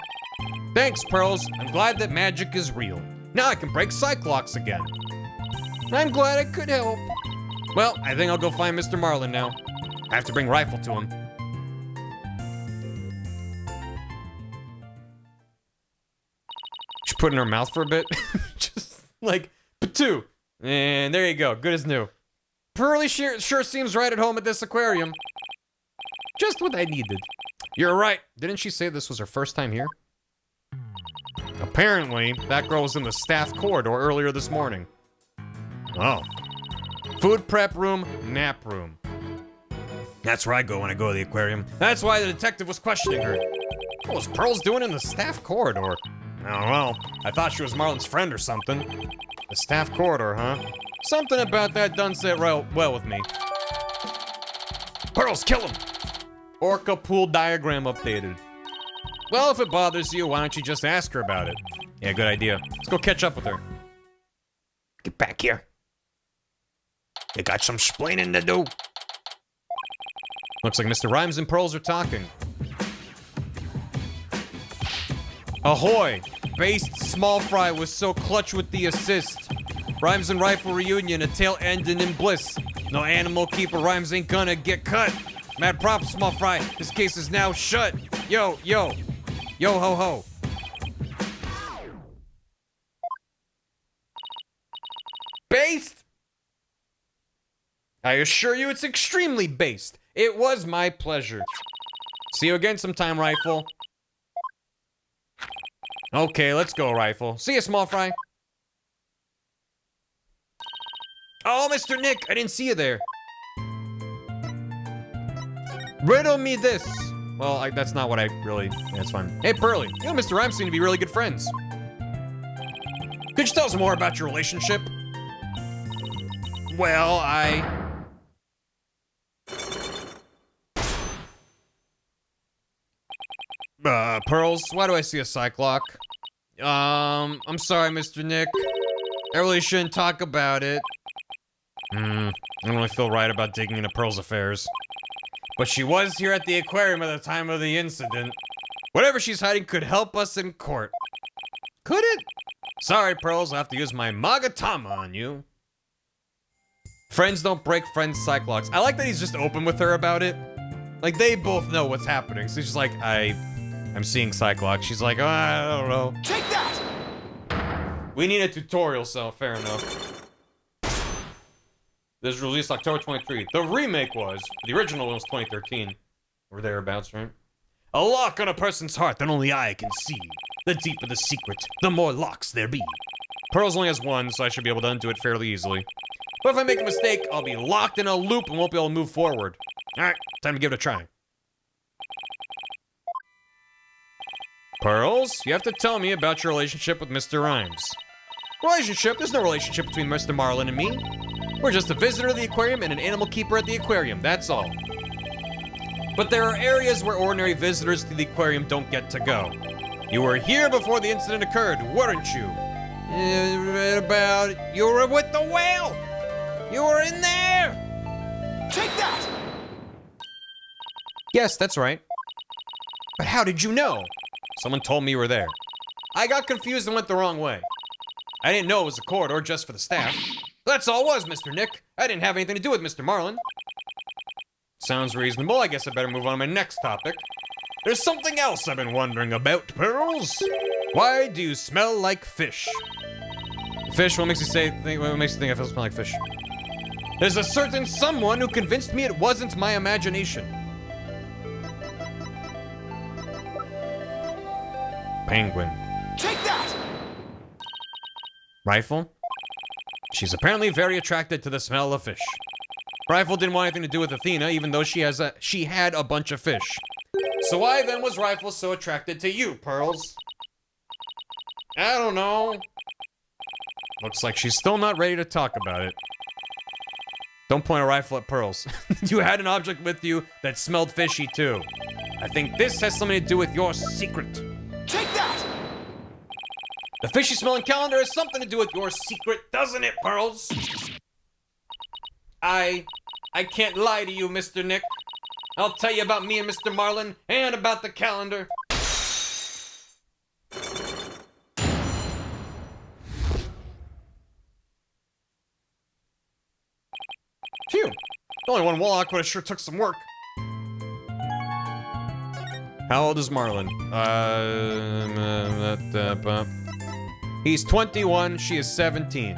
Thanks, Pearls. I'm glad that magic is real. Now I can break Cyclops again. I'm glad I could help. Well, I think I'll go find Mr. Marlin now. I have to bring Rifle to him. She put it in her mouth for a bit. Just like, patoo. And there you go, good as new. Pearly sure seems right at home at this aquarium. Just what I needed. You're right, didn't she say this was her first time here? Apparently, that girl was in the staff corridor earlier this morning. Oh. Food prep room, nap room. That's where I go when I go to the aquarium. That's why the detective was questioning her. What was Pearls doing in the staff corridor? I don't know. I thought she was Marlin's friend or something. The staff corridor, huh? Something about that doesn't sit well with me. Pearls, kill him! Orca pool diagram updated. Well, if it bothers you, why don't you just ask her about it? Yeah, good idea. Let's go catch up with her. Get back here. You got some splaining to do. Looks like Mr. Rhymes and Pearls are talking. Ahoy! Based small fry was so clutch with the assist. Rhymes and Rifle reunion, a tail ending in bliss. No animal keeper Rhymes ain't gonna get cut. Mad props, small fry. This case is now shut. Yo, yo. Yo ho ho. Based? I assure you it's extremely based. It was my pleasure. See you again sometime, Rifle. Okay, let's go, Rifle. See you, Small Fry. Oh, Mr. Nick, I didn't see you there. Riddle me this. Well, that's not what I really... That's fine. Hey, Pearly, you and Mr. Rhymes seem to be really good friends. Could you tell us more about your relationship? Well, Pearls, why do I see a Cyclock? I'm sorry, Mr. Nick. I really shouldn't talk about it. I don't really feel right about digging into Pearl's affairs. But she was here at the aquarium at the time of the incident. Whatever she's hiding could help us in court. Could it? Sorry, Pearls, I'll have to use my Magatama on you. Friends don't break friends, Cyclocks. I like that he's just open with her about it. Like, they both know what's happening. So he's just like, I'm seeing Cyclocks. She's like, oh, I don't know. Take that! We need a tutorial, so fair enough. This was released October 23. The remake was. The original one was 2013. Or thereabouts, right? A lock on a person's heart that only I can see. The deeper the secret, the more locks there be. Pearls only has one, so I should be able to undo it fairly easily. But if I make a mistake, I'll be locked in a loop and won't be able to move forward. Alright, time to give it a try. Pearls, you have to tell me about your relationship with Mr. Rhymes. Relationship? There's no relationship between Mr. Marlin and me. We're just a visitor to the aquarium and an animal keeper at the aquarium, that's all. But there are areas where ordinary visitors to the aquarium don't get to go. You were here before the incident occurred, weren't you? You were with the whale! You were in there! Take that! Yes, that's right. But how did you know? Someone told me you were there. I got confused and went the wrong way. I didn't know it was a corridor just for the staff. That's all it was, Mr. Nick. I didn't have anything to do with Mr. Marlin. Sounds reasonable. I guess I better move on to my next topic. There's something else I've been wondering about, Pearls. Why do you smell like fish? Fish? What makes you think I smell like fish? There's a certain someone who convinced me it wasn't my imagination. Penguin. Take that! Rifle? She's apparently very attracted to the smell of fish. Rifle didn't want anything to do with Athena, even though she had a bunch of fish. So why then was Rifle so attracted to you, Pearls? I don't know. Looks like she's still not ready to talk about it. Don't point a rifle at Pearls. You had an object with you that smelled fishy too. I think this has something to do with your secret. Take that! The fishy smelling calendar has something to do with your secret, doesn't it, Pearls? I can't lie to you, Mr. Nick. I'll tell you about me and Mr. Marlin, and about the calendar. Phew. Only one walk, but it sure took some work. How old is Marlin? He's 21, she is 17.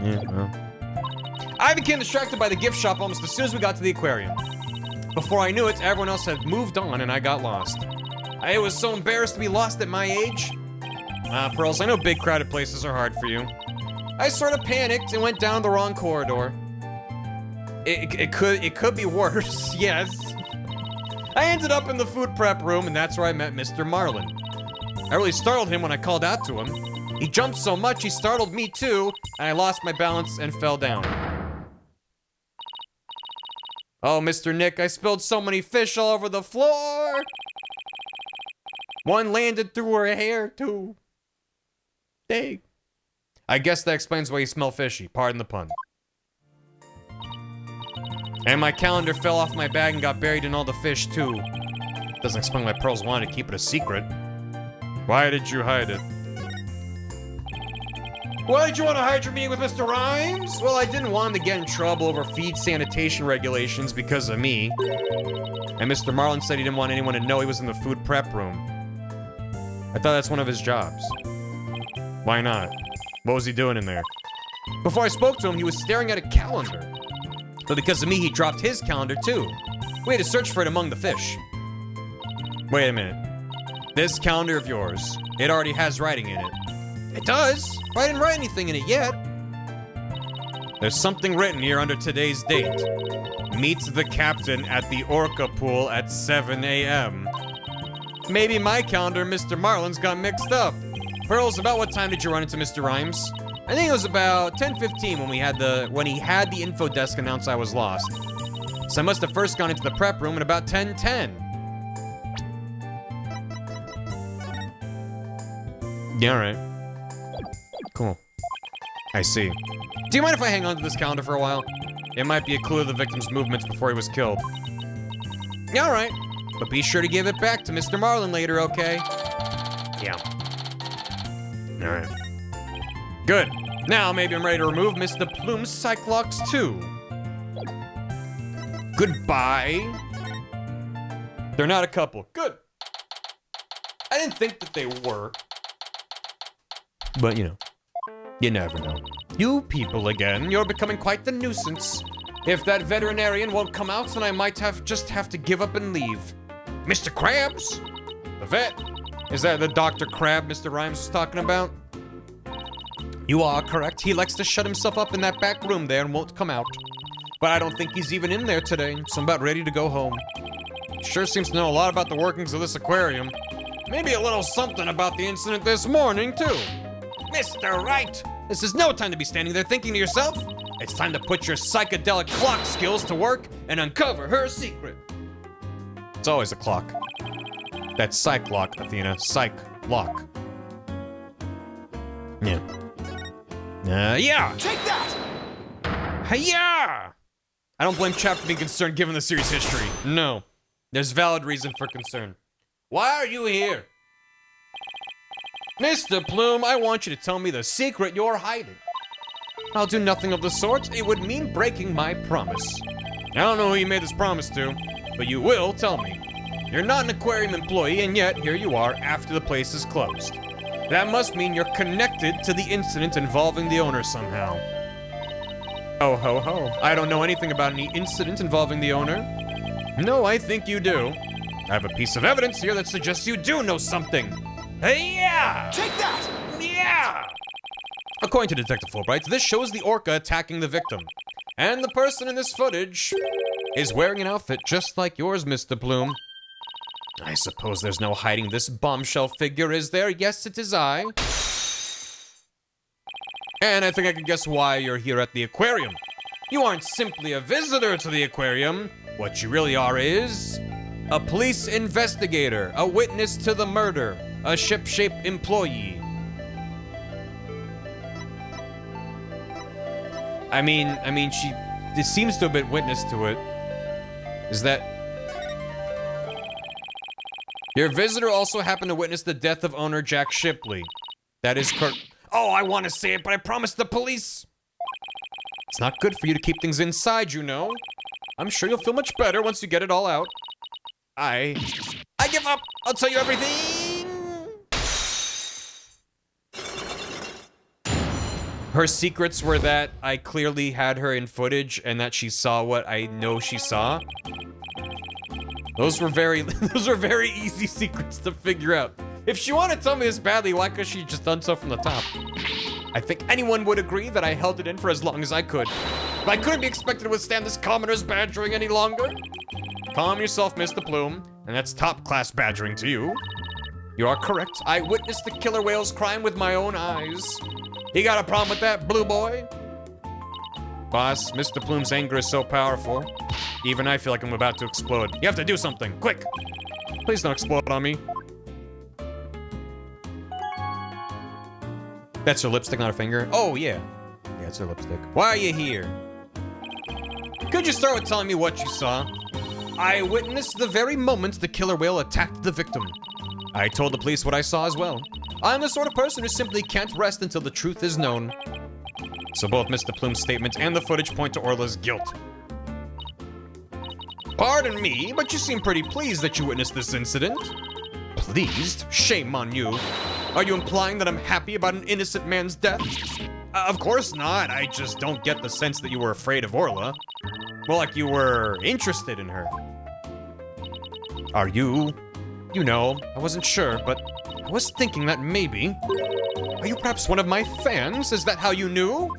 Yeah, well. I became distracted by the gift shop almost as soon as we got to the aquarium. Before I knew it, everyone else had moved on and I got lost. I was so embarrassed to be lost at my age. Pearls, I know big crowded places are hard for you. I sort of panicked and went down the wrong corridor. It could be worse, yes. I ended up in the food prep room and that's where I met Mr. Marlin. I really startled him when I called out to him. He jumped so much he startled me too, and I lost my balance and fell down. Oh, Mr. Nick, I spilled so many fish all over the floor! One landed through her hair, too. Dang. I guess that explains why you smell fishy, pardon the pun. And my calendar fell off my bag and got buried in all the fish, too. Doesn't explain why Pearls wanted to keep it a secret. Why did you hide it? Why did you want to hide your meeting with Mr. Rhymes? Well, I didn't want him to get in trouble over feed sanitation regulations because of me. And Mr. Marlin said he didn't want anyone to know he was in the food prep room. I thought that's one of his jobs. Why not? What was he doing in there? Before I spoke to him, he was staring at a calendar. But because of me, he dropped his calendar too. We had to search for it among the fish. Wait a minute. This calendar of yours, it already has writing in it. It does, but I didn't write anything in it yet. There's something written here under today's date. Meet the captain at the Orca pool at 7 a.m. Maybe my calendar and Mr. Marlin's got mixed up. Pearls, about what time did you run into Mr. Rhymes? I think it was about 10:15 when he had the info desk announce I was lost. So I must have first gone into the prep room at about 10:10. Yeah, alright. Cool. I see. Do you mind if I hang on to this calendar for a while? It might be a clue of the victim's movements before he was killed. Yeah, alright. But be sure to give it back to Mr. Marlin later, okay? Yeah. Alright. Good. Now maybe I'm ready to remove Mr. Plume's Cyclops too. Goodbye. They're not a couple. Good. I didn't think that they were. But, you know, you never know. You people again, you're becoming quite the nuisance. If that veterinarian won't come out, then I might just have to give up and leave. Mr. Krabs? The vet? Is that the Dr. Crab Mr. Rhymes was talking about? You are correct. He likes to shut himself up in that back room there and won't come out. But I don't think he's even in there today, so I'm about ready to go home. Sure seems to know a lot about the workings of this aquarium. Maybe a little something about the incident this morning, too. Mr. Wright, this is no time to be standing there thinking to yourself. It's time to put your psychedelic clock skills to work and uncover her secret. It's always a clock. That's psych lock, Athena. Psych lock. Yeah. Yeah! Take that! Hiya! I don't blame Chap for being concerned given the series' history. No. There's valid reason for concern. Why are you here? Mr. Plume, I want you to tell me the secret you're hiding. I'll do nothing of the sort. It would mean breaking my promise. I don't know who you made this promise to, but you will tell me. You're not an aquarium employee, and yet here you are after the place is closed. That must mean you're connected to the incident involving the owner somehow. Oh ho ho. I don't know anything about any incident involving the owner. No, I think you do. I have a piece of evidence here that suggests you do know something. Yeah! Take that! Yeah! According to Detective Fulbright, this shows the orca attacking the victim. And the person in this footage is wearing an outfit just like yours, Mr. Plume. I suppose there's no hiding this bombshell figure, is there? Yes, it is I. And I think I can guess why you're here at the aquarium. You aren't simply a visitor to the aquarium. What you really are is a police investigator, a witness to the murder, a ship-shape employee. I mean, this seems to have been witness to it. Is that... Your visitor also happened to witness the death of owner Jack Shipley. That is correct. Oh, I want to say it, but I promised the police. It's not good for you to keep things inside, you know. I'm sure you'll feel much better once you get it all out. I give up. I'll tell you everything. Her secrets were that I clearly had her in footage and that she saw what I know she saw. Those were very easy secrets to figure out. If she wanted to tell me this badly, why couldn't she just done so from the top? I think anyone would agree that I held it in for as long as I could. But I couldn't be expected to withstand this commoner's badgering any longer. Calm yourself, Mr. Plume, and that's top-class badgering to you. You are correct. I witnessed the killer whale's crime with my own eyes. You got a problem with that, Blue Boy? Boss, Mr. Plume's anger is so powerful. Even I feel like I'm about to explode. You have to do something, quick! Please don't explode on me. That's her lipstick on her finger? Oh, yeah. Yeah, it's her lipstick. Why are you here? Could you start with telling me what you saw? I witnessed the very moment the killer whale attacked the victim. I told the police what I saw as well. I'm the sort of person who simply can't rest until the truth is known. So both Mr. Plume's statement and the footage point to Orla's guilt. Pardon me, but you seem pretty pleased that you witnessed this incident. Pleased? Shame on you. Are you implying that I'm happy about an innocent man's death? Of course not. I just don't get the sense that you were afraid of Orla. More like you were interested in her. Are you? You know, I wasn't sure, but I was thinking that maybe. Are you perhaps one of my fans? Is that how you knew?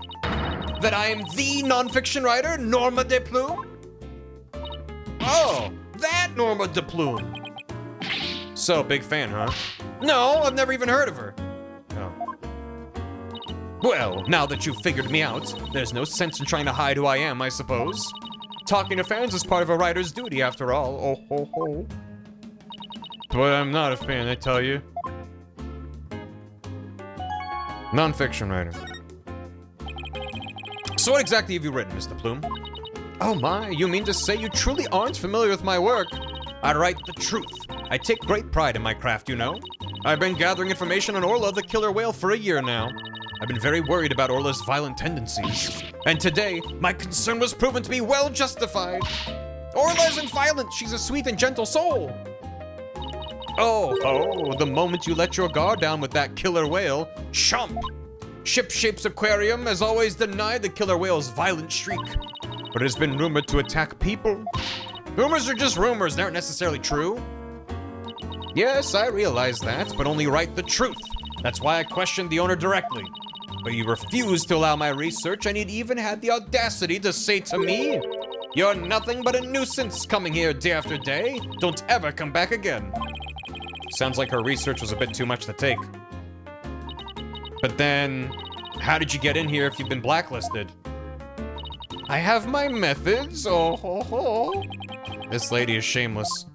That I'm the nonfiction writer, Norma de Plume? Oh, that Norma de Plume. So, big fan, huh? No, I've never even heard of her. Oh. Well, now that you've figured me out, there's no sense in trying to hide who I am, I suppose. Talking to fans is part of a writer's duty, after all. Oh, ho, ho. But I'm not a fan, I tell you. Non-fiction writer. So what exactly have you written, Mr. Plume? Oh my, you mean to say you truly aren't familiar with my work? I write the truth. I take great pride in my craft, you know. I've been gathering information on Orla the killer whale for a year now. I've been very worried about Orla's violent tendencies. And today, my concern was proven to be well justified. Orla isn't violent, she's a sweet and gentle soul. Oh, the moment you let your guard down with that killer whale, chomp! Shipshape's aquarium has always denied the killer whale's violent streak, but it has been rumored to attack people. Rumors are just rumors, they aren't necessarily true. Yes, I realize that, but only write the truth. That's why I questioned the owner directly. But you refused to allow my research, and you'd even had the audacity to say to me, "You're nothing but a nuisance coming here day after day. Don't ever come back again." Sounds like her research was a bit too much to take. But then, how did you get in here if you've been blacklisted? I have my methods, oh ho ho. This lady is shameless.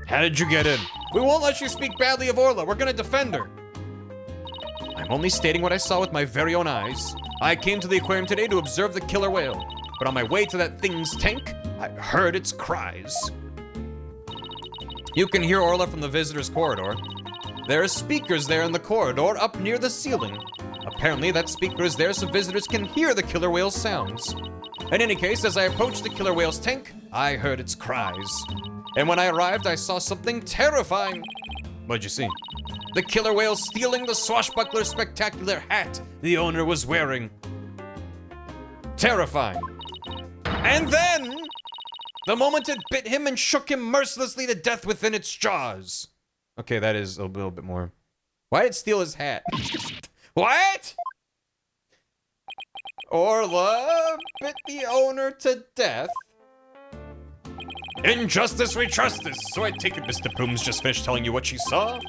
How did you get in? We won't let you speak badly of Orla, we're gonna defend her. I'm only stating what I saw with my very own eyes. I came to the aquarium today to observe the killer whale, but on my way to that thing's tank, I heard its cries. You can hear Orla from the visitor's corridor. There are speakers there in the corridor up near the ceiling. Apparently that speaker is there so visitors can hear the killer whale's sounds. In any case, as I approached the killer whale's tank, I heard its cries. And when I arrived, I saw something terrifying. What'd you see? The killer whale stealing the swashbuckler spectacular hat the owner was wearing. Terrifying. And then, the moment it bit him and shook him mercilessly to death within its jaws. Okay, that is a little bit more. Why did it steal his hat? What? Orla bit the owner to death? In justice we trust this. So I take it Mr. Plume's just finished telling you what she saw?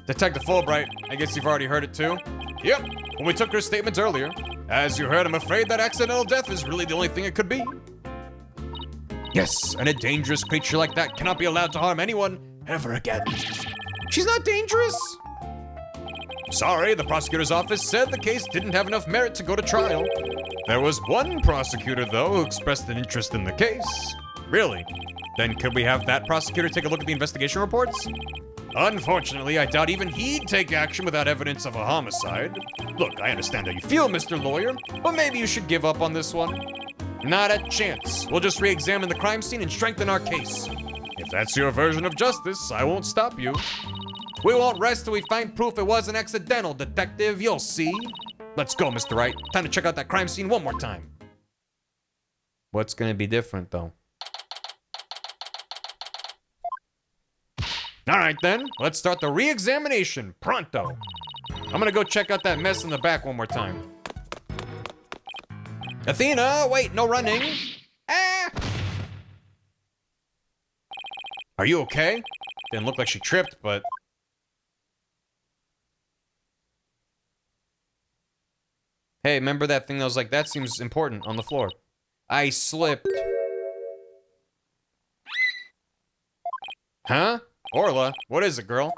Detective Fulbright, I guess you've already heard it too? Yep, when we took her statements earlier. As you heard, I'm afraid that accidental death is really the only thing it could be. Yes, and a dangerous creature like that cannot be allowed to harm anyone ever again. She's not dangerous. Sorry, the prosecutor's office said the case didn't have enough merit to go to trial. There was one prosecutor, though, who expressed an interest in the case. Really? Then could we have that prosecutor take a look at the investigation reports? Unfortunately, I doubt even he'd take action without evidence of a homicide. Look, I understand how you feel, Mr. Lawyer, but maybe you should give up on this one. Not a chance. We'll just re-examine the crime scene and strengthen our case. If that's your version of justice, I won't stop you. We won't rest till we find proof it wasn't accidental, Detective. You'll see. Let's go, Mr. Wright. Time to check out that crime scene one more time. What's gonna be different, though? Alright then, let's start the re-examination. Pronto. I'm gonna go check out that mess in the back one more time. Athena, wait, no running. Ah! Are you okay? Didn't look like she tripped, but... Hey, remember that thing that was like, that seems important on the floor. I slipped. Huh? Orla, what is it, girl?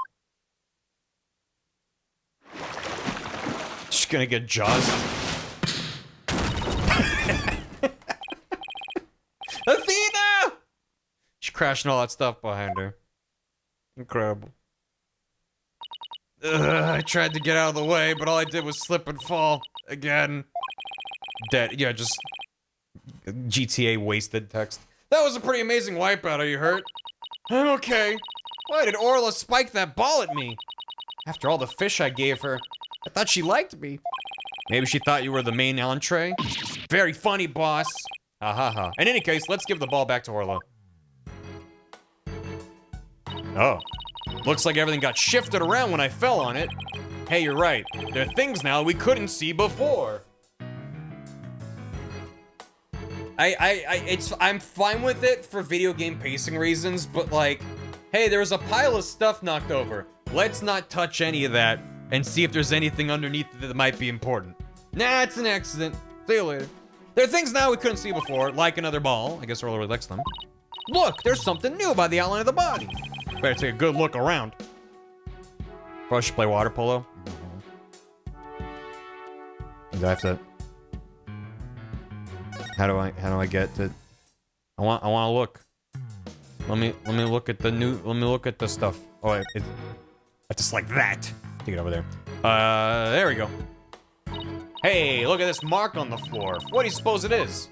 She's gonna get jaws. Athena! She's crashing all that stuff behind her. Incredible. I tried to get out of the way, but all I did was slip and fall. Again. Dead. Yeah, just... GTA wasted text. That was a pretty amazing wipeout. Are you hurt? I'm okay. Why did Orla spike that ball at me? After all the fish I gave her, I thought she liked me. Maybe she thought you were the main entree? Very funny, boss. Ha ha ha. In any case, let's give the ball back to Orla. Oh. Looks like everything got shifted around when I fell on it. Hey, you're right. There are things now we couldn't see before. I'm fine with it for video game pacing reasons, but like, hey, there was a pile of stuff knocked over. Let's not touch any of that and see if there's anything underneath it that might be important. Nah, it's an accident. See you later. There are things now we couldn't see before, like another ball. I guess Orla really likes them. Look, there's something new about the outline of the body. Better take a good look around. Probably should play water polo. Do I have to? How do I get to? I want to look. Let me look at the new. Let me look at the stuff. Oh, it's just like that. Take it over there. There we go. Hey, look at this mark on the floor. What do you suppose it is?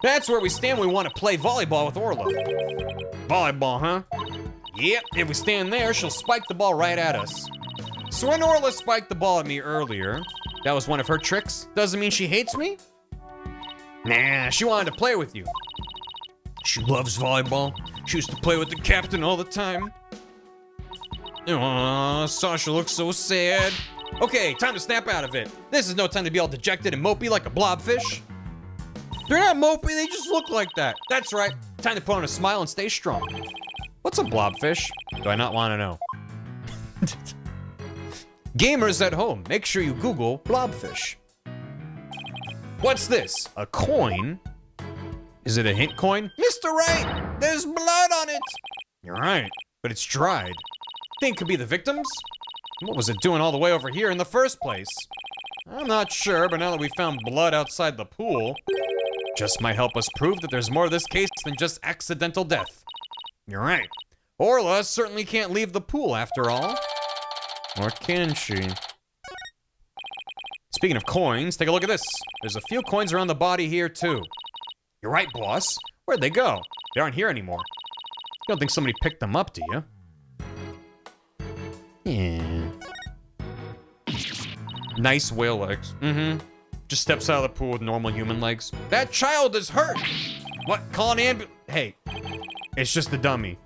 That's where we stand when we want to play volleyball with Orla. Volleyball, huh? Yep, if we stand there, she'll spike the ball right at us. So when Orla spiked the ball at me earlier, that was one of her tricks? Doesn't mean she hates me? Nah, she wanted to play with you. She loves volleyball. She used to play with the captain all the time. Aww, Sasha looks so sad. Okay, time to snap out of it. This is no time to be all dejected and mopey like a blobfish. They're not mopey, they just look like that. That's right, time to put on a smile and stay strong. What's a blobfish? Do I not want to know? Gamers at home, make sure you Google blobfish. What's this? A coin? Is it a hint coin? Mr. Wright, there's blood on it. You're right, but it's dried. Think it could be the victims? What was it doing all the way over here in the first place? I'm not sure, but now that we found blood outside the pool, just might help us prove that there's more to this case than just accidental death. You're right. Orla certainly can't leave the pool after all. Or can she? Speaking of coins, take a look at this. There's a few coins around the body here too. You're right, boss. Where'd they go? They aren't here anymore. You don't think somebody picked them up, do you? Yeah. Nice whale legs. Mm-hmm. Just steps out of the pool with normal human legs. That child is hurt! What? Call an ambulance? Hey, it's just a dummy.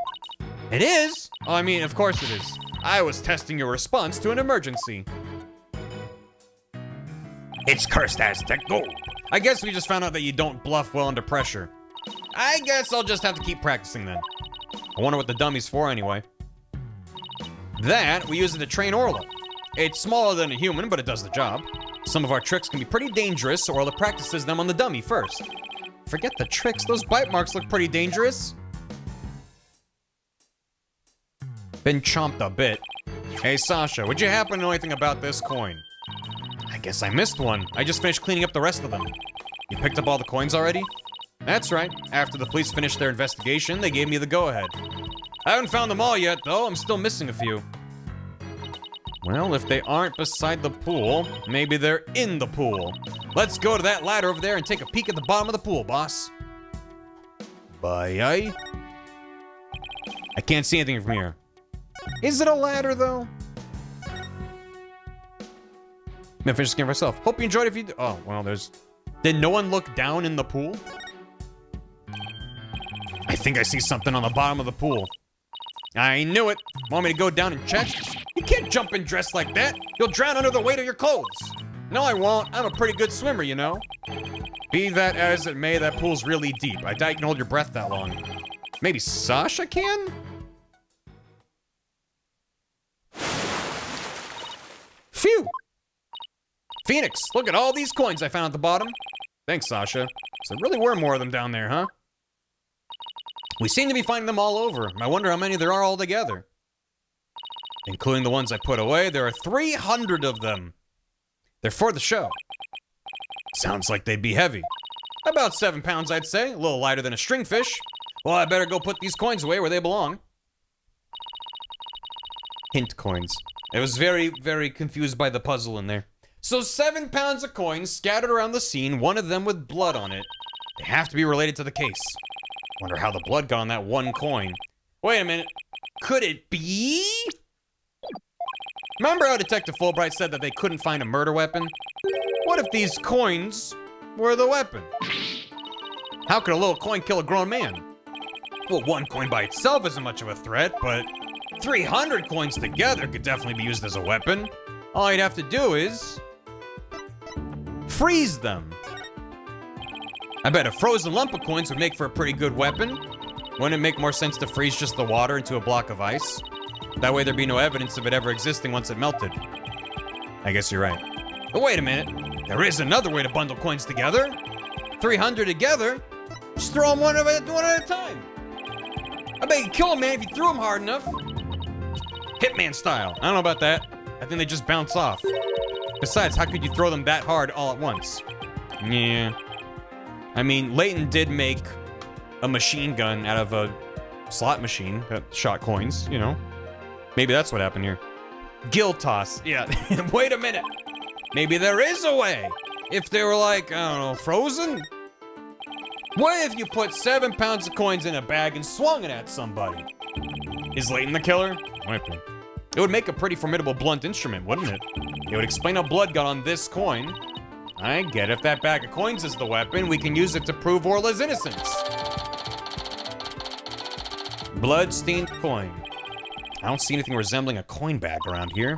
It is? Oh, I mean, of course it is. I was testing your response to an emergency. It's cursed Aztec gold. I guess we just found out that you don't bluff well under pressure. I guess I'll just have to keep practicing then. I wonder what the dummy's for anyway. That, we use it to train Orla. It's smaller than a human, but it does the job. Some of our tricks can be pretty dangerous, so Orla practices them on the dummy first. Forget the tricks, those bite marks look pretty dangerous. Been chomped a bit. Hey Sasha, would you happen to know anything about this coin? I guess I missed one. I just finished cleaning up the rest of them. You picked up all the coins already? That's right. After the police finished their investigation, they gave me the go-ahead. I haven't found them all yet, though. I'm still missing a few. Well, if they aren't beside the pool, maybe they're in the pool. Let's go to that ladder over there and take a peek at the bottom of the pool, boss. Bye. I can't see anything from here. Is it a ladder, though? I'm gonna finish this game for myself. Hope you enjoyed it. If you oh, well, there's... Did no one look down in the pool? I think I see something on the bottom of the pool. I knew it. Want me to go down and check? You can't jump in dressed like that. You'll drown under the weight of your clothes. No, I won't. I'm a pretty good swimmer, you know. Be that as it may, that pool's really deep. I doubt you can hold your breath that long. Maybe Sasha can? Phew! Phoenix, look at all these coins I found at the bottom. Thanks, Sasha. So there really were more of them down there, huh? We seem to be finding them all over. I wonder how many there are altogether. Including the ones I put away, there are 300 of them. They're for the show. Sounds like they'd be heavy. About 7 pounds, I'd say. A little lighter than a stringfish. Well, I better go put these coins away where they belong. Hint coins. I was very, very confused by the puzzle in there. So 7 pounds of coins scattered around the scene, one of them with blood on it. They have to be related to the case. Wonder how the blood got on that one coin. Wait a minute. Could it be? Remember how Detective Fulbright said that they couldn't find a murder weapon? What if these coins were the weapon? How could a little coin kill a grown man? Well, one coin by itself isn't much of a threat, but 300 coins together could definitely be used as a weapon. All I'd have to do is freeze them. I bet a frozen lump of coins would make for a pretty good weapon. Wouldn't it make more sense to freeze just the water into a block of ice? That way there'd be no evidence of it ever existing once it melted. I guess you're right. But wait a minute. There is another way to bundle coins together. 300 together. Just throw them one at a time. I bet you could kill a man if you threw him hard enough. Hitman style. I don't know about that. I think they just bounce off. Besides, how could you throw them that hard all at once? Yeah. I mean, Layton did make a machine gun out of a slot machine that shot coins, you know. Maybe that's what happened here. Gill toss. Yeah. Wait a minute. Maybe there is a way. If they were like, I don't know, frozen? What if you put 7 pounds of coins in a bag and swung it at somebody? Is Layton the killer? Might be. It would make a pretty formidable blunt instrument, wouldn't it? It would explain how blood got on this coin. I get if that bag of coins is the weapon, we can use it to prove Orla's innocence. Blood-stained coin. I don't see anything resembling a coin bag around here.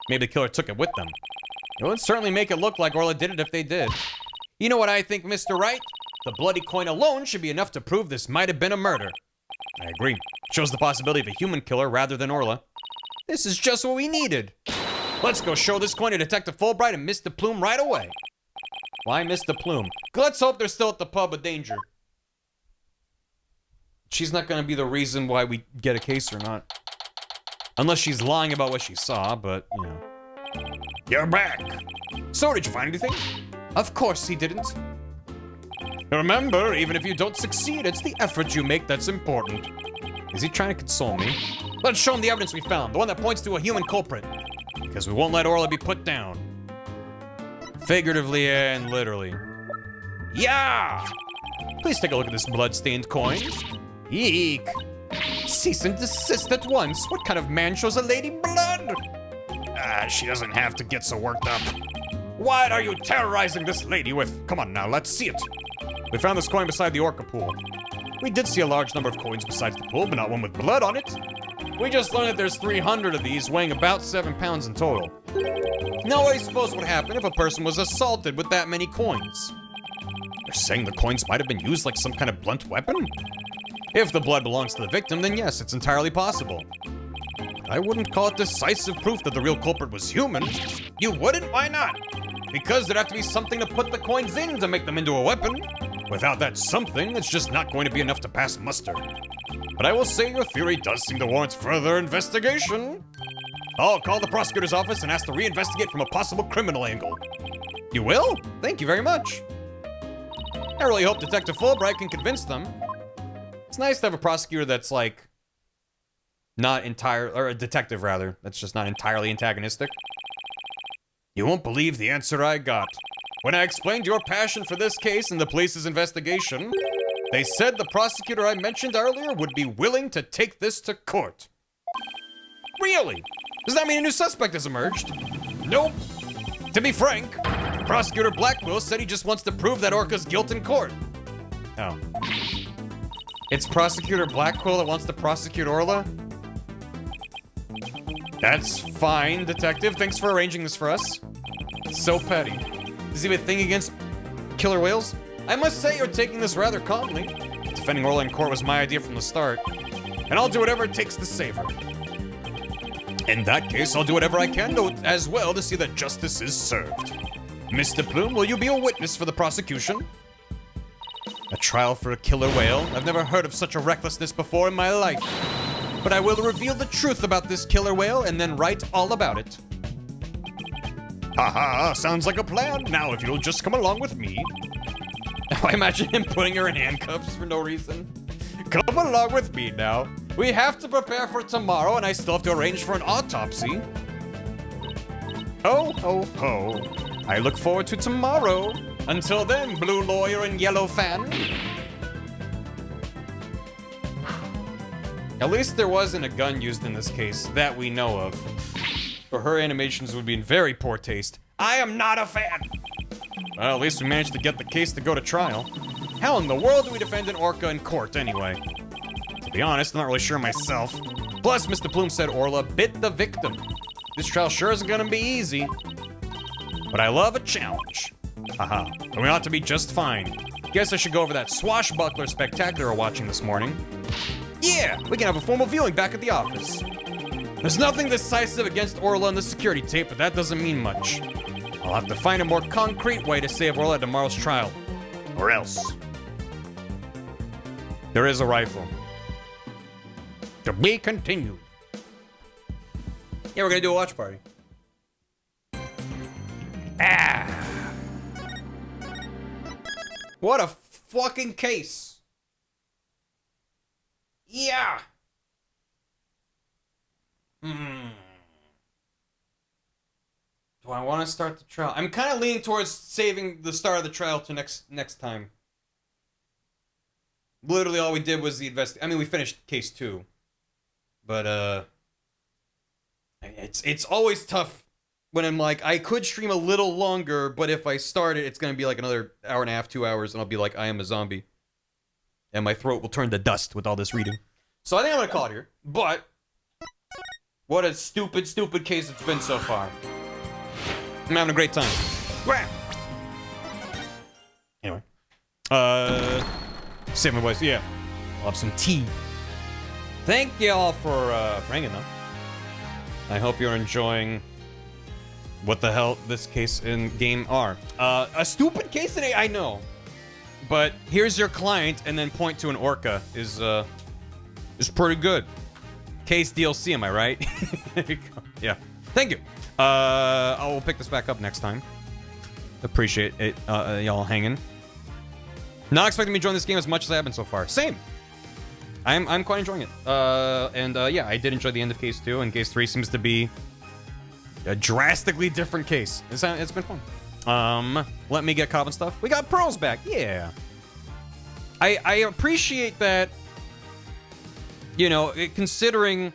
Maybe the killer took it with them. It would certainly make it look like Orla did it if they did. You know what I think, Mr. Wright? The bloody coin alone should be enough to prove this might have been a murder. I agree. It shows the possibility of a human killer rather than Orla. This is just what we needed. Let's go show this coin to Detective Fulbright and Mr. Plume right away. Why Mr. Plume? Let's hope they're still at the pub of danger. She's not going to be the reason why we get a case or not. Unless she's lying about what she saw, but, you know. You're back. So, did you find anything? Of course he didn't. Remember, even if you don't succeed, it's the effort you make that's important. Is he trying to console me? Let's show him the evidence we found, the one that points to a human culprit. Because we won't let Orla be put down. Figuratively and literally. Yeah! Please take a look at this blood-stained coin. Eek! Cease and desist at once. What kind of man shows a lady blood? She doesn't have to get so worked up. What are you terrorizing this lady with? Come on now, let's see it. We found this coin beside the orca pool. We did see a large number of coins besides the pool, but not one with blood on it. We just learned that there's 300 of these, weighing about 7 pounds in total. Now what do you suppose would happen if a person was assaulted with that many coins? You're saying the coins might have been used like some kind of blunt weapon? If the blood belongs to the victim, then yes, it's entirely possible. I wouldn't call it decisive proof that the real culprit was human. You wouldn't? Why not? Because there'd have to be something to put the coins in to make them into a weapon. Without that something, it's just not going to be enough to pass muster. But I will say your theory does seem to warrant further investigation. I'll call the prosecutor's office and ask to reinvestigate from a possible criminal angle. You will? Thank you very much. I really hope Detective Fulbright can convince them. It's nice to have a prosecutor that's like, not entire, or a detective rather, that's just not entirely antagonistic. You won't believe the answer I got. When I explained your passion for this case and the police's investigation, they said the prosecutor I mentioned earlier would be willing to take this to court. Really? Does that mean a new suspect has emerged? Nope. To be frank, Prosecutor Blackwell said he just wants to prove that Orca's guilt in court. Oh. It's Prosecutor Blackwell that wants to prosecute Orla? That's fine, Detective. Thanks for arranging this for us. It's so petty. Does he have a thing against killer whales? I must say you're taking this rather calmly. Defending Orla in court was my idea from the start. And I'll do whatever it takes to save her. In that case, I'll do whatever I can as well to see that justice is served. Mr. Plume, will you be a witness for the prosecution? A trial for a killer whale? I've never heard of such a recklessness before in my life. But I will reveal the truth about this killer whale and then write all about it. Haha, sounds like a plan. Now if you'll just come along with me. I imagine him putting her in handcuffs for no reason. Come along with me now. We have to prepare for tomorrow and I still have to arrange for an autopsy. Ho, ho, ho. I look forward to tomorrow. Until then, blue lawyer and yellow fan. At least there wasn't a gun used in this case, that we know of. Or her animations would be in very poor taste. I am not a fan! Well, at least we managed to get the case to go to trial. How in the world do we defend an orca in court, anyway? be honest, I'm not really sure myself. Plus, Mr. Plume said Orla bit the victim. This trial sure isn't gonna be easy. But I love a challenge. Haha, but we ought to be just fine. Guess I should go over that swashbuckler spectacular we're watching this morning. Yeah, we can have a formal viewing back at the office. There's nothing decisive against Orla on the security tape, but that doesn't mean much. I'll have to find a more concrete way to save Orla at tomorrow's trial. Or else. There is a rifle. To be continued. Yeah, we're gonna do a watch party. Ah. What a fucking case. Yeah. Do I want to start the trial? I'm kind of leaning towards saving the start of the trial to next time. Literally all we did was the I mean, we finished case 2. But, it's always tough when I'm like, I could stream a little longer, but if I start it, it's going to be like another hour and a half, 2 hours, and I'll be like, I am a zombie. And my throat will turn to dust with all this reading. So I think I'm going to call it here. But, what a stupid, stupid case it's been so far. I'm having a great time. Anyway. Save my voice. Yeah. I'll have some tea. Thank y'all for hanging though. I hope you're enjoying what the hell this case in game are. A stupid case today, I know. But here's your client and then point to an orca is pretty good. Case DLC, am I right? There you go. Yeah. Thank you. I will pick this back up next time. Appreciate it, y'all hanging. Not expecting me to join this game as much as I have been so far. Same. I'm quite enjoying it. Yeah, I did enjoy the end of Case 2, and Case 3 seems to be a drastically different case. It's been fun. Let me get caught up and stuff. We got Pearls back. Yeah. I appreciate that, you know, considering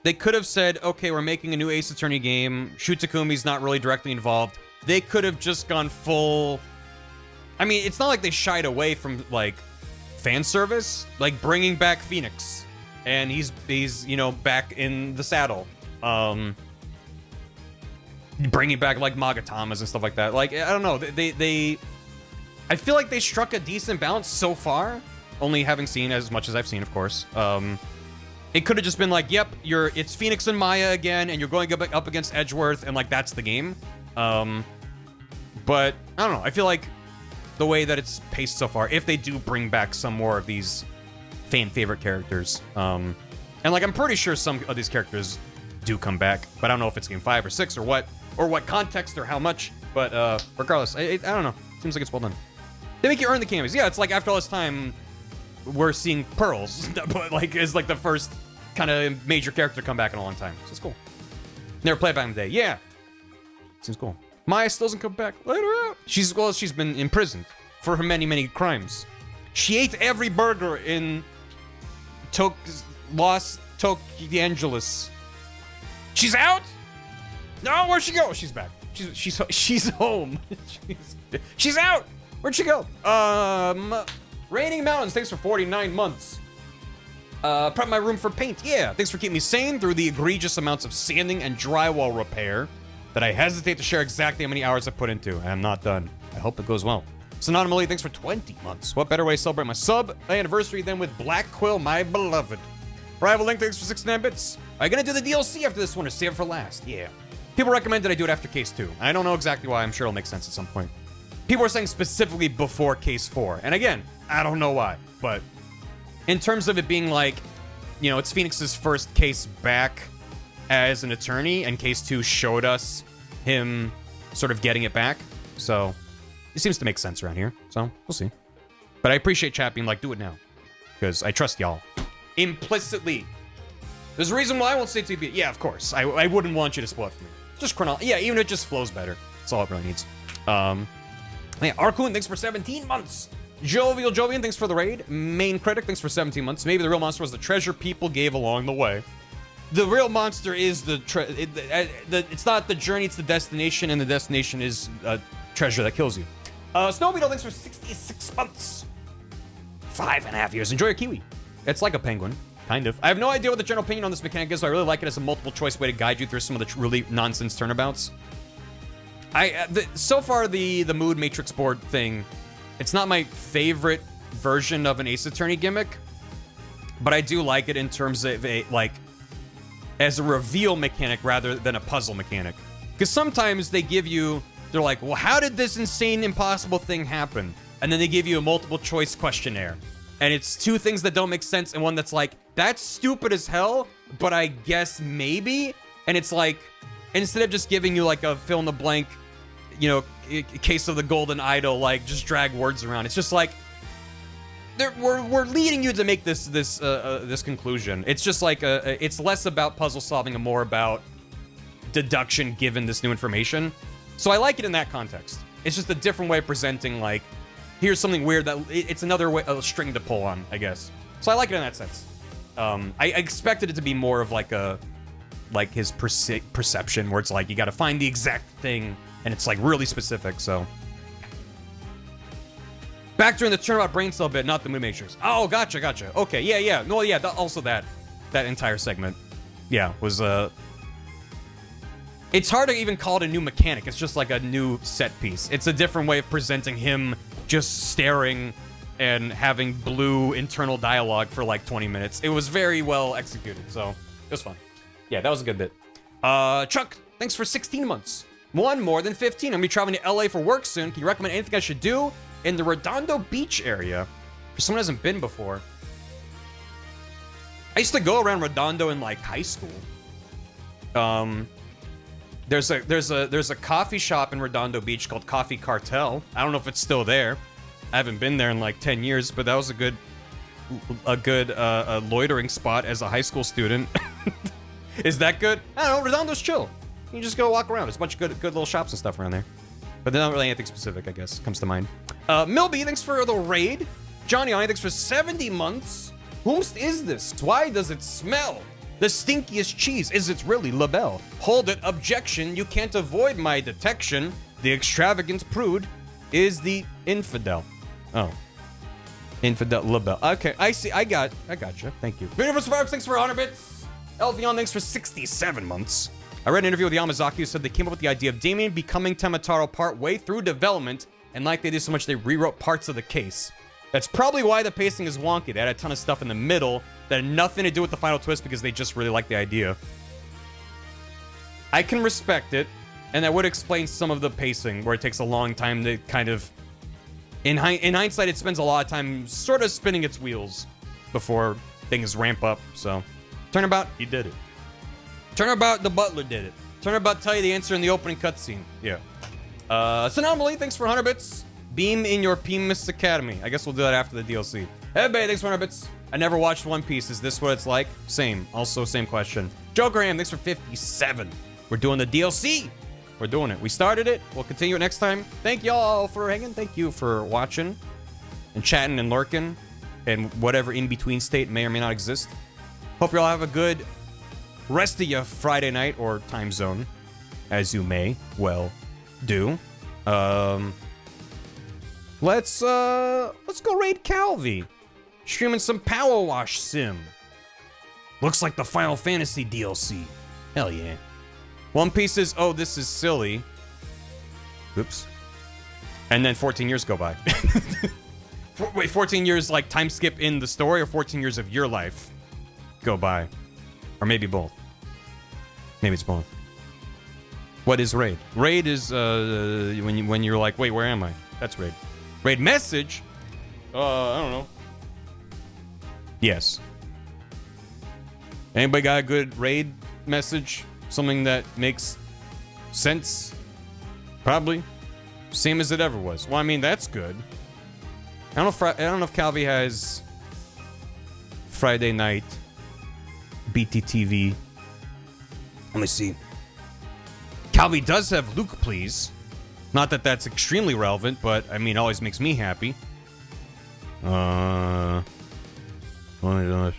they could have said, okay, we're making a new Ace Attorney game. Shu Takumi's not really directly involved. They could have just gone full... I mean, it's not like they shied away from, like, fan service. Like, bringing back Phoenix. And he's you know, back in the saddle. Bringing back, like, Magatamas and stuff like that. Like, I don't know. I feel like they struck a decent balance so far. Only having seen as much as I've seen, of course. It could have just been like, yep, it's Phoenix and Maya again, and you're going up against Edgeworth, and, like, that's the game. But, I don't know. I feel like the way that it's paced so far, if they do bring back some more of these fan-favorite characters, and, like, I'm pretty sure some of these characters do come back, but I don't know if it's game 5 or 6 or what context or how much, but, regardless, I don't know. Seems like it's well done. They make you earn the cameos. Yeah, it's like, after all this time, we're seeing Pearls, but, like, is, like, the first kind of major character to come back in a long time, so it's cool. Never played back in the day. Yeah. Seems cool. Maya still doesn't come back. Let her out. She's been imprisoned for her many, many crimes. She ate every burger in Los Angeles. She's out? No, where'd she go? She's back. She's home. She's out. Where'd she go? Raining Mountains, thanks for 49 months. Prep my room for paint. Yeah, thanks for keeping me sane through the egregious amounts of sanding and drywall repair that I hesitate to share exactly how many hours I put into. I am not done. I hope it goes well. Synonymally, thanks for 20 months. What better way to celebrate my sub anniversary than with Black Quill, my beloved. Rival Link, thanks for 69 bits. Are you gonna do the DLC after this one or save it for last? Yeah. People recommend that I do it after Case 2. I don't know exactly why. I'm sure it'll make sense at some point. People are saying specifically before Case 4. And again, I don't know why. But in terms of it being like, you know, it's Phoenix's first case back as an attorney, and Case 2 showed us him sort of getting it back. So it seems to make sense around here. So we'll see. But I appreciate chat being like, do it now. Because I trust y'all. Implicitly. There's a reason why I won't say TB. Yeah, of course. I wouldn't want you to spoil it for me. Just chronology. Yeah, even if it just flows better. That's all it really needs. Yeah, Arkun, thanks for 17 months. Jovial Jovian, thanks for the raid. Main Critic, thanks for 17 months. Maybe the real monster was the treasure people gave along the way. The real monster is it's not the journey, it's the destination, and the destination is a treasure that kills you. Snowbeetle, thanks for 66 months. 5.5 years. Enjoy your kiwi. It's like a penguin, kind of. I have no idea what the general opinion on this mechanic is, so I really like it as a multiple choice way to guide you through some of the really nonsense turnabouts. So far, the mood matrix board thing, it's not my favorite version of an Ace Attorney gimmick, but I do like it in terms of as a reveal mechanic rather than a puzzle mechanic. Because sometimes they give you, they're like, well, how did this insane, impossible thing happen? And then they give you a multiple choice questionnaire. And it's two things that don't make sense and one that's like, that's stupid as hell, but I guess maybe. And it's like, instead of just giving you like a fill in the blank, you know, case of the golden idol, like just drag words around. It's just like, we're leading you to make this conclusion. It's just like it's less about puzzle solving and more about deduction given this new information. So I like it in that context. It's just a different way of presenting, like, here's something weird that it's another way, a string to pull on, I guess. So I like it in that sense. I expected it to be more of like his perception, where it's like you got to find the exact thing, and it's like really specific. So back during the turnabout brain cell bit, not the mood matrix. Oh, gotcha. Okay, yeah. No, yeah. Also that entire segment, yeah, was It's hard to even call it a new mechanic. It's just like a new set piece. It's a different way of presenting him just staring and having blue internal dialogue for like 20 minutes. It was very well executed, so it was fun. Yeah, that was a good bit. Chuck, thanks for 16 months. One more than 15. I'm gonna be traveling to LA for work soon. Can you recommend anything I should do in the Redondo Beach area? For someone who hasn't been before. I used to go around Redondo in like high school. There's a coffee shop in Redondo Beach called Coffee Cartel. I don't know if it's still there. I haven't been there in like 10 years, but that was a good loitering spot as a high school student. Is that good? I don't know. Redondo's chill. You just go walk around. There's a bunch of good little shops and stuff around there. But there's not really anything specific, I guess, comes to mind. Milby, thanks for the raid. Johnny I, thanks for 70 months. Whomst is this? Why does it smell? The stinkiest cheese. Is it really LaBelle? Hold it. Objection. You can't avoid my detection. The extravagant prude is the infidel. Oh. Infidel LaBelle. Okay, I see. I gotcha. Thank you. Video for Sparks, thanks for 100 bits. Elvion, thanks for 67 months. I read an interview with Yamazaki who said they came up with the idea of Damien becoming Temataro part way through development, and like they did so much, they rewrote parts of the case. That's probably why the pacing is wonky. They had a ton of stuff in the middle that had nothing to do with the final twist because they just really liked the idea. I can respect it, and that would explain some of the pacing, where it takes a long time to kind of... In hindsight, it spends a lot of time sort of spinning its wheels before things ramp up, so... Turnabout, he did it. Turnabout, the butler did it. Turnabout, tell you the answer in the opening cutscene. Yeah. Anomaly, thanks for 100 bits. Beam in your PMIS Academy. I guess we'll do that after the DLC. Hey, babe, thanks for 100 bits. I never watched One Piece. Is this what it's like? Same. Also, same question. Joe Graham, thanks for 57. We're doing the DLC. We're doing it. We started it. We'll continue it next time. Thank y'all for hanging. Thank you for watching and chatting and lurking and whatever in-between state may or may not exist. Hope y'all have a good rest of your Friday night or time zone, as you may well do. Let's go raid Calvi. Streaming some Power Wash Sim. Looks like the Final Fantasy DLC. Hell yeah. One Piece is, oh, this is silly. Oops. And then 14 years go by. Wait, 14 years like time skip in the story, or 14 years of your life go by? Or maybe both. Maybe it's both. What is raid? Raid is when you're like, wait, where am I? That's raid. Raid message? I don't know. Yes. Anybody got a good raid message? Something that makes sense? Probably. Same as it ever was. Well, I mean, that's good. I don't know if Calvi has Friday night BTTV. Let me see. Calvi does have Luke, please. Not that that's extremely relevant, but I mean, it always makes me happy. Oh my gosh.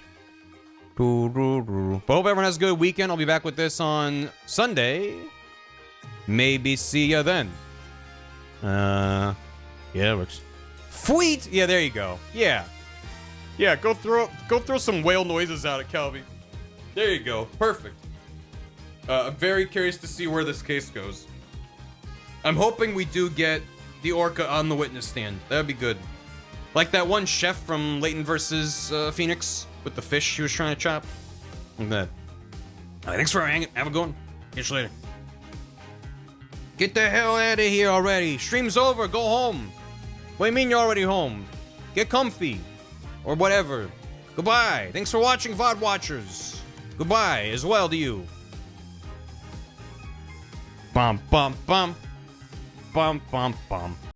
But hope everyone has a good weekend. I'll be back with this on Sunday. Maybe see ya then. Yeah, it works. Fleet! Yeah, there you go. Yeah. Yeah, go throw some whale noises out at Calvi. There you go. Perfect. I'm very curious to see where this case goes. I'm hoping we do get the orca on the witness stand. That'd be good. Like that one chef from Layton versus Phoenix with the fish he was trying to chop. Like that. Alright, thanks for hanging. Have a good one. Catch you later. Get the hell out of here already. Stream's over. Go home. What do you mean you're already home? Get comfy. Or whatever. Goodbye. Thanks for watching, VOD watchers. Goodbye as well to you. Bum, bum, bum. Bum, bum, bum.